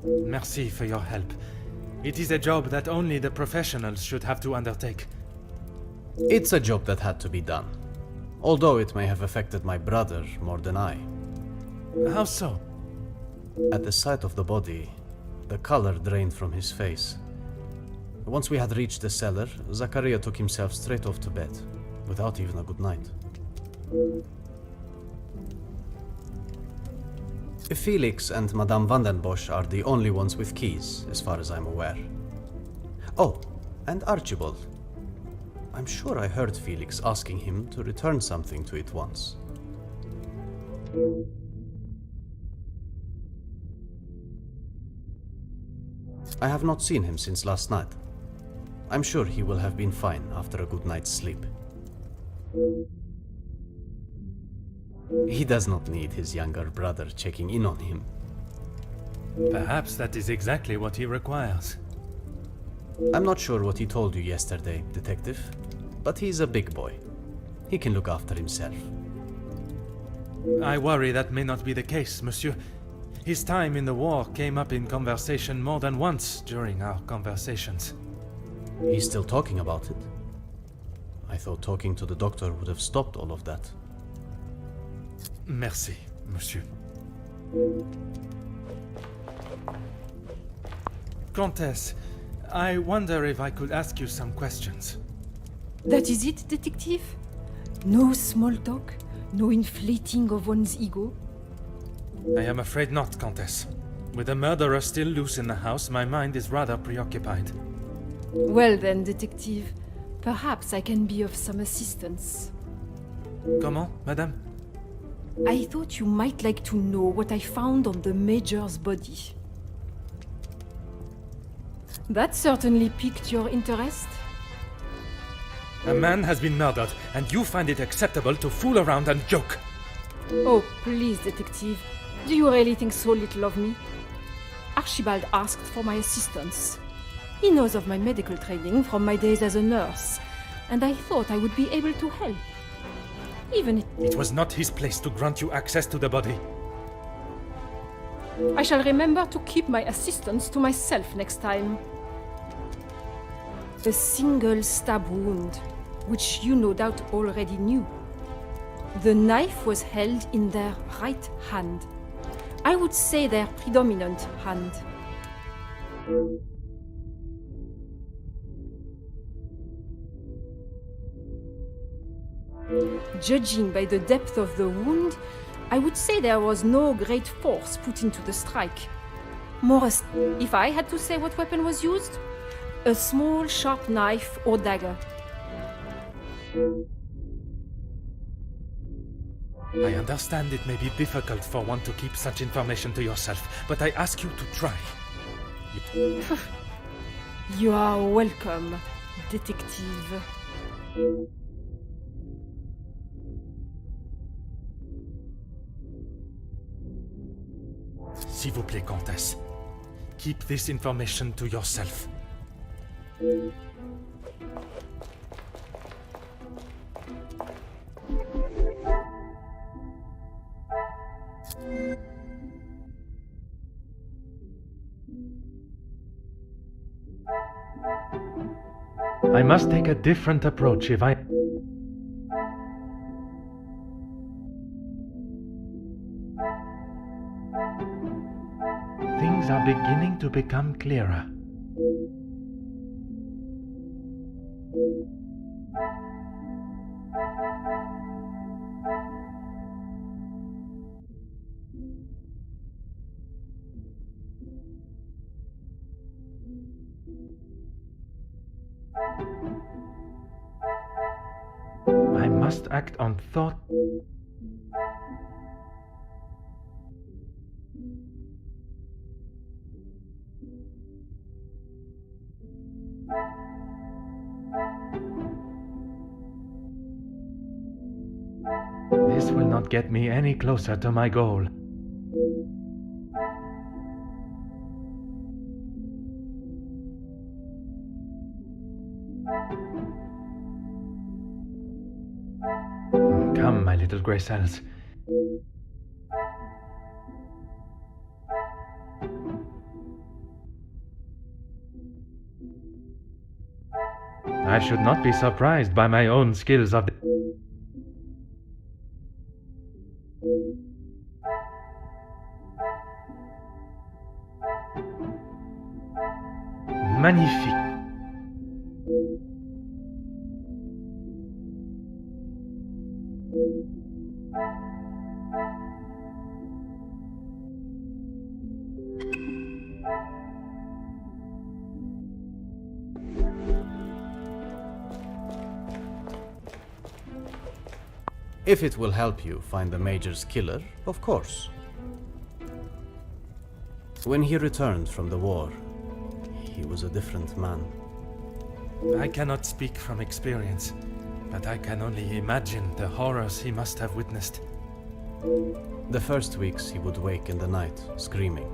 Merci for your help. It is a job that only the professionals should have to undertake. It's a job that had to be done, although it may have affected my brother more than I. How so? At the sight of the body, the color drained from his face. Once we had reached the cellar, Zachariah took himself straight off to bed, without even a good night. Felix and Madame Vandenbosch are the only ones with keys, as far as I'm aware. Oh, and Archibald. I'm sure I heard Felix asking him to return something to it once. I have not seen him since last night. I'm sure he will have been fine after a good night's sleep. He does not need his younger brother checking in on him. Perhaps that is exactly what he requires. I'm not sure what he told you yesterday, Detective, but he's a big boy. He can look after himself. I worry that may not be the case, monsieur. His time in the war came up in conversation more than once during our conversations. He's still talking about it? I thought talking to the doctor would have stopped all of that. Merci, monsieur. Comtesse, I wonder if I could ask you some questions. That is it, detective? No small talk? No inflating of one's ego? I am afraid not, Comtesse. With the murderer still loose in the house, my mind is rather preoccupied. Well then, detective, perhaps I can be of some assistance. Comment, madame? I thought you might like to know what I found on the Major's body. That certainly piqued your interest. A man has been murdered, and you find it acceptable to fool around and joke. Oh, please, detective. Do you really think so little of me? Archibald asked for my assistance. He knows of my medical training from my days as a nurse, and I thought I would be able to help. Even if It was not his place to grant you access to the body. I shall remember to keep my assistance to myself next time. A single stab wound, which you no doubt already knew. The knife was held in their right hand. I would say their predominant hand. Judging by the depth of the wound, I would say there was no great force put into the strike. If I had to say what weapon was used, a small sharp knife or dagger. I understand it may be difficult for one to keep such information to yourself, but I ask you to try. You are welcome, detective. S'il vous plaît, Comtesse. Keep this information to yourself. I must take a different approach if I... Things are beginning to become clearer. I must act on thought. This will not get me any closer to my goal. Come, my little grey cells. I should not be surprised by my own skills of... Magnifique. If it will help you find the Major's killer, of course. When he returned from the war, he was a different man. I cannot speak from experience, but I can only imagine the horrors he must have witnessed. The first weeks he would wake in the night, screaming.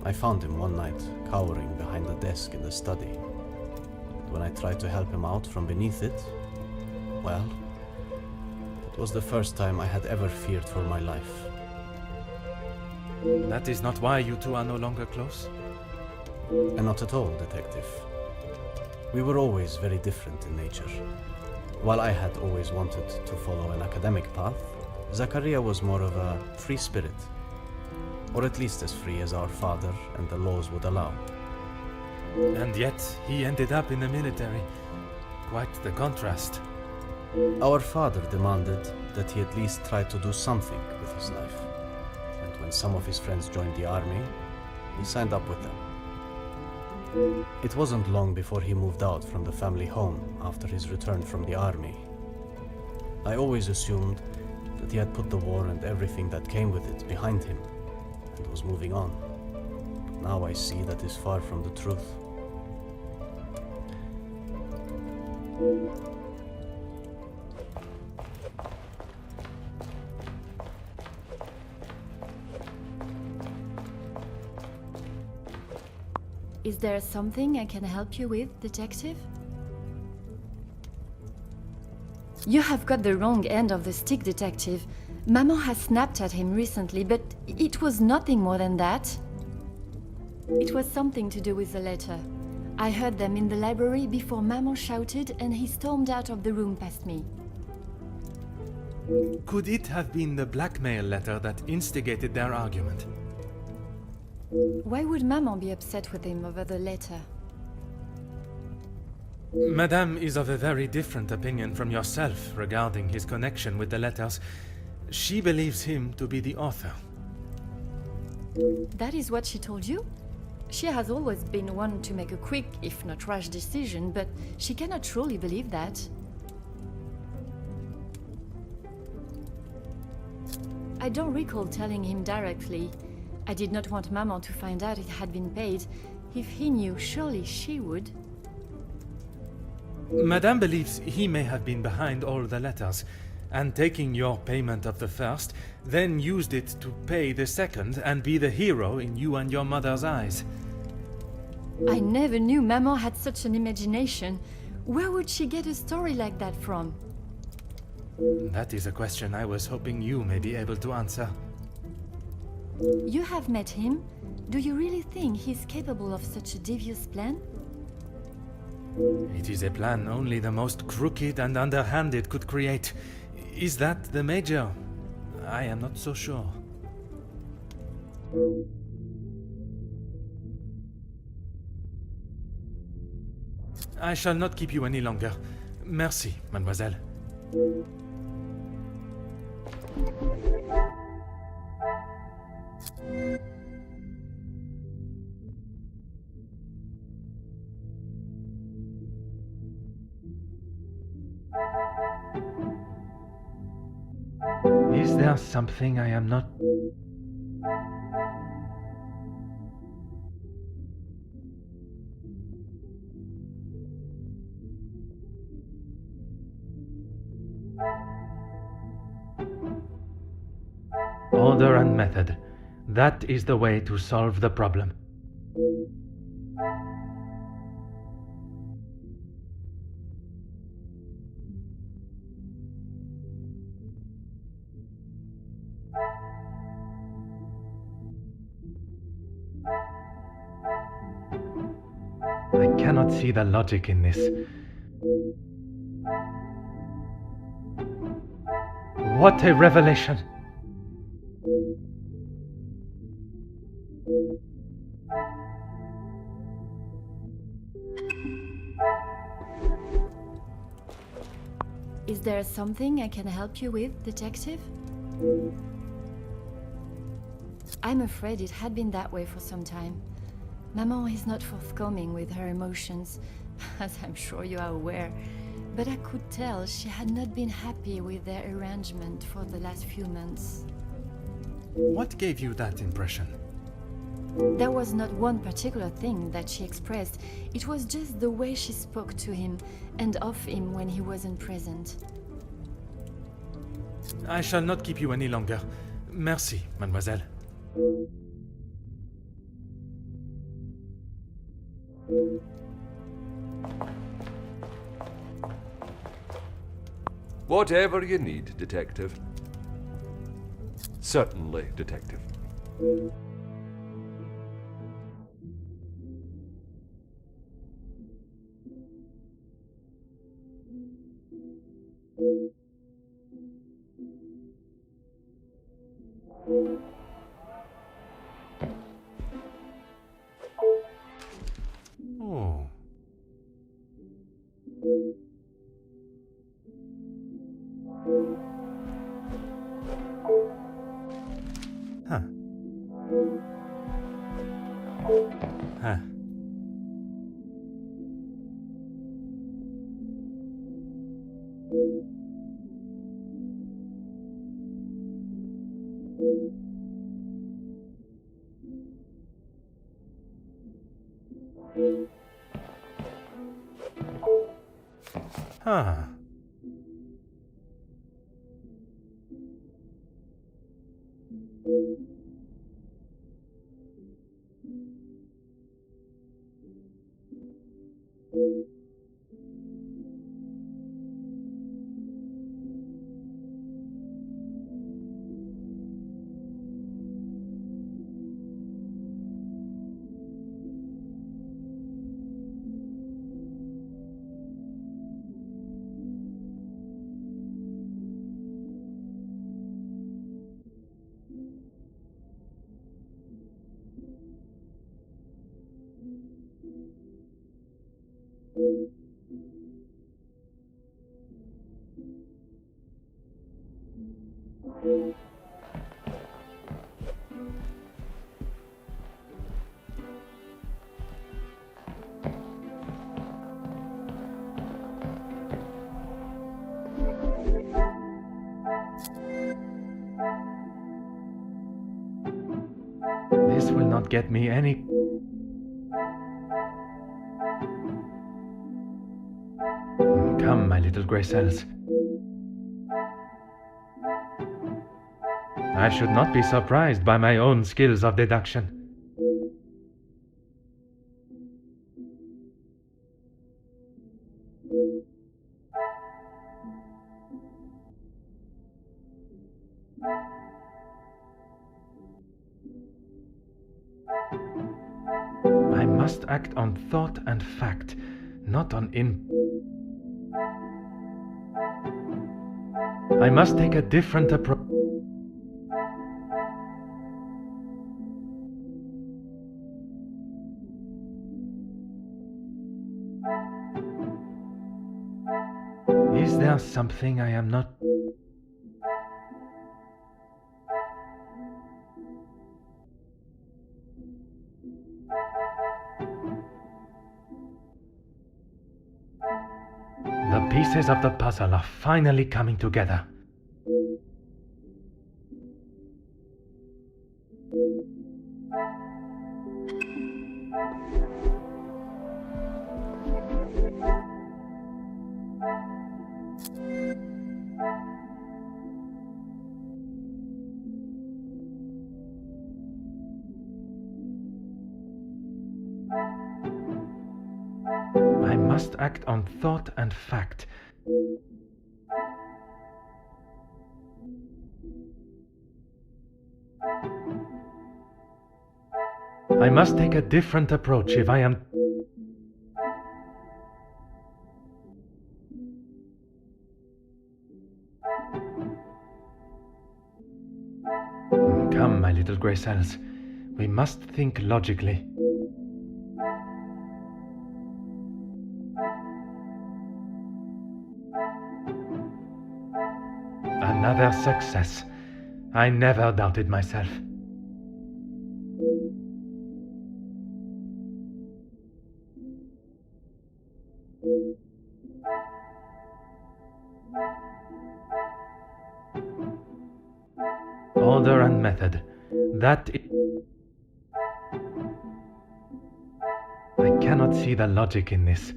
I found him one night, cowering behind the desk in the study. When I tried to help him out from beneath it, well, it was the first time I had ever feared for my life. That is not why you two are no longer close? And not at all, Detective. We were always very different in nature. While I had always wanted to follow an academic path, Zachariah was more of a free spirit. Or at least as free as our father and the laws would allow. And yet, he ended up in the military. Quite the contrast. Our father demanded that he at least try to do something with his life. And when some of his friends joined the army, he signed up with them. It wasn't long before he moved out from the family home after his return from the army. I always assumed that he had put the war and everything that came with it behind him and was moving on. But now I see that is far from the truth. Is there something I can help you with, Detective? You have got the wrong end of the stick, Detective. Maman has snapped at him recently, but it was nothing more than that. It was something to do with the letter. I heard them in the library before Maman shouted and he stormed out of the room past me. Could it have been the blackmail letter that instigated their argument? Why would Maman be upset with him over the letter? Madame is of a very different opinion from yourself regarding his connection with the letters. She believes him to be the author. That is what she told you? She has always been one to make a quick, if not rash decision, but she cannot truly believe that. I don't recall telling him directly. I did not want Maman to find out it had been paid. If he knew, surely she would. Madame believes he may have been behind all the letters. and taking your payment of the first, then used it to pay the second and be the hero in you and your mother's eyes. I never knew Maman had such an imagination. Where would she get a story like that from? That is a question I was hoping you may be able to answer. You have met him. Do you really think he's capable of such a devious plan? It is a plan only the most crooked and underhanded could create. Is that the Major? I am not so sure. I shall not keep you any longer. Merci, mademoiselle. Is there something I am not... Order and method. That is the way to solve the problem. I cannot see the logic in this. What a revelation! Is there something I can help you with, Detective? I'm afraid it had been that way for some time. Maman is not forthcoming with her emotions, as I'm sure you are aware, but I could tell she had not been happy with their arrangement for the last few months. What gave you that impression? There was not one particular thing that she expressed, it was just the way she spoke to him and of him when he wasn't present. I shall not keep you any longer. Merci, mademoiselle. Whatever you need, Detective. Certainly, Detective. Oh. Huh. Huh. Huh. This will not get me any... Come, my little grey cells. I should not be surprised by my own skills of deduction. I must act on thought and fact, not on I must take a different approach. Is there something I am not? The pieces of the puzzle are finally coming together. I must act on thought and fact. I must take a different approach if I am... Come, my little grey cells. We must think logically. Another success. I never doubted myself. Order and method. I cannot see the logic in this.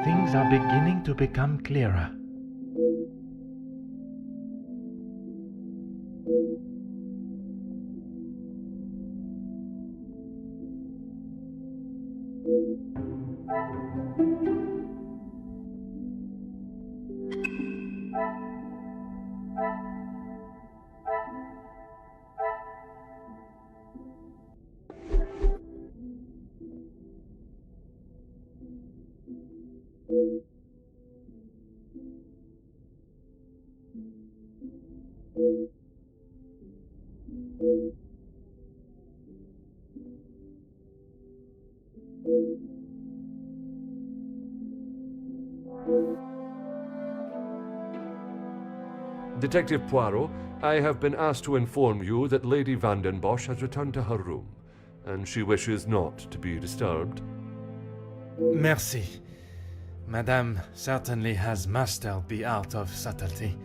Things are beginning to become clearer. Detective Poirot, I have been asked to inform you that Lady Van den Bosch has returned to her room, and she wishes not to be disturbed. Merci. Madame certainly has mastered the art of subtlety.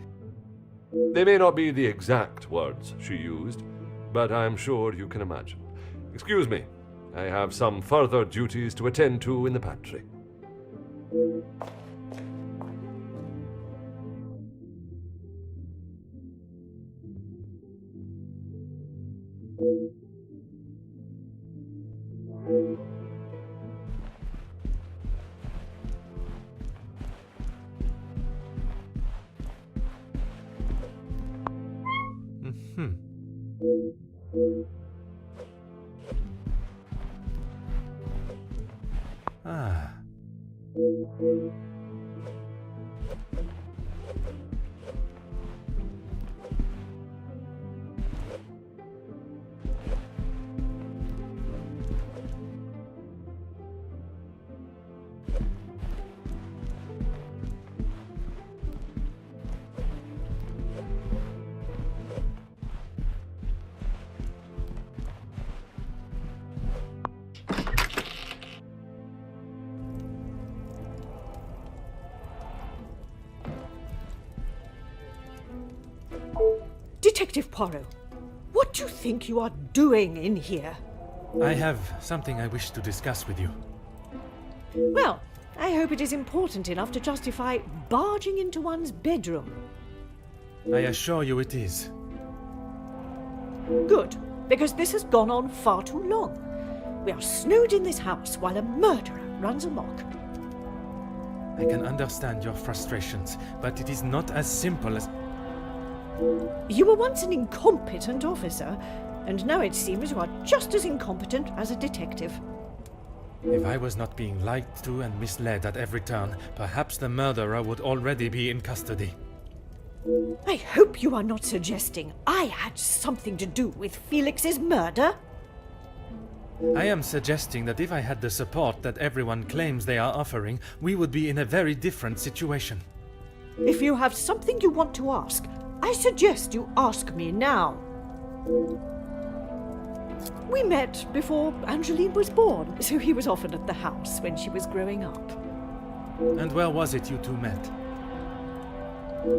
They may not be the exact words she used, but I'm sure you can imagine. Excuse me, I have some further duties to attend to in the pantry. Ah. Detective Poirot, what do you think you are doing in here? I have something I wish to discuss with you. Well, I hope it is important enough to justify barging into one's bedroom. I assure you it is. Good, because this has gone on far too long. We are snowed in this house while a murderer runs amok. I can understand your frustrations, but it is not as simple as... You were once an incompetent officer, and now it seems you are just as incompetent as a detective. If I was not being lied to and misled at every turn, perhaps the murderer would already be in custody. I hope you are not suggesting I had something to do with Felix's murder. I am suggesting that if I had the support that everyone claims they are offering, we would be in a very different situation. If you have something you want to ask, I suggest you ask me now. We met before Angeline was born, so he was often at the house when she was growing up. And where was it you two met?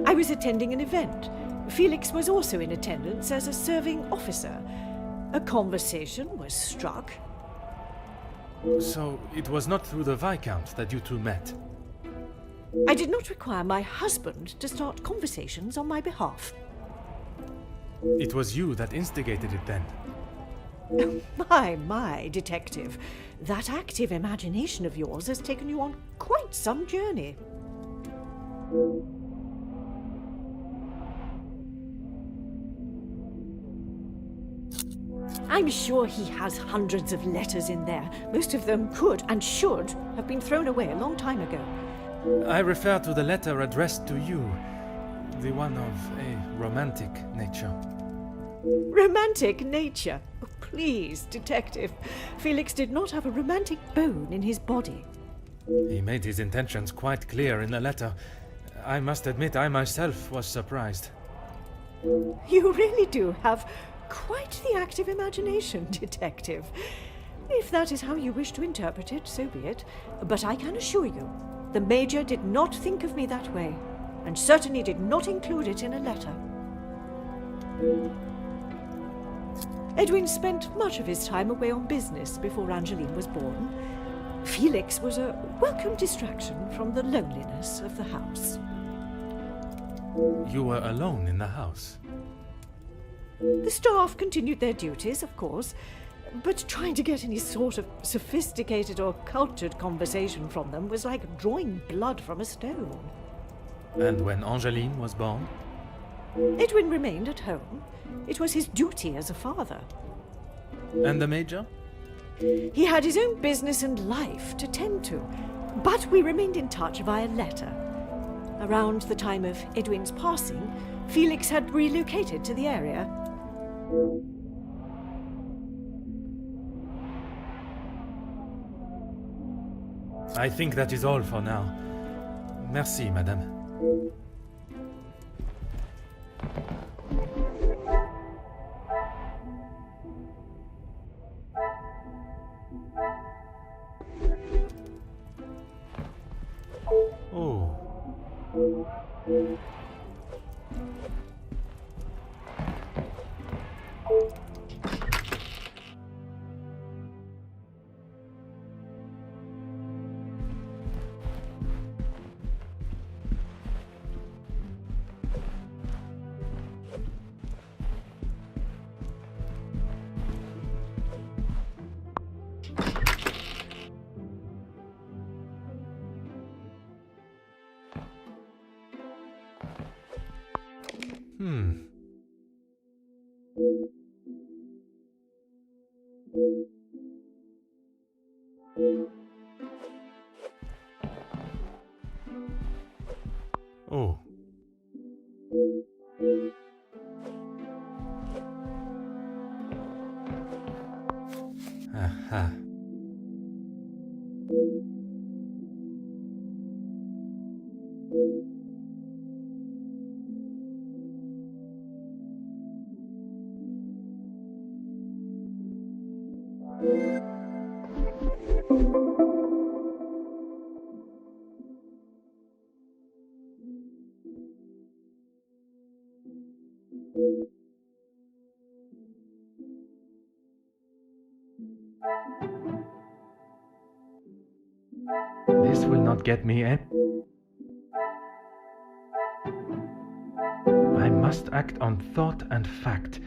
I was attending an event. Felix was also in attendance as a serving officer. A conversation was struck. So it was not through the Viscount that you two met? I did not require my husband to start conversations on my behalf. It was you that instigated it then? My, detective. That active imagination of yours has taken you on quite some journey. I'm sure he has hundreds of letters in there. Most of them could and should have been thrown away a long time ago. I refer to the letter addressed to you, the one of a romantic nature. Romantic nature? Oh, please, detective. Felix did not have a romantic bone in his body. He made his intentions quite clear in the letter. I must admit I myself was surprised. You really do have quite the active imagination, detective. If that is how you wish to interpret it, so be it. But I can assure you, the Major did not think of me that way, and certainly did not include it in a letter. Edwin spent much of his time away on business before Angeline was born. Felix was a welcome distraction from the loneliness of the house. You were alone in the house? The staff continued their duties, of course, but trying to get any sort of sophisticated or cultured conversation from them was like drawing blood from a stone. And when Angeline was born? Edwin remained at home. It was his duty as a father. And the Major? He had his own business and life to tend to, but we remained in touch via letter. Around the time of Edwin's passing, Felix had relocated to the area. I think that is all for now. Merci, madame. Oh. Oh. Aha. This will not not get me in. I must act on thought and fact.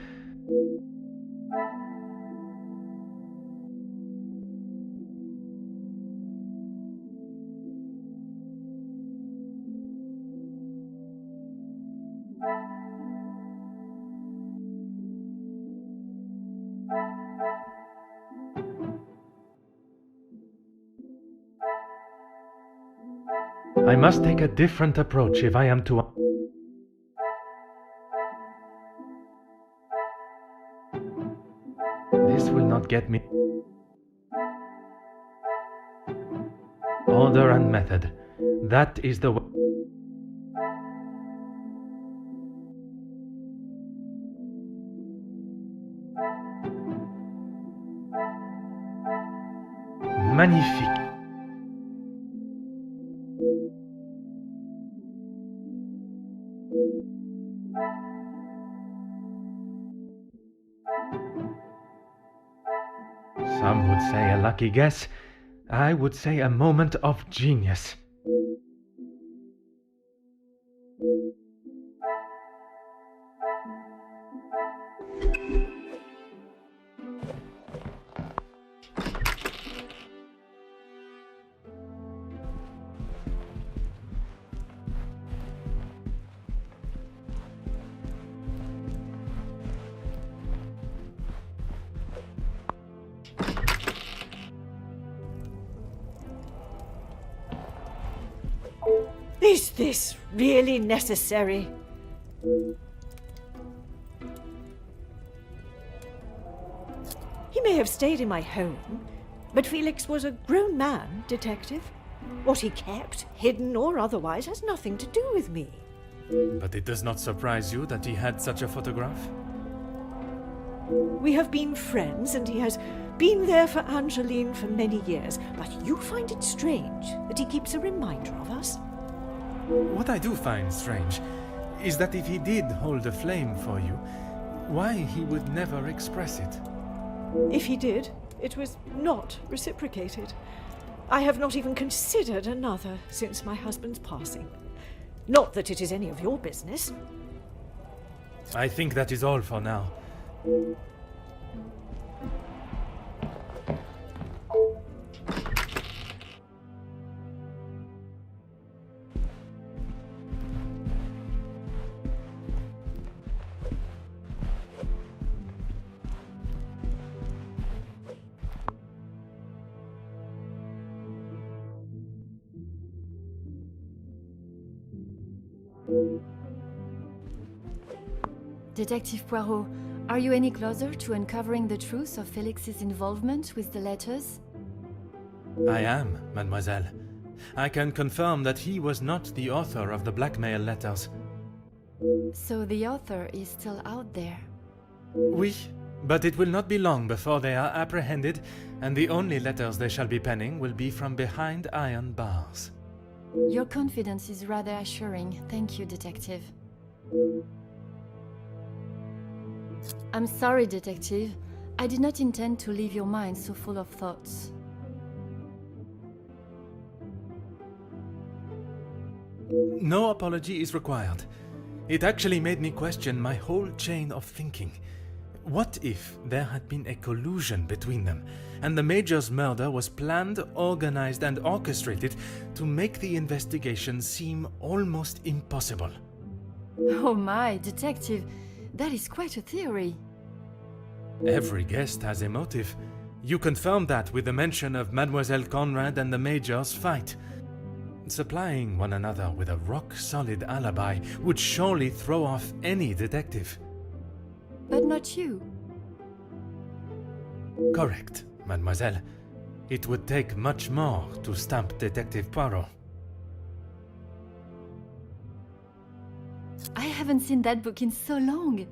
I must take a different approach if I am to... This will not get me... Order and method. That is the way... Magnifique. Some would say a lucky guess. I would say a moment of genius. Is this really necessary? He may have stayed in my home, but Felix was a grown man, Detective. What he kept, hidden or otherwise, has nothing to do with me. But it does not surprise you that he had such a photograph? We have been friends, and he has been there for Angeline for many years, but you find it strange that he keeps a reminder of us? What I do find strange is that if he did hold a flame for you, why he would never express it. If he did, it was not reciprocated. I have not even considered another since my husband's passing. Not that it is any of your business. I think that is all for now. Detective Poirot, are you any closer to uncovering the truth of Felix's involvement with the letters? I am, mademoiselle. I can confirm that he was not the author of the blackmail letters. So the author is still out there? Oui, but it will not be long before they are apprehended, and the only letters they shall be penning will be from behind iron bars. Your confidence is rather assuring. Thank you, Detective. I'm sorry, Detective. I did not intend to leave your mind so full of thoughts. No apology is required. It actually made me question my whole chain of thinking. What if there had been a collusion between them, and the Major's murder was planned, organized, and orchestrated to make the investigation seem almost impossible? Oh my, Detective, that is quite a theory. Every guest has a motive. You confirmed that with the mention of Mademoiselle Conrad and the Major's fight. Supplying one another with a rock-solid alibi would surely throw off any detective. But not you. Correct, mademoiselle. It would take much more to stamp Detective Poirot. I haven't seen that book in so long.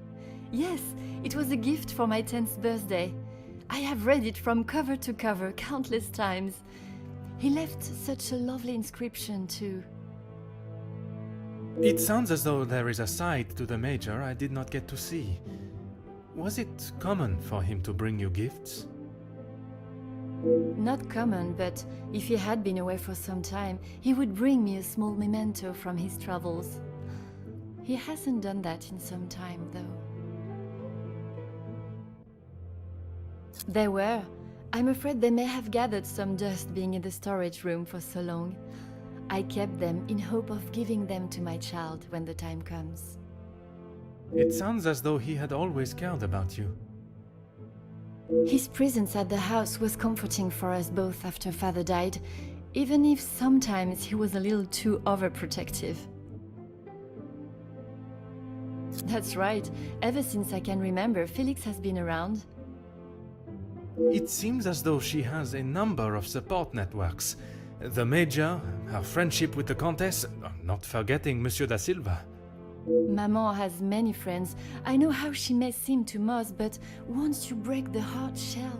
Yes, it was a gift for my 10th birthday. I have read it from cover to cover countless times. He left such a lovely inscription too. It sounds as though there is a side to the Major I did not get to see. Was it common for him to bring you gifts? Not common, but if he had been away for some time, he would bring me a small memento from his travels. He hasn't done that in some time, though. They were. I'm afraid they may have gathered some dust being in the storage room for so long. I kept them in hope of giving them to my child when the time comes. It sounds as though he had always cared about you. His presence at the house was comforting for us both after Father died, even if sometimes he was a little too overprotective. That's right. Ever since I can remember, Felix has been around. It seems as though she has a number of support networks. The Major, her friendship with the Countess, not forgetting Monsieur da Silva. Maman has many friends. I know how she may seem to most, but once you break the hard shell...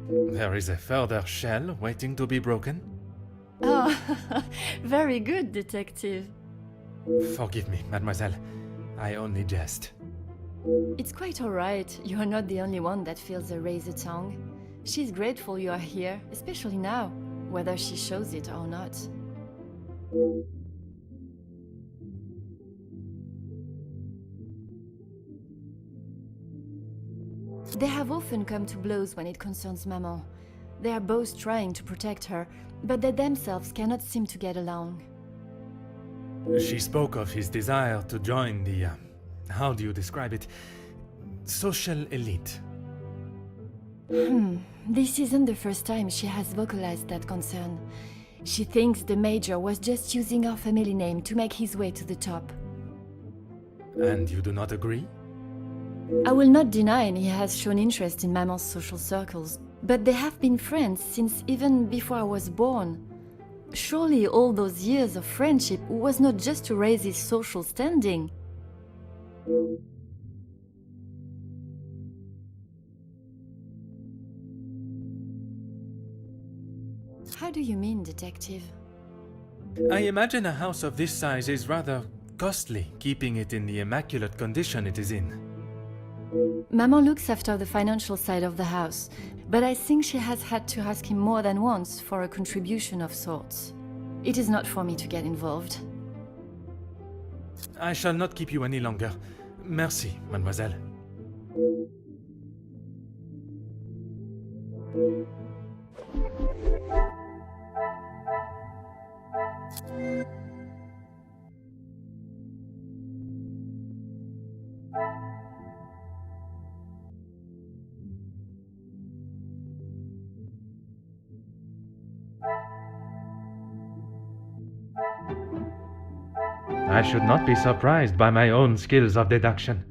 There is a further shell waiting to be broken. Oh, very good, Detective. Forgive me, mademoiselle. I only jest. It's quite all right. You are not the only one that feels a razor tongue. She's grateful you are here, especially now, whether she shows it or not. They have often come to blows when it concerns Maman. They are both trying to protect her, but they themselves cannot seem to get along. She spoke of his desire to join the, how do you describe it? Social elite. This isn't the first time she has vocalized that concern. She thinks the Major was just using our family name to make his way to the top. And you do not agree? I will not deny he has shown interest in Maman's social circles, but they have been friends since even before I was born. Surely all those years of friendship was not just to raise his social standing. How do you mean, Detective? I imagine a house of this size is rather costly, keeping it in the immaculate condition it is in. Maman looks after the financial side of the house, but I think she has had to ask him more than once for a contribution of sorts. It is not for me to get involved. I shall not keep you any longer. Merci, mademoiselle. I should not be surprised by my own skills of deduction.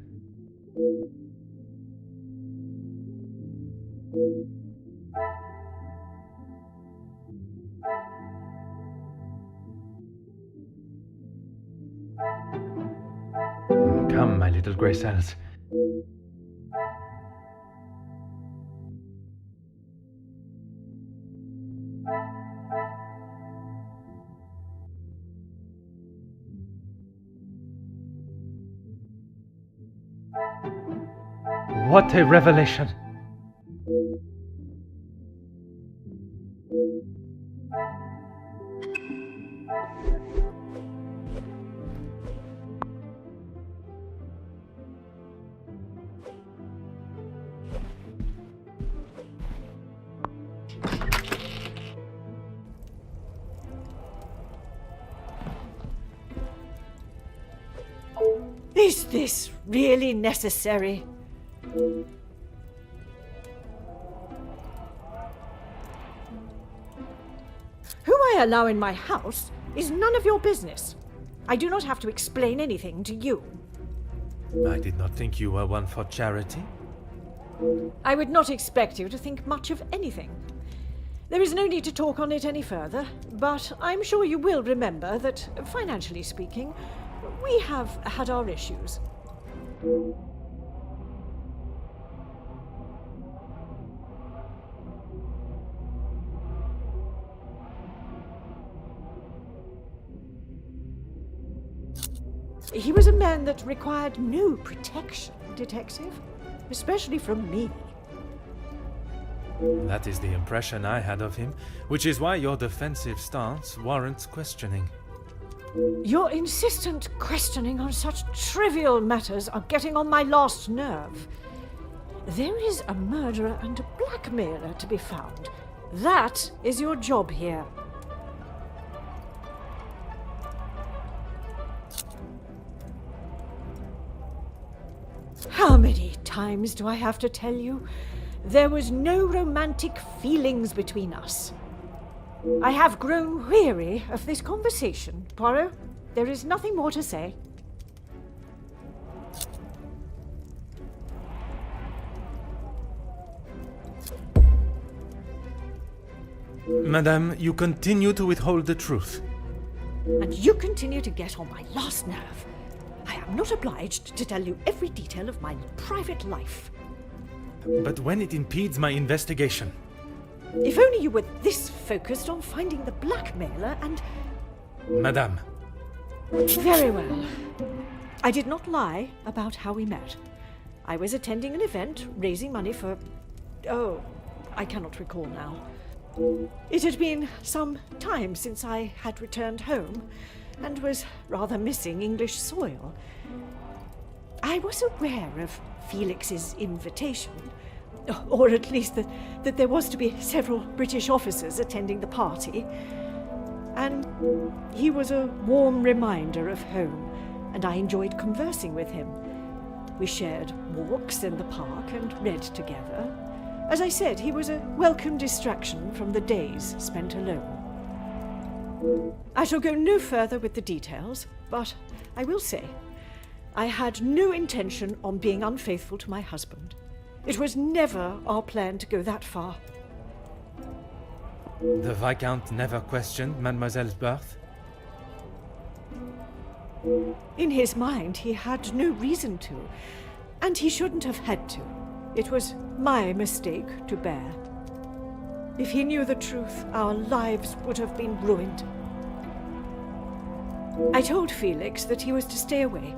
Come, my little grey cells. What a revelation! Is this really necessary? Who I allow in my house is none of your business. I do not have to explain anything to you. I did not think you were one for charity. I would not expect you to think much of anything. There is no need to talk on it any further, but I'm sure you will remember that, financially speaking, we have had our issues. He was a man that required no protection, Detective, especially from me. That is the impression I had of him, which is why your defensive stance warrants questioning. Your insistent questioning on such trivial matters are getting on my last nerve. There is a murderer and a blackmailer to be found. That is your job here. How many times do I have to tell you? There was no romantic feelings between us. I have grown weary of this conversation, Poirot. There is nothing more to say. Madame, you continue to withhold the truth. And you continue to get on my last nerve. I am not obliged to tell you every detail of my private life. But when it impedes my investigation... If only you were this focused on finding the blackmailer and... Madame. Very well. I did not lie about how we met. I was attending an event, raising money for... Oh, I cannot recall now. It had been some time since I had returned home, and was rather missing English soil. I was aware of Felix's invitation, or at least that there was to be several British officers attending the party, and he was a warm reminder of home, and I enjoyed conversing with him. We shared walks in the park and read together. As I said, he was a welcome distraction from the days spent alone. I shall go no further with the details, but I will say, I had no intention on being unfaithful to my husband. It was never our plan to go that far. The Viscount never questioned Mademoiselle's birth? In his mind, he had no reason to, and he shouldn't have had to. It was my mistake to bear. If he knew the truth, our lives would have been ruined. I told Felix that he was to stay away,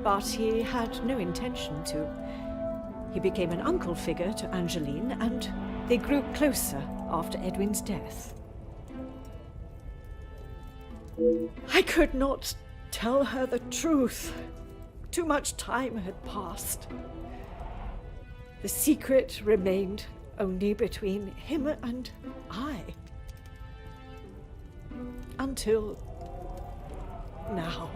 but he had no intention to. He became an uncle figure to Angeline, and they grew closer after Edwin's death. I could not tell her the truth. Too much time had passed. The secret remained only between him and I. Until now.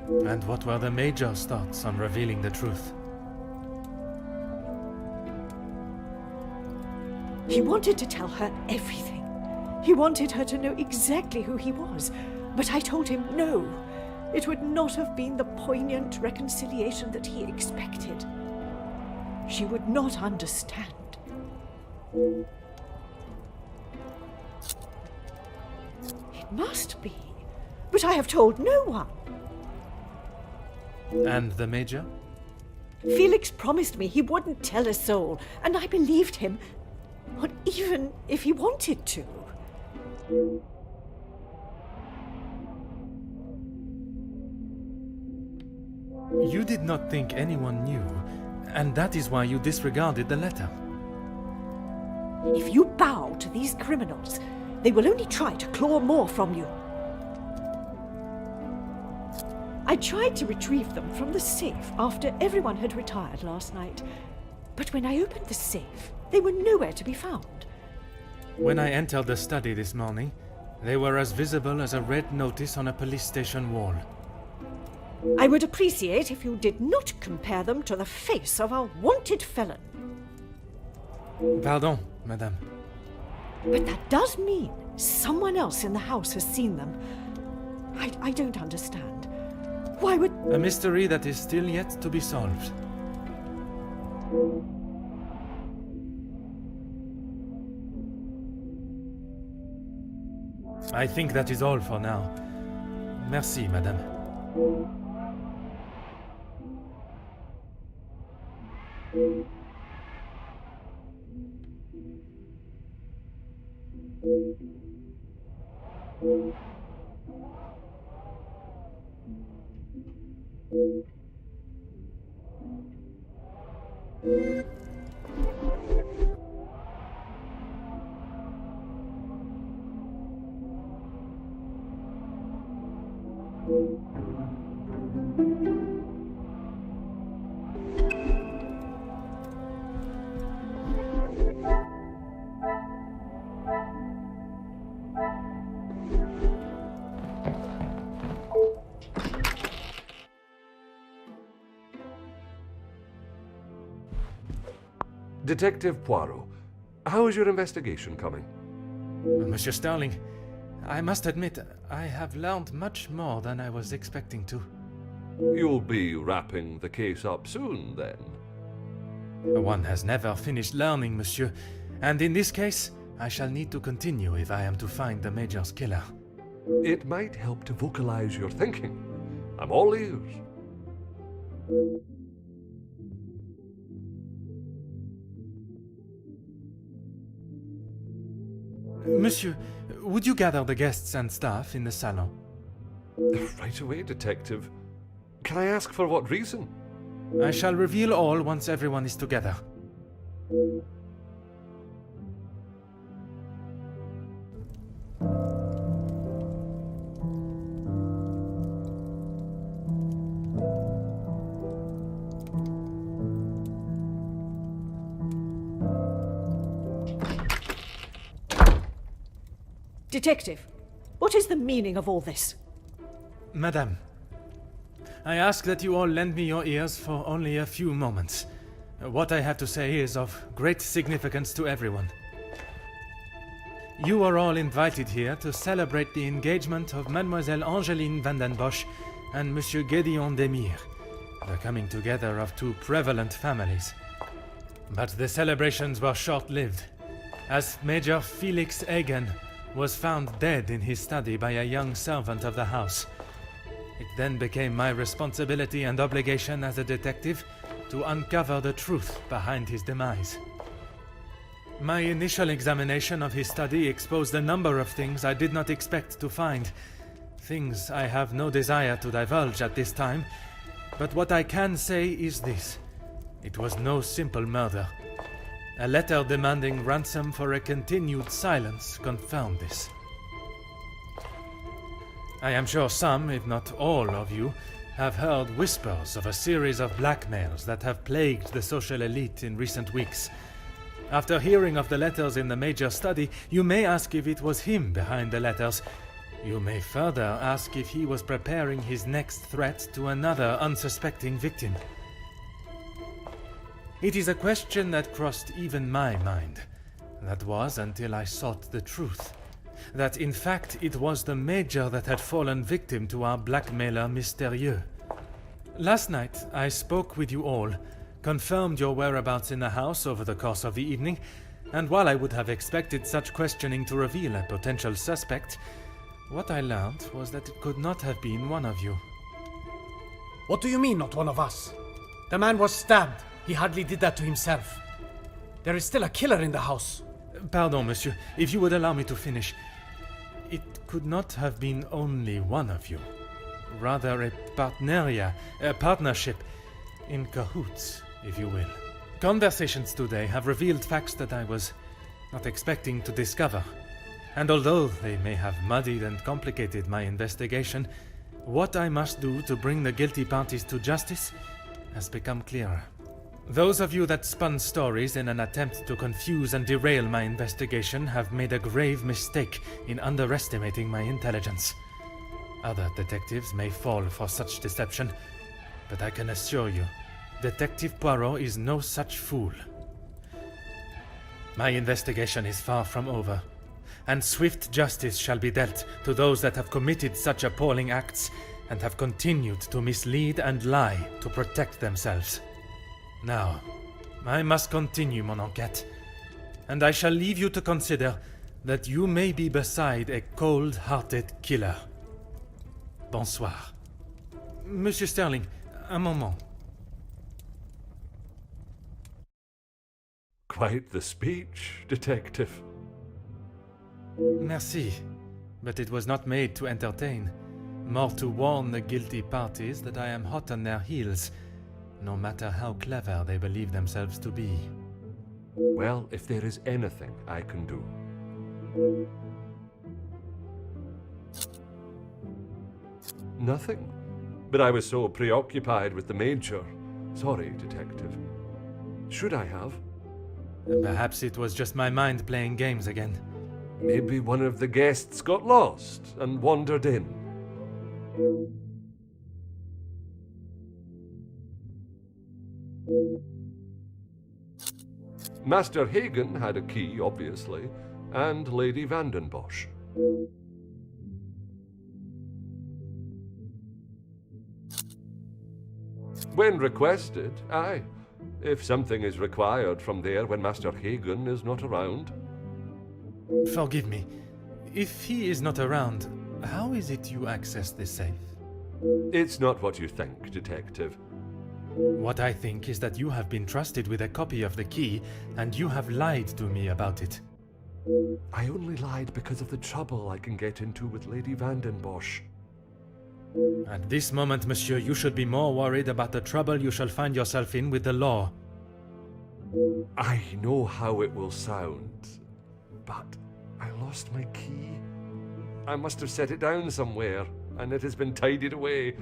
And what were the Major's thoughts on revealing the truth? He wanted to tell her everything. He wanted her to know exactly who he was. But I told him no. It would not have been the poignant reconciliation that he expected. She would not understand. It must be. But I have told no one. And the Major? Felix promised me he wouldn't tell a soul, and I believed him, not even if he wanted to. You did not think anyone knew, and that is why you disregarded the letter. If you bow to these criminals, they will only try to claw more from you. I tried to retrieve them from the safe after everyone had retired last night, but when I opened the safe, they were nowhere to be found. When I entered the study this morning, they were as visible as a red notice on a police station wall. I would appreciate if you did not compare them to the face of a wanted felon. Pardon, madame. But that does mean someone else in the house has seen them. I don't understand. Why would... A mystery that is still yet to be solved. I think that is all for now. Merci, madame. Detective Poirot, how is your investigation coming? Monsieur Sterling, I must admit, I have learned much more than I was expecting to. You'll be wrapping the case up soon, then? One has never finished learning, monsieur, and in this case, I shall need to continue if I am to find the Major's killer. It might help to vocalize your thinking. I'm all ears. Monsieur, would you gather the guests and staff in the salon? Right away, Detective. Can I ask for what reason? I shall reveal all once everyone is together. Detective, what is the meaning of all this? Madame, I ask that you all lend me your ears for only a few moments. What I have to say is of great significance to everyone. You are all invited here to celebrate the engagement of Mademoiselle Angeline van den Bosch and Monsieur Gédéon Demire, the coming together of two prevalent families. But the celebrations were short-lived, as Major Felix Hagen was found dead in his study by a young servant of the house. It then became my responsibility and obligation as a detective to uncover the truth behind his demise. My initial examination of his study exposed a number of things I did not expect to find. Things I have no desire to divulge at this time, but what I can say is this. It was no simple murder. A letter demanding ransom for a continued silence confirmed this. I am sure some, if not all of you, have heard whispers of a series of blackmails that have plagued the social elite in recent weeks. After hearing of the letters in the Major's study, you may ask if it was him behind the letters. You may further ask if he was preparing his next threat to another unsuspecting victim. It is a question that crossed even my mind. That was until I sought the truth. That in fact it was the Major that had fallen victim to our blackmailer Mystérieux. Last night I spoke with you all, confirmed your whereabouts in the house over the course of the evening, and while I would have expected such questioning to reveal a potential suspect, what I learned was that it could not have been one of you. What do you mean, not one of us? The man was stabbed. He hardly did that to himself. There is still a killer in the house. Pardon, monsieur, if you would allow me to finish. It could not have been only one of you. Rather a partnership, in cahoots, if you will. Conversations today have revealed facts that I was not expecting to discover. And although they may have muddied and complicated my investigation, what I must do to bring the guilty parties to justice has become clearer. Those of you that spun stories in an attempt to confuse and derail my investigation have made a grave mistake in underestimating my intelligence. Other detectives may fall for such deception, but I can assure you, Detective Poirot is no such fool. My investigation is far from over, and swift justice shall be dealt to those that have committed such appalling acts and have continued to mislead and lie to protect themselves. Now, I must continue mon enquête, and I shall leave you to consider that you may be beside a cold-hearted killer. Bonsoir. Monsieur Sterling, un moment. Quite the speech, Detective. Merci, but it was not made to entertain, more to warn the guilty parties that I am hot on their heels, no matter how clever they believe themselves to be. Well, if there is anything I can do. Nothing. But I was so preoccupied with the Major. Sorry, Detective. Should I have? Perhaps it was just my mind playing games again. Maybe one of the guests got lost and wandered in. Master Hagen had a key, obviously, and Lady Vandenbosch. When requested, aye. If something is required from there when Master Hagen is not around. Forgive me. If he is not around, how is it you access the safe? It's not what you think, Detective. What I think is that you have been trusted with a copy of the key, and you have lied to me about it. I only lied because of the trouble I can get into with Lady Vandenbosch. At this moment, monsieur, you should be more worried about the trouble you shall find yourself in with the law. I know how it will sound, but I lost my key. I must have set it down somewhere, and it has been tidied away.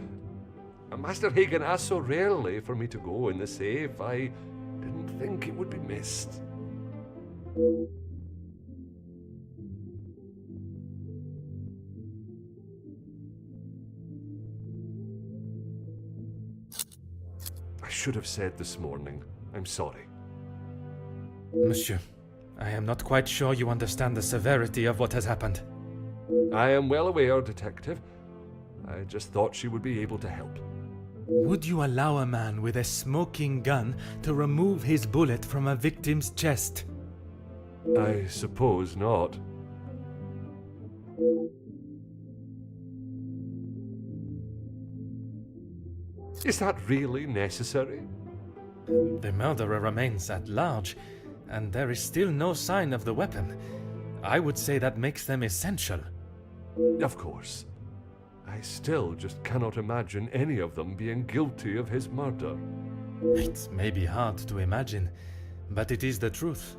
Master Hagen asked so rarely for me to go in the safe, I didn't think it would be missed. I should have said this morning. I'm sorry. Monsieur, I am not quite sure you understand the severity of what has happened. I am well aware, Detective. I just thought she would be able to help. Would you allow a man with a smoking gun to remove his bullet from a victim's chest? I suppose not. Is that really necessary? The murderer remains at large, and there is still no sign of the weapon. I would say that makes them essential. Of course. I still just cannot imagine any of them being guilty of his murder. It may be hard to imagine, but it is the truth.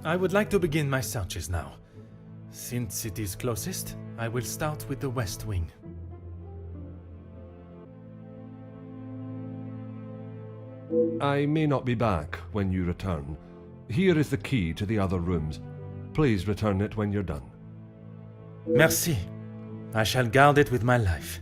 I would like to begin my searches now. Since it is closest, I will start with the west wing. I may not be back when you return. Here is the key to the other rooms. Please return it when you're done. Merci. I shall guard it with my life.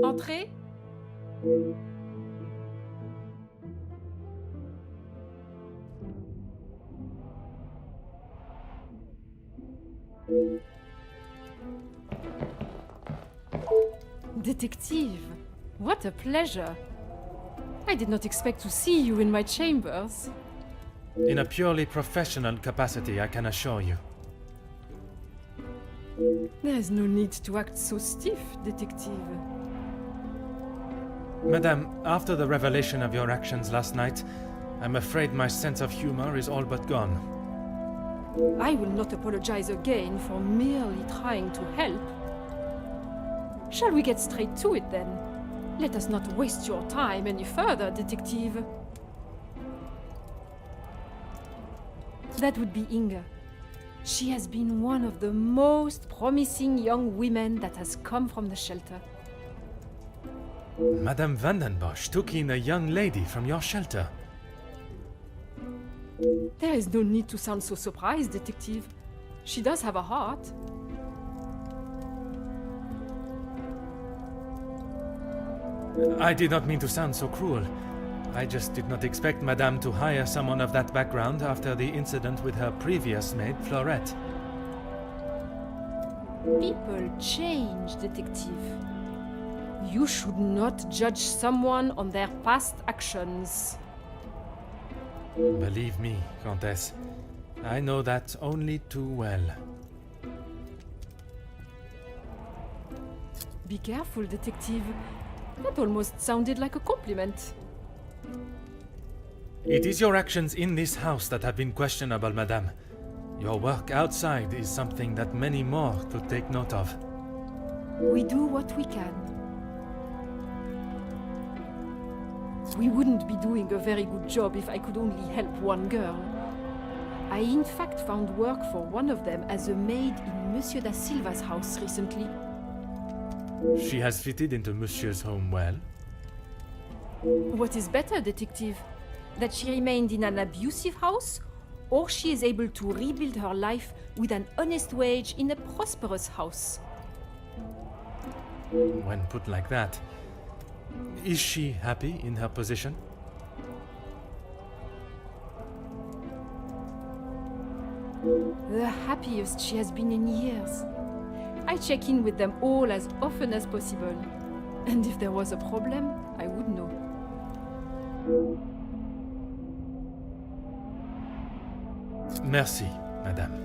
Entrez. Detective, what a pleasure. I did not expect to see you in my chambers. In a purely professional capacity, I can assure you. There is no need to act so stiff, Detective. Madame, after the revelation of your actions last night, I'm afraid my sense of humor is all but gone. I will not apologize again for merely trying to help. Shall we get straight to it then? Let us not waste your time any further, Detective. That would be Inga. She has been one of the most promising young women that has come from the shelter. Madame Vandenbosch took in a young lady from your shelter. There is no need to sound so surprised, Detective. She does have a heart. I did not mean to sound so cruel. I just did not expect Madame to hire someone of that background after the incident with her previous maid, Florette. People change, Detective. You should not judge someone on their past actions. Believe me, Countess, I know that only too well. Be careful, Detective. That almost sounded like a compliment. It is your actions in this house that have been questionable, Madame. Your work outside is something that many more could take note of. We do what we can. We wouldn't be doing a very good job if I could only help one girl. I in fact found work for one of them as a maid in Monsieur da Silva's house recently. She has fitted into Monsieur's home well. What is better, Detective? That she remained in an abusive house, or she is able to rebuild her life with an honest wage in a prosperous house? When put like that, is she happy in her position? The happiest she has been in years. I check in with them all as often as possible. And if there was a problem, I would know. Merci, Madame.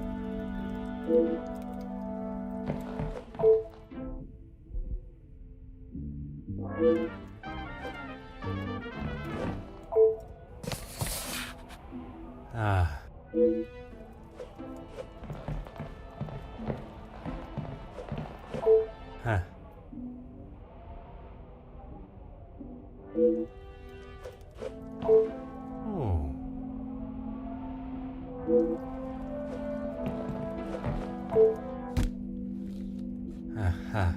Ah. Huh. Oh. Aha.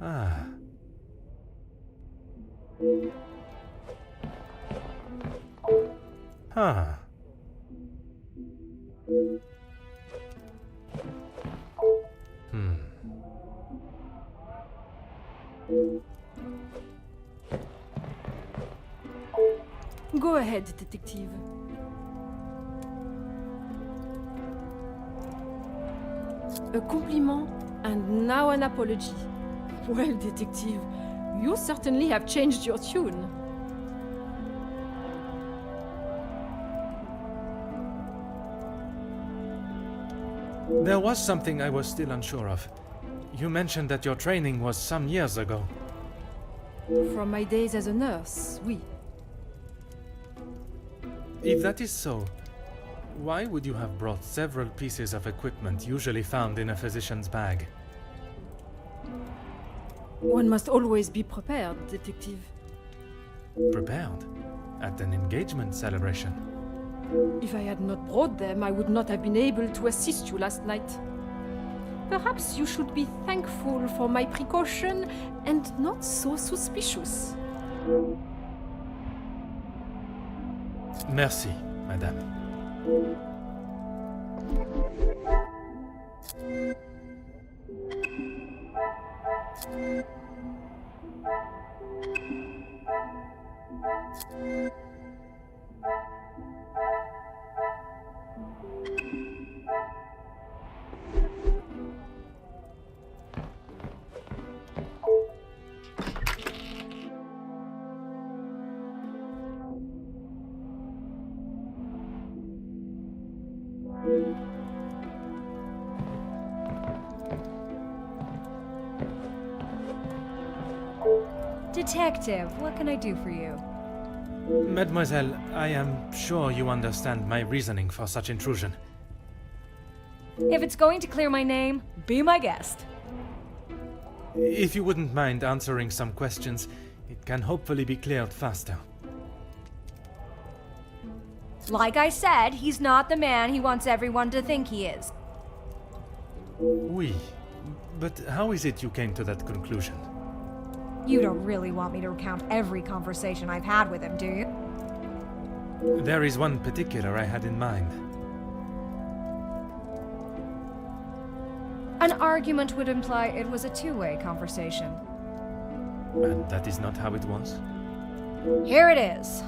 Ah. Huh. Go ahead, Detective. A compliment and now an apology. Well, Detective, you certainly have changed your tune. There was something I was still unsure of. You mentioned that your training was some years ago. From my days as a nurse, oui. If that is so, why would you have brought several pieces of equipment usually found in a physician's bag? One must always be prepared, Detective. Prepared? At an engagement celebration? If I had not brought them, I would not have been able to assist you last night. Perhaps you should be thankful for my precaution and not so suspicious. Merci, Madame. Detective, what can I do for you? Mademoiselle, I am sure you understand my reasoning for such intrusion. If it's going to clear my name, be my guest. If you wouldn't mind answering some questions, it can hopefully be cleared faster. Like I said, he's not the man he wants everyone to think he is. Oui, but how is it you came to that conclusion? You don't really want me to recount every conversation I've had with him, do you? There is one particular I had in mind. An argument would imply it was a two-way conversation. And that is not how it was? Here it is.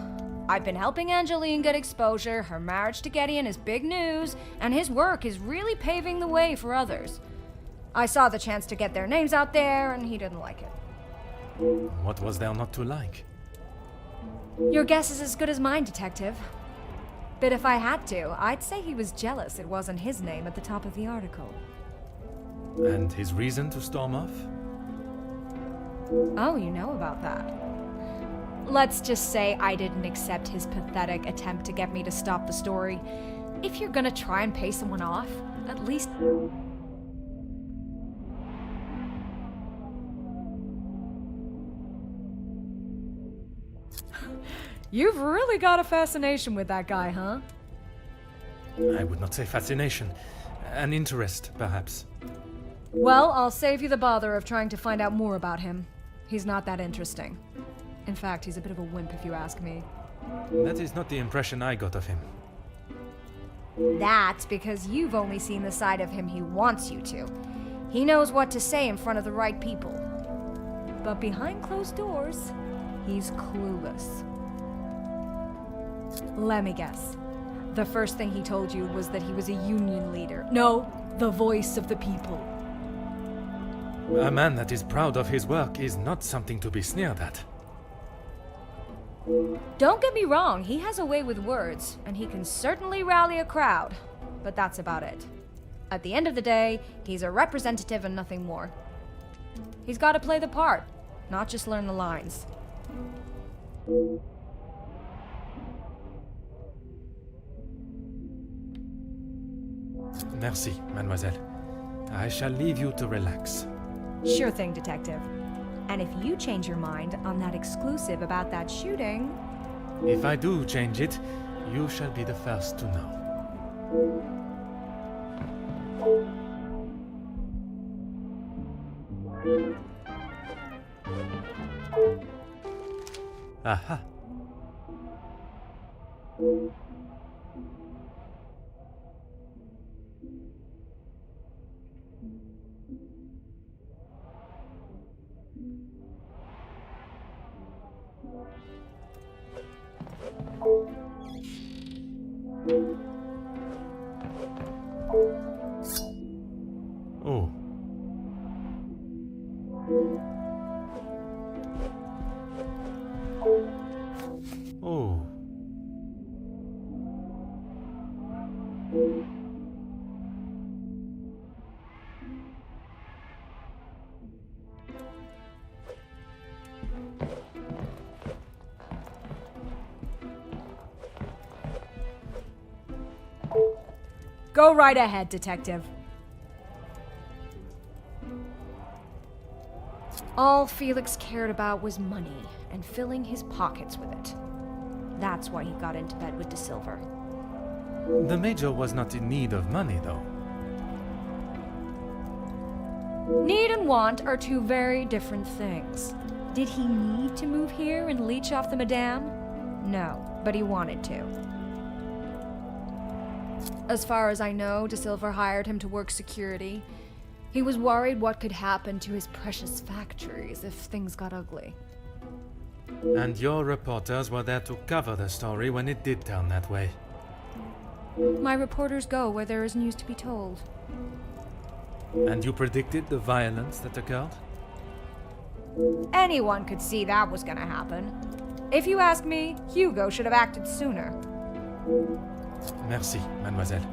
I've been helping Angeline get exposure, her marriage to Gideon is big news, and his work is really paving the way for others. I saw the chance to get their names out there, and he didn't like it. What was there not to like? Your guess is as good as mine, Detective. But if I had to, I'd say he was jealous it wasn't his name at the top of the article. And his reason to storm off? Oh, you know about that. Let's just say I didn't accept his pathetic attempt to get me to stop the story. If you're gonna try and pay someone off, at least... You've really got a fascination with that guy, huh? I would not say fascination. An interest, perhaps. Well, I'll save you the bother of trying to find out more about him. He's not that interesting. In fact, he's a bit of a wimp if you ask me. That is not the impression I got of him. That's because you've only seen the side of him he wants you to. He knows what to say in front of the right people. But behind closed doors, he's clueless. Let me guess. The first thing he told you was that he was a union leader. No, the voice of the people. A man that is proud of his work is not something to be sneered at. Don't get me wrong, he has a way with words, and he can certainly rally a crowd. But that's about it. At the end of the day, he's a representative and nothing more. He's got to play the part, not just learn the lines. Merci, mademoiselle. I shall leave you to relax. Sure thing, Detective. And if you change your mind on that exclusive about that shooting... If I do change it, you shall be the first to know. Aha. Oh. Oh. Go right ahead, Detective. All Felix cared about was money and filling his pockets with it. That's why he got into bed with De Silver. The Major was not in need of money, though. Need and want are two very different things. Did he need to move here and leech off the Madame? No, but he wanted to. As far as I know, De Silver hired him to work security. He was worried what could happen to his precious factories if things got ugly. And your reporters were there to cover the story when it did turn that way. My reporters go where there is news to be told. And you predicted the violence that occurred? Anyone could see that was gonna happen. If you ask me, Hugo should have acted sooner. Merci, mademoiselle.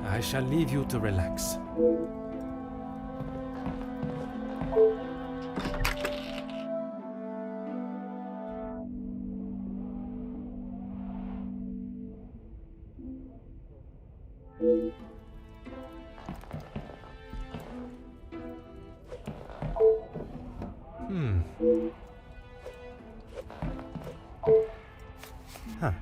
I shall leave you to relax. Huh.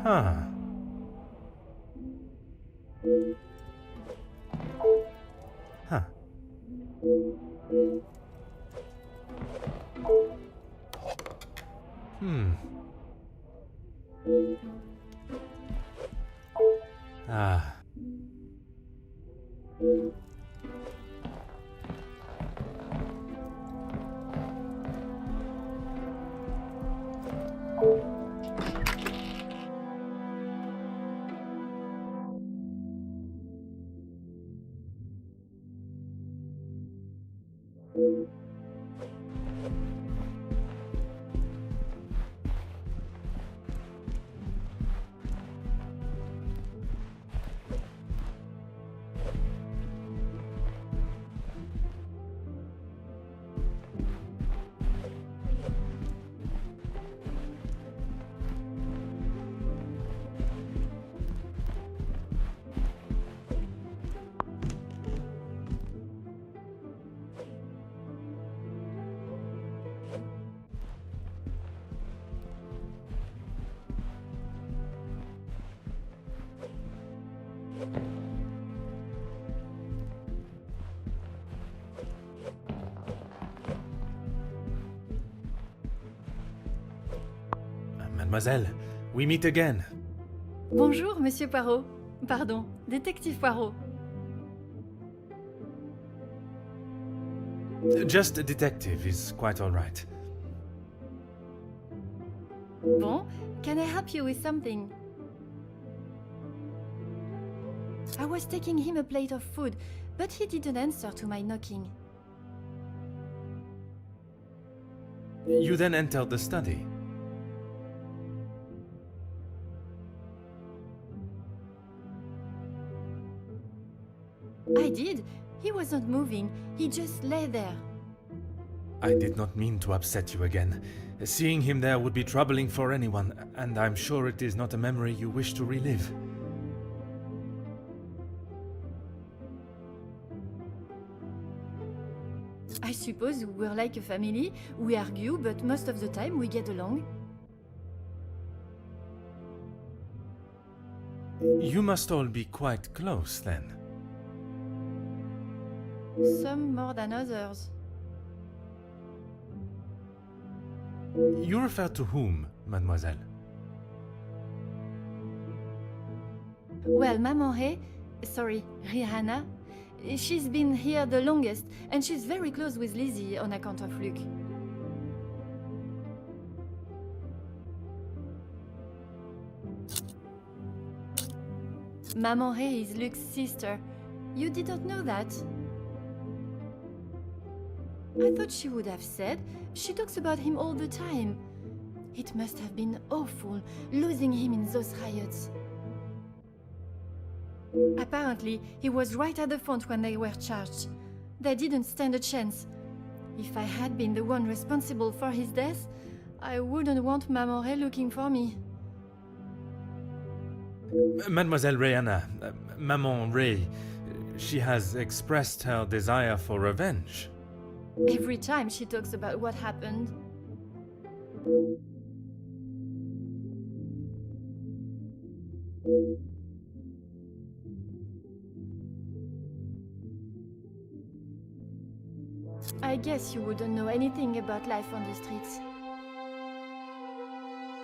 Huh. Huh. Ah. Mademoiselle, we meet again. Bonjour, Monsieur Poirot. Pardon, Détective Poirot. Just a detective is quite all right. Bon, can I help you with something? I was taking him a plate of food, but he didn't answer to my knocking. You then entered the study. I did. He wasn't moving. He just lay there. I did not mean to upset you again. Seeing him there would be troubling for anyone, and I'm sure it is not a memory you wish to relive. I suppose we're like a family. We argue, but most of the time we get along. You must all be quite close, then. Some more than others. You refer to whom, mademoiselle? Well, Maman Rihanna, she's been here the longest, and she's very close with Lizzie on account of Luke. Maman is Luke's sister. You didn't know that? I thought she would have said. She talks about him all the time. It must have been awful, losing him in those riots. Apparently, he was right at the front when they were charged. They didn't stand a chance. If I had been the one responsible for his death, I wouldn't want Maman looking for me. Mademoiselle Rihanna, Maman Ray, she has expressed her desire for revenge. Every time she talks about what happened. I guess you wouldn't know anything about life on the streets.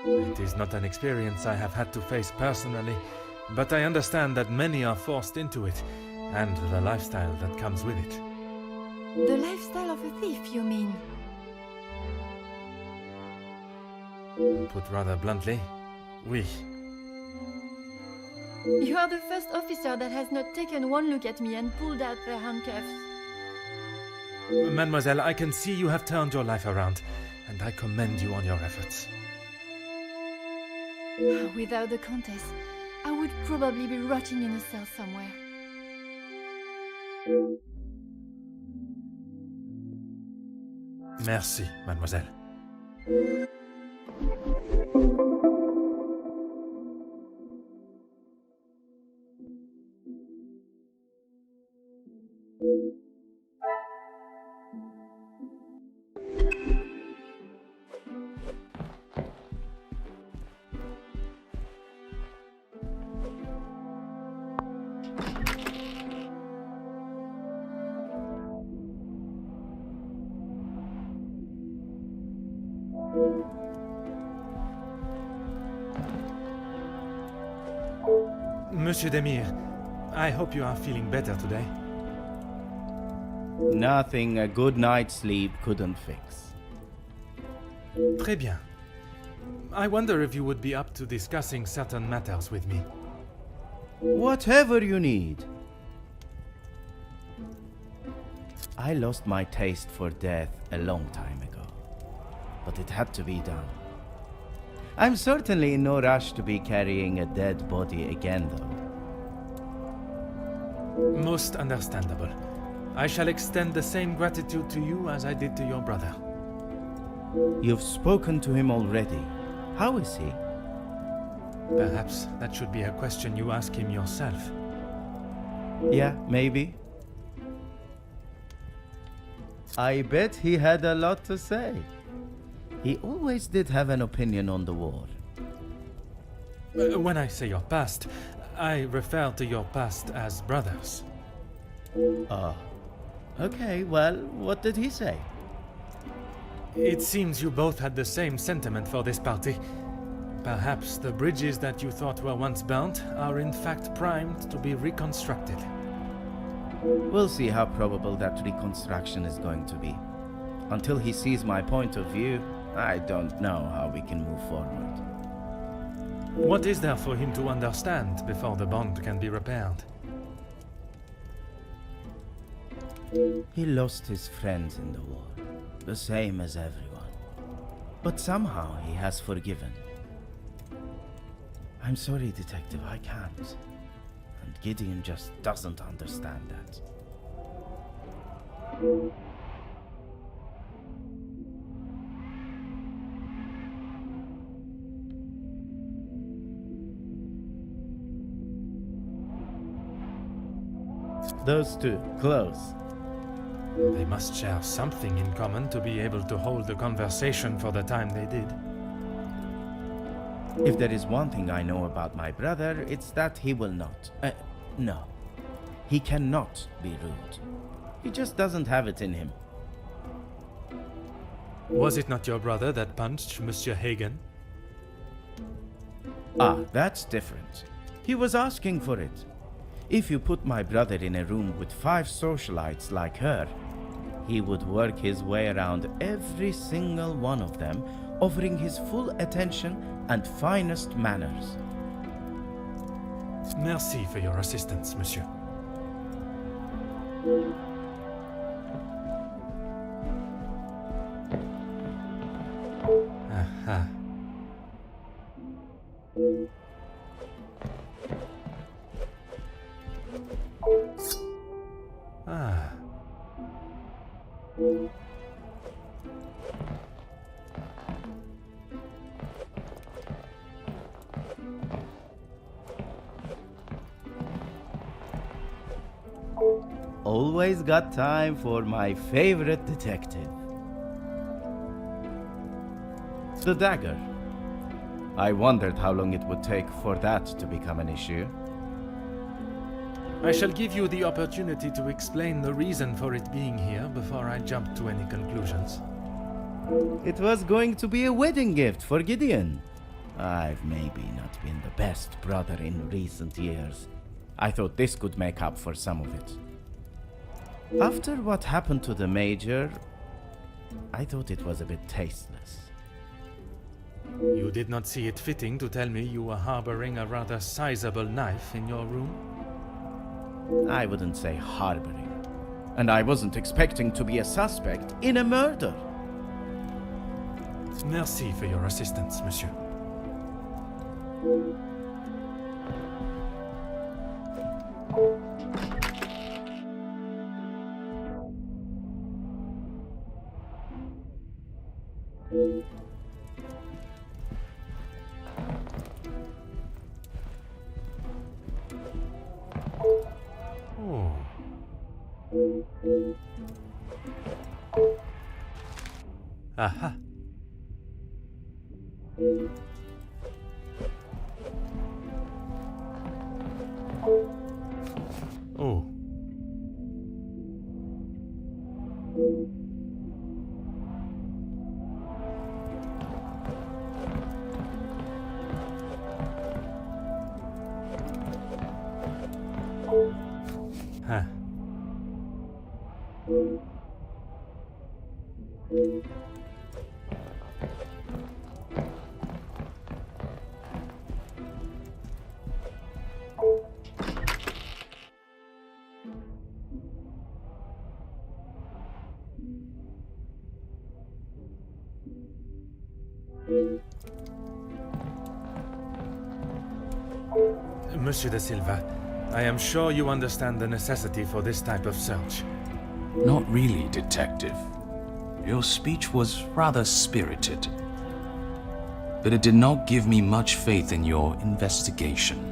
It is not an experience I have had to face personally, but I understand that many are forced into it, and the lifestyle that comes with it. The lifestyle of a thief, you mean? Put rather bluntly, oui. You are the first officer that has not taken one look at me and pulled out their handcuffs. Mademoiselle, I can see you have turned your life around, and I commend you on your efforts. Without the contest, I would probably be rotting in a cell somewhere. Merci, mademoiselle. Monsieur Demir, I hope you are feeling better today. Nothing a good night's sleep couldn't fix. Très bien. I wonder if you would be up to discussing certain matters with me. Whatever you need. I lost my taste for death a long time ago, but it had to be done. I'm certainly in no rush to be carrying a dead body again, though. Most understandable. I shall extend the same gratitude to you as I did to your brother. You've spoken to him already. How is he? Perhaps that should be a question you ask him yourself. Yeah, maybe. I bet he had a lot to say. He always did have an opinion on the war. When I say your past, I refer to your past as brothers. Ah. Okay, well, what did he say? It seems you both had the same sentiment for this party. Perhaps the bridges that you thought were once burnt are in fact primed to be reconstructed. We'll see how probable that reconstruction is going to be. Until he sees my point of view, I don't know how we can move forward. What is there for him to understand before the bond can be repaired? He lost his friends in the war, the same as everyone. But somehow he has forgiven. I'm sorry, Detective, I can't. And Gideon just doesn't understand that. Those two, close. They must share something in common to be able to hold the conversation for the time they did. If there is one thing I know about my brother, it's that he will not. No. He cannot be rude. He just doesn't have it in him. Was it not your brother that punched Monsieur Hagen? Ah, that's different. He was asking for it. If you put my brother in a room with 5 socialites like her, he would work his way around every single one of them, offering his full attention and finest manners. Merci for your assistance, monsieur. Aha. Ah. Always got time for my favorite detective. The dagger. I wondered how long it would take for that to become an issue. I shall give you the opportunity to explain the reason for it being here before I jump to any conclusions. It was going to be a wedding gift for Gideon. I've maybe not been the best brother in recent years. I thought this could make up for some of it. After what happened to the Major, I thought it was a bit tasteless. You did not see it fitting to tell me you were harboring a rather sizable knife in your room? I wouldn't say harboring. And I wasn't expecting to be a suspect in a murder. Merci for your assistance, monsieur. Oh. Aha. Oh. Monsieur de Silva, I am sure you understand the necessity for this type of search. Not really, Detective. Your speech was rather spirited. But it did not give me much faith in your investigation.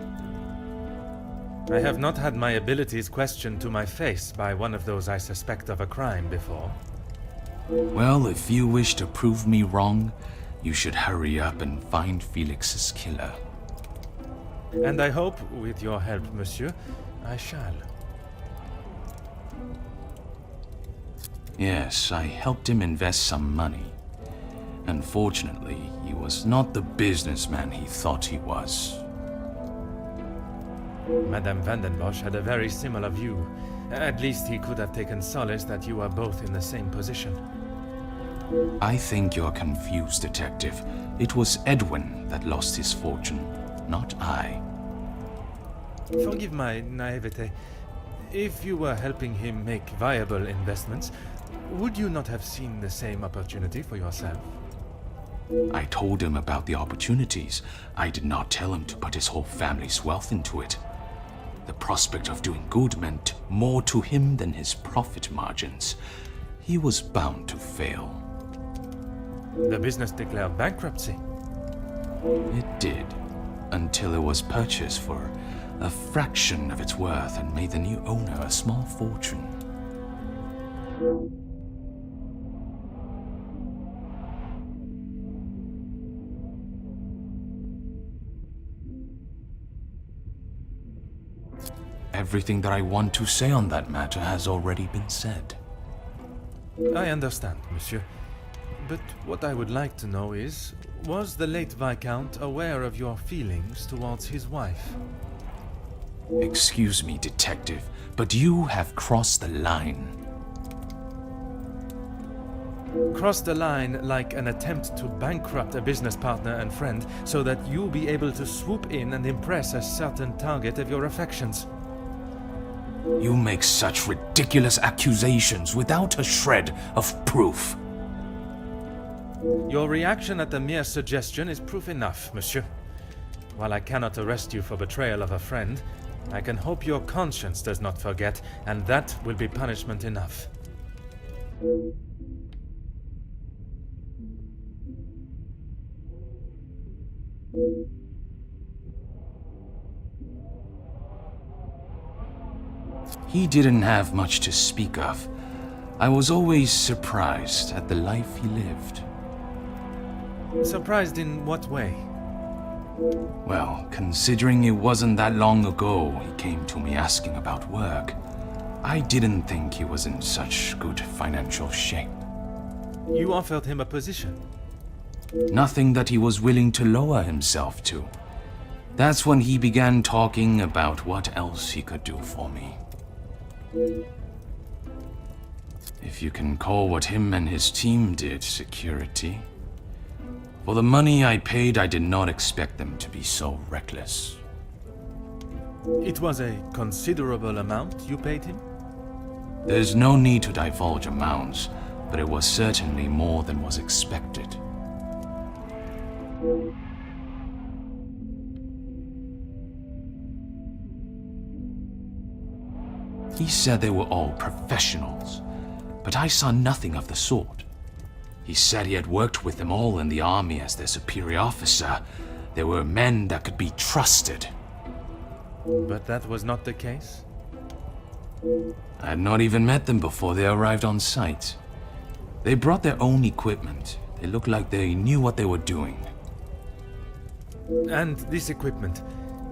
I have not had my abilities questioned to my face by one of those I suspect of a crime before. Well, if you wish to prove me wrong, you should hurry up and find Felix's killer. And I hope, with your help, monsieur, I shall. Yes, I helped him invest some money. Unfortunately, he was not the businessman he thought he was. Madame Vandenbosch had a very similar view. At least he could have taken solace that you are both in the same position. I think you're confused, Detective. It was Edwin that lost his fortune, not I. Forgive my naivete. If you were helping him make viable investments, would you not have seen the same opportunity for yourself? I told him about the opportunities. I did not tell him to put his whole family's wealth into it. The prospect of doing good meant more to him than his profit margins. He was bound to fail. The business declared bankruptcy. It did, until it was purchased for a fraction of its worth and made the new owner a small fortune. Everything that I want to say on that matter has already been said. I understand, monsieur. But what I would like to know is, was the late Viscount aware of your feelings towards his wife? Excuse me, Detective, but you have crossed the line. Crossed the line like an attempt to bankrupt a business partner and friend so that you'll be able to swoop in and impress a certain target of your affections. You make such ridiculous accusations without a shred of proof. Your reaction at the mere suggestion is proof enough, monsieur. While I cannot arrest you for betrayal of a friend, I can hope your conscience does not forget, and that will be punishment enough. He didn't have much to speak of. I was always surprised at the life he lived. Surprised in what way? Well, considering it wasn't that long ago he came to me asking about work, I didn't think he was in such good financial shape. You offered him a position? Nothing that he was willing to lower himself to. That's when he began talking about what else he could do for me. If you can call what him and his team did security. For the money I paid, I did not expect them to be so reckless. It was a considerable amount you paid him? There's no need to divulge amounts, but it was certainly more than was expected. He said they were all professionals, but I saw nothing of the sort. He said he had worked with them all in the army as their superior officer. They were men that could be trusted. But that was not the case? I had not even met them before they arrived on site. They brought their own equipment. They looked like they knew what they were doing. And this equipment,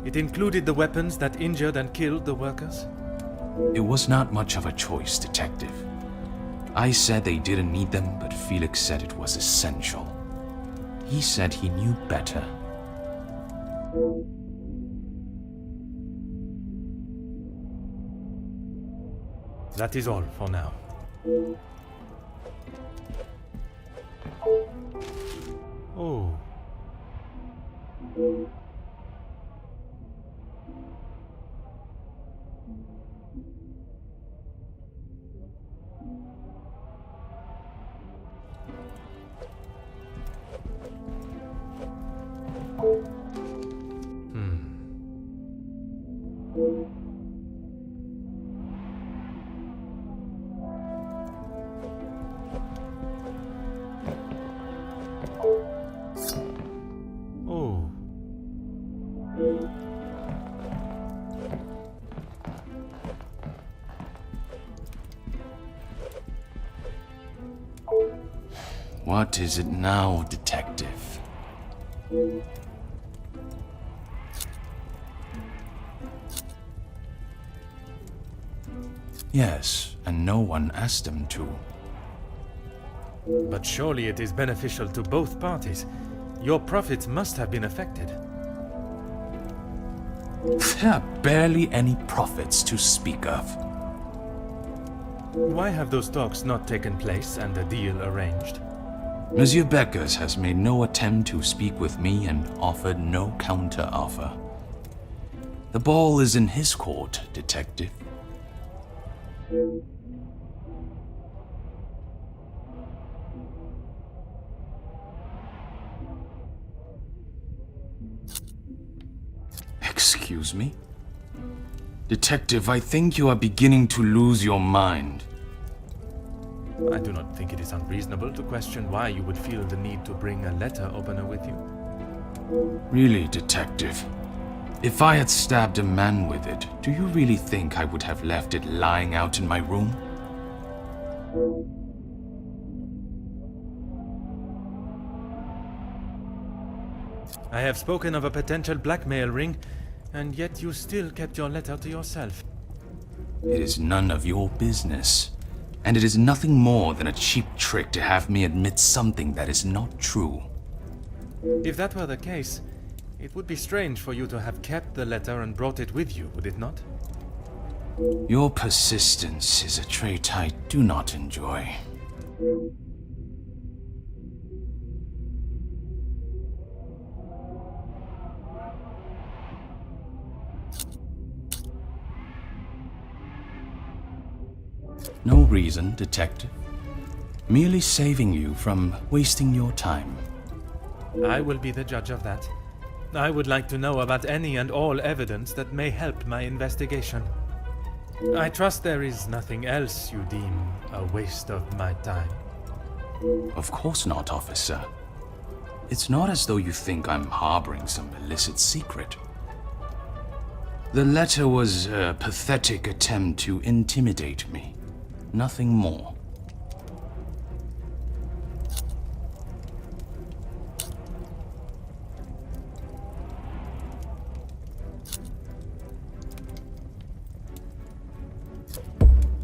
it included the weapons that injured and killed the workers? It was not much of a choice, Detective. I said they didn't need them, but Felix said it was essential. He said he knew better. That is all for now. What is it now, detective? Yes, and no one asked them to. But surely it is beneficial to both parties. Your profits must have been affected. There are barely any profits to speak of. Why have those talks not taken place and a deal arranged? Monsieur Beckers has made no attempt to speak with me and offered no counter-offer. The ball is in his court, detective. Excuse me? Detective, I think you are beginning to lose your mind. I do not think it is unreasonable to question why you would feel the need to bring a letter opener with you. Really, detective? If I had stabbed a man with it, do you really think I would have left it lying out in my room? I have spoken of a potential blackmail ring, and yet you still kept your letter to yourself. It is none of your business. And it is nothing more than a cheap trick to have me admit something that is not true. If that were the case, it would be strange for you to have kept the letter and brought it with you, would it not? Your persistence is a trait I do not enjoy. No reason, detective. Merely saving you from wasting your time. I will be the judge of that. I would like to know about any and all evidence that may help my investigation. I trust there is nothing else you deem a waste of my time. Of course not, officer. It's not as though you think I'm harboring some illicit secret. The letter was a pathetic attempt to intimidate me. Nothing more.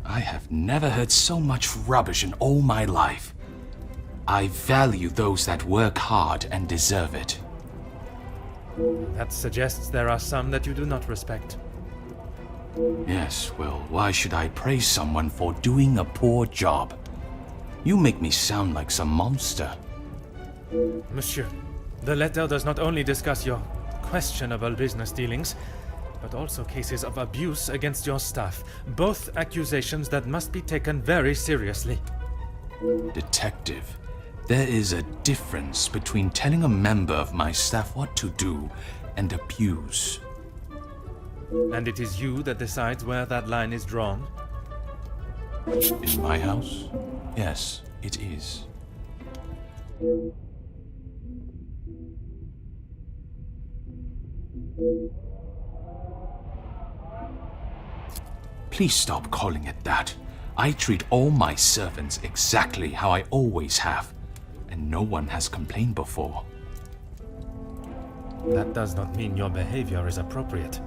I have never heard so much rubbish in all my life. I value those that work hard and deserve it. That suggests there are some that you do not respect. Yes, well, why should I praise someone for doing a poor job? You make me sound like some monster. Monsieur, the letter does not only discuss your questionable business dealings, but also cases of abuse against your staff. Both accusations that must be taken very seriously. Detective, there is a difference between telling a member of my staff what to do and abuse. And it is you that decides where that line is drawn? In my house? Yes, it is. Please stop calling it that. I treat all my servants exactly how I always have, and no one has complained before. That does not mean your behavior is appropriate.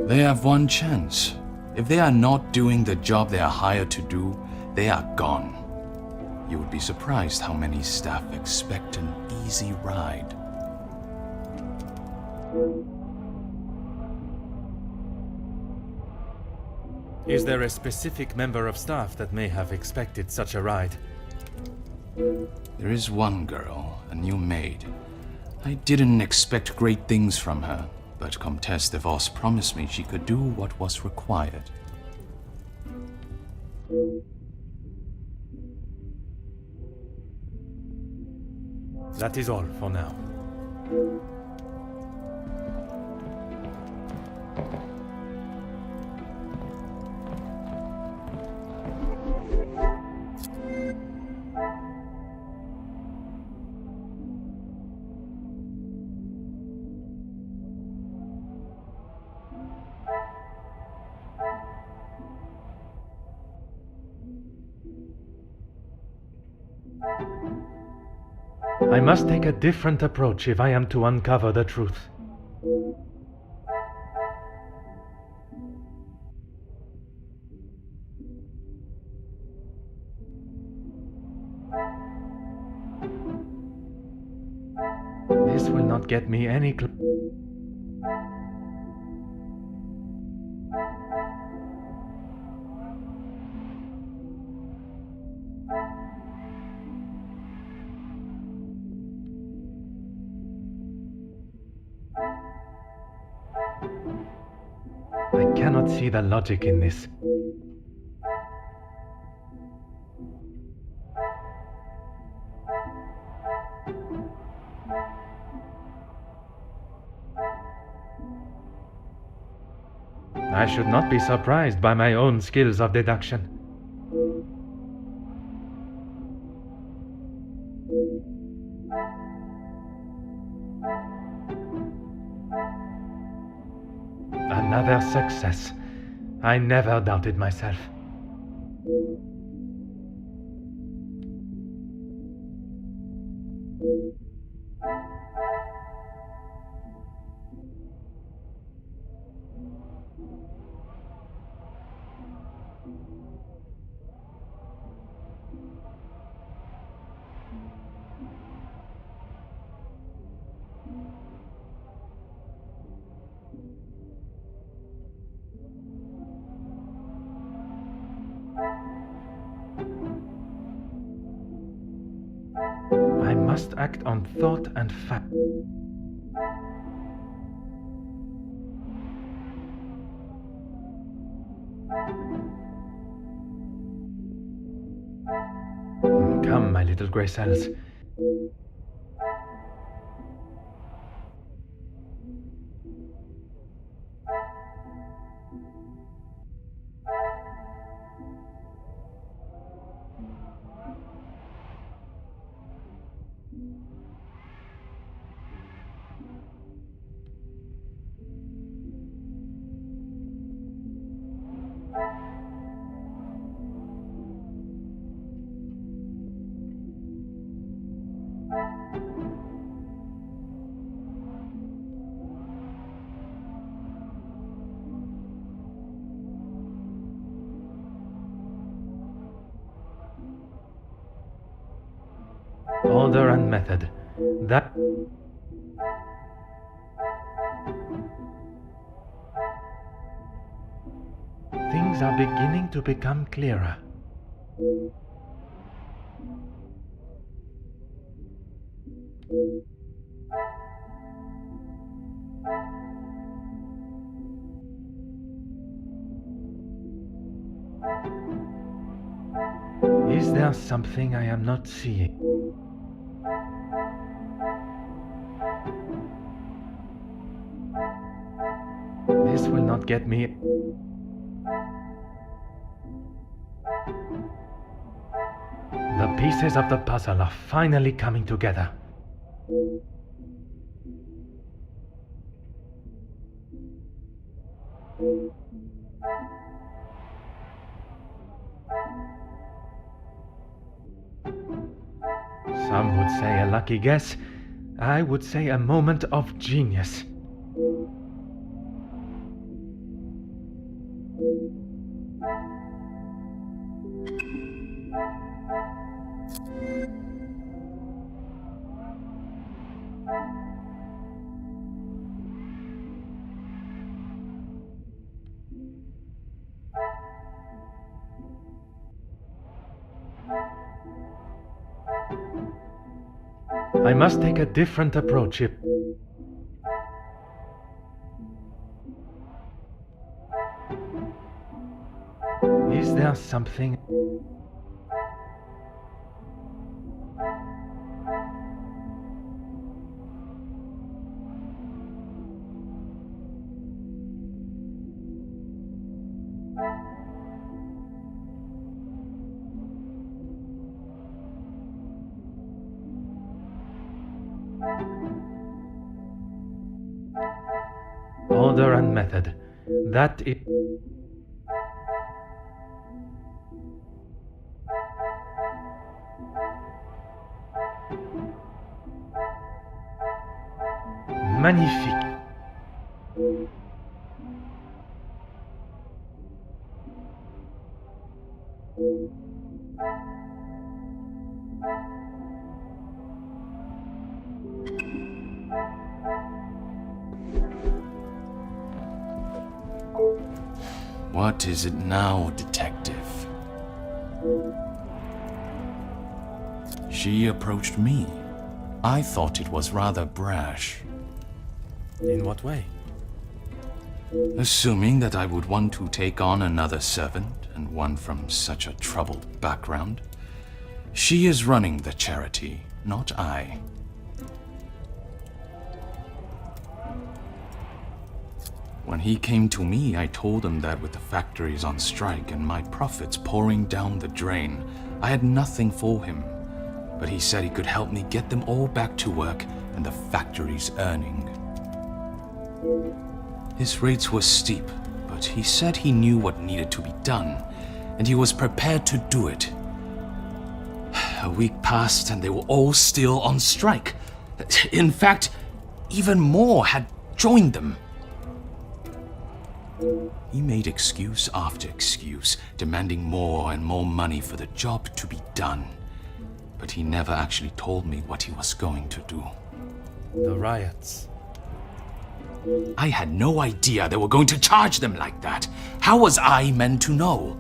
They have one chance. If they are not doing the job they are hired to do, they are gone. You would be surprised how many staff expect an easy ride. Is there a specific member of staff that may have expected such a ride? There is one girl, a new maid. I didn't expect great things from her, but Comtesse de Vos promised me she could do what was required. That is all for now. I must take a different approach if I am to uncover the truth. This will not get me any I cannot see the logic in this. I should not be surprised by my own skills of deduction. Another success. I never doubted myself. I must act on thought and fact. Come, my little grey cells. Order and method. That... Things are beginning to become clearer. Is there something I am not seeing? This will not get me. The pieces of the puzzle are finally coming together. Some would say a lucky guess. I would say a moment of genius. I must take a different approach if... Is there something... Order and method. That it... Magnifique. What is it now, detective? She approached me. I thought it was rather brash. In what way? Assuming that I would want to take on another servant, and one from such a troubled background. She is running the charity, not I. When he came to me, I told him that with the factories on strike and my profits pouring down the drain, I had nothing for him. But he said he could help me get them all back to work and the factories earning. His rates were steep, but he said he knew what needed to be done, and he was prepared to do it. A week passed and they were all still on strike. In fact, even more had joined them. He made excuse after excuse, demanding more and more money for the job to be done. But he never actually told me what he was going to do. The riots. I had no idea they were going to charge them like that. How was I meant to know?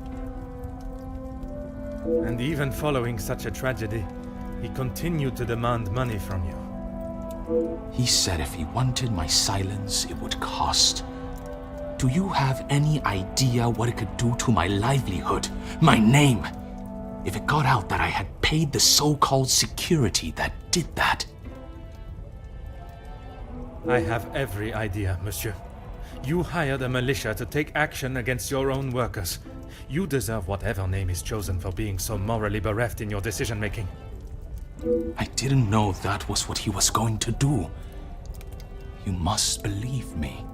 And even following such a tragedy, he continued to demand money from you. He said if he wanted my silence, it would cost. Do you have any idea what it could do to my livelihood, my name? If it got out that I had paid the so-called security that did that. I have every idea, monsieur. You hired a militia to take action against your own workers. You deserve whatever name is chosen for being so morally bereft in your decision-making. I didn't know that was what he was going to do. You must believe me.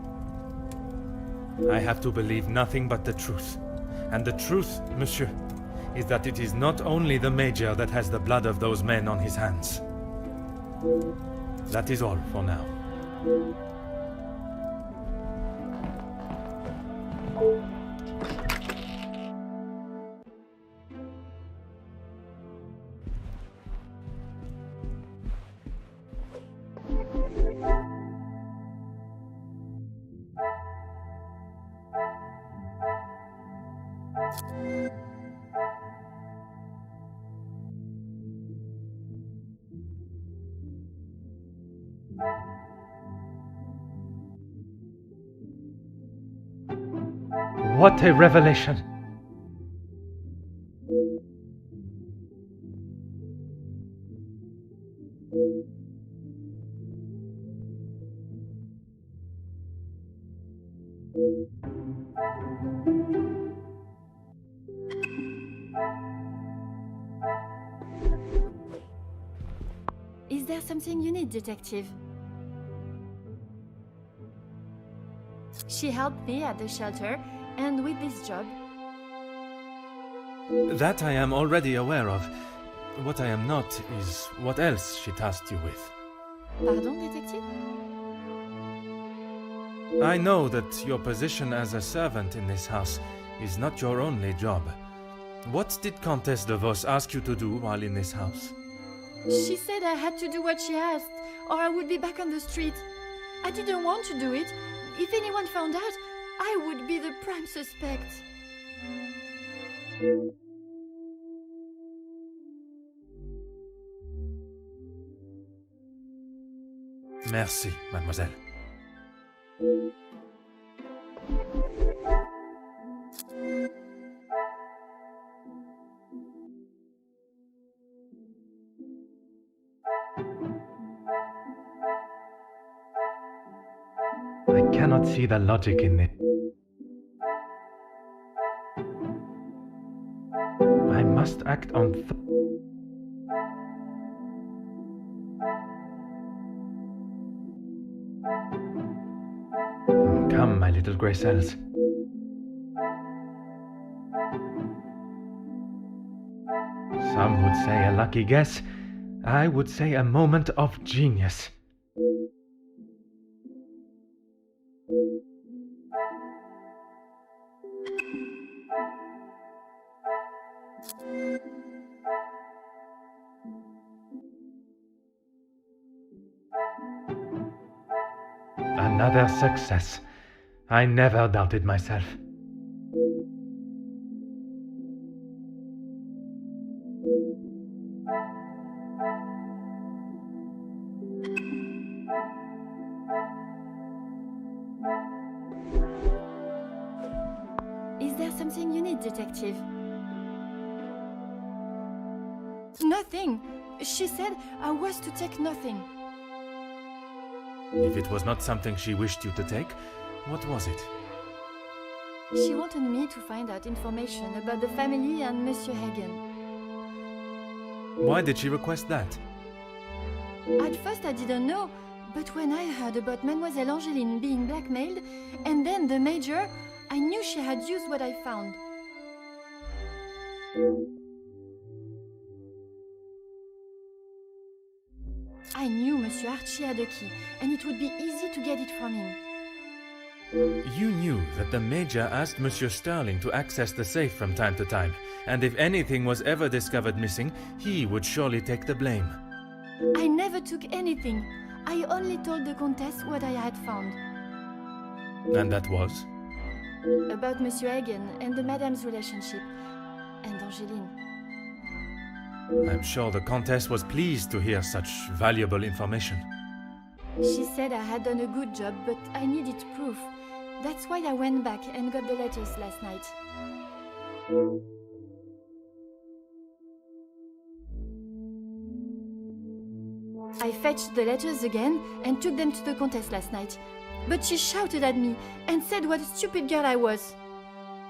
I have to believe nothing but the truth. And the truth, monsieur, is that it is not only the Major that has the blood of those men on his hands. That is all for now. What a revelation! Is there something you need, detective? She helped me at the shelter and with this job. That I am already aware of. What I am not is what else she tasked you with. Pardon, detective? I know that your position as a servant in this house is not your only job. What did Countess de Vos ask you to do while in this house? She said I had to do what she asked, or I would be back on the street. I didn't want to do it. If anyone found out, I would be the prime suspect. Merci, mademoiselle. I cannot see the logic in it. I must act on Come, my little grey cells. Some would say a lucky guess. I would say a moment of genius. Another success. I never doubted myself. Is there something you need, Detective? Nothing. She said I was to take nothing. If it was not something she wished you to take, what was it? She wanted me to find out information about the family and Monsieur Hagen. Why did she request that? At first I didn't know, but when I heard about Mademoiselle Angeline being blackmailed, and then the Major, I knew she had used what I found. I knew Monsieur Archie had a key, and it would be easy to get it from him. You knew that the Major asked Monsieur Sterling to access the safe from time to time, and if anything was ever discovered missing, he would surely take the blame. I never took anything. I only told the Countess what I had found. And that was? About Monsieur Hagen and the Madame's relationship, and Angeline. I'm sure the Countess was pleased to hear such valuable information. She said I had done a good job, but I needed proof. That's why I went back and got the letters last night. I fetched the letters again and took them to the Countess last night. But she shouted at me and said what a stupid girl I was.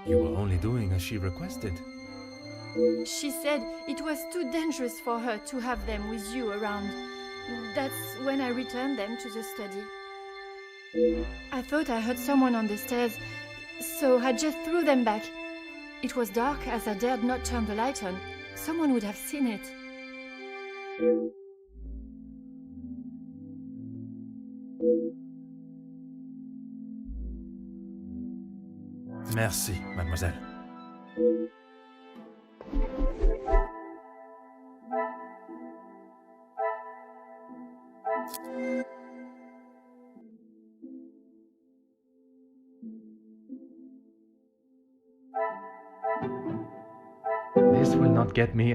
You were only doing as she requested. She said it was too dangerous for her to have them with you around. That's when I returned them to the study. I thought I heard someone on the stairs, so I just threw them back. It was dark as I dared not turn the light on. Someone would have seen it. Merci, mademoiselle. This will not get me.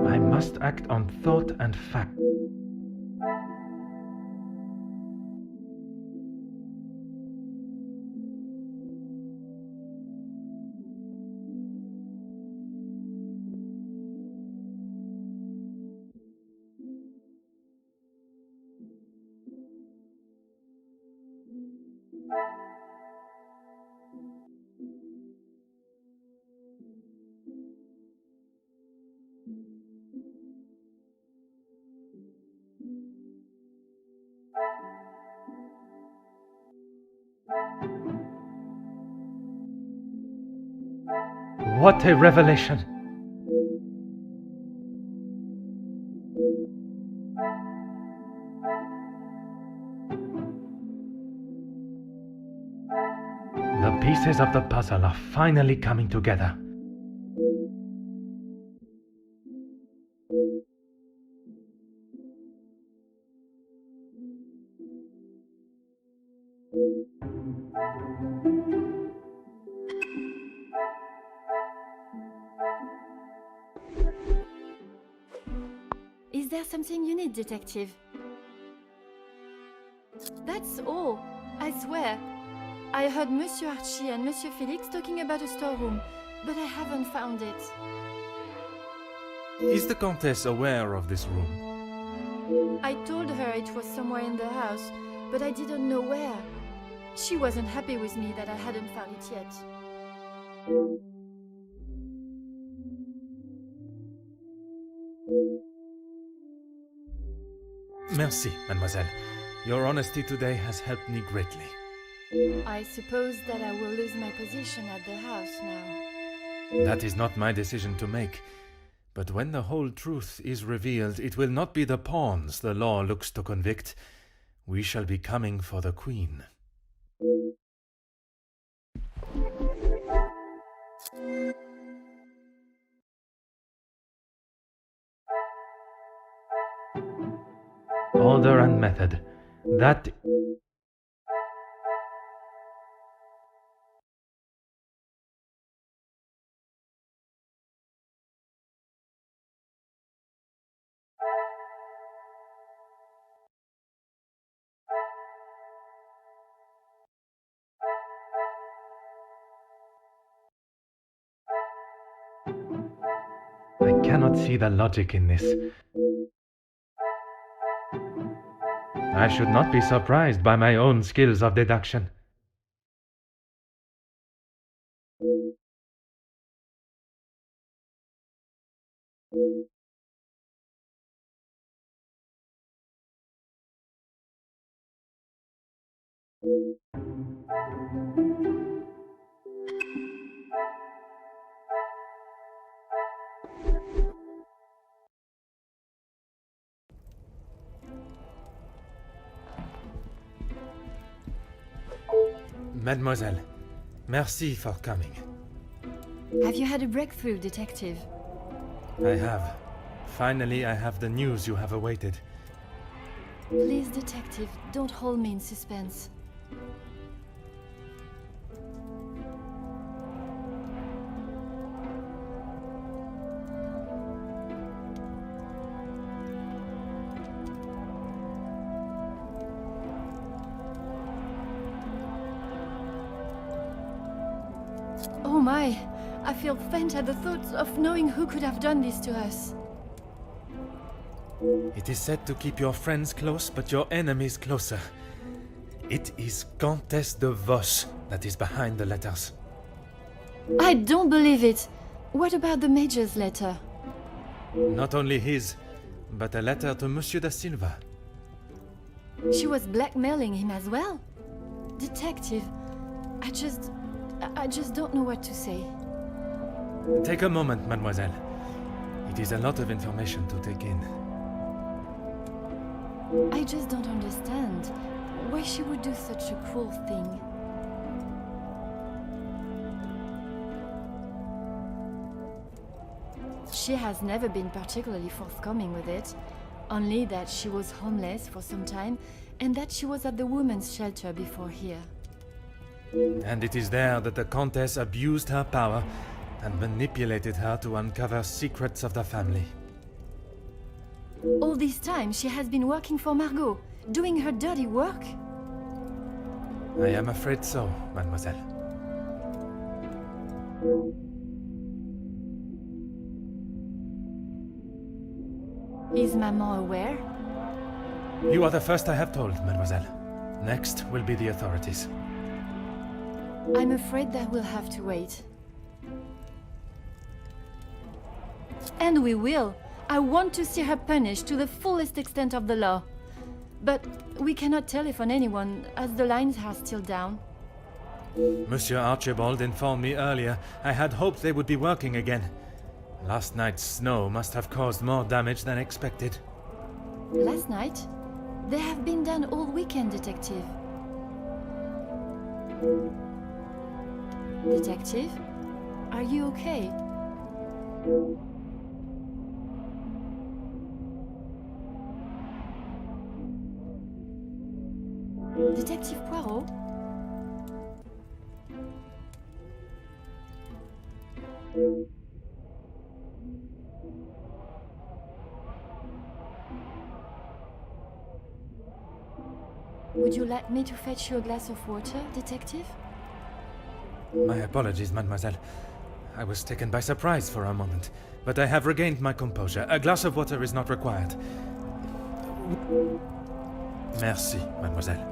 I must act on thought and fact. What a revelation! The pieces of the puzzle are finally coming together. Is there something you need, Detective? That's all, I swear. I heard Monsieur Archie and Monsieur Felix talking about a storeroom, but I haven't found it. Is the Countess aware of this room? I told her it was somewhere in the house, but I didn't know where. She wasn't happy with me that I hadn't found it yet. Merci, mademoiselle. Your honesty today has helped me greatly. I suppose that I will lose my position at the house now. That is not my decision to make. But when the whole truth is revealed, it will not be the pawns the law looks to convict. We shall be coming for the Queen. order and method. That... I cannot see the logic in this. I should not be surprised by my own skills of deduction. Mademoiselle, merci for coming. Have you had a breakthrough, Detective? I have. Finally, I have the news you have awaited. Please, Detective, don't hold me in suspense. Oh my! I feel faint at the thought of knowing who could have done this to us. It is said to keep your friends close, but your enemies closer. It is Countess de Vos that is behind the letters. I don't believe it! What about the Major's letter? Not only his, but a letter to Monsieur da Silva. She was blackmailing him as well? Detective, I just don't know what to say. Take a moment, mademoiselle. It is a lot of information to take in. I just don't understand why she would do such a cruel thing. She has never been particularly forthcoming with it, only that she was homeless for some time and that she was at the women's shelter before here. And it is there that the Countess abused her power and manipulated her to uncover secrets of the family. All this time she has been working for Margot, doing her dirty work? I am afraid so, mademoiselle. Is Maman aware? You are the first I have told, mademoiselle. Next will be the authorities. I'm afraid that we'll have to wait. And we will. I want to see her punished to the fullest extent of the law. But we cannot telephone anyone, as the lines are still down. Monsieur Archibald informed me earlier. I had hoped they would be working again. Last night's snow must have caused more damage than expected. Last night? They have been done all weekend, Detective. Detective? Are you okay? Detective Poirot? Would you like me to fetch you a glass of water, Detective? My apologies, mademoiselle. I was taken by surprise for a moment, but I have regained my composure. A glass of water is not required. Merci, mademoiselle.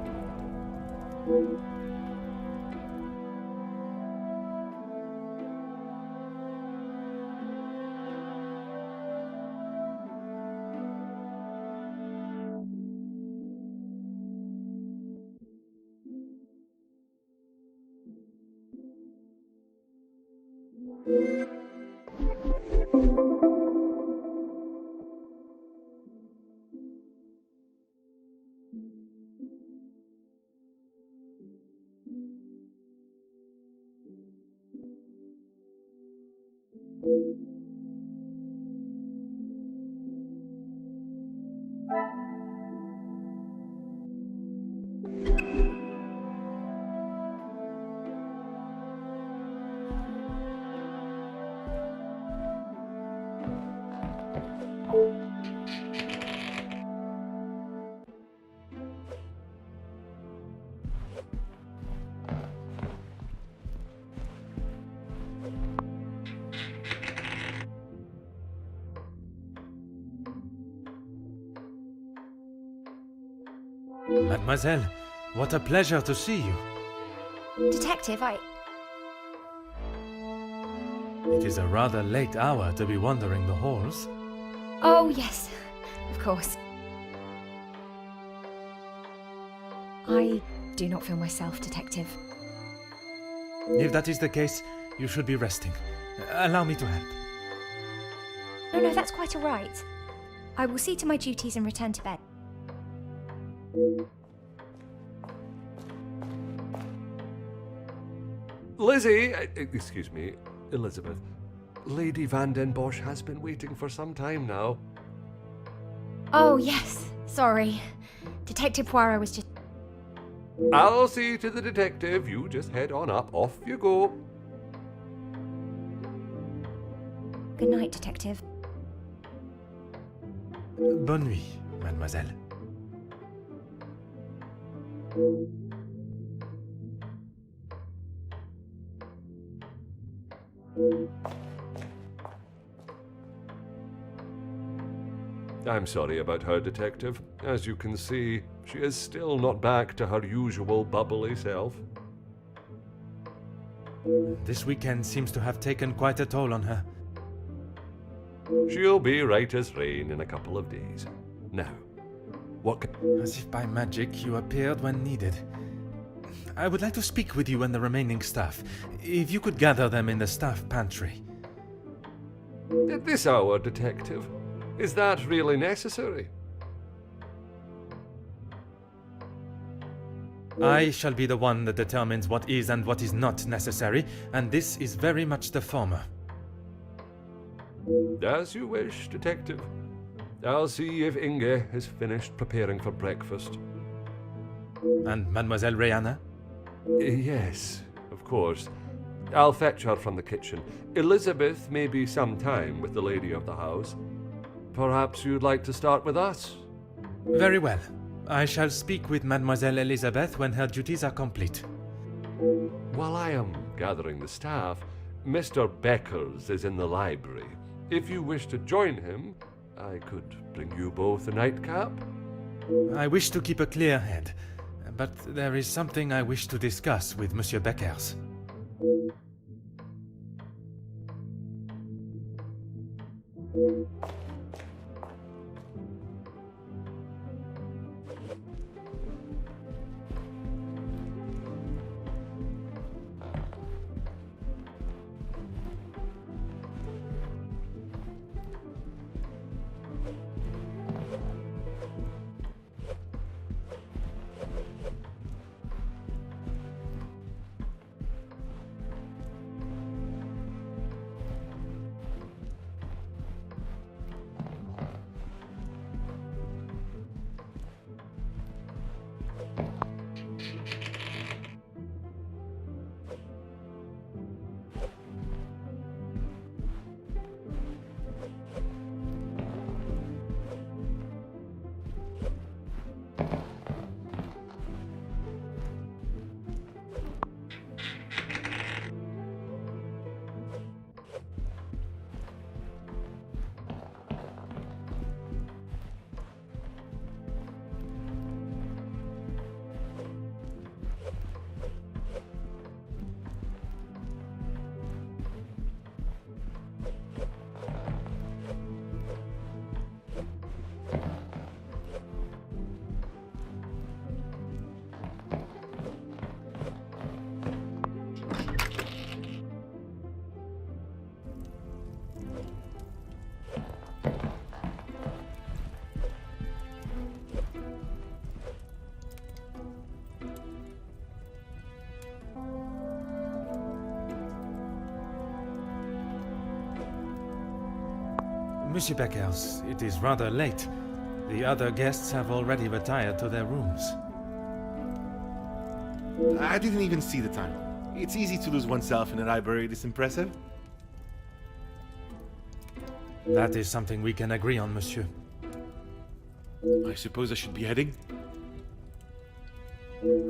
Mademoiselle, what a pleasure to see you. Detective, It is a rather late hour to be wandering the halls. Oh, yes, of course. I do not feel myself, Detective. If that is the case, you should be resting. Allow me to help. No, that's quite all right. I will see to my duties and return to bed. Lizzie, excuse me, Elizabeth. Lady Van den Bosch has been waiting for some time now. Oh, yes, sorry. Detective Poirot was just... I'll see to the detective. You just head on up. Off you go. Good night, Detective. Bonne nuit, mademoiselle. I'm sorry about her, Detective. As you can see, she is still not back to her usual bubbly self. This weekend seems to have taken quite a toll on her. She'll be right as rain in a couple of days. Now, what can... As if by magic you appeared when needed. I would like to speak with you and the remaining staff. If you could gather them in the staff pantry. At this hour, Detective? Is that really necessary? I shall be the one that determines what is and what is not necessary, and this is very much the former. As you wish, Detective. I'll see if Inge has finished preparing for breakfast. And Mademoiselle Rihanna? Yes, of course. I'll fetch her from the kitchen. Elizabeth may be some time with the lady of the house. Perhaps you'd like to start with us? Very well. I shall speak with Mademoiselle Elizabeth when her duties are complete. While I am gathering the staff, Mr. Beckers is in the library. If you wish to join him, I could bring you both a nightcap. I wish to keep a clear head, but there is something I wish to discuss with Monsieur Beckers. Monsieur Beckers, it is rather late. The other guests have already retired to their rooms. I didn't even see the time. It's easy to lose oneself in a library this impressive. That is something we can agree on, monsieur. I suppose I should be heading?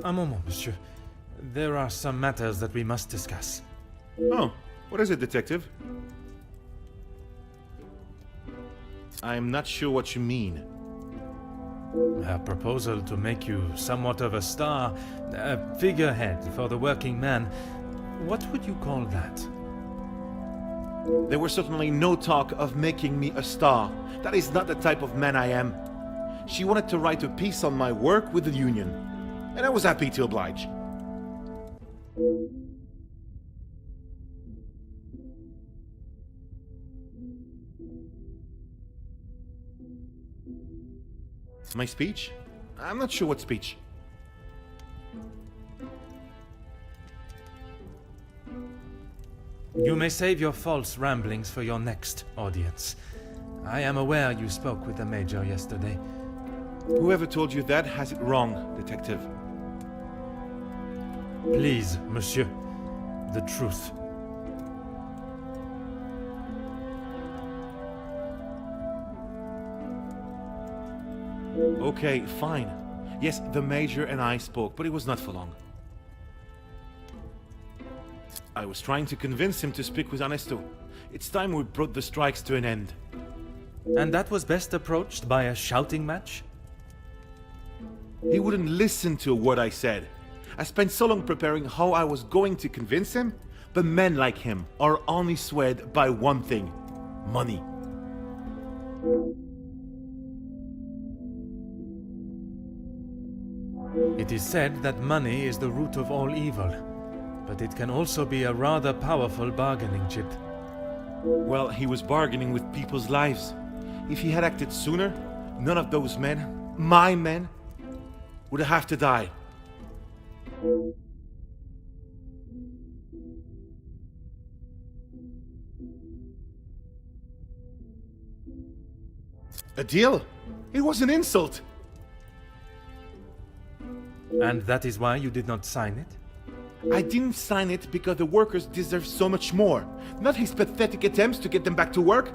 Un moment, monsieur. There are some matters that we must discuss. Oh, what is it, detective? I'm not sure what you mean. Her proposal to make you somewhat of a star, a figurehead for the working man, what would you call that? There was certainly no talk of making me a star. That is not the type of man I am. She wanted to write a piece on my work with the union, and I was happy to oblige. My speech? I'm not sure what speech. You may save your false ramblings for your next audience. I am aware you spoke with the Major yesterday. Whoever told you that has it wrong, Detective. Please, monsieur, the truth. Okay, fine. Yes, the Major and I spoke, but it was not for long. I was trying to convince him to speak with Ernesto. It's time we brought the strikes to an end. And that was best approached by a shouting match? He wouldn't listen to what I said. I spent so long preparing how I was going to convince him, but men like him are only swayed by one thing: money. It is said that money is the root of all evil, but it can also be a rather powerful bargaining chip. Well, he was bargaining with people's lives. If he had acted sooner, none of those men, my men, would have to die. A deal? It was an insult. And that is why you did not sign it? I didn't sign it because the workers deserve so much more, not his pathetic attempts to get them back to work.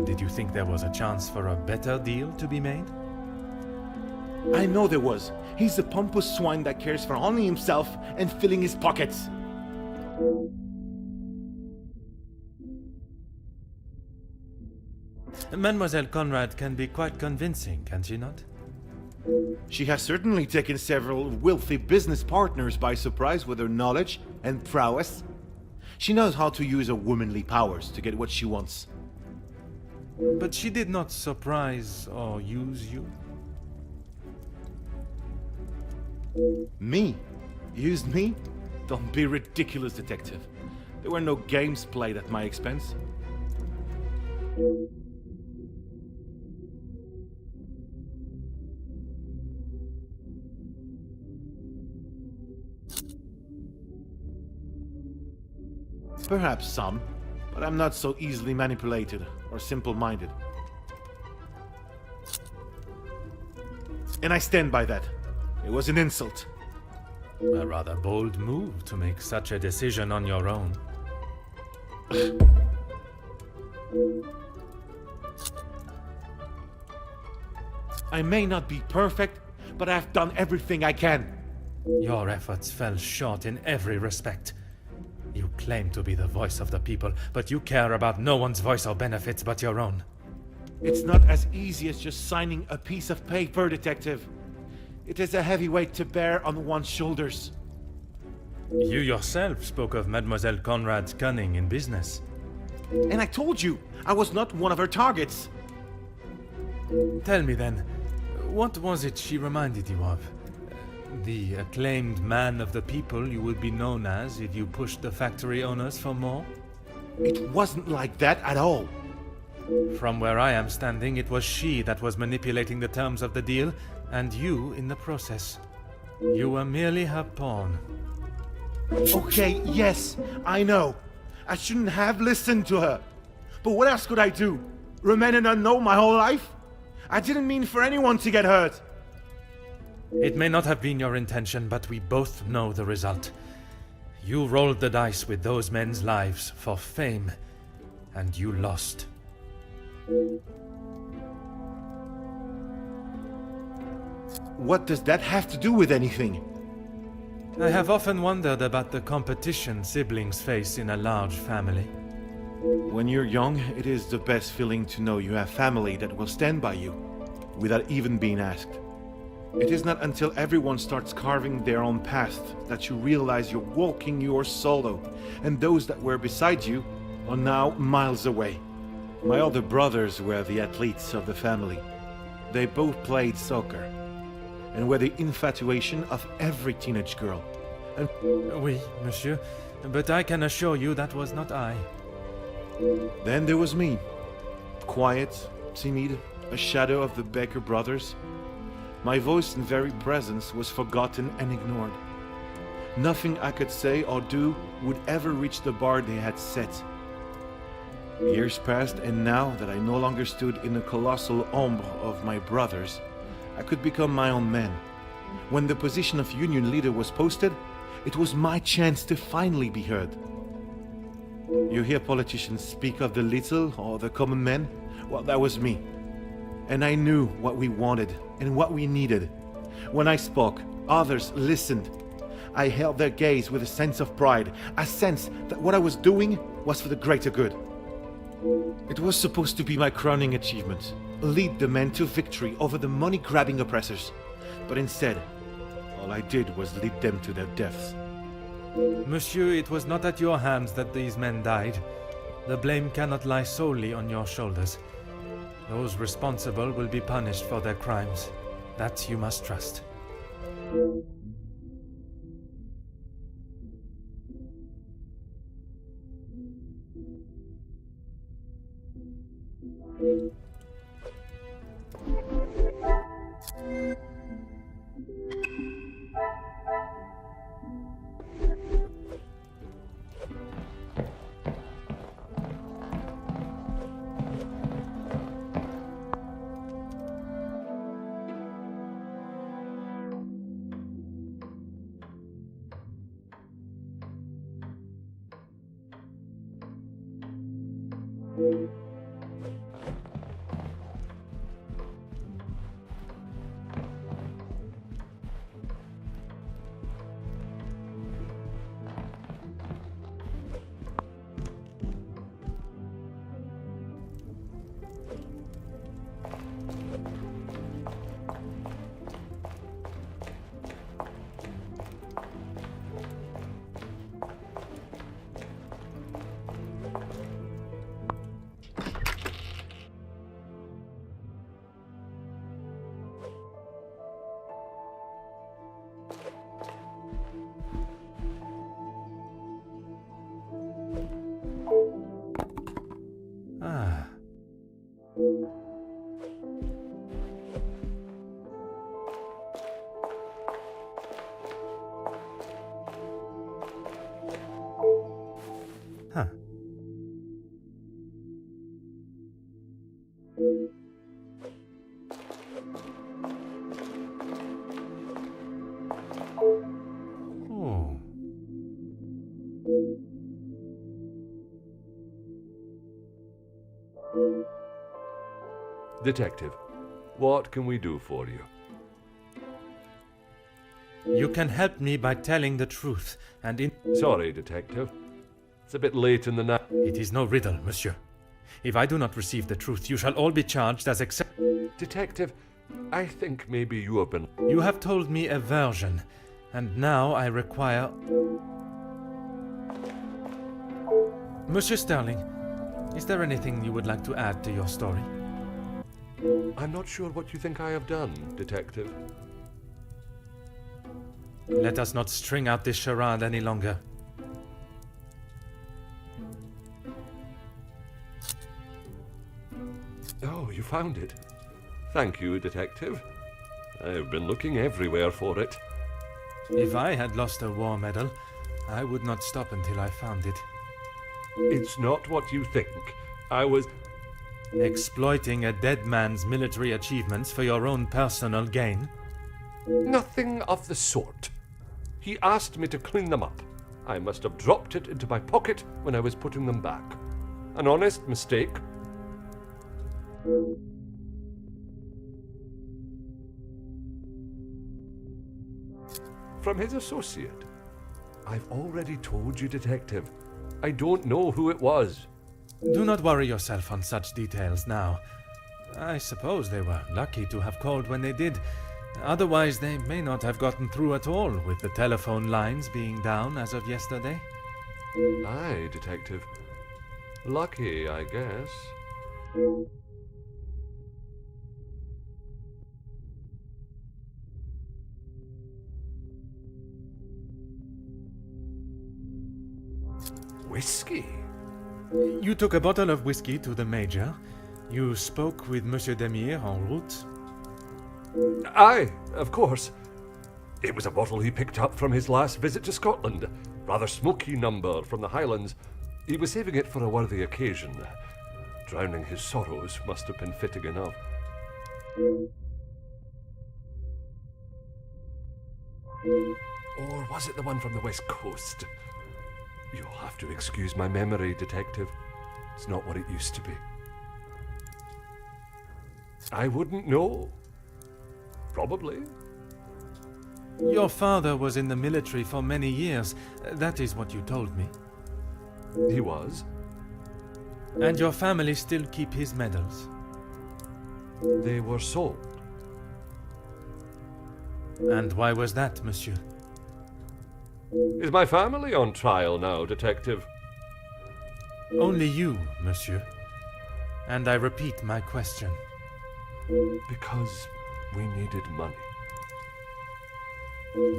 Did you think there was a chance for a better deal to be made? I know there was. He's a pompous swine that cares for only himself and filling his pockets. Mademoiselle Conrad can be quite convincing, can she not? She has certainly taken several wealthy business partners by surprise with her knowledge and prowess. She knows how to use her womanly powers to get what she wants. But she did not surprise or use you? Me? Used me? Don't be ridiculous, Detective. There were no games played at my expense. Perhaps some, but I'm not so easily manipulated or simple-minded. And I stand by that. It was an insult. A rather bold move to make such a decision on your own. I may not be perfect, but I've done everything I can. Your efforts fell short in every respect. You claim to be the voice of the people, but you care about no one's voice or benefits but your own. It's not as easy as just signing a piece of paper, Detective. It is a heavy weight to bear on one's shoulders. You yourself spoke of Mademoiselle Conrad's cunning in business. And I told you, I was not one of her targets. Tell me then, what was it she reminded you of? The acclaimed man of the people you would be known as if you pushed the factory owners for more? It wasn't like that at all. From where I am standing, it was she that was manipulating the terms of the deal, and you in the process. You were merely her pawn. Okay, yes, I know. I shouldn't have listened to her. But what else could I do? Remain an unknown my whole life? I didn't mean for anyone to get hurt. It may not have been your intention, but we both know the result. You rolled the dice with those men's lives for fame, and you lost. What does that have to do with anything? I have often wondered about the competition siblings face in a large family. When you're young, it is the best feeling to know you have family that will stand by you, without even being asked. It is not until everyone starts carving their own path that you realize you're walking yours solo, and those that were beside you are now miles away. My other brothers were the athletes of the family. They both played soccer, and were the infatuation of every teenage girl. And Oui, monsieur, but I can assure you that was not I. then there was me. Quiet, timid, a shadow of the Baker brothers. My voice and very presence was forgotten and ignored. Nothing I could say or do would ever reach the bar they had set. Years passed, and now that I no longer stood in the colossal ombre of my brothers, I could become my own man. When the position of union leader was posted, it was my chance to finally be heard. You hear politicians speak of the little or the common man? Well, that was me. And I knew what we wanted and what we needed. When I spoke, others listened. I held their gaze with a sense of pride, a sense that what I was doing was for the greater good. It was supposed to be my crowning achievement, lead the men to victory over the money-grabbing oppressors. But instead, all I did was lead them to their deaths. Monsieur, it was not at your hands that these men died. The blame cannot lie solely on your shoulders. Those responsible will be punished for their crimes. That you must trust. Huh. Oh. Detective, what can we do for you? You can help me by telling the truth, and in... Sorry, Detective. It's a bit late in the night. It is no riddle, monsieur. If I do not receive the truth, you shall all be charged as Detective, I think maybe you have been... You have told me a version, and now I require... Monsieur Sterling, is there anything you would like to add to your story? I'm not sure what you think I have done, Detective. Let us not string out this charade any longer. Oh, you found it. Thank you, Detective. I've been looking everywhere for it. If I had lost a war medal, I would not stop until I found it. It's not what you think. I was... Exploiting a dead man's military achievements for your own personal gain? Nothing of the sort. He asked me to clean them up. I must have dropped it into my pocket when I was putting them back. An honest mistake. From his associate. I've already told you, Detective. I don't know who it was. Do not worry yourself on such details now. I suppose they were lucky to have called when they did. Otherwise, they may not have gotten through at all, with the telephone lines being down as of yesterday. Aye, Detective. Lucky, I guess. Whiskey? You took a bottle of whiskey to the Major. You spoke with Monsieur Demire en route. Aye, of course. It was a bottle he picked up from his last visit to Scotland. Rather smoky number from the Highlands. He was saving it for a worthy occasion. Drowning his sorrows must have been fitting enough. Or was it the one from the West Coast? You'll have to excuse my memory, Detective. It's not what it used to be. I wouldn't know. Probably. Your father was in the military for many years. That is what you told me. He was. And your family still keep his medals? They were sold. And why was that, monsieur? Is my family on trial now, Detective? Only you, monsieur. And I repeat my question. Because we needed money.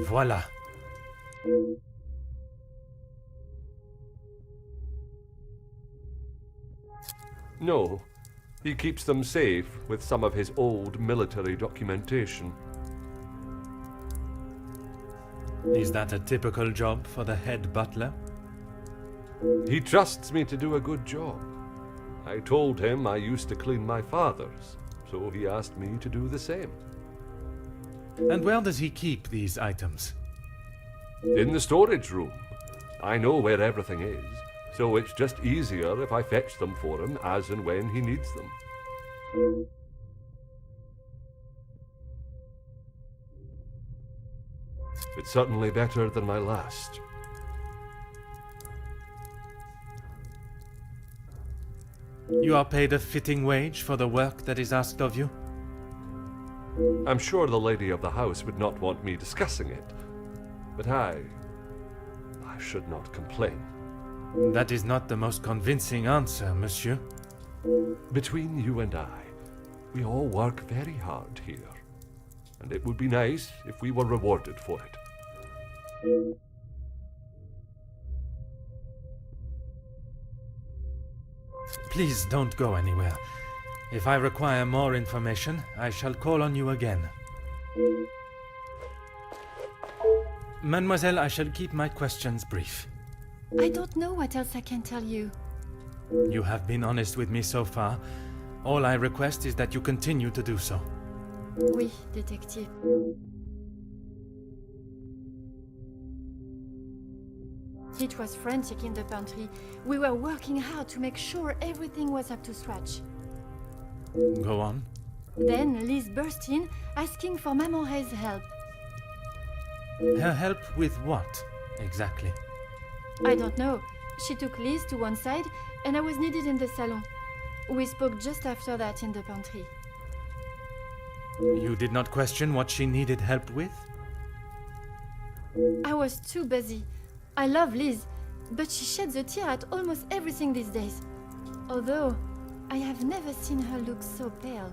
Voila. No, he keeps them safe with some of his old military documentation. Is that a typical job for the head butler? He trusts me to do a good job. I told him I used to clean my father's, so he asked me to do the same. And where does he keep these items? In the storage room. I know where everything is, so it's just easier if I fetch them for him as and when he needs them. It's certainly better than my last. You are paid a fitting wage for the work that is asked of you? I'm sure the lady of the house would not want me discussing it, but I should not complain. That is not the most convincing answer, monsieur. Between you and I, we all work very hard here, and it would be nice if we were rewarded for it. Please don't go anywhere. If I require more information, I shall call on you again. Mademoiselle, I shall keep my questions brief. I don't know what else I can tell you. You have been honest with me so far. All I request is that you continue to do so. Oui, détective. It was frantic in the pantry. We were working hard to make sure everything was up to scratch. Go on. Then Liz burst in, asking for Maman Ray's help. Her help with what, exactly? I don't know. She took Liz to one side, and I was needed in the salon. We spoke just after that in the pantry. You did not question what she needed help with? I was too busy. I love Liz, but she sheds a tear at almost everything these days. Although, I have never seen her look so pale.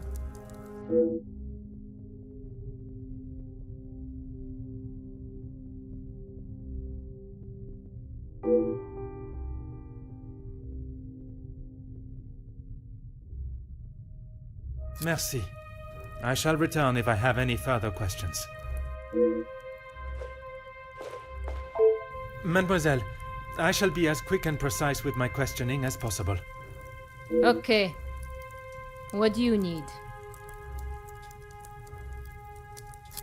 Merci. I shall return if I have any further questions. Mademoiselle, I shall be as quick and precise with my questioning as possible. Okay. What do you need?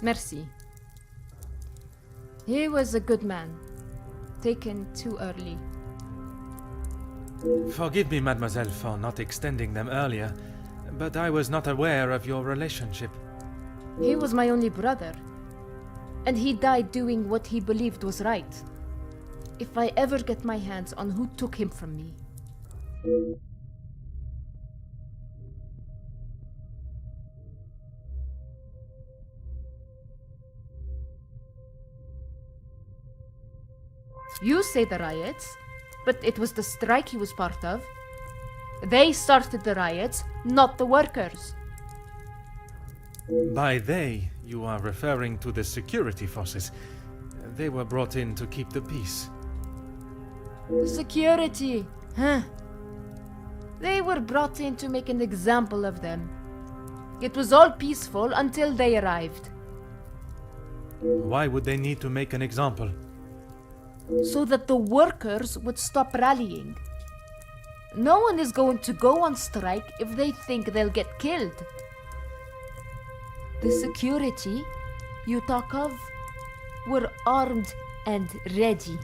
Merci. He was a good man. Taken too early. Forgive me, mademoiselle, for not extending them earlier, but I was not aware of your relationship. He was my only brother. And he died doing what he believed was right. If I ever get my hands on who took him from me, You say the riots, but it was the strike he was part of. They started the riots, not the workers. By they, you are referring to the security forces. They were brought in to keep the peace. Security, huh? They were brought in to make an example of them. It was all peaceful until they arrived. Why would they need to make an example? So that the workers would stop rallying. No one is going to go on strike if they think they'll get killed. The security you talk of were armed and ready.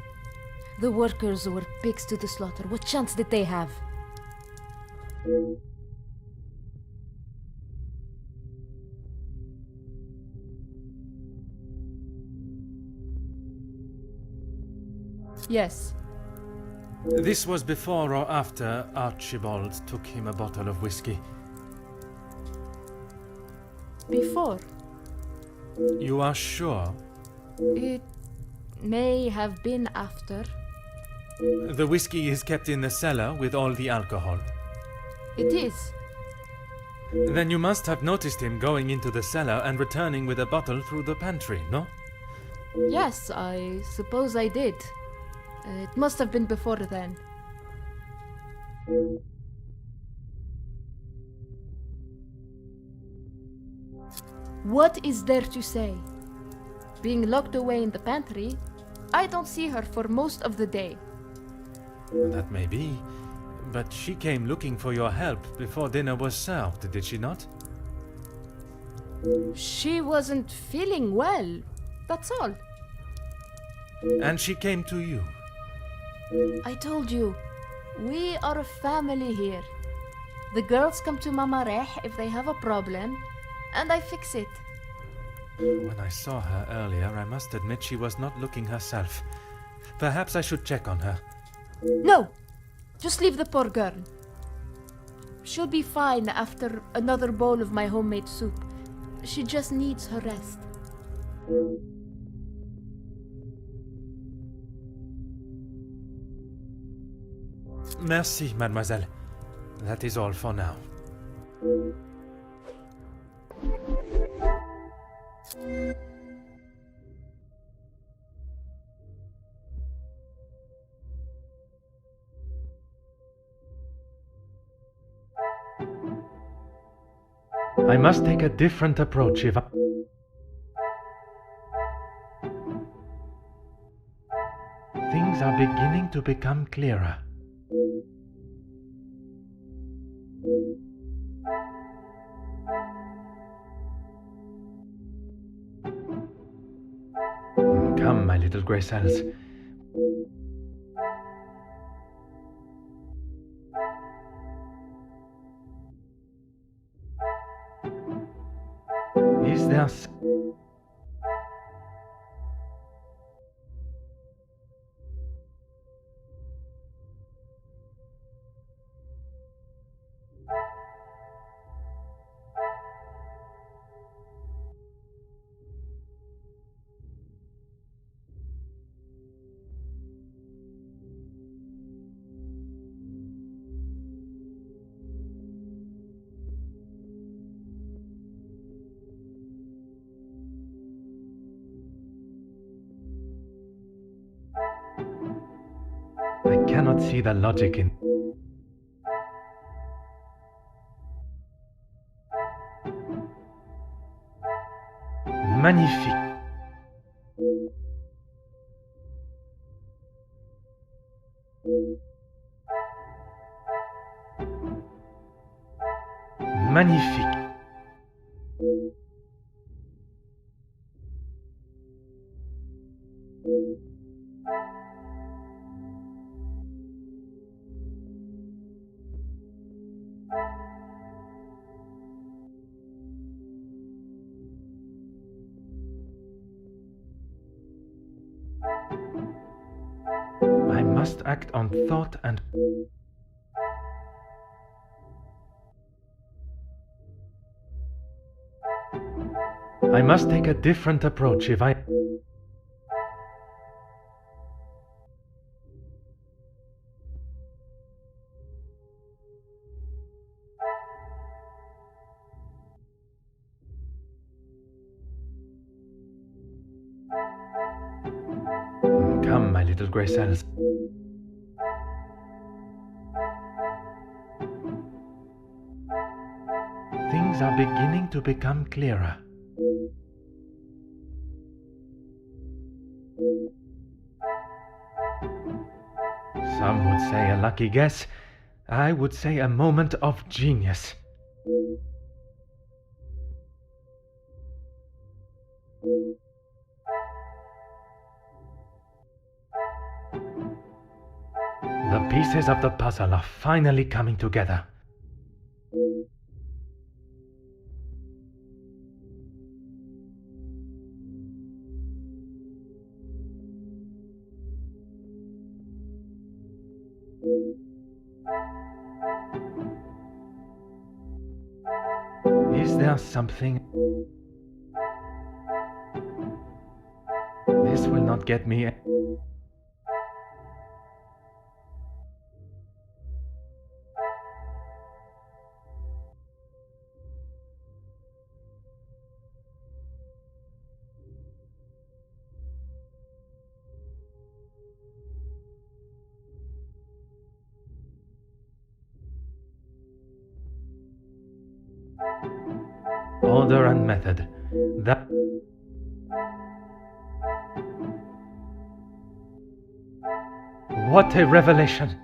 The workers were pigs to the slaughter. What chance did they have? Yes. This was before or after Archibald took him a bottle of whiskey. Before. You are sure? It may have been after. The whiskey is kept in the cellar with all the alcohol. It is. Then you must have noticed him going into the cellar and returning with a bottle through the pantry, no? Yes, I suppose I did. It must have been before then. What is there to say? Being locked away in the pantry, I don't see her for most of the day. That may be, but she came looking for your help before dinner was served, did she not? She wasn't feeling well, that's all. And she came to you? I told you, we are a family here. The girls come to Mama Reh if they have a problem, and I fix it. When I saw her earlier, I must admit she was not looking herself. Perhaps I should check on her. No! Just leave the poor girl. She'll be fine after another bowl of my homemade soup. She just needs her rest. Merci, mademoiselle. That is all for now. I must take a different approach if I... Things are beginning to become clearer. Come, my little grey cells. Is there... I cannot see the logic in... Magnifique. Magnifique. I must act on thought and... I must take a different approach if I... Come, my little grey cells. Things are beginning to become clearer. Some would say a lucky guess. I would say a moment of genius. The pieces of the puzzle are finally coming together. Is there something? This will not get me. Order and method. That. What a revelation!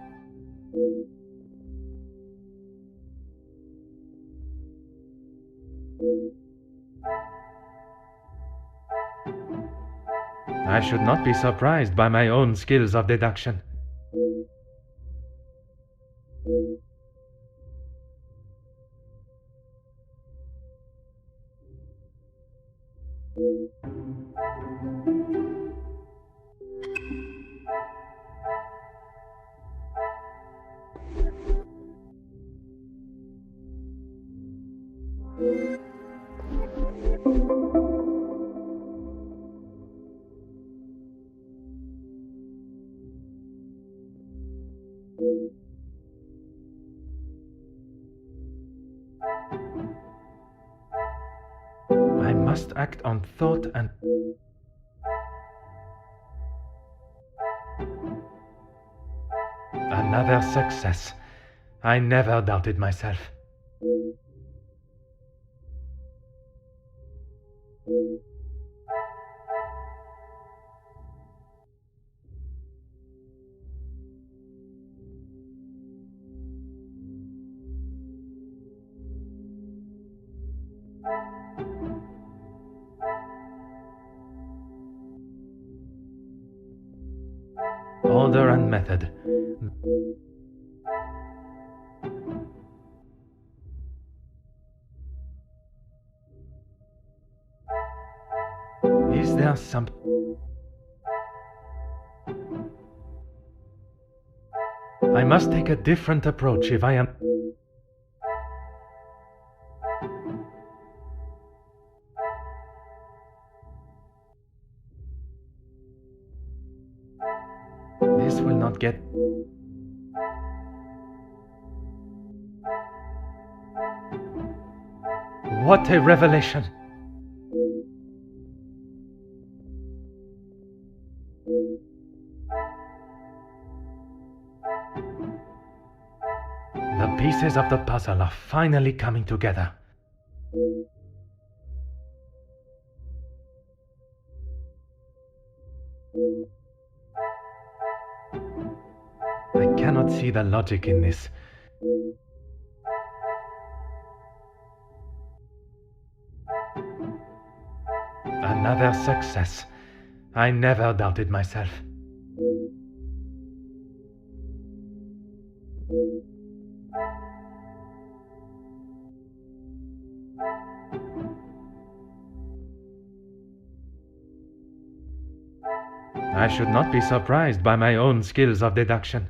I should not be surprised by my own skills of deduction. I must act on thought and... Another success. I never doubted myself. Order and method. Is there some... I must take a different approach if I am... This will not get... What a revelation! The pieces of the puzzle are finally coming together. I cannot see the logic in this. Another success. I never doubted myself. I should not be surprised by my own skills of deduction.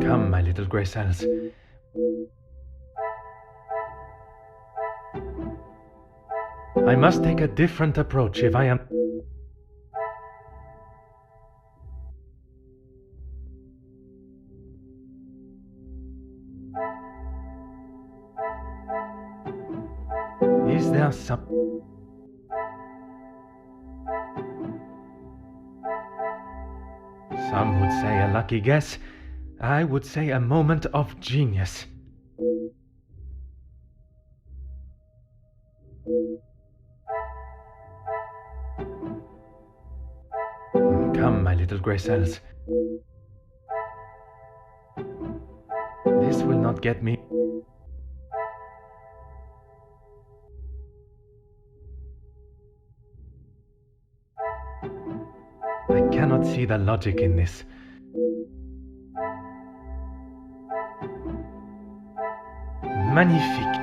Come, my little grey cells. I must take a different approach if I am... there some... Some would say a lucky guess. I would say a moment of genius. Come, my little grey cells. This will not get me. I cannot see the logic in this. Magnifique.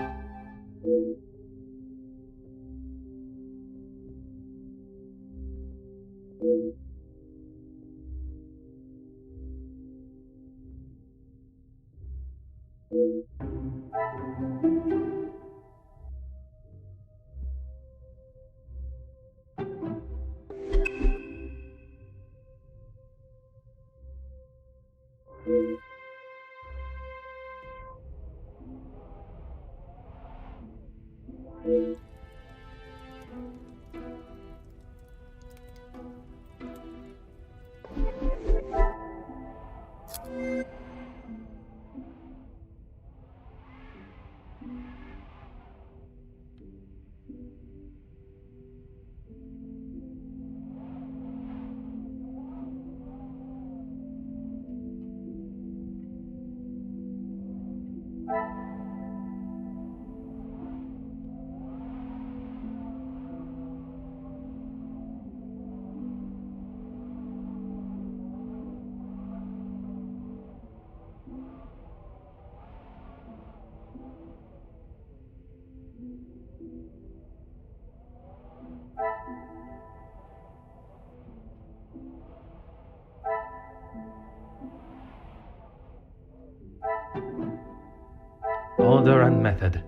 Order and method.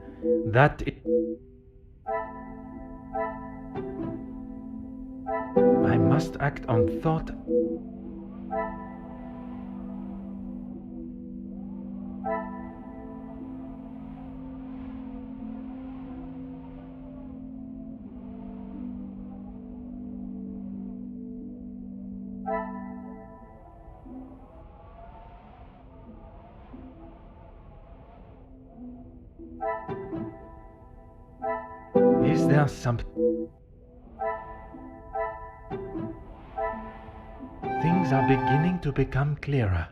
That is... I must act on thought. Is there something? Things are beginning to become clearer.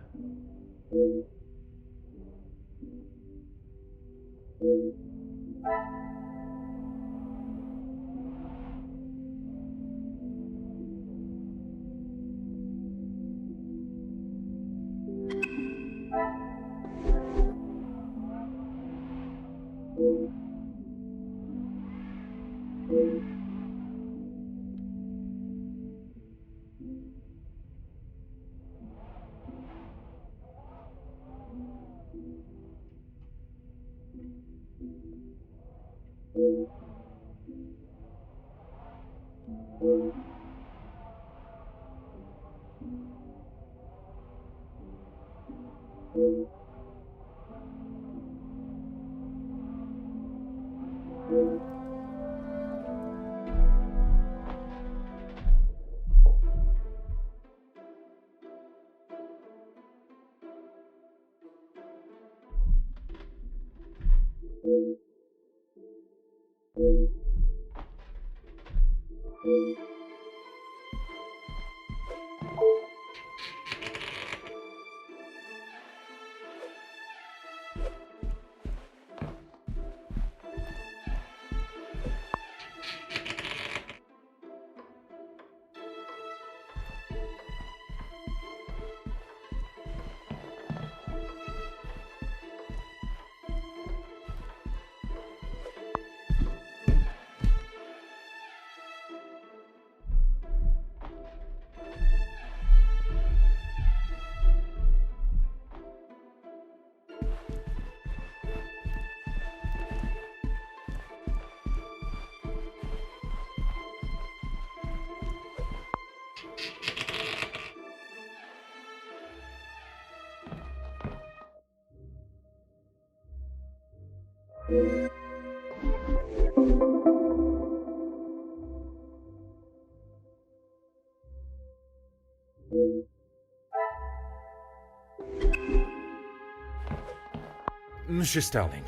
Monsieur Sterling.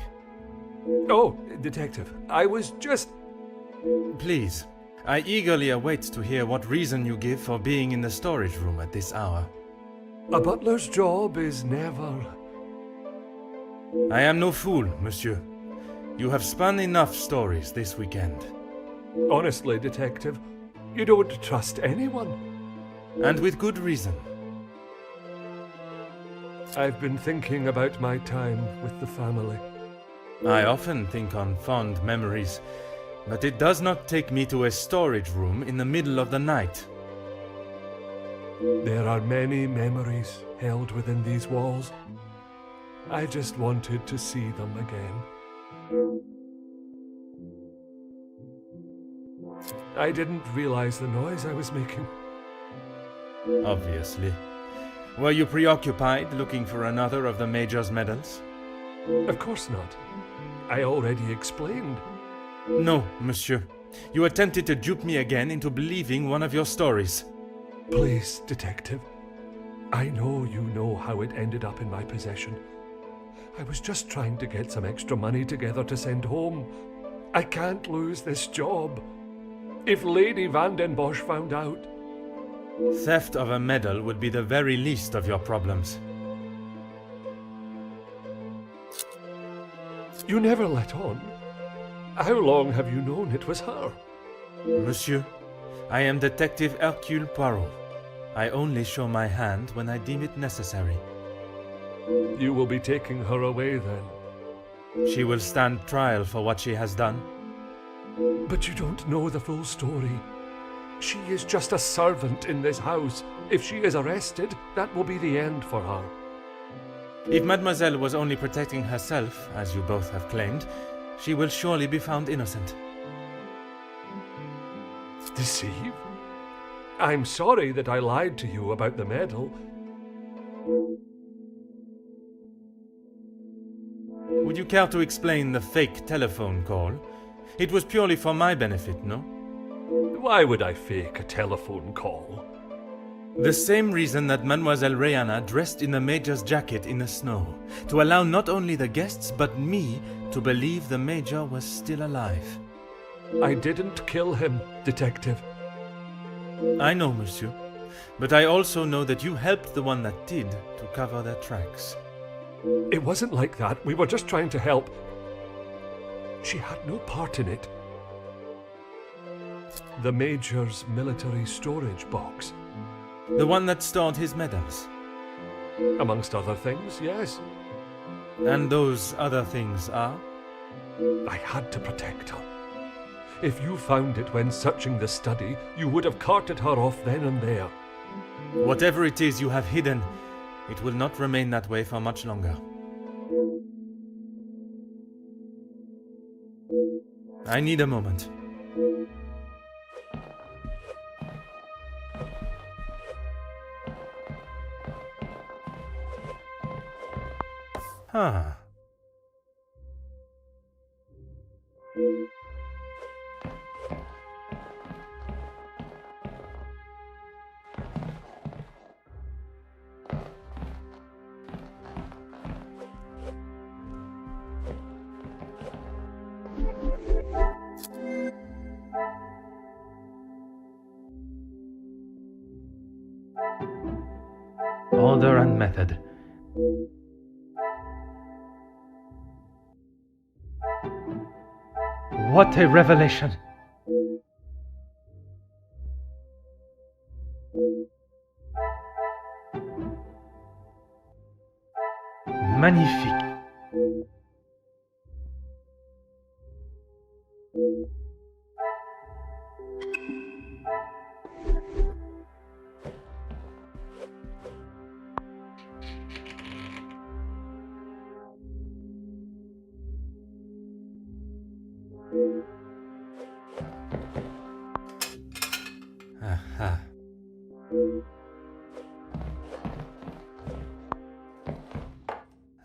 Oh, Detective, I was just... Please, I eagerly await to hear what reason you give for being in the storage room at this hour. A butler's job is never... I am no fool, monsieur. You have spun enough stories this weekend. Honestly, Detective, you don't trust anyone. And with good reason. I've been thinking about my time with the family. I often think on fond memories, but it does not take me to a storage room in the middle of the night. There are many memories held within these walls. I just wanted to see them again. I didn't realize the noise I was making. Obviously. Were you preoccupied looking for another of the Major's medals? Of course not. I already explained. No, monsieur. You attempted to dupe me again into believing one of your stories. Please, Detective. I know you know how it ended up in my possession. I was just trying to get some extra money together to send home. I can't lose this job. If Lady Van den Bosch found out... Theft of a medal would be the very least of your problems. You never let on. How long have you known it was her? Monsieur, I am Detective Hercule Poirot. I only show my hand when I deem it necessary. You will be taking her away then? She will stand trial for what she has done. But you don't know the full story. She is just a servant in this house. If she is arrested, that will be the end for her. If Mademoiselle was only protecting herself, as you both have claimed, she will surely be found innocent. Deceive? I'm sorry that I lied to you about the medal. Would you care to explain the fake telephone call? It was purely for my benefit, no? Why would I fake a telephone call? The same reason that Mademoiselle Rihanna dressed in the Major's jacket in the snow, to allow not only the guests but me to believe the Major was still alive. I didn't kill him, Detective. I know, monsieur, but I also know that you helped the one that did to cover their tracks. It wasn't like that. We were just trying to help. She had no part in it. The Major's military storage box. The one that stored his medals? Amongst other things, yes. And those other things are? I had to protect her. If you found it when searching the study, you would have carted her off then and there. Whatever it is you have hidden, it will not remain that way for much longer. I need a moment. Ah. Order and method. What a revelation! Magnifique! Aha.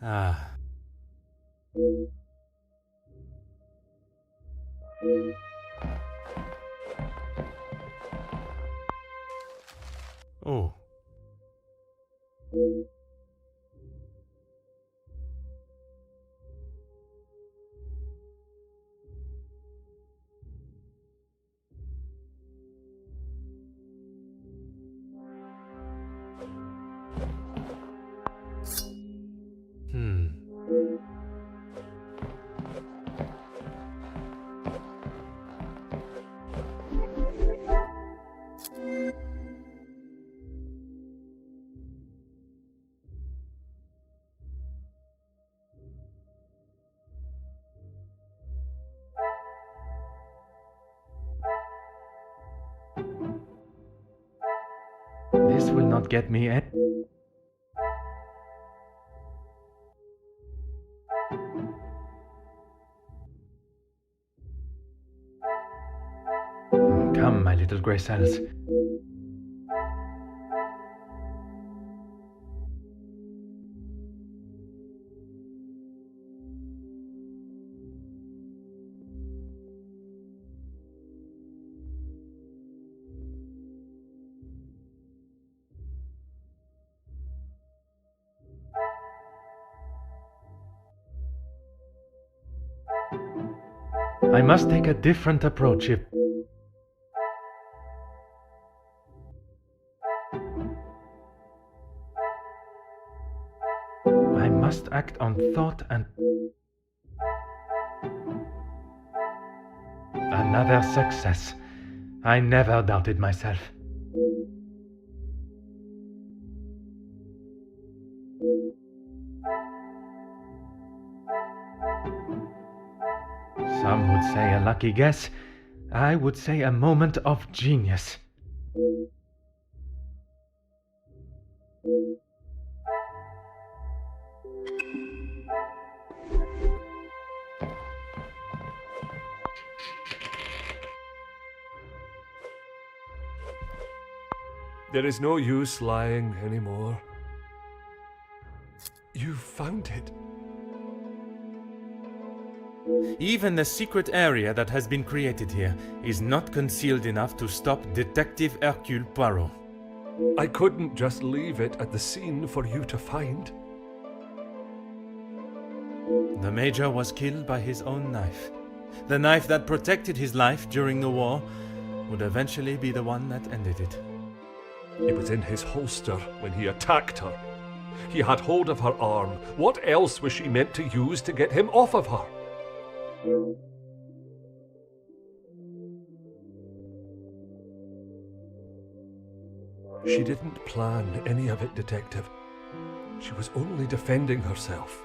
Ah. Oh. This will not get me in. Come, my little grey cells. I must take a different approach if... I must act on thought and... Another success. I never doubted myself. Some would say a lucky guess. I would say a moment of genius. There is no use lying anymore. You found it. Even the secret area that has been created here is not concealed enough to stop Detective Hercule Poirot. I couldn't just leave it at the scene for you to find. The Major was killed by his own knife. The knife that protected his life during the war would eventually be the one that ended it. It was in his holster when he attacked her. He had hold of her arm. What else was she meant to use to get him off of her? She didn't plan any of it, Detective. She was only defending herself.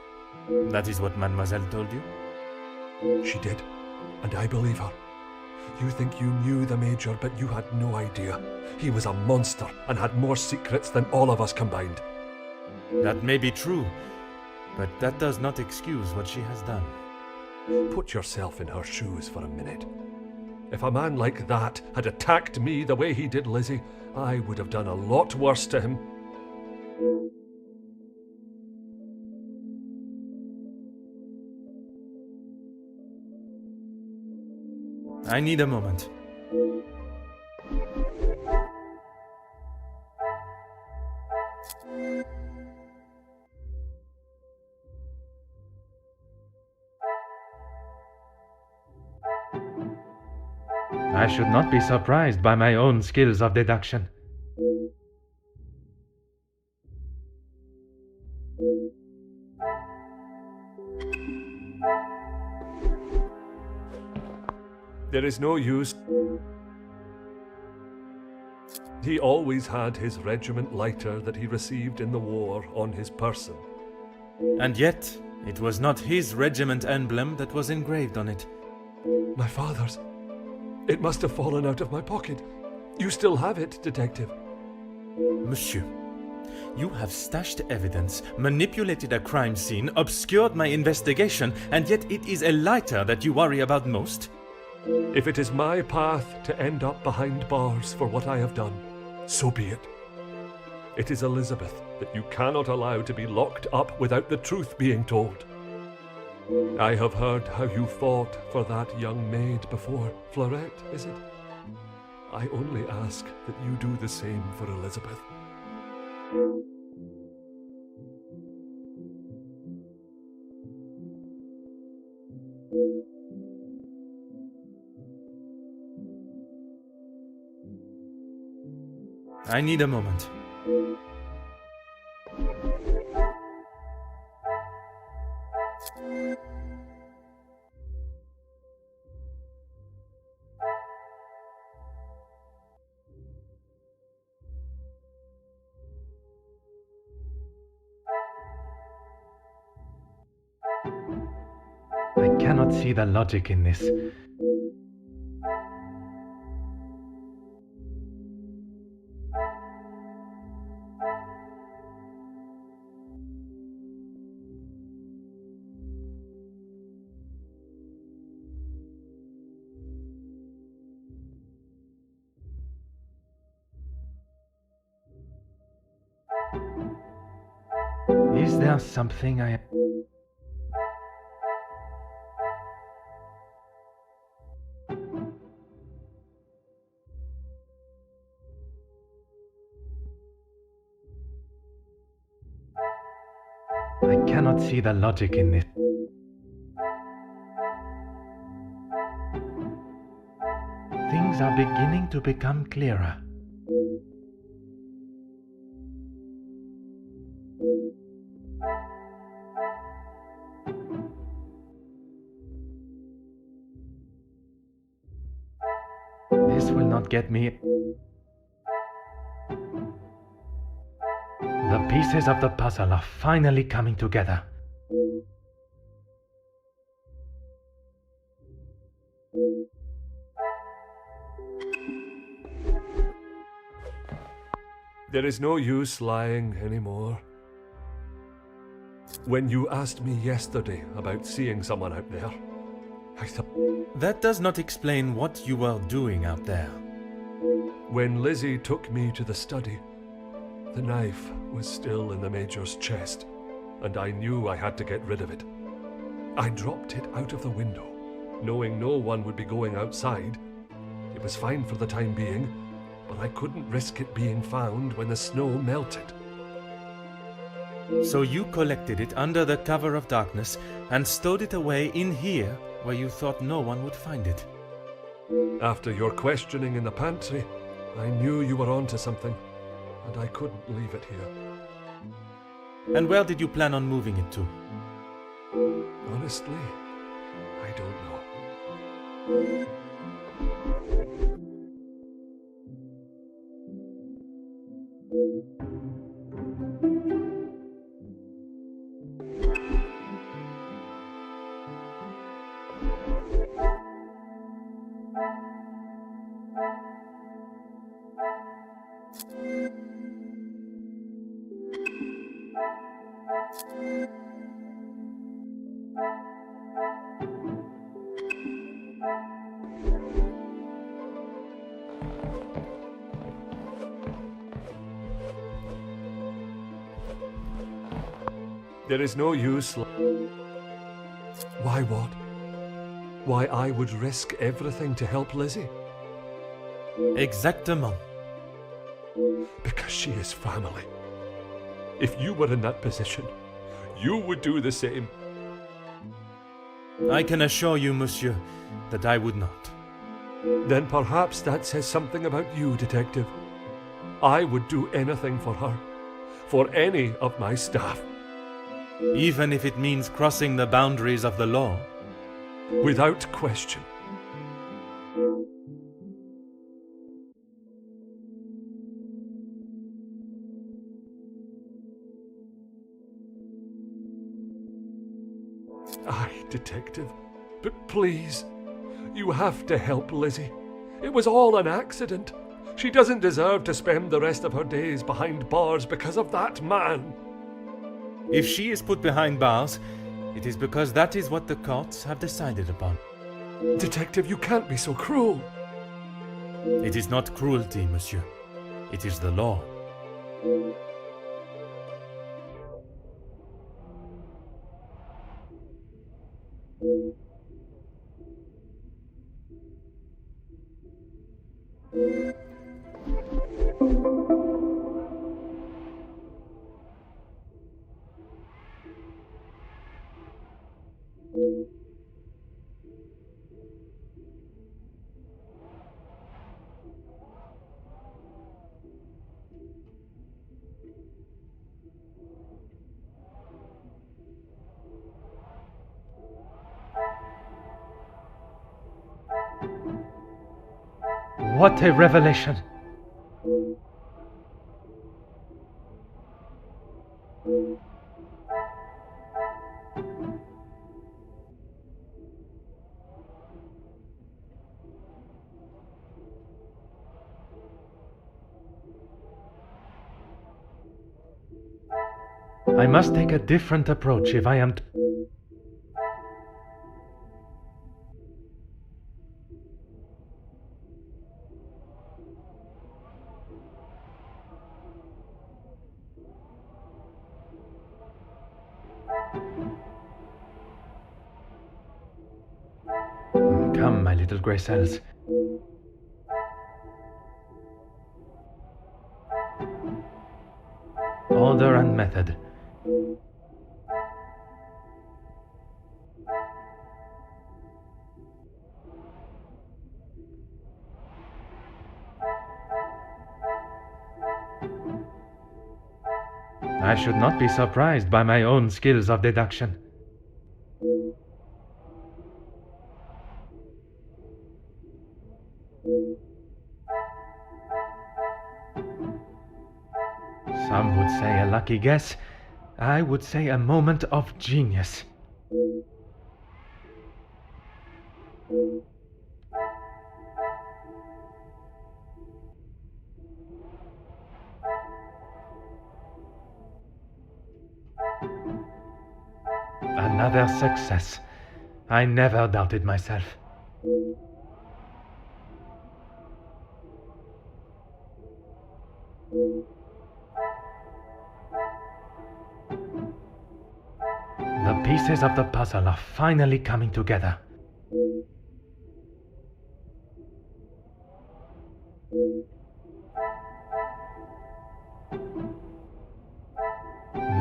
That is what Mademoiselle told you? She did, and I believe her. You think you knew the Major, but you had no idea. He was a monster and had more secrets than all of us combined. That may be true, but that does not excuse what she has done. Put yourself in her shoes for a minute. If a man like that had attacked me the way he did Lizzie, I would have done a lot worse to him. I need a moment. I should not be surprised by my own skills of deduction. There is no use. He always had his regiment lighter that he received in the war on his person. And yet, it was not his regiment emblem that was engraved on it. My father's. It must have fallen out of my pocket. You still have it, Detective. Monsieur, you have stashed evidence, manipulated a crime scene, obscured my investigation, and yet it is a lighter that you worry about most? If it is my path to end up behind bars for what I have done, so be it. It is Elizabeth that you cannot allow to be locked up without the truth being told. I have heard how you fought for that young maid before. Fleurette, is it? I only ask that you do the same for Elizabeth. I need a moment. I cannot see the logic in this. Is there something I... I cannot see the logic in this. Things are beginning to become clearer. This will not get me. The pieces of the puzzle are finally coming together. There is no use lying anymore. When you asked me yesterday about seeing someone out there, I thought... That does not explain what you were doing out there. When Lizzie took me to the study, the knife was still in the Major's chest, and I knew I had to get rid of it. I dropped it out of the window, knowing no one would be going outside. It was fine for the time being, but I couldn't risk it being found when the snow melted. So you collected it under the cover of darkness and stowed it away in here where you thought no one would find it. After your questioning in the pantry, I knew you were onto something, and I couldn't leave it here. And where did you plan on moving it to? Honestly, I don't know. There is no use. Why what? Why I would risk everything to help Lizzie? Exactement. Because she is family. If you were in that position, you would do the same. I can assure you, monsieur, that I would not. Then perhaps that says something about you, Detective. I would do anything for her, for any of my staff. Even if it means crossing the boundaries of the law? Without question. Aye, Detective, but please, you have to help Lizzie. It was all an accident. She doesn't deserve to spend the rest of her days behind bars because of that man. If she is put behind bars, it is because that is what the courts have decided upon. Detective, you can't be so cruel. It is not cruelty, monsieur. It is the law. What a revelation! I must take a different approach if I am to... Come, my little grey cells. Order and method. I should not be surprised by my own skills of deduction. Some would say a lucky guess. I would say a moment of genius. Another success. I never doubted myself. The pieces of the puzzle are finally coming together.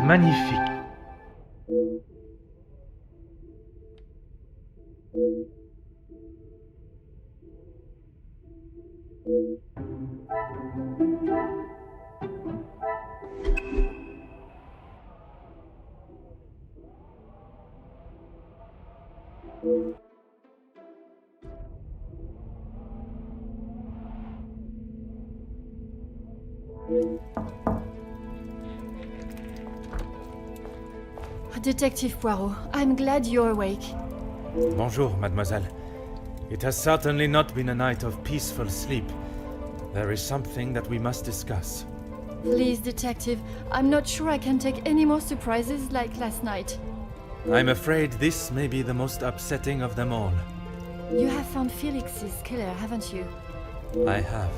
Magnifique. Detective Poirot, I'm glad you're awake. Bonjour, mademoiselle. It has certainly not been a night of peaceful sleep. There is something that we must discuss. Please, Detective, I'm not sure I can take any more surprises like last night. I'm afraid this may be the most upsetting of them all. You have found Felix's killer, haven't you? I have.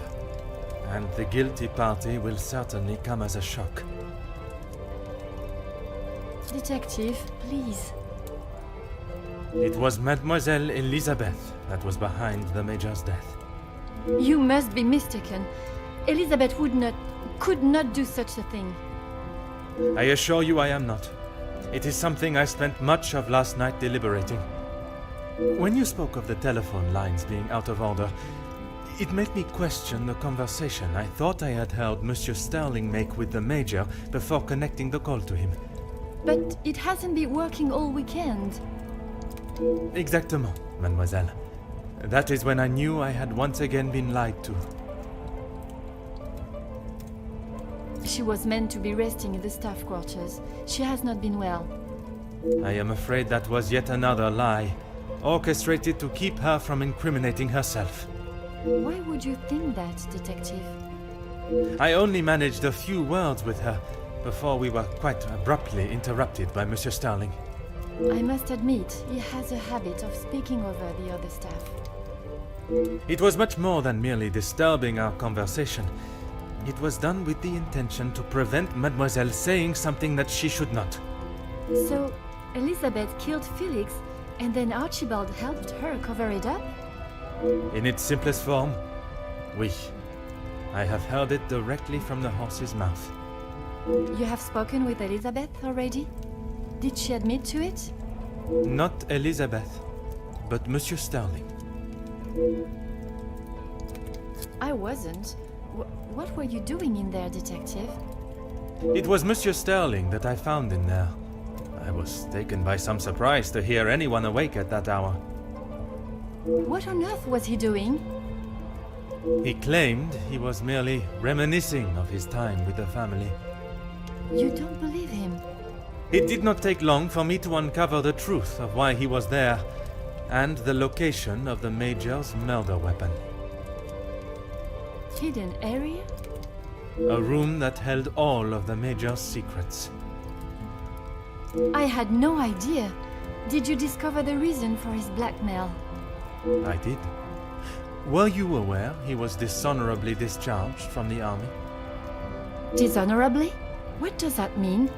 And the guilty party will certainly come as a shock. Detective, please. It was Mademoiselle Elizabeth that was behind the Major's death. You must be mistaken. Elizabeth could not do such a thing. I assure you I am not. It is something I spent much of last night deliberating. When you spoke of the telephone lines being out of order, it made me question the conversation I thought I had heard Monsieur Sterling make with the Major before connecting the call to him. But it hasn't been working all weekend. Exactement, mademoiselle. That is when I knew I had once again been lied to. She was meant to be resting in the staff quarters. She has not been well. I am afraid that was yet another lie, orchestrated to keep her from incriminating herself. Why would you think that, Detective? I only managed a few words with her before we were quite abruptly interrupted by Monsieur Sterling. I must admit, he has a habit of speaking over the other staff. It was much more than merely disturbing our conversation. It was done with the intention to prevent Mademoiselle saying something that she should not. So, Elizabeth killed Felix, and then Archibald helped her cover it up? In its simplest form, oui. I have heard it directly from the horse's mouth. You have spoken with Elizabeth already? Did she admit to it? Not Elizabeth, but Monsieur Sterling. I wasn't. What were you doing in there, Detective? It was Monsieur Sterling that I found in there. I was taken by some surprise to hear anyone awake at that hour. What on earth was he doing? He claimed he was merely reminiscing of his time with the family. You don't believe him? It did not take long for me to uncover the truth of why he was there, and the location of the Major's murder weapon. Hidden area? A room that held all of the Major's secrets. I had no idea. Did you discover the reason for his blackmail? I did. Were you aware he was dishonorably discharged from the army? Dishonorably? What does that mean?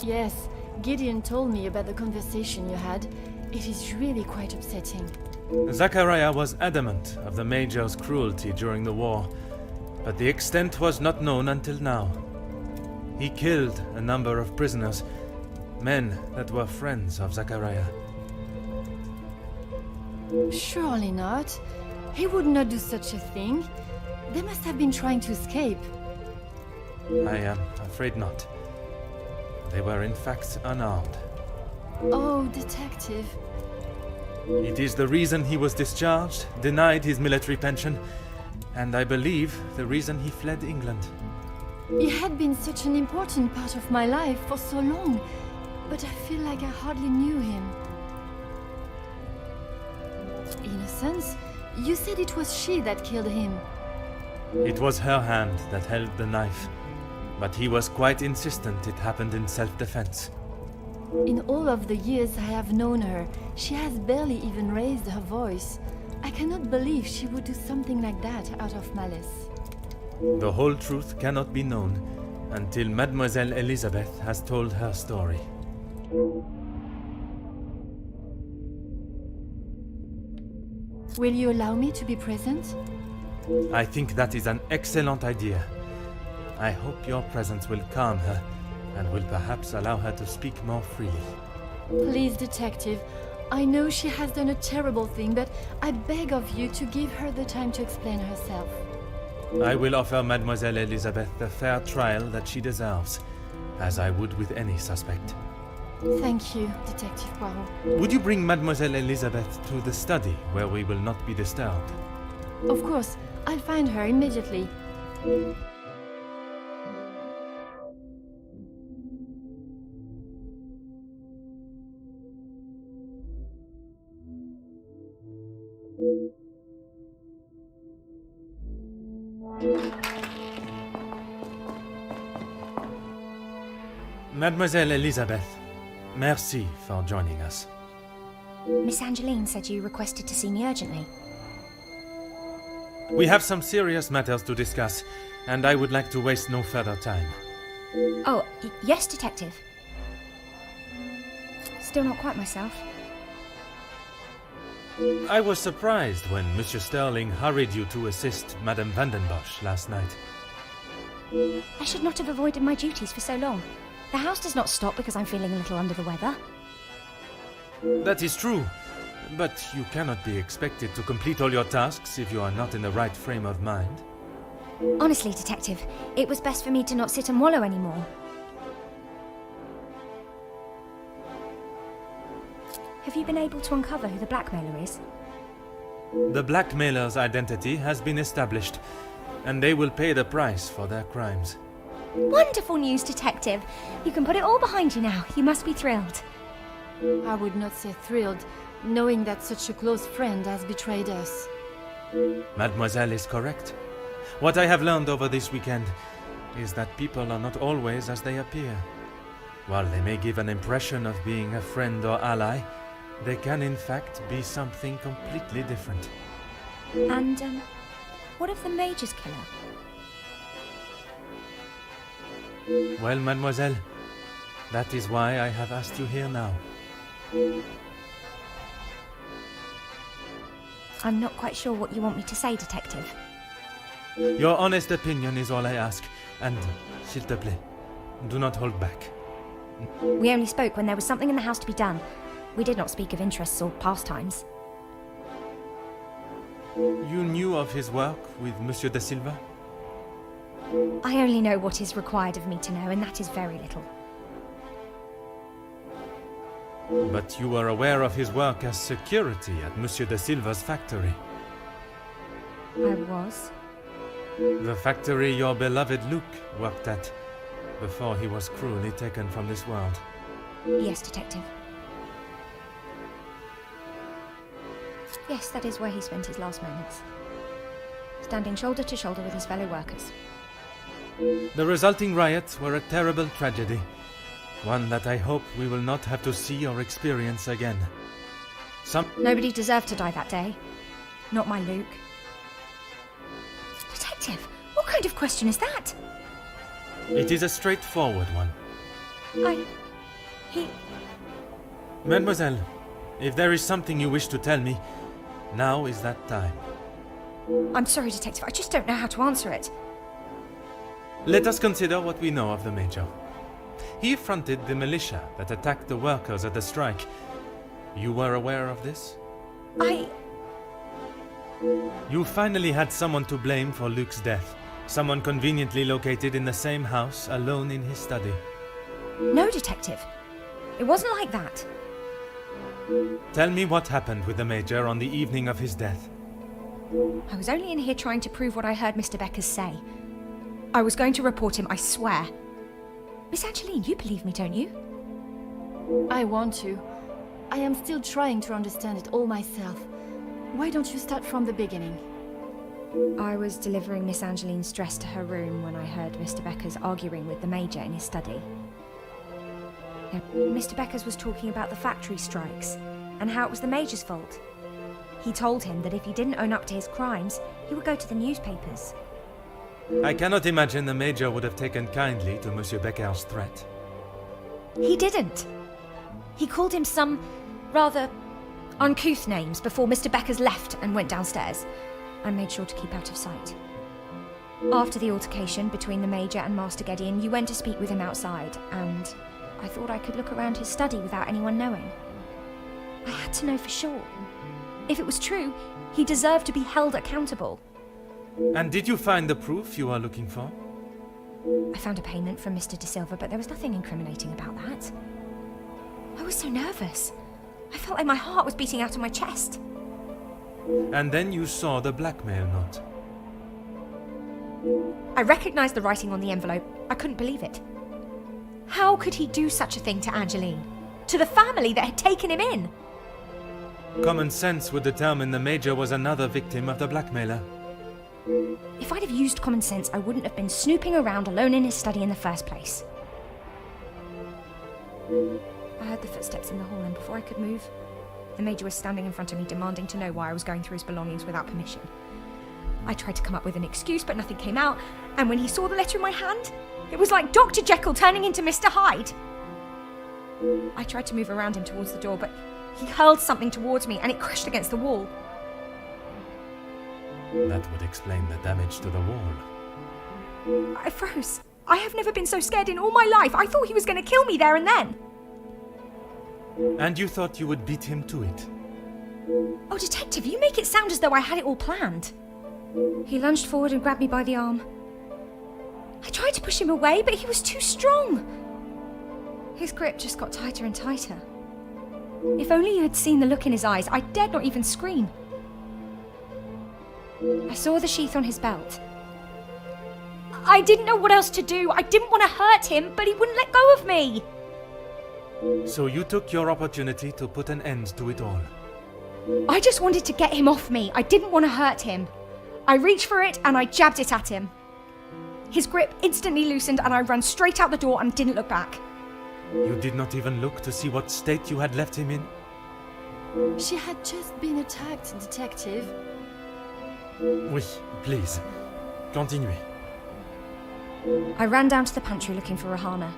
Yes, Gideon told me about the conversation you had. It is really quite upsetting. Zachariah was adamant of the Major's cruelty during the war, but the extent was not known until now. He killed a number of prisoners, men that were friends of Zachariah. Surely not. He would not do such a thing. They must have been trying to escape. I am afraid not. They were in fact unarmed. Oh, detective. It is the reason he was discharged, denied his military pension, and I believe the reason he fled England. He had been such an important part of my life for so long, but I feel like I hardly knew him. Innocence? You said it was she that killed him. It was her hand that held the knife, but he was quite insistent it happened in self-defense. In all of the years I have known her, she has barely even raised her voice. I cannot believe she would do something like that out of malice. The whole truth cannot be known until Mademoiselle Elizabeth has told her story. Will you allow me to be present? I think that is an excellent idea. I hope your presence will calm her and will perhaps allow her to speak more freely. Please, detective. I know she has done a terrible thing, but I beg of you to give her the time to explain herself. I will offer Mademoiselle Elizabeth the fair trial that she deserves, as I would with any suspect. Thank you, Detective Poirot. Would you bring Mademoiselle Elizabeth to the study, where we will not be disturbed? Of course. I'll find her immediately. Mademoiselle Elizabeth, merci for joining us. Miss Angeline said you requested to see me urgently. We have some serious matters to discuss, and I would like to waste no further time. Oh, yes, Detective. Still not quite myself. I was surprised when Monsieur Sterling hurried you to assist Madame Vandenbosch last night. I should not have avoided my duties for so long. The house does not stop because I'm feeling a little under the weather. That is true, but you cannot be expected to complete all your tasks if you are not in the right frame of mind. Honestly, Detective, it was best for me to not sit and wallow anymore. Have you been able to uncover who the blackmailer is? The blackmailer's identity has been established, and they will pay the price for their crimes. Wonderful news, Detective. You can put it all behind you now. You must be thrilled. I would not say thrilled, knowing that such a close friend has betrayed us. Mademoiselle is correct. What I have learned over this weekend is that people are not always as they appear. While they may give an impression of being a friend or ally, they can in fact be something completely different. And, what of the Major's killer? Well, mademoiselle, that is why I have asked you here now. I'm not quite sure what you want me to say, Detective. Your honest opinion is all I ask, and, s'il te plaît, do not hold back. We only spoke when there was something in the house to be done. We did not speak of interests or pastimes. You knew of his work with Monsieur de Silva? I only know what is required of me to know, and that is very little. But you were aware of his work as security at Monsieur de Silva's factory. I was. The factory your beloved Luke worked at before he was cruelly taken from this world. Yes, Detective. Yes, that is where he spent his last moments. Standing shoulder to shoulder with his fellow workers. The resulting riots were a terrible tragedy. One that I hope we will not have to see or experience again. Nobody deserved to die that day. Not my Luke. Detective, what kind of question is that? It is a straightforward one. Mademoiselle, if there is something you wish to tell me, now is that time. I'm sorry, Detective, I just don't know how to answer it. Let us consider what we know of the Major. He fronted the militia that attacked the workers at the strike. You were aware of this? You finally had someone to blame for Luke's death. Someone conveniently located in the same house, alone in his study. No, Detective. It wasn't like that. Tell me what happened with the Major on the evening of his death. I was only in here trying to prove what I heard Mr. Beckers say. I was going to report him, I swear. Miss Angeline, you believe me, don't you? I want to. I am still trying to understand it all myself. Why don't you start from the beginning? I was delivering Miss Angeline's dress to her room when I heard Mr. Beckers arguing with the Major in his study. Mr. Beckers was talking about the factory strikes and how it was the Major's fault. He told him that if he didn't own up to his crimes, he would go to the newspapers. I cannot imagine the Major would have taken kindly to Monsieur Becker's threat. He didn't. He called him some rather uncouth names before Mr. Beckers left and went downstairs, and made sure to keep out of sight. After the altercation between the Major and Master Gideon, you went to speak with him outside, and I thought I could look around his study without anyone knowing. I had to know for sure. If it was true, he deserved to be held accountable. And did you find the proof you are looking for? I found a payment from Mr. De Silva, but there was nothing incriminating about that. I was so nervous. I felt like my heart was beating out of my chest. And then you saw the blackmail note. I recognized the writing on the envelope. I couldn't believe it. How could he do such a thing to Angeline? To the family that had taken him in? Common sense would determine the Major was another victim of the blackmailer. If I'd have used common sense, I wouldn't have been snooping around alone in his study in the first place. I heard the footsteps in the hall, and before I could move, the Major was standing in front of me, demanding to know why I was going through his belongings without permission. I tried to come up with an excuse, but nothing came out, and when he saw the letter in my hand, it was like Dr. Jekyll turning into Mr. Hyde. I tried to move around him towards the door, but he hurled something towards me, and it crashed against the wall. That would explain the damage to the wall. I froze. I have never been so scared in all my life. I thought he was going to kill me there and then. And you thought you would beat him to it? Oh, Detective, you make it sound as though I had it all planned. He lunged forward and grabbed me by the arm. I tried to push him away, but he was too strong. His grip just got tighter and tighter. If only you had seen the look in his eyes, I dared not even scream. I saw the sheath on his belt. I didn't know what else to do. I didn't want to hurt him, but he wouldn't let go of me. So you took your opportunity to put an end to it all. I just wanted to get him off me. I didn't want to hurt him. I reached for it and I jabbed it at him. His grip instantly loosened and I ran straight out the door and didn't look back. You did not even look to see what state you had left him in? She had just been attacked, Detective. Oui, please. Continuez. I ran down to the pantry looking for Rahana.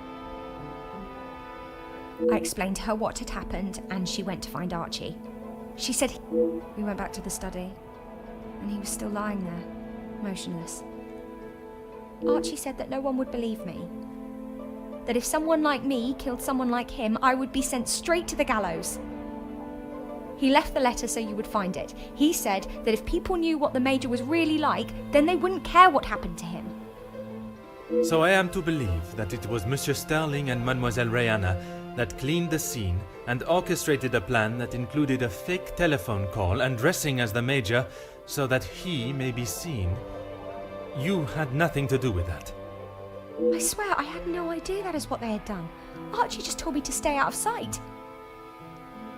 I explained to her what had happened and she went to find Archie. She said we went back to the study and he was still lying there, motionless. Archie said that no one would believe me. That if someone like me killed someone like him, I would be sent straight to the gallows. He left the letter so you would find it. He said that if people knew what the Major was really like, then they wouldn't care what happened to him. So I am to believe that it was Monsieur Sterling and Mademoiselle Rihanna that cleaned the scene and orchestrated a plan that included a fake telephone call and dressing as the Major so that he may be seen. You had nothing to do with that. I swear I had no idea that is what they had done. Archie just told me to stay out of sight.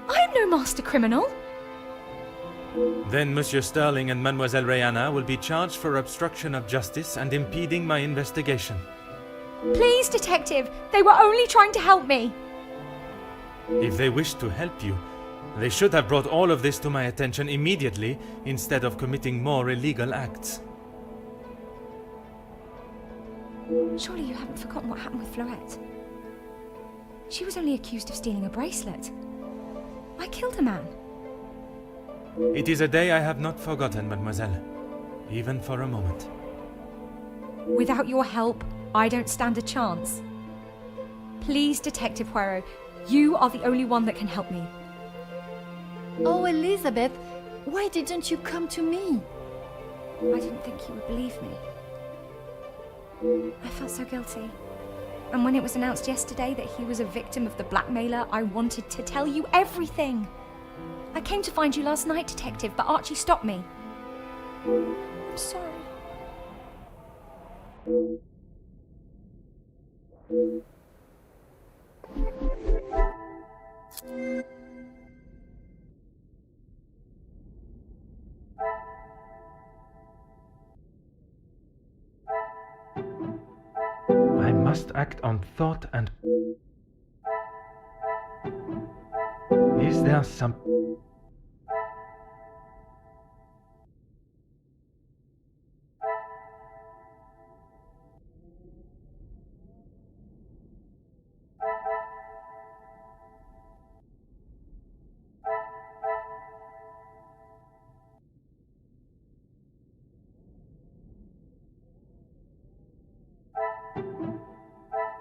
I am no master criminal. Then Monsieur Sterling and Mademoiselle Rihanna will be charged for obstruction of justice and impeding my investigation. Please, Detective, they were only trying to help me. If they wished to help you, they should have brought all of this to my attention immediately instead of committing more illegal acts. Surely you haven't forgotten what happened with Florette. She was only accused of stealing a bracelet. I killed a man. It is a day I have not forgotten, mademoiselle. Even for a moment. Without your help, I don't stand a chance. Please, Detective Poirot, you are the only one that can help me. Oh, Elizabeth, why didn't you come to me? I didn't think you would believe me. I felt so guilty. And when it was announced yesterday that he was a victim of the blackmailer, I wanted to tell you everything. I came to find you last night, Detective, but Archie stopped me. I'm sorry. I must act on thought and... Is there some...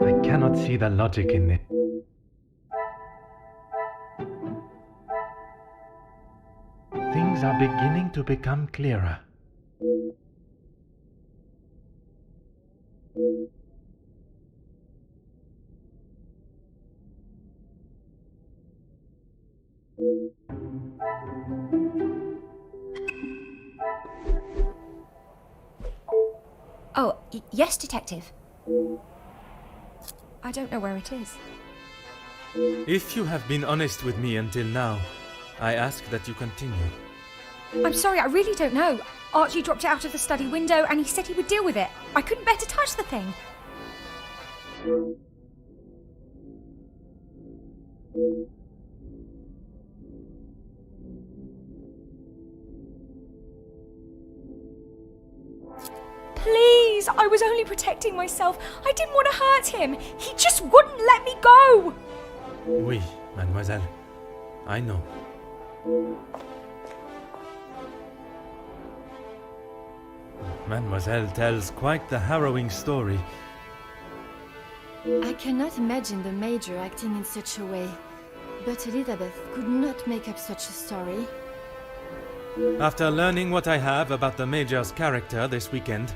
I cannot see the logic in it. Things are beginning to become clearer. Oh, yes, Detective. I don't know where it is. If you have been honest with me until now, I ask that you continue. I'm sorry, I really don't know. Archie dropped it out of the study window and he said he would deal with it. I couldn't bear to touch the thing. Please, I was only protecting myself. I didn't want to hurt him. He just wouldn't let me go. Oui, mademoiselle. I know. Mademoiselle tells quite the harrowing story. I cannot imagine the Major acting in such a way, but Elizabeth could not make up such a story. After learning what I have about the Major's character this weekend,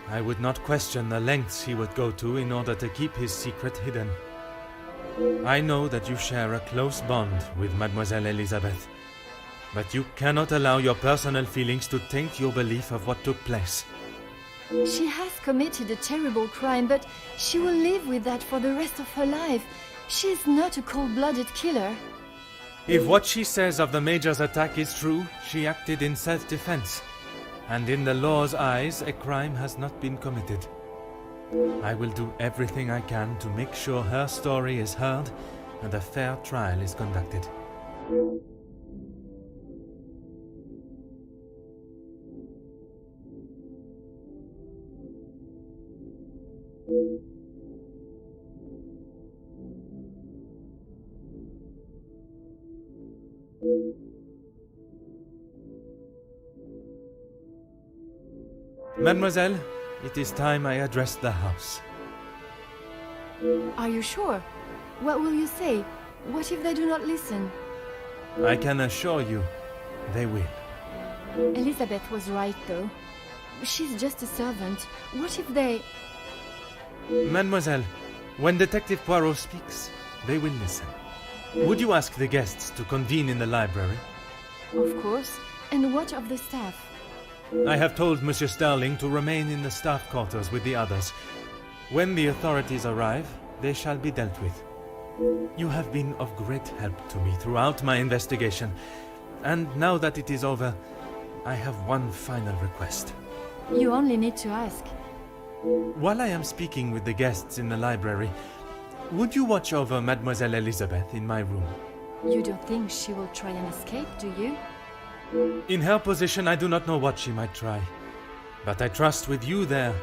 I would not question the lengths he would go to in order to keep his secret hidden. I know that you share a close bond with Mademoiselle Elizabeth, but you cannot allow your personal feelings to taint your belief of what took place. She has committed a terrible crime, but she will live with that for the rest of her life. She is not a cold-blooded killer. If what she says of the Major's attack is true, she acted in self-defense, and in the law's eyes, a crime has not been committed. I will do everything I can to make sure her story is heard and a fair trial is conducted. Mademoiselle, it is time I address the house. Are you sure? What will you say? What if they do not listen? I can assure you, they will. Elizabeth was right, though. She's just a servant. What if they... Mademoiselle, when Detective Poirot speaks, they will listen. Would you ask the guests to convene in the library? Of course. And what of the staff? I have told Monsieur Sterling to remain in the staff quarters with the others. When the authorities arrive, they shall be dealt with. You have been of great help to me throughout my investigation, and now that it is over, I have one final request. You only need to ask. While I am speaking with the guests in the library, would you watch over Mademoiselle Elizabeth in my room? You don't think she will try and escape, do you? In her position, I do not know what she might try. But I trust with you there,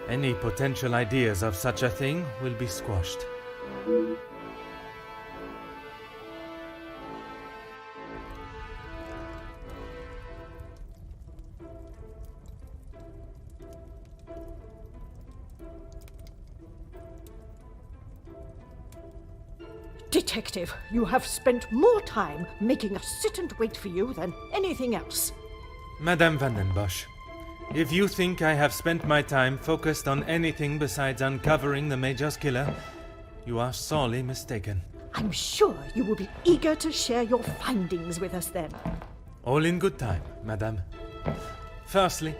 any potential ideas of such a thing will be squashed. Detective, you have spent more time making us sit and wait for you than anything else. Madame Van den Bosch, if you think I have spent my time focused on anything besides uncovering the Major's killer, you are sorely mistaken. I'm sure you will be eager to share your findings with us then. All in good time, Madame. Firstly,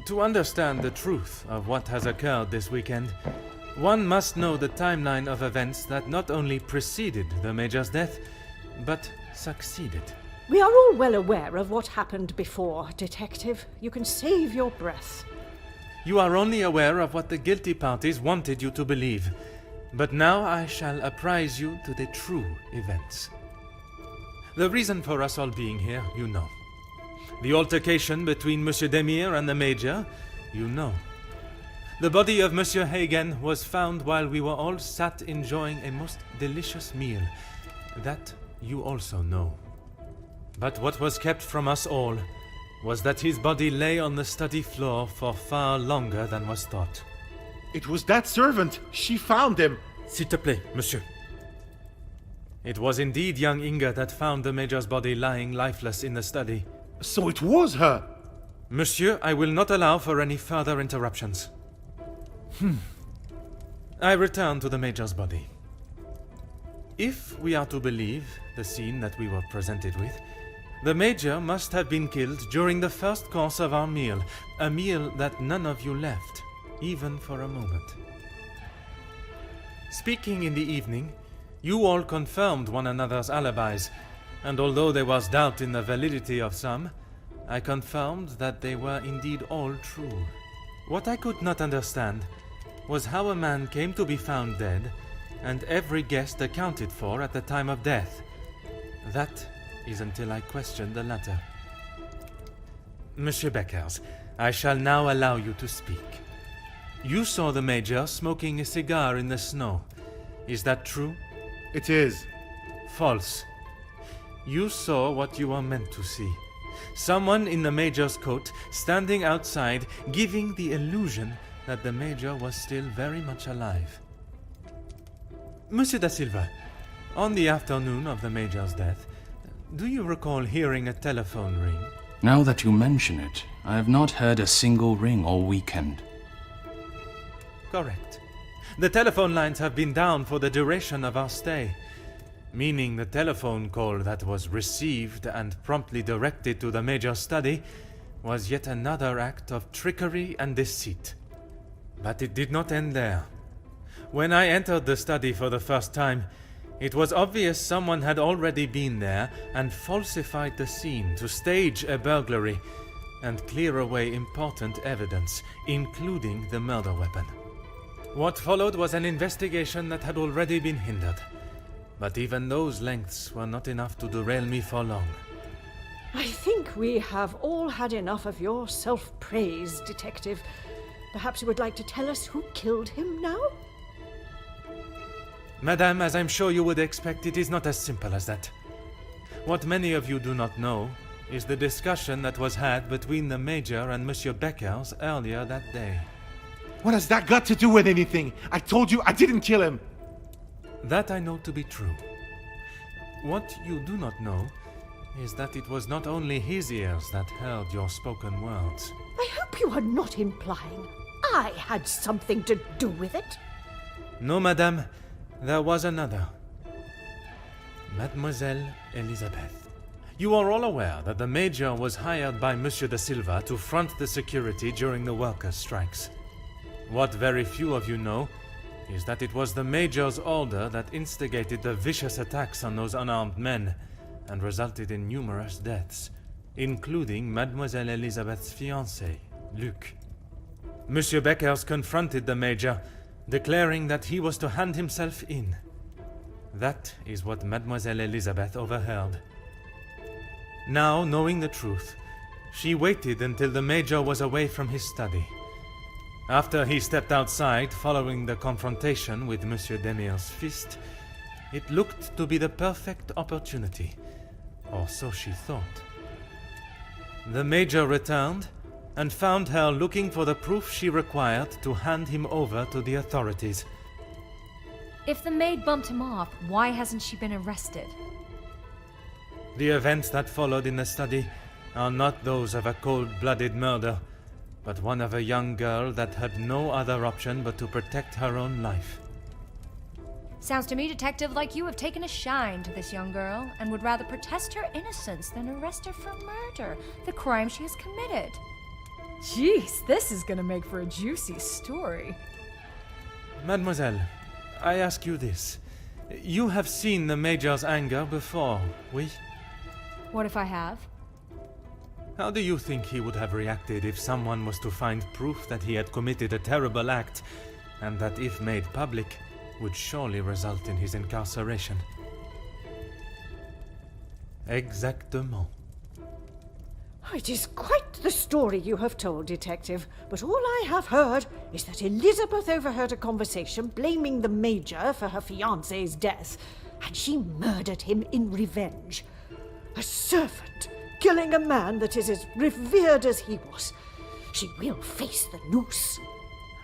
to understand the truth of what has occurred this weekend, one must know the timeline of events that not only preceded the Major's death, but succeeded. We are all well aware of what happened before, Detective. You can save your breath. You are only aware of what the guilty parties wanted you to believe. But now I shall apprise you to the true events. The reason for us all being here, you know. The altercation between Monsieur Demire and the Major, you know. The body of Monsieur Hagen was found while we were all sat enjoying a most delicious meal. That you also know. But what was kept from us all was that his body lay on the study floor for far longer than was thought. It was that servant. She found him. S'il te plaît, monsieur. It was indeed young Inga that found the Major's body lying lifeless in the study. So it was her. Monsieur, I will not allow for any further interruptions. I return to the Major's body. If we are to believe the scene that we were presented with, the Major must have been killed during the first course of our meal, a meal that none of you left, even for a moment. Speaking in the evening, you all confirmed one another's alibis, and although there was doubt in the validity of some, I confirmed that they were indeed all true. What I could not understand was how a man came to be found dead, and every guest accounted for at the time of death. That is until I questioned the latter. Monsieur Beckers, I shall now allow you to speak. You saw the Major smoking a cigar in the snow. Is that true? It is. False. You saw what you were meant to see. Someone in the Major's coat standing outside, giving the illusion that the Major was still very much alive. Monsieur da Silva, on the afternoon of the Major's death, do you recall hearing a telephone ring? Now that you mention it, I have not heard a single ring all weekend. Correct. The telephone lines have been down for the duration of our stay, meaning the telephone call that was received and promptly directed to the Major's study was yet another act of trickery and deceit. But it did not end there. When I entered the study for the first time, it was obvious someone had already been there and falsified the scene to stage a burglary and clear away important evidence, including the murder weapon. What followed was an investigation that had already been hindered. But even those lengths were not enough to derail me for long. I think we have all had enough of your self-praise, Detective. Perhaps you would like to tell us who killed him now? Madame, as I'm sure you would expect, it is not as simple as that. What many of you do not know is the discussion that was had between the Major and Monsieur Beckers earlier that day. What has that got to do with anything? I told you I didn't kill him. That I know to be true. What you do not know is that it was not only his ears that heard your spoken words. I hope you are not implying I had something to do with it. No, madame, there was another. Mademoiselle Elisabeth. You are all aware that the Major was hired by Monsieur da Silva to front the security during the workers' strikes. What very few of you know is that it was the Major's order that instigated the vicious attacks on those unarmed men and resulted in numerous deaths, including Mademoiselle Elisabeth's fiancé, Luc. Monsieur Beckers confronted the Major, declaring that he was to hand himself in. That is what Mademoiselle Elisabeth overheard. Now, knowing the truth, she waited until the Major was away from his study. After he stepped outside following the confrontation with Monsieur Demire's fist, it looked to be the perfect opportunity, or so she thought. The Major returned and found her looking for the proof she required to hand him over to the authorities. If the maid bumped him off, why hasn't she been arrested? The events that followed in the study are not those of a cold-blooded murder, but one of a young girl that had no other option but to protect her own life. Sounds to me, Detective, like you have taken a shine to this young girl and would rather protest her innocence than arrest her for murder, the crime she has committed. Jeez, this is gonna make for a juicy story. Mademoiselle, I ask you this. You have seen the Major's anger before, oui? What if I have? How do you think he would have reacted if someone was to find proof that he had committed a terrible act, and that if made public, would surely result in his incarceration? Exactement. It is quite the story you have told, Detective, but all I have heard is that Elizabeth overheard a conversation blaming the Major for her fiancé's death, and she murdered him in revenge. A servant killing a man that is as revered as he was. She will face the noose.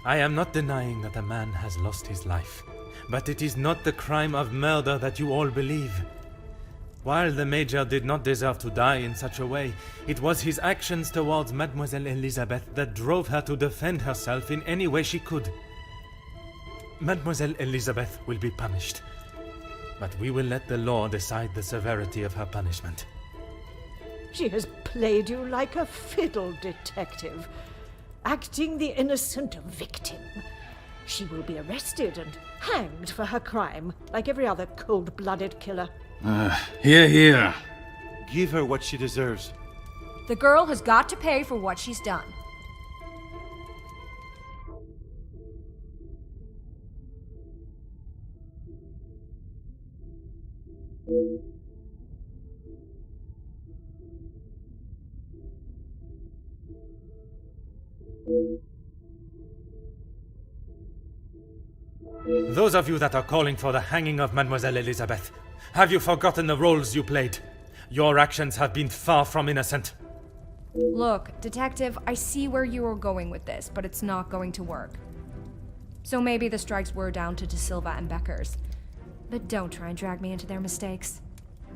I am not denying that a man has lost his life, but it is not the crime of murder that you all believe. While the Major did not deserve to die in such a way, it was his actions towards Mademoiselle Elizabeth that drove her to defend herself in any way she could. Mademoiselle Elizabeth will be punished, but we will let the law decide the severity of her punishment. She has played you like a fiddle, Detective, acting the innocent victim. She will be arrested and hanged for her crime, like every other cold-blooded killer. Hear, hear. Give her what she deserves. The girl has got to pay for what she's done. Those of you that are calling for the hanging of Mademoiselle Elizabeth, have you forgotten the roles you played? Your actions have been far from innocent. Look, Detective, I see where you are going with this, but it's not going to work. So maybe the strikes were down to De Silva and Beckers. But don't try and drag me into their mistakes.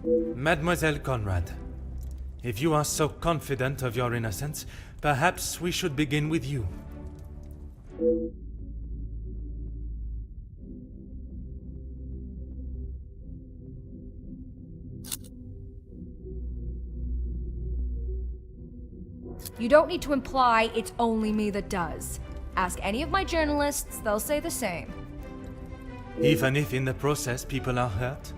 Mademoiselle Conrad, if you are so confident of your innocence, perhaps we should begin with you. You don't need to imply it's only me that does. Ask any of my journalists, they'll say the same. Even if in the process people are hurt?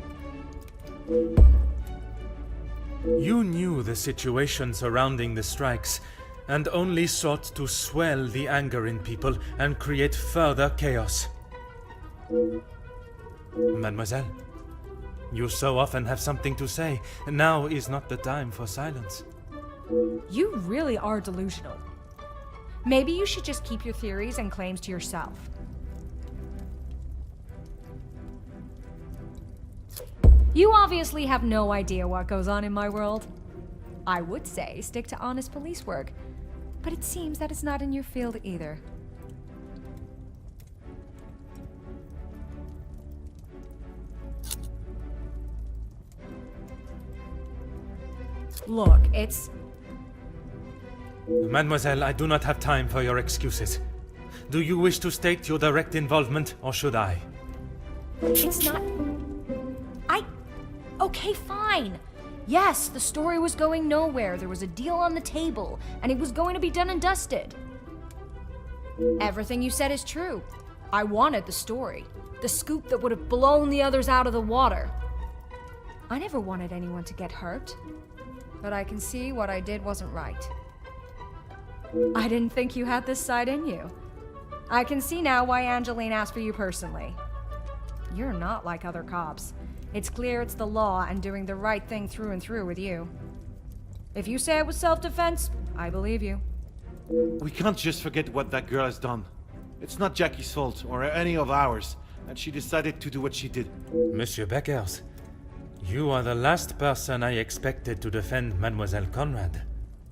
You knew the situation surrounding the strikes, and only sought to swell the anger in people and create further chaos. Mademoiselle, you so often have something to say. Now is not the time for silence. You really are delusional. Maybe you should just keep your theories and claims to yourself. You obviously have no idea what goes on in my world. I would say stick to honest police work, but it seems that it's not in your field either. Look, it's... Mademoiselle, I do not have time for your excuses. Do you wish to state your direct involvement, or should I? It's not... Okay, fine. Yes, the story was going nowhere. There was a deal on the table, and it was going to be done and dusted. Everything you said is true. I wanted the story. The scoop that would have blown the others out of the water. I never wanted anyone to get hurt. But I can see what I did wasn't right. I didn't think you had this side in you. I can see now why Angeline asked for you personally. You're not like other cops. It's clear it's the law and doing the right thing through and through with you. If you say it was self-defense, I believe you. We can't just forget what that girl has done. It's not Jackie's fault, or any of ours, that she decided to do what she did. Monsieur Beckers, you are the last person I expected to defend Mademoiselle Conrad.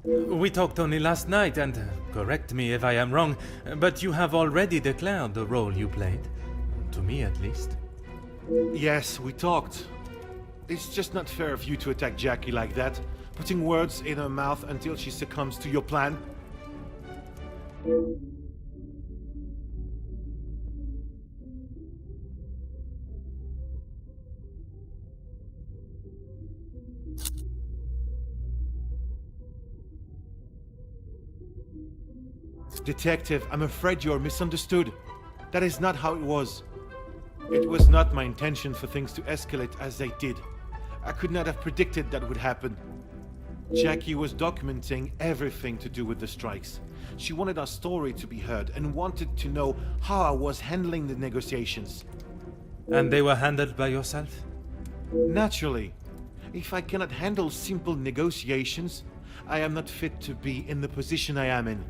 We talked only last night, and correct me if I am wrong, but you have already declared the role you played. To me, at least. Yes, we talked. It's just not fair of you to attack Jackie like that, putting words in her mouth until she succumbs to your plan. Detective, I'm afraid you're misunderstood. That is not how it was. It was not my intention for things to escalate as they did. I could not have predicted that would happen. Jackie was documenting everything to do with the strikes. She wanted our story to be heard and wanted to know how I was handling the negotiations. And they were handled by yourself? Naturally. If I cannot handle simple negotiations, I am not fit to be in the position I am in.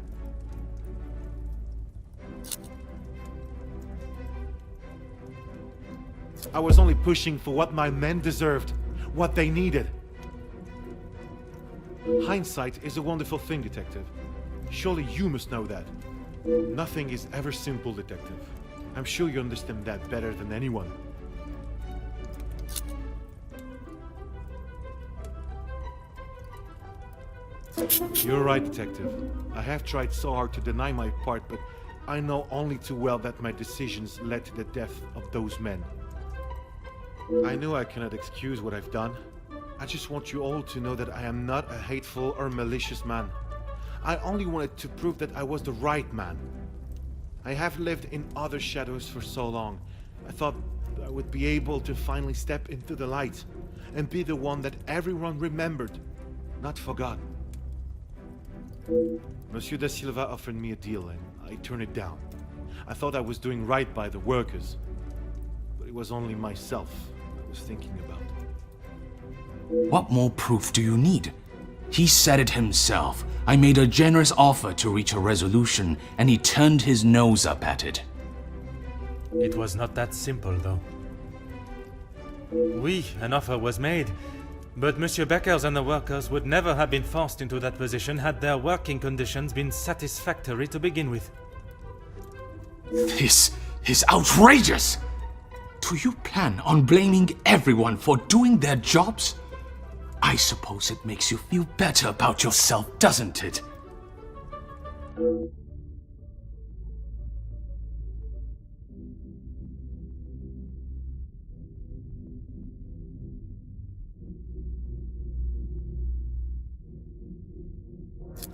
I was only pushing for what my men deserved, what they needed. Hindsight is a wonderful thing, Detective. Surely you must know that. Nothing is ever simple, Detective. I'm sure you understand that better than anyone. You're right, Detective. I have tried so hard to deny my part, but I know only too well that my decisions led to the death of those men. I know I cannot excuse what I've done. I just want you all to know that I am not a hateful or malicious man. I only wanted to prove that I was the right man. I have lived in other shadows for so long. I thought I would be able to finally step into the light and be the one that everyone remembered, not forgot. Monsieur da Silva offered me a deal and I turned it down. I thought I was doing right by the workers, but it was only myself I was thinking about. What more proof do you need? He said it himself. I made a generous offer to reach a resolution, and he turned his nose up at it. It was not that simple, though. Oui, an offer was made, but Monsieur Beckers and the workers would never have been forced into that position had their working conditions been satisfactory to begin with. This is outrageous! Do you plan on blaming everyone for doing their jobs? I suppose it makes you feel better about yourself, doesn't it?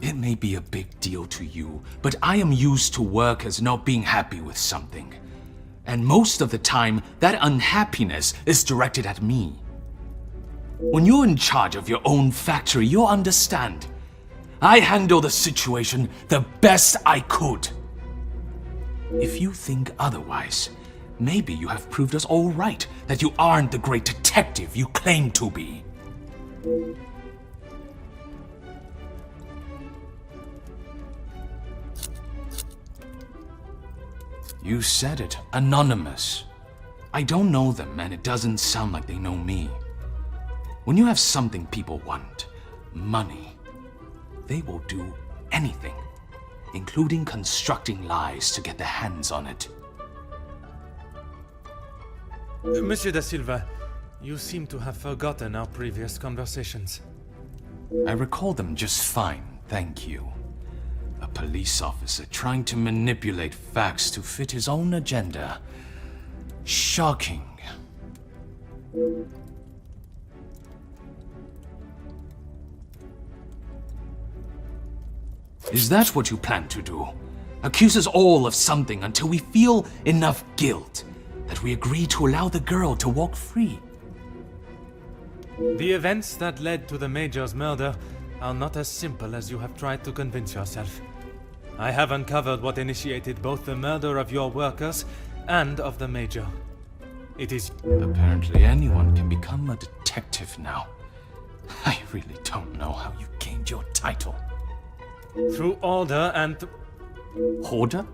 It may be a big deal to you, but I am used to workers not being happy with something. And most of the time, that unhappiness is directed at me. When you're in charge of your own factory, you'll understand. I handled the situation the best I could. If you think otherwise, maybe you have proved us all right that you aren't the great detective you claim to be. You said it, anonymous. I don't know them, and it doesn't sound like they know me. When you have something people want, money, they will do anything, including constructing lies to get their hands on it. Monsieur da Silva, you seem to have forgotten our previous conversations. I recall them just fine, thank you. A police officer trying to manipulate facts to fit his own agenda. Shocking. Is that what you plan to do? Accuse us all of something until we feel enough guilt that we agree to allow the girl to walk free? The events that led to the Major's murder are not as simple as you have tried to convince yourself. I have uncovered what initiated both the murder of your workers and of the Major. It is... Apparently anyone can become a detective now. I really don't know how you gained your title. Through order and... Order?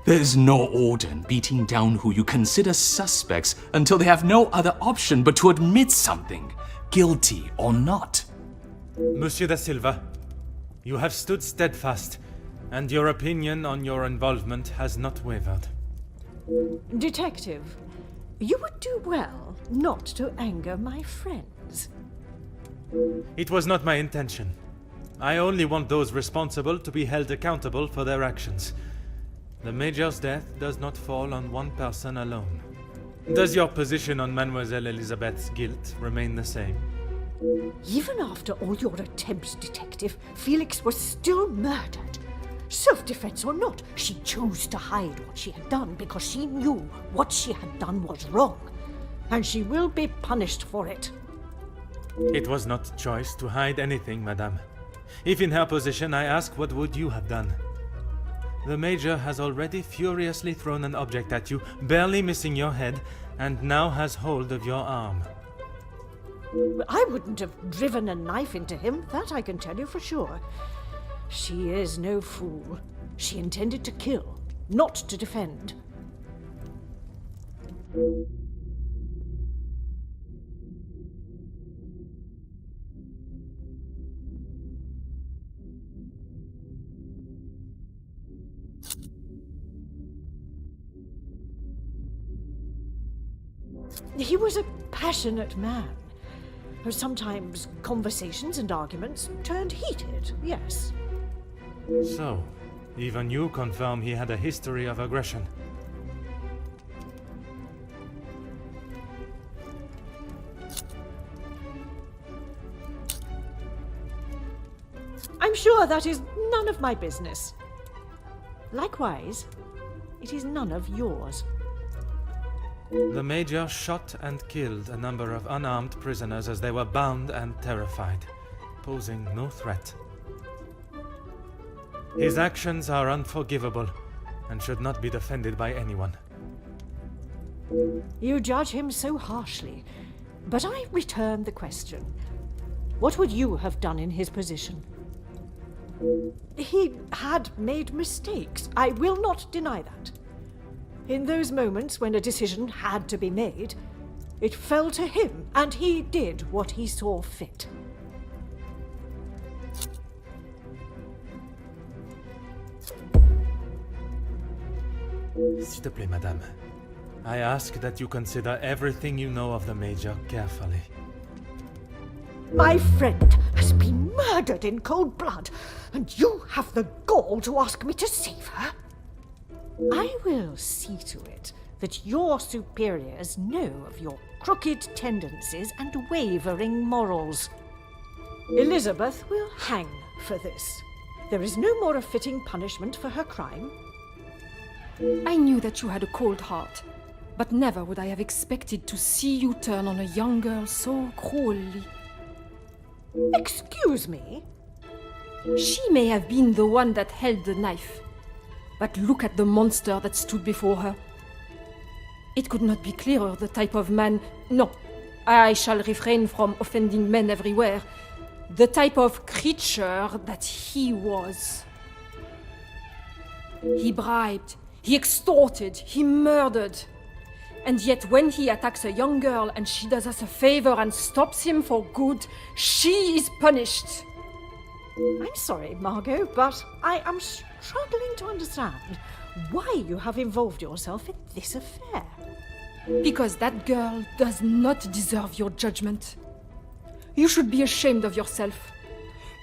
There's no order in beating down who you consider suspects until they have no other option but to admit something, guilty or not. Monsieur da Silva, you have stood steadfast, and your opinion on your involvement has not wavered. Detective, you would do well not to anger my friends. It was not my intention. I only want those responsible to be held accountable for their actions. The Major's death does not fall on one person alone. Does your position on Mademoiselle Elizabeth's guilt remain the same? Even after all your attempts, Detective, Felix was still murdered. Self-defense or not, she chose to hide what she had done because she knew what she had done was wrong. And she will be punished for it. It was not choice to hide anything, madame. If in her position, I ask, what would you have done? The Major has already furiously thrown an object at you, barely missing your head, and now has hold of your arm. I wouldn't have driven a knife into him, that I can tell you for sure. She is no fool. She intended to kill, not to defend. He was a passionate man. Sometimes conversations and arguments turned heated, yes. So, even you confirm he had a history of aggression. I'm sure that is none of my business. Likewise, it is none of yours. The Major shot and killed a number of unarmed prisoners as they were bound and terrified, posing no threat. His actions are unforgivable and should not be defended by anyone. You judge him so harshly, but I return the question. What would you have done in his position? He had made mistakes. I will not deny that. In those moments when a decision had to be made, it fell to him, and he did what he saw fit. S'il te plaît, madame. I ask that you consider everything you know of the Major carefully. My friend has been murdered in cold blood, and you have the gall to ask me to save her? I will see to it that your superiors know of your crooked tendencies and wavering morals. Elizabeth will hang for this. There is no more a fitting punishment for her crime. I knew that you had a cold heart, but never would I have expected to see you turn on a young girl so cruelly. Excuse me? She may have been the one that held the knife, but look at the monster that stood before her. It could not be clearer the type of man... No, I shall refrain from offending men everywhere. The type of creature that he was. He bribed, he extorted, he murdered. And yet when he attacks a young girl and she does us a favor and stops him for good, she is punished. I'm sorry, Margot, but I am struggling to understand why you have involved yourself in this affair. Because that girl does not deserve your judgment. You should be ashamed of yourself.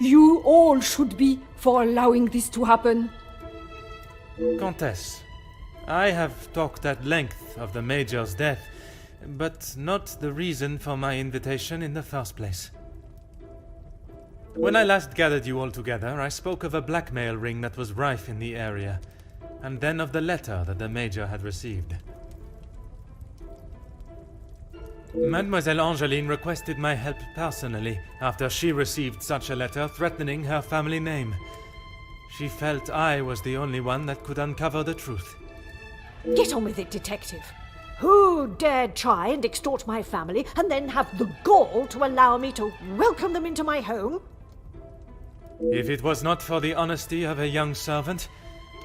You all should be for allowing this to happen. Countess, I have talked at length of the Major's death, but not the reason for my invitation in the first place. When I last gathered you all together, I spoke of a blackmail ring that was rife in the area, and then of the letter that the Major had received. Mademoiselle Angeline requested my help personally after she received such a letter threatening her family name. She felt I was the only one that could uncover the truth. Get on with it, detective. Who dared try and extort my family and then have the gall to allow me to welcome them into my home? If it was not for the honesty of a young servant,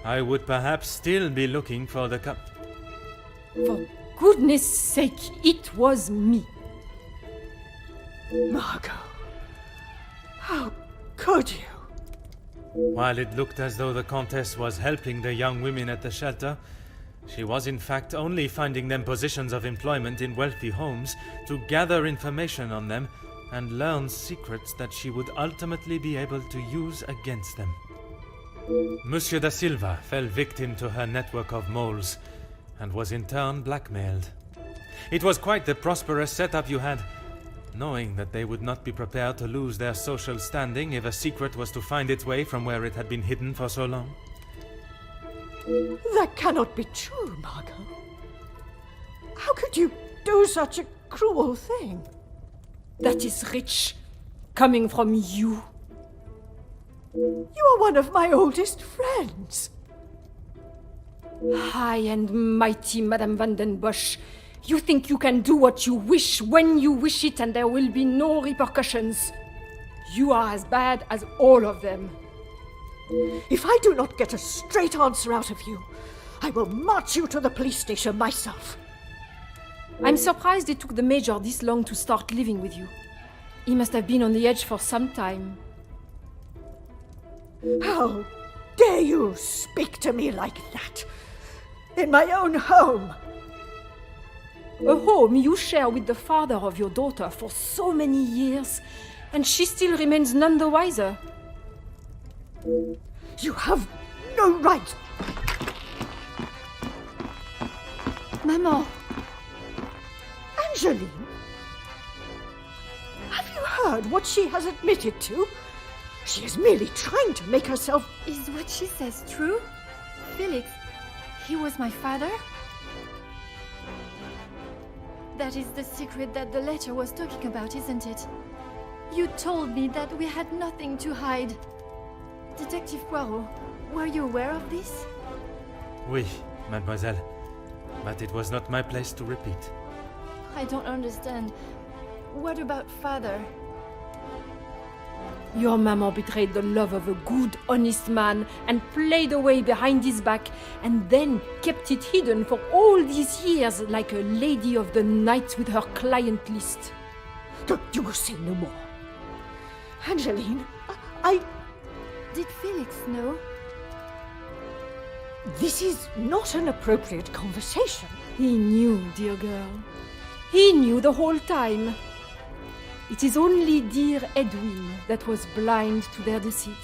I would perhaps still be looking for the For goodness sake, it was me. Margot, how could you? While it looked as though the Countess was helping the young women at the shelter, She was in fact only finding them positions of employment in wealthy homes to gather information on them and learn secrets that she would ultimately be able to use against them. Monsieur da Silva fell victim to her network of moles and was in turn blackmailed. It was quite the prosperous setup you had, knowing that they would not be prepared to lose their social standing if a secret was to find its way from where it had been hidden for so long. That cannot be true, Margot. How could you do such a cruel thing? That is rich, coming from you. You are one of my oldest friends. High and mighty, Madame van den Bosch. You think you can do what you wish when you wish it and there will be no repercussions. You are as bad as all of them. If I do not get a straight answer out of you, I will march you to the police station myself. I'm surprised it took the Major this long to start living with you. He must have been on the edge for some time. How dare you speak to me like that? In my own home! A home you share with the father of your daughter for so many years, and she still remains none the wiser. You have no right! Maman! Angeline? Have you heard what she has admitted to? She is merely trying to make herself... Is what she says true? Felix, he was my father? That is the secret that the letter was talking about, isn't it? You told me that we had nothing to hide. Detective Poirot, were you aware of this? Oui, mademoiselle. But it was not my place to repeat. I don't understand. What about father? Your maman betrayed the love of a good, honest man and played away behind his back and then kept it hidden for all these years like a lady of the night with her client list. You will say no more. Angeline, I... Did Felix know? This is not an appropriate conversation. He knew, dear girl. He knew the whole time. It is only dear Edwin that was blind to their deceit.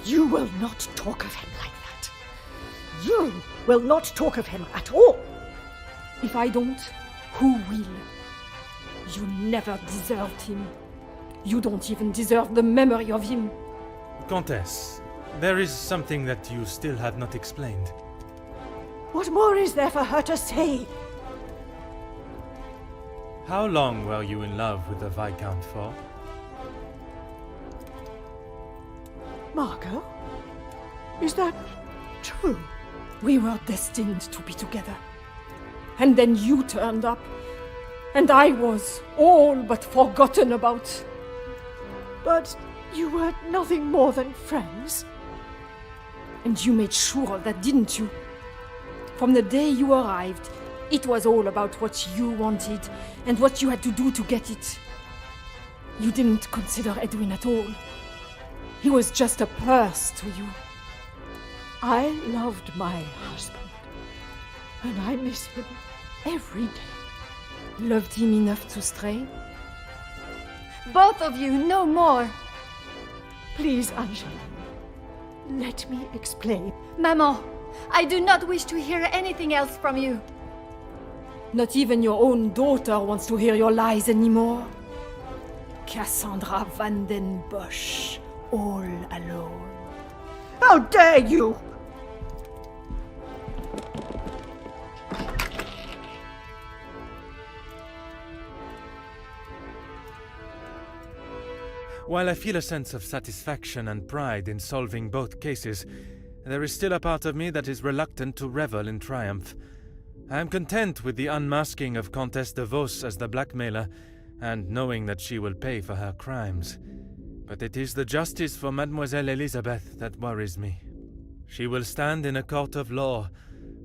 You will not talk of him like that. You will not talk of him at all. If I don't, who will? You never deserved him. You don't even deserve the memory of him. Countess, there is something that you still have not explained. What more is there for her to say? How long were you in love with the Viscount for? Margot? Is that true? We were destined to be together. And then you turned up. And I was all but forgotten about. But you were nothing more than friends. And you made sure of that, didn't you? From the day you arrived, it was all about what you wanted and what you had to do to get it. You didn't consider Edwin at all. He was just a purse to you. I loved my husband, and I miss him every day. Loved him enough to stray? Both of you, no more! Please, Angeline, let me explain. Maman, I do not wish to hear anything else from you. Not even your own daughter wants to hear your lies anymore. Cassandra van den Bosch, all alone. How dare you! While I feel a sense of satisfaction and pride in solving both cases, there is still a part of me that is reluctant to revel in triumph. I am content with the unmasking of Comtesse de Vos as the blackmailer, and knowing that she will pay for her crimes. But it is the justice for Mademoiselle Elizabeth that worries me. She will stand in a court of law,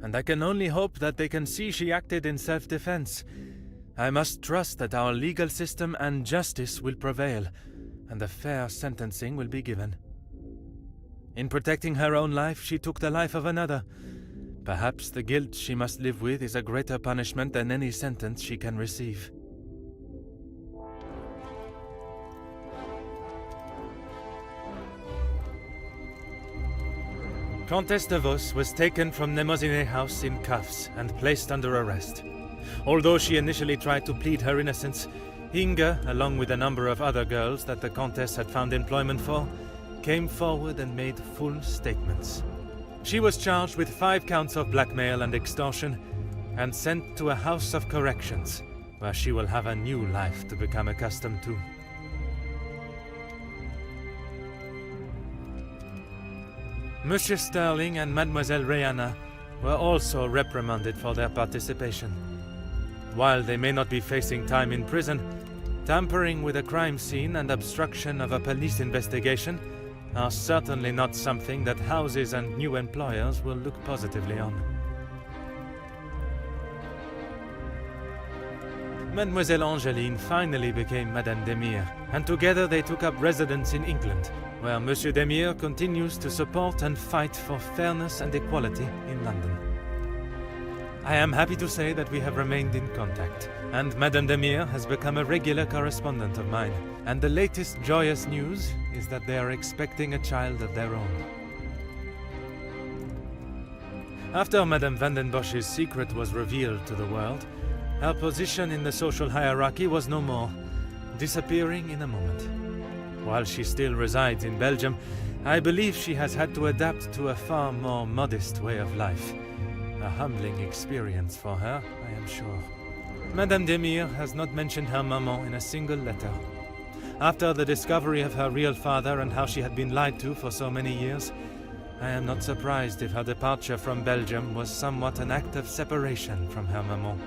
and I can only hope that they can see she acted in self-defense. I must trust that our legal system and justice will prevail, and a fair sentencing will be given. In protecting her own life, she took the life of another, Perhaps the guilt she must live with is a greater punishment than any sentence she can receive. Countess de Vos was taken from Nemozinet House in cuffs and placed under arrest. Although she initially tried to plead her innocence, Inga, along with a number of other girls that the Countess had found employment for, came forward and made full statements. She was charged with 5 counts of blackmail and extortion and sent to a house of corrections, where she will have a new life to become accustomed to. Monsieur Sterling and Mademoiselle Rihanna were also reprimanded for their participation. While they may not be facing time in prison, tampering with a crime scene and obstruction of a police investigation are certainly not something that houses and new employers will look positively on. Mademoiselle Angeline finally became Madame Demire, and together they took up residence in England, where Monsieur Demire continues to support and fight for fairness and equality in London. I am happy to say that we have remained in contact, and Madame Demire has become a regular correspondent of mine, and the latest joyous news is that they are expecting a child of their own. After Madame van den Bosch's secret was revealed to the world, her position in the social hierarchy was no more, disappearing in a moment. While she still resides in Belgium, I believe she has had to adapt to a far more modest way of life. A humbling experience for her, I am sure. Madame Demire has not mentioned her maman in a single letter. After the discovery of her real father and how she had been lied to for so many years, I am not surprised if her departure from Belgium was somewhat an act of separation from her maman.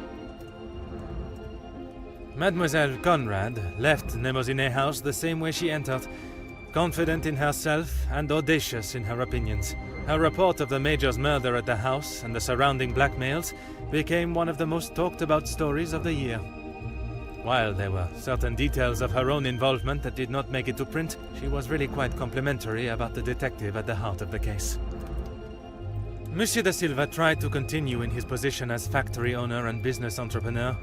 Mademoiselle Conrad left Nemozinet House the same way she entered, confident in herself and audacious in her opinions. Her report of the Major's murder at the house and the surrounding blackmails became one of the most talked about stories of the year. While there were certain details of her own involvement that did not make it to print, she was really quite complimentary about the detective at the heart of the case. Monsieur da Silva tried to continue in his position as factory owner and business entrepreneur,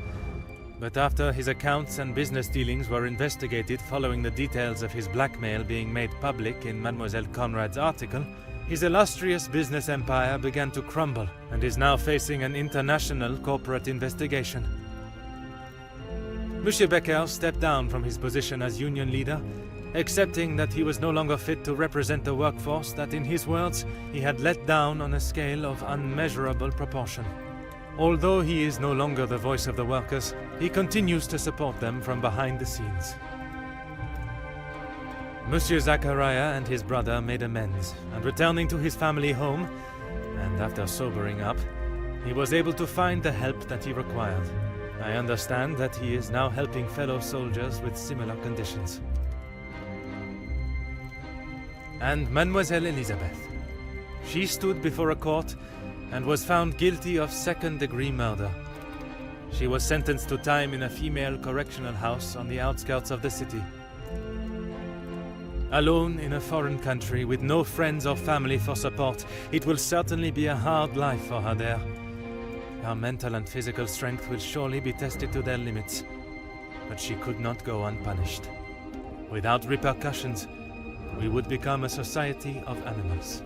but after his accounts and business dealings were investigated following the details of his blackmail being made public in Mademoiselle Conrad's article, his illustrious business empire began to crumble and is now facing an international corporate investigation. Monsieur Becker stepped down from his position as union leader, accepting that he was no longer fit to represent the workforce that, in his words, he had let down on a scale of unmeasurable proportion. Although he is no longer the voice of the workers, he continues to support them from behind the scenes. Monsieur Zachariah and his brother made amends, and returning to his family home, and after sobering up, he was able to find the help that he required. I understand that he is now helping fellow soldiers with similar conditions. And Mademoiselle Elizabeth. She stood before a court and was found guilty of second-degree murder. She was sentenced to time in a female correctional house on the outskirts of the city. Alone in a foreign country with no friends or family for support, it will certainly be a hard life for her there. Her mental and physical strength will surely be tested to their limits, but she could not go unpunished. Without repercussions, we would become a society of animals.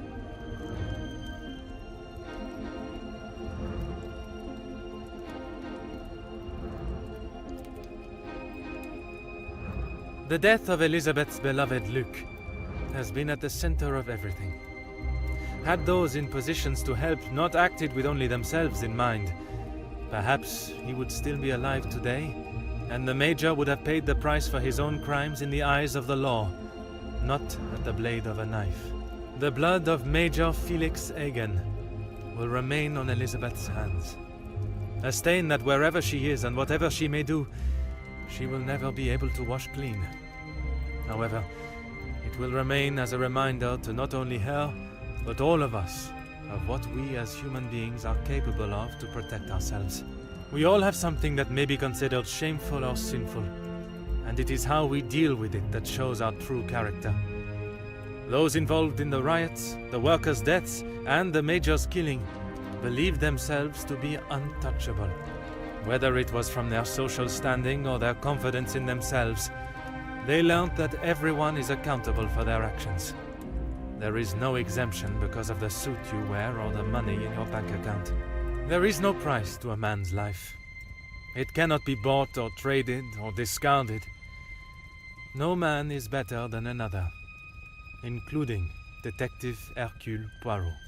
The death of Elizabeth's beloved Luc has been at the center of everything. Had those in positions to help not acted with only themselves in mind, perhaps he would still be alive today, and the Major would have paid the price for his own crimes in the eyes of the law, not at the blade of a knife. The blood of Major Felix Egan will remain on Elizabeth's hands. A stain that wherever she is and whatever she may do, she will never be able to wash clean. However, it will remain as a reminder to not only her, but all of us, of what we as human beings are capable of to protect ourselves. We all have something that may be considered shameful or sinful, and it is how we deal with it that shows our true character. Those involved in the riots, the workers' deaths, and the Major's killing believed themselves to be untouchable. Whether it was from their social standing or their confidence in themselves, they learned that everyone is accountable for their actions. There is no exemption because of the suit you wear or the money in your bank account. There is no price to a man's life. It cannot be bought or traded or discarded. No man is better than another, including Detective Hercule Poirot.